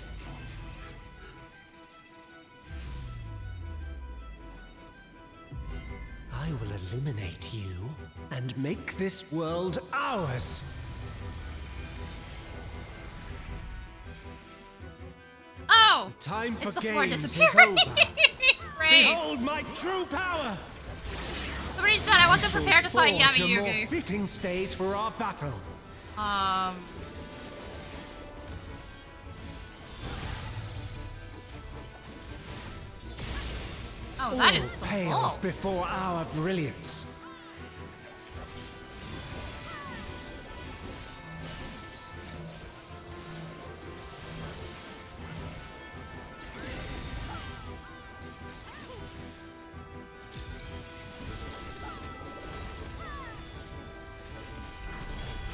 I will eliminate you and make this world ours. Oh! The time for it's the floor games is disappearing. over. Great. Behold my true power! Somebody said I wasn't prepared to fight Forge a Yami more Yugi. fitting stage for our battle. Oh, that is so pales cool. before our brilliance.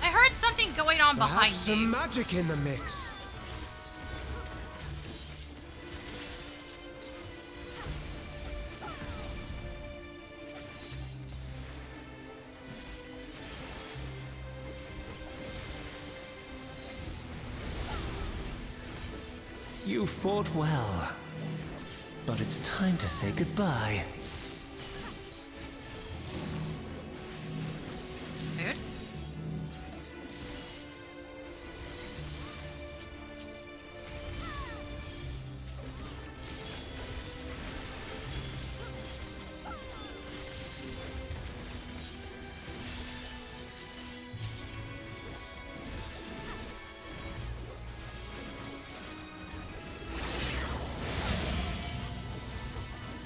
I heard something going on behind Perhaps some you. magic in the mix. You fought well, but it's time to say goodbye. Dude?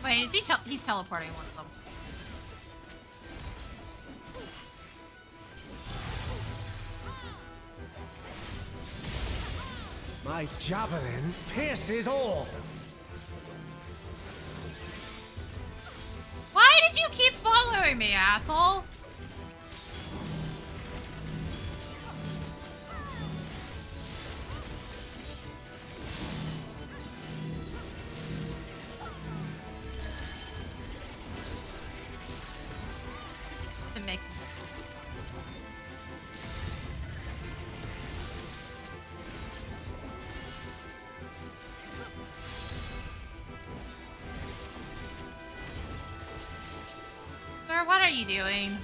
Wait, is he he's teleporting one of them. My javelin pierces all. Why did you keep following me, asshole? To make some difference. Sir, what are you doing?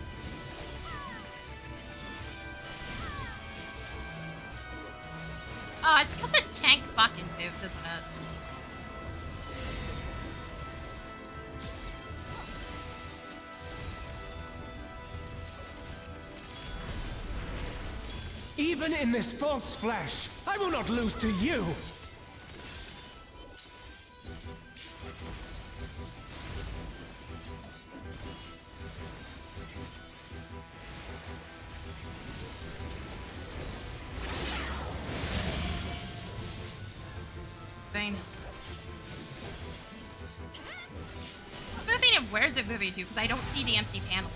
Oh, it's because the tank fucking moved, isn't it? Even in this false flesh, I will not lose to you! Thing. Moving and where's it moving to? Because I don't see the empty paneling.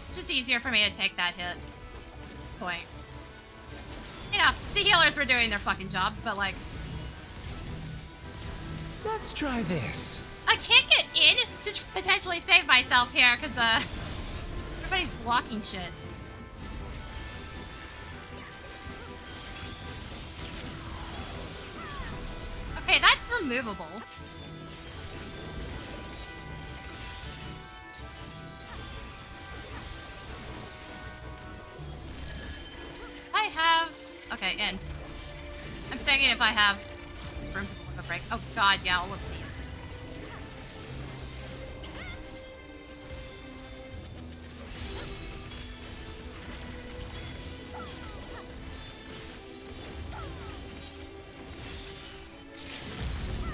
It's just easier for me to take that hit. Point. You know, the healers were doing their fucking jobs, but like... Let's try this. I can't get in to potentially save myself here, because, everybody's blocking shit. Okay, that's removable. I have... Okay, in. I'm thinking if I have room for a break. Oh god, yeah, all of these.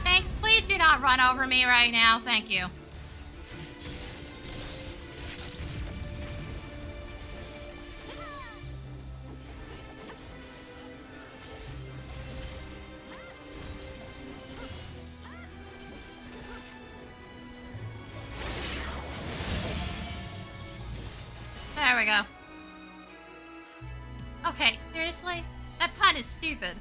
Thanks, please do not run over me right now, thank you. There we go. Okay, seriously? That plan is stupid.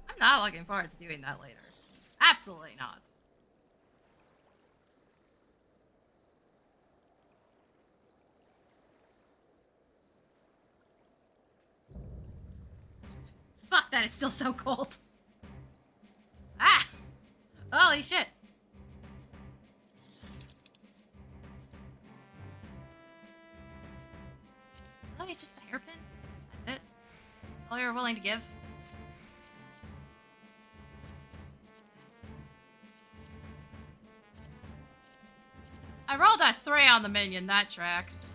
I'm not looking forward to doing that later. Absolutely not. Fuck, that is still so cold. Ah! Holy shit. Really, just a hairpin? That's it? That's all you're willing to give? I rolled a 3 on the minion, that tracks.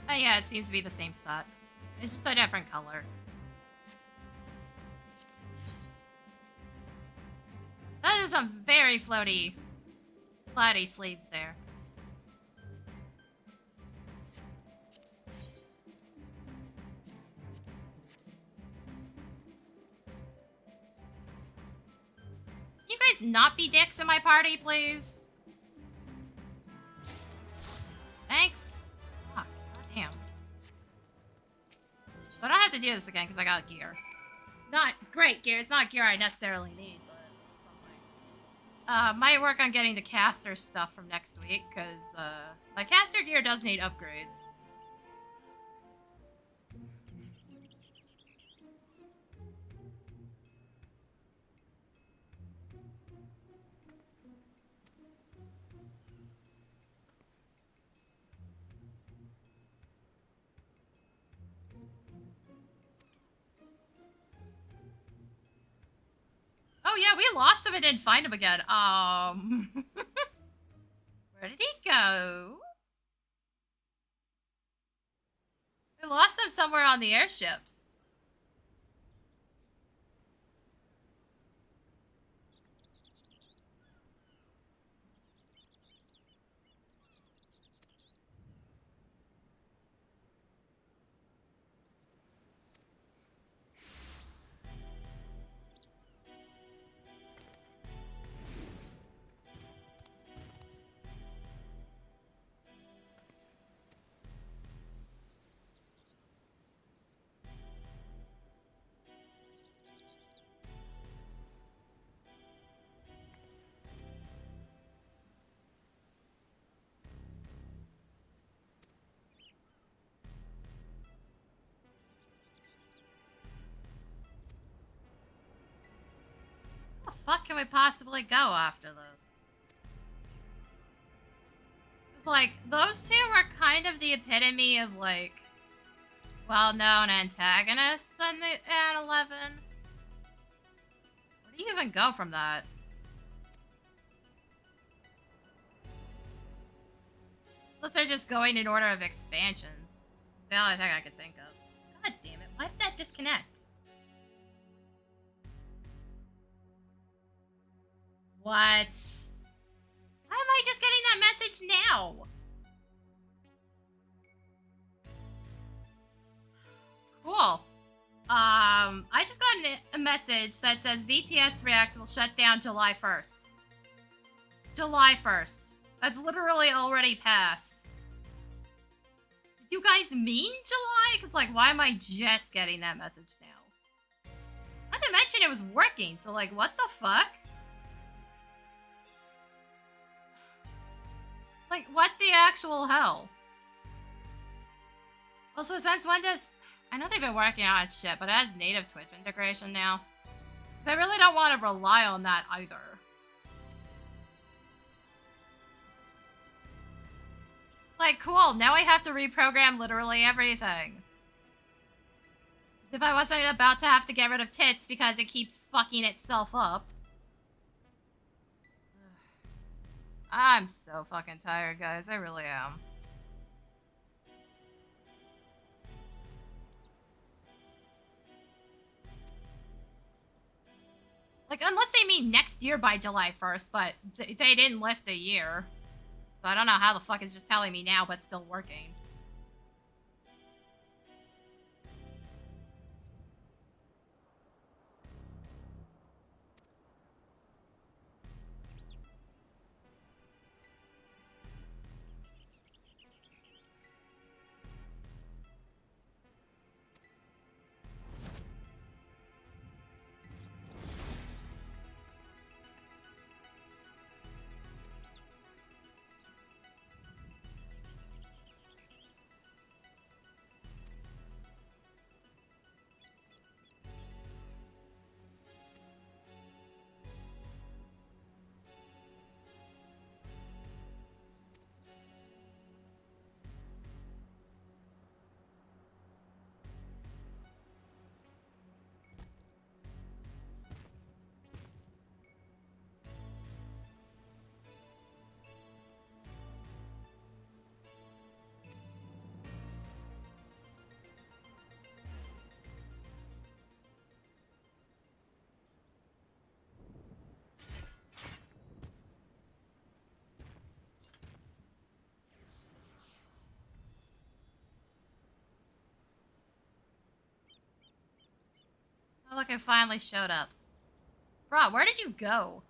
Oh yeah, it seems to be the same set. It's just a different color. That is some very floaty sleeves there. Can you guys not be dicks in my party, please? Thank fuck. Damn. But I don't have to do this again because I got gear. Not great gear. It's not gear I necessarily need, but something. Might work on getting the caster stuff from next week because my caster gear does need upgrades. Oh yeah, we lost him and didn't find him again. Where did he go? We lost them somewhere on the airships. How the fuck can we possibly go after this? It's like, those two were kind of the epitome of, like, well-known antagonists in 11. Where do you even go from that? Unless they're just going in order of expansions. It's the only thing I could think of. God damn it, why did that disconnect? What? Why am I just getting that message now? Cool. I just got a message that says VTS React will shut down July 1st. July 1st. That's literally already passed. Did you guys mean July? Because, like, why am I just getting that message now? Not to mention it was working, so, like, what the fuck? Like, what the actual hell? Also, since when does... I know they've been working on shit, but it has native Twitch integration now. So I really don't want to rely on that either. It's like, cool, now I have to reprogram literally everything. As if I wasn't about to have to get rid of tits because it keeps fucking itself up. I'm so fucking tired, guys. I really am. Like, unless they mean next year by July 1st, but they didn't list a year. So I don't know how the fuck it's just telling me now, but still working. Oh, look, it finally showed up. Bro, where did you go?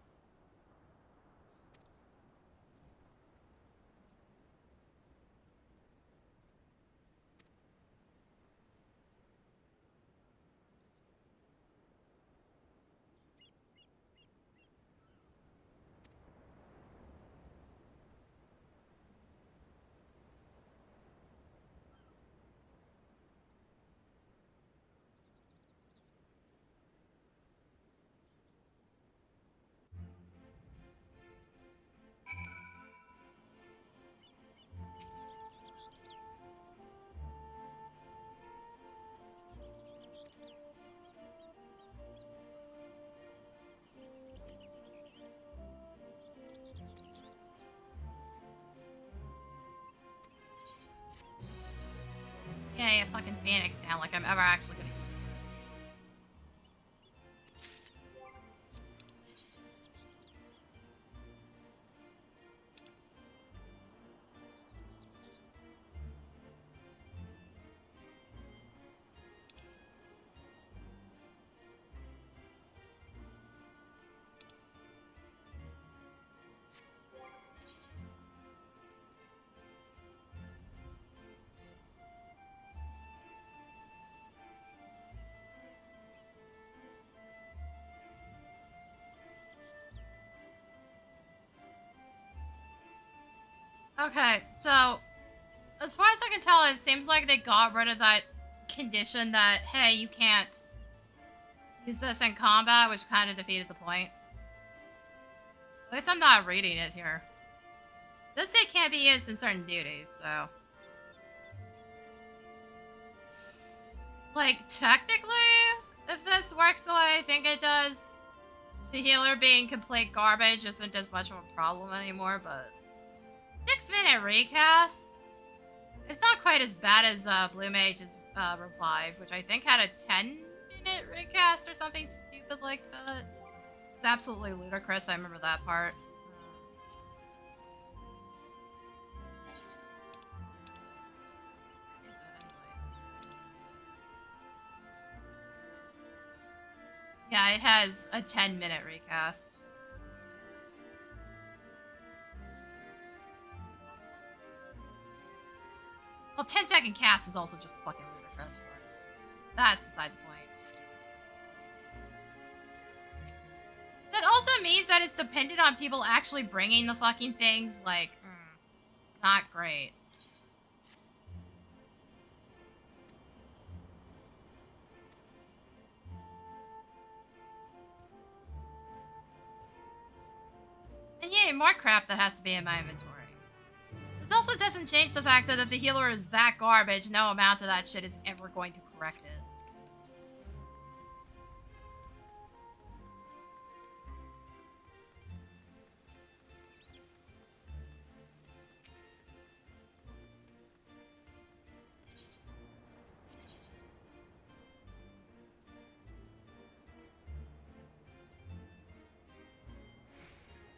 a fucking Phoenix down like I'm ever actually gonna use this. Okay, so as far as I can tell, it seems like they got rid of that condition that, hey, you can't use this in combat, which kind of defeated the point. At least I'm not reading it here. This say can't be used in certain duties, so... Like, technically, if this works the way I think it does, the healer being complete garbage isn't as much of a problem anymore, but... 6-minute recast? It's not quite as bad as Blue Mage's Revive, which I think had a 10-minute recast or something stupid like that. It's absolutely ludicrous, I remember that part. Yeah, it has a 10-minute recast. Well, 10-second cast is also just fucking ludicrous, but that's beside the point. That also means that it's dependent on people actually bringing the fucking things, like, not great. And yay, more crap that has to be in my inventory. This also doesn't change the fact that if the healer is that garbage, no amount of that shit is ever going to correct it.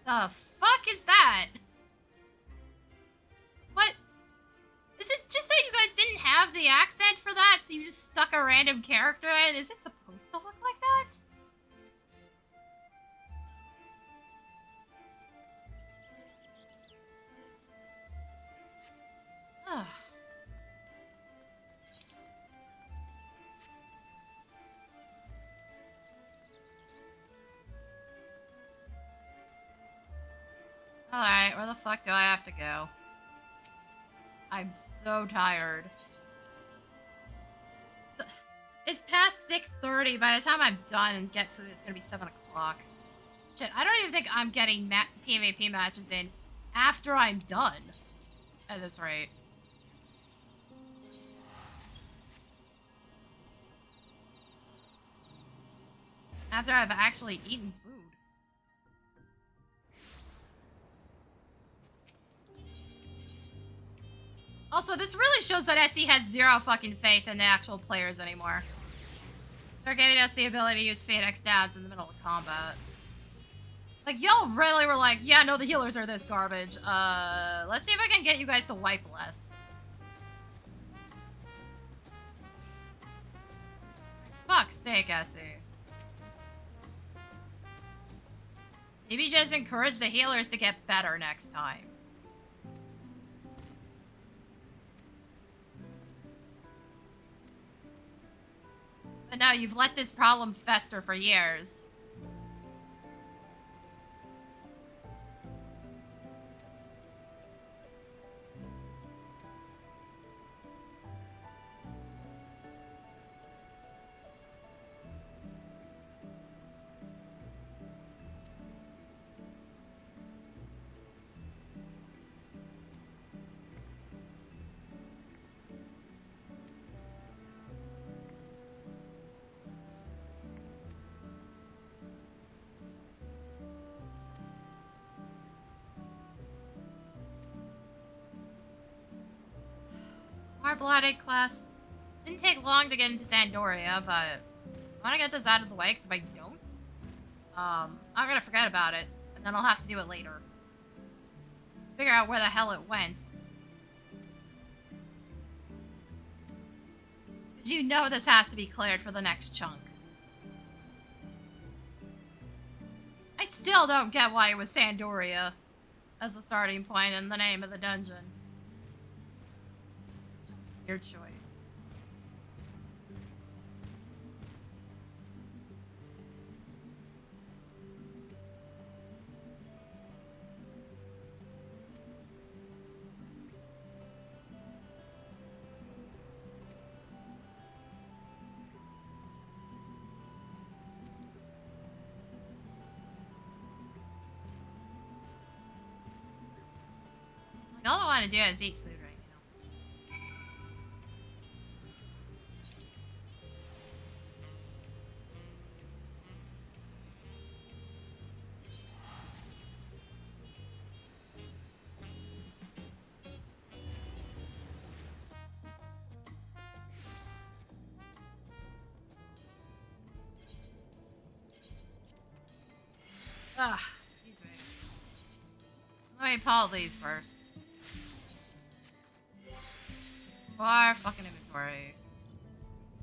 The fuck is that? What? Is it just that you guys didn't have the accent for that, so you just stuck a random character in? Is it supposed to look like that? Ugh. Alright, where the fuck do I have to go? I'm so tired. It's past 6:30. By the time I'm done and get food, it's gonna be 7 o'clock. Shit, I don't even think I'm getting PvP matches in after I'm done. At this rate. After I've actually eaten food. Also, this really shows that SE has zero fucking faith in the actual players anymore. They're giving us the ability to use Phoenix Downs in the middle of combat. Like, y'all really were like, yeah, no, the healers are this garbage. Let's see if I can get you guys to wipe less. For fuck's sake, SE. Maybe just encourage the healers to get better next time. But no, you've let this problem fester for years. More blooded quests. Didn't take long to get into Sandoria, but I want to get this out of the way, because if I don't, I'm gonna forget about it, and then I'll have to do it later. Figure out where the hell it went. Because you know this has to be cleared for the next chunk. I still don't get why it was Sandoria as a starting point in the name of the dungeon. Your choice. Like, all I want to do is eat food right now. Ah, excuse me. Let me pull these first. More fucking inventory.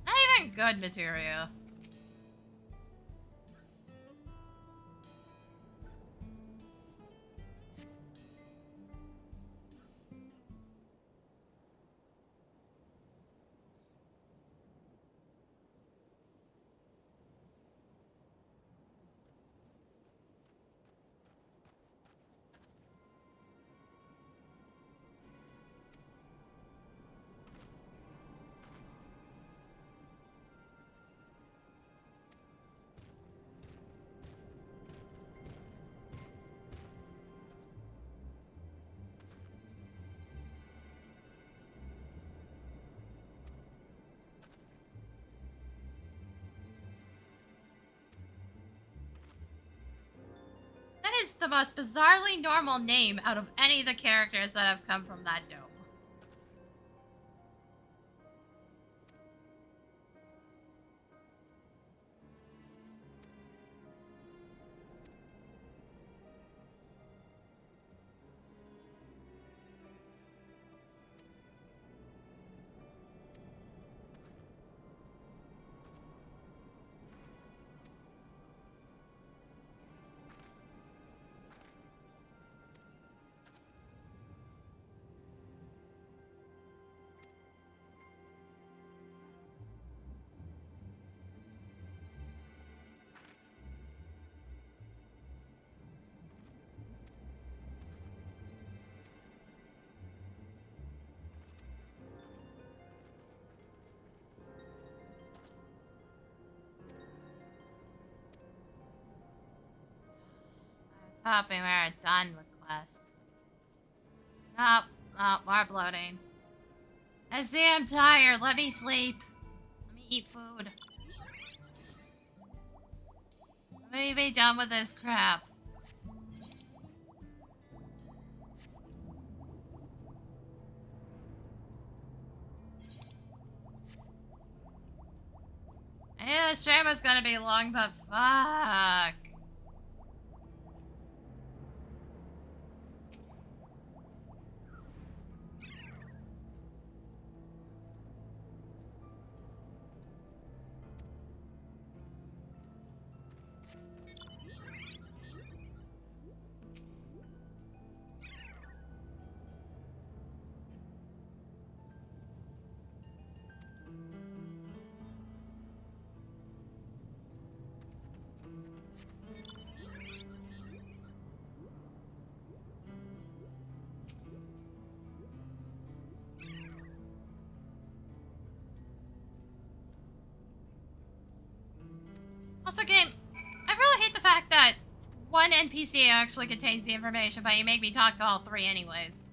Not even good material. That is the most bizarrely normal name out of any of the characters that have come from that dome. Hoping we're done with quests. Nope, nope, more bloating. I see I'm tired, let me sleep. Let me eat food. Let me be done with this crap. I knew the stream was gonna be long, but fuck. Also, game, I really hate the fact that one NPC actually contains the information, but you make me talk to all three anyways.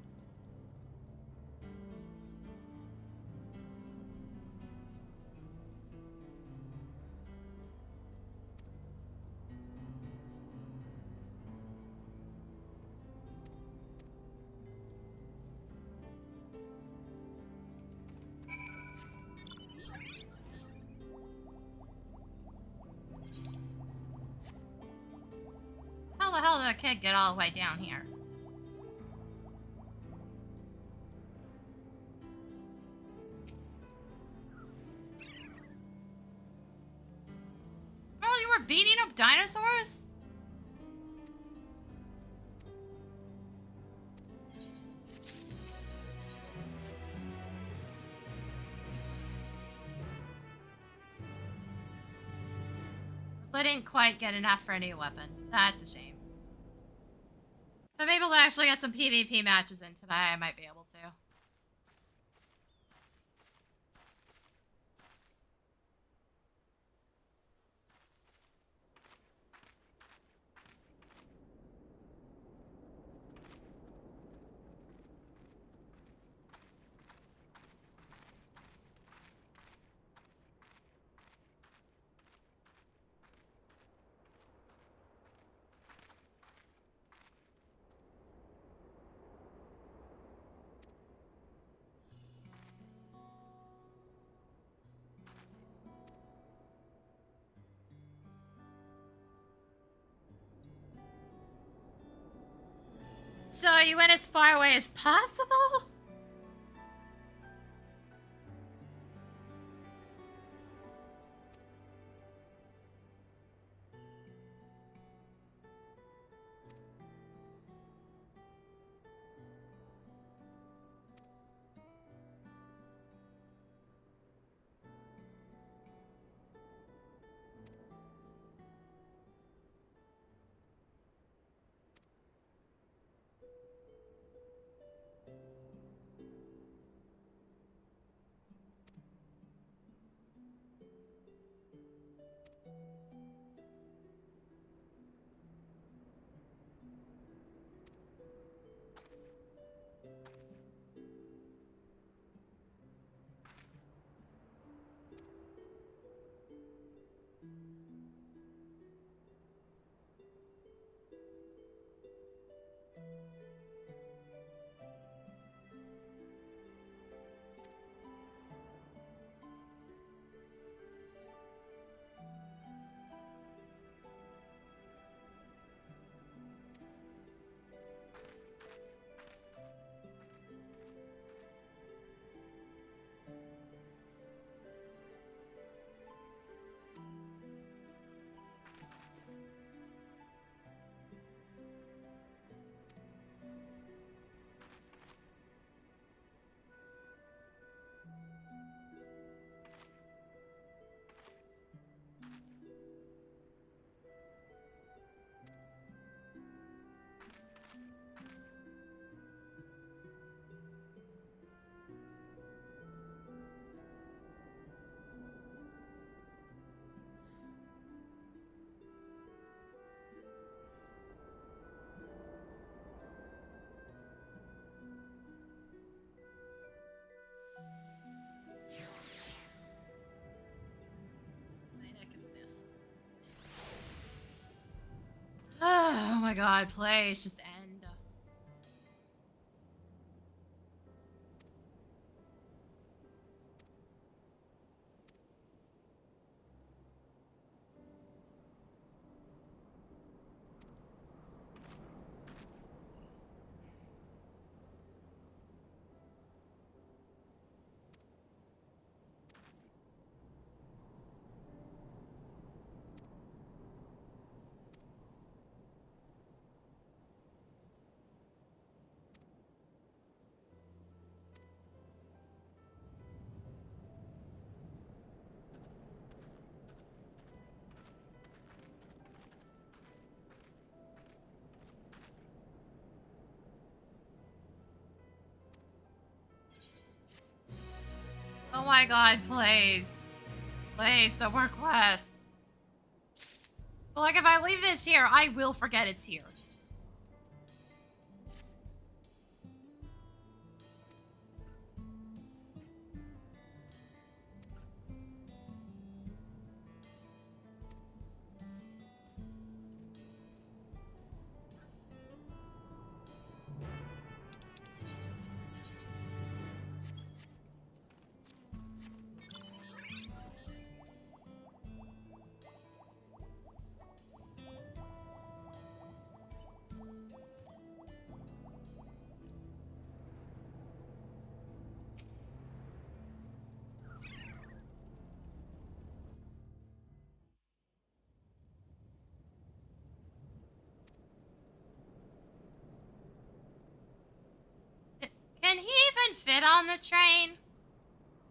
How the hell did that kid get all the way down here? Girl, you were beating up dinosaurs? So I didn't quite get enough for a new weapon. That's a shame. If I'm able to actually get some PvP matches in today, I might be able to. So you went as far away as possible? Oh my god, please just end. Oh my god, please. Please, the more quests. But like, if I leave this here, I will forget it's here. sit on the train?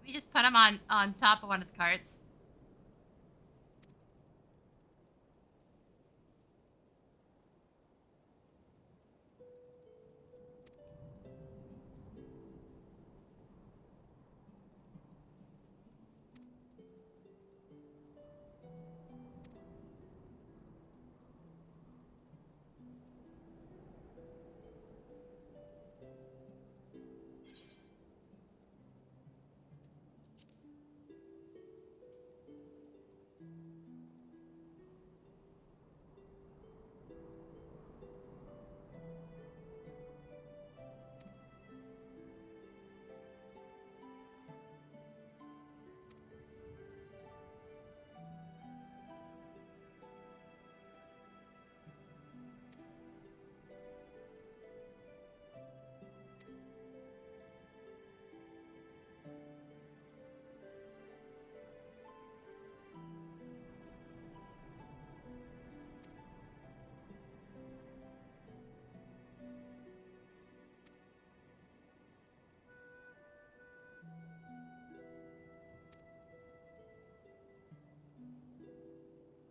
We just put him on top of one of the carts.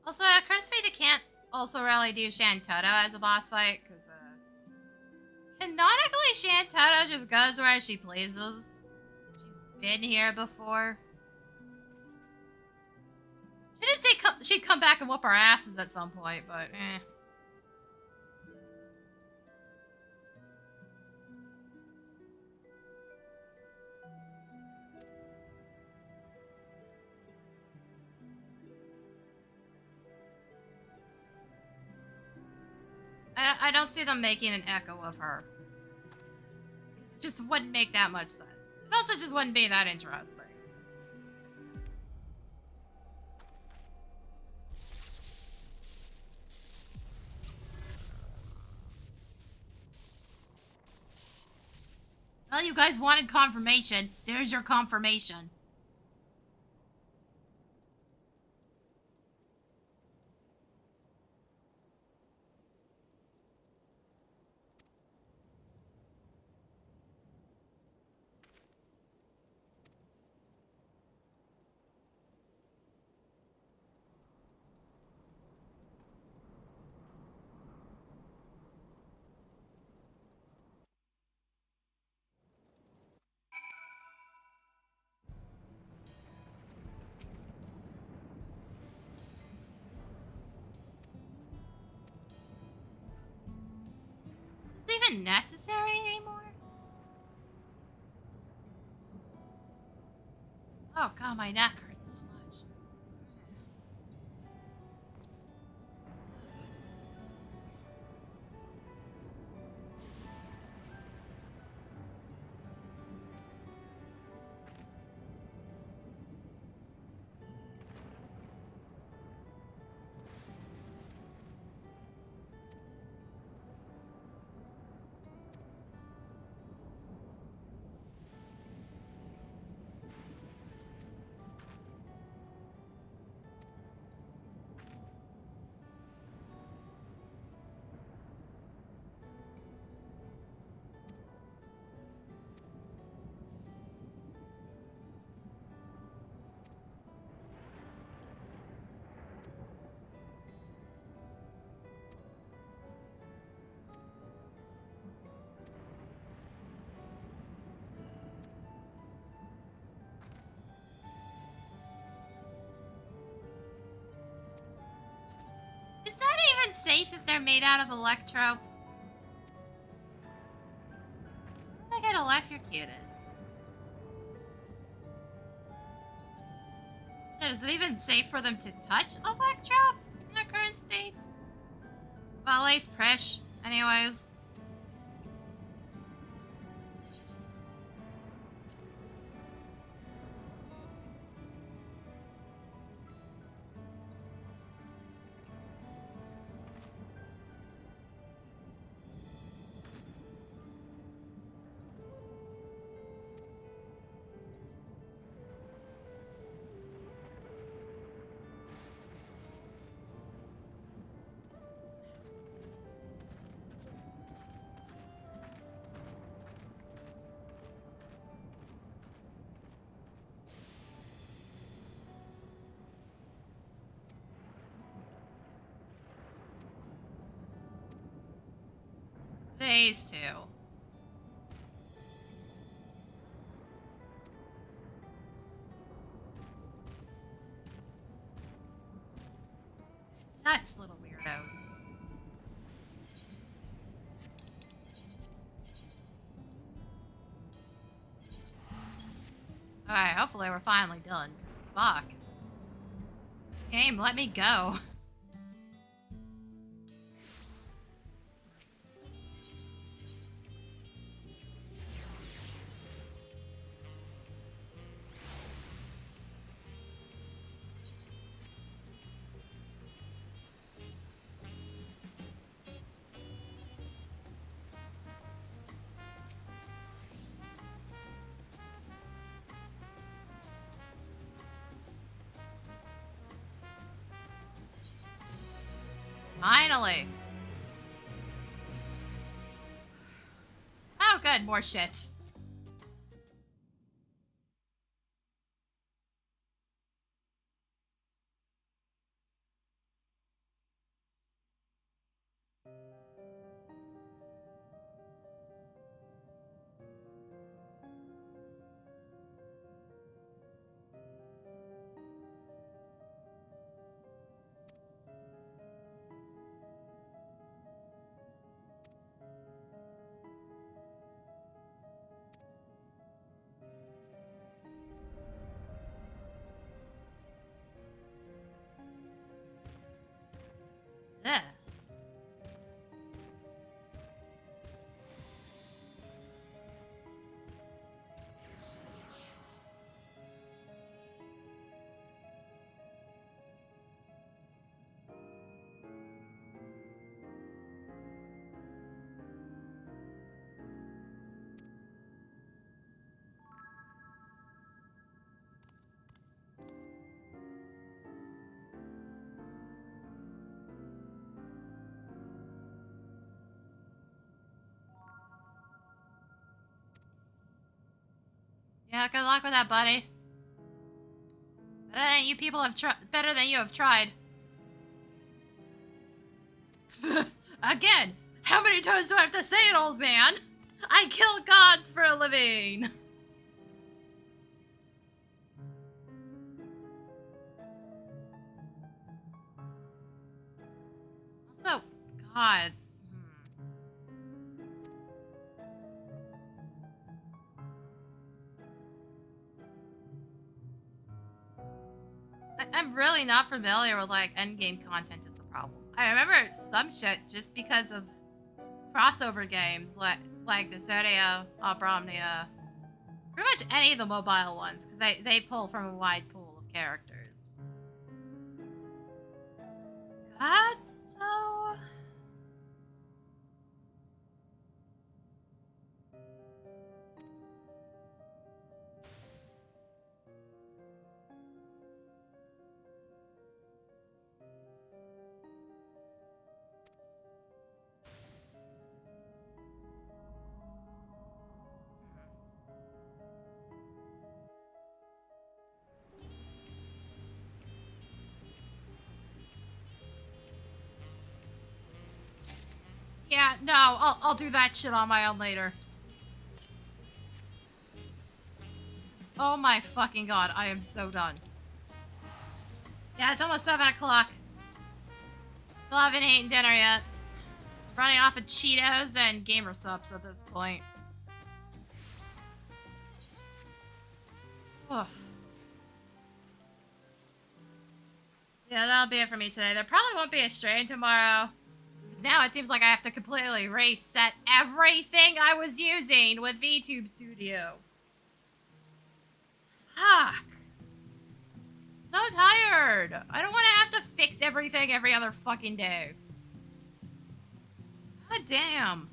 Also, it occurs to me they can't also really do Shantoto as a boss fight, because, canonically, Shantoto just goes where she pleases. She's been here before. She did say she'd come back and whoop our asses at some point, but, eh. I don't see them making an echo of her. It just wouldn't make that much sense. It also just wouldn't be that interesting. Well, you guys wanted confirmation. There's your confirmation. Even necessary anymore? Oh god, my neck hurts so much. Is that even safe if they're made out of electro? They get electrocuted. Shit, is it even safe for them to touch electro in their current state? Well, at least Prish, anyways. phase 2. Such little weirdos. Alright, hopefully we're finally done. 'Cause fuck. Game, let me go. Finally. Oh, good. More shit. Ugh. Yeah, good luck with that, buddy. Better than you have tried. Again, how many times do I have to say it, old man? I kill gods for a living. Also, gods. I'm really not familiar with, like, endgame content is the problem. I remember some shit just because of crossover games, like Desertia, Abromnia, pretty much any of the mobile ones, because they pull from a wide pool of characters. Gods, though? Yeah, no, I'll do that shit on my own later. Oh my fucking god, I am so done. Yeah, it's almost 7 o'clock. Still haven't eaten dinner yet. Running off of Cheetos and gamer subs at this point. Oof. Yeah, that'll be it for me today. There probably won't be a stream tomorrow. Because now it seems like I have to completely reset everything I was using with VTube Studio. Fuck. So tired. I don't want to have to fix everything every other fucking day. God damn.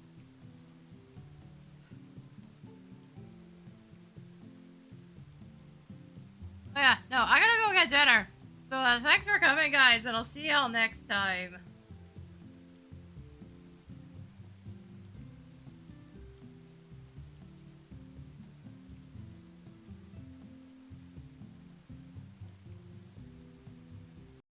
Oh yeah, no, I gotta go get dinner. So thanks for coming, guys, and I'll see y'all next time.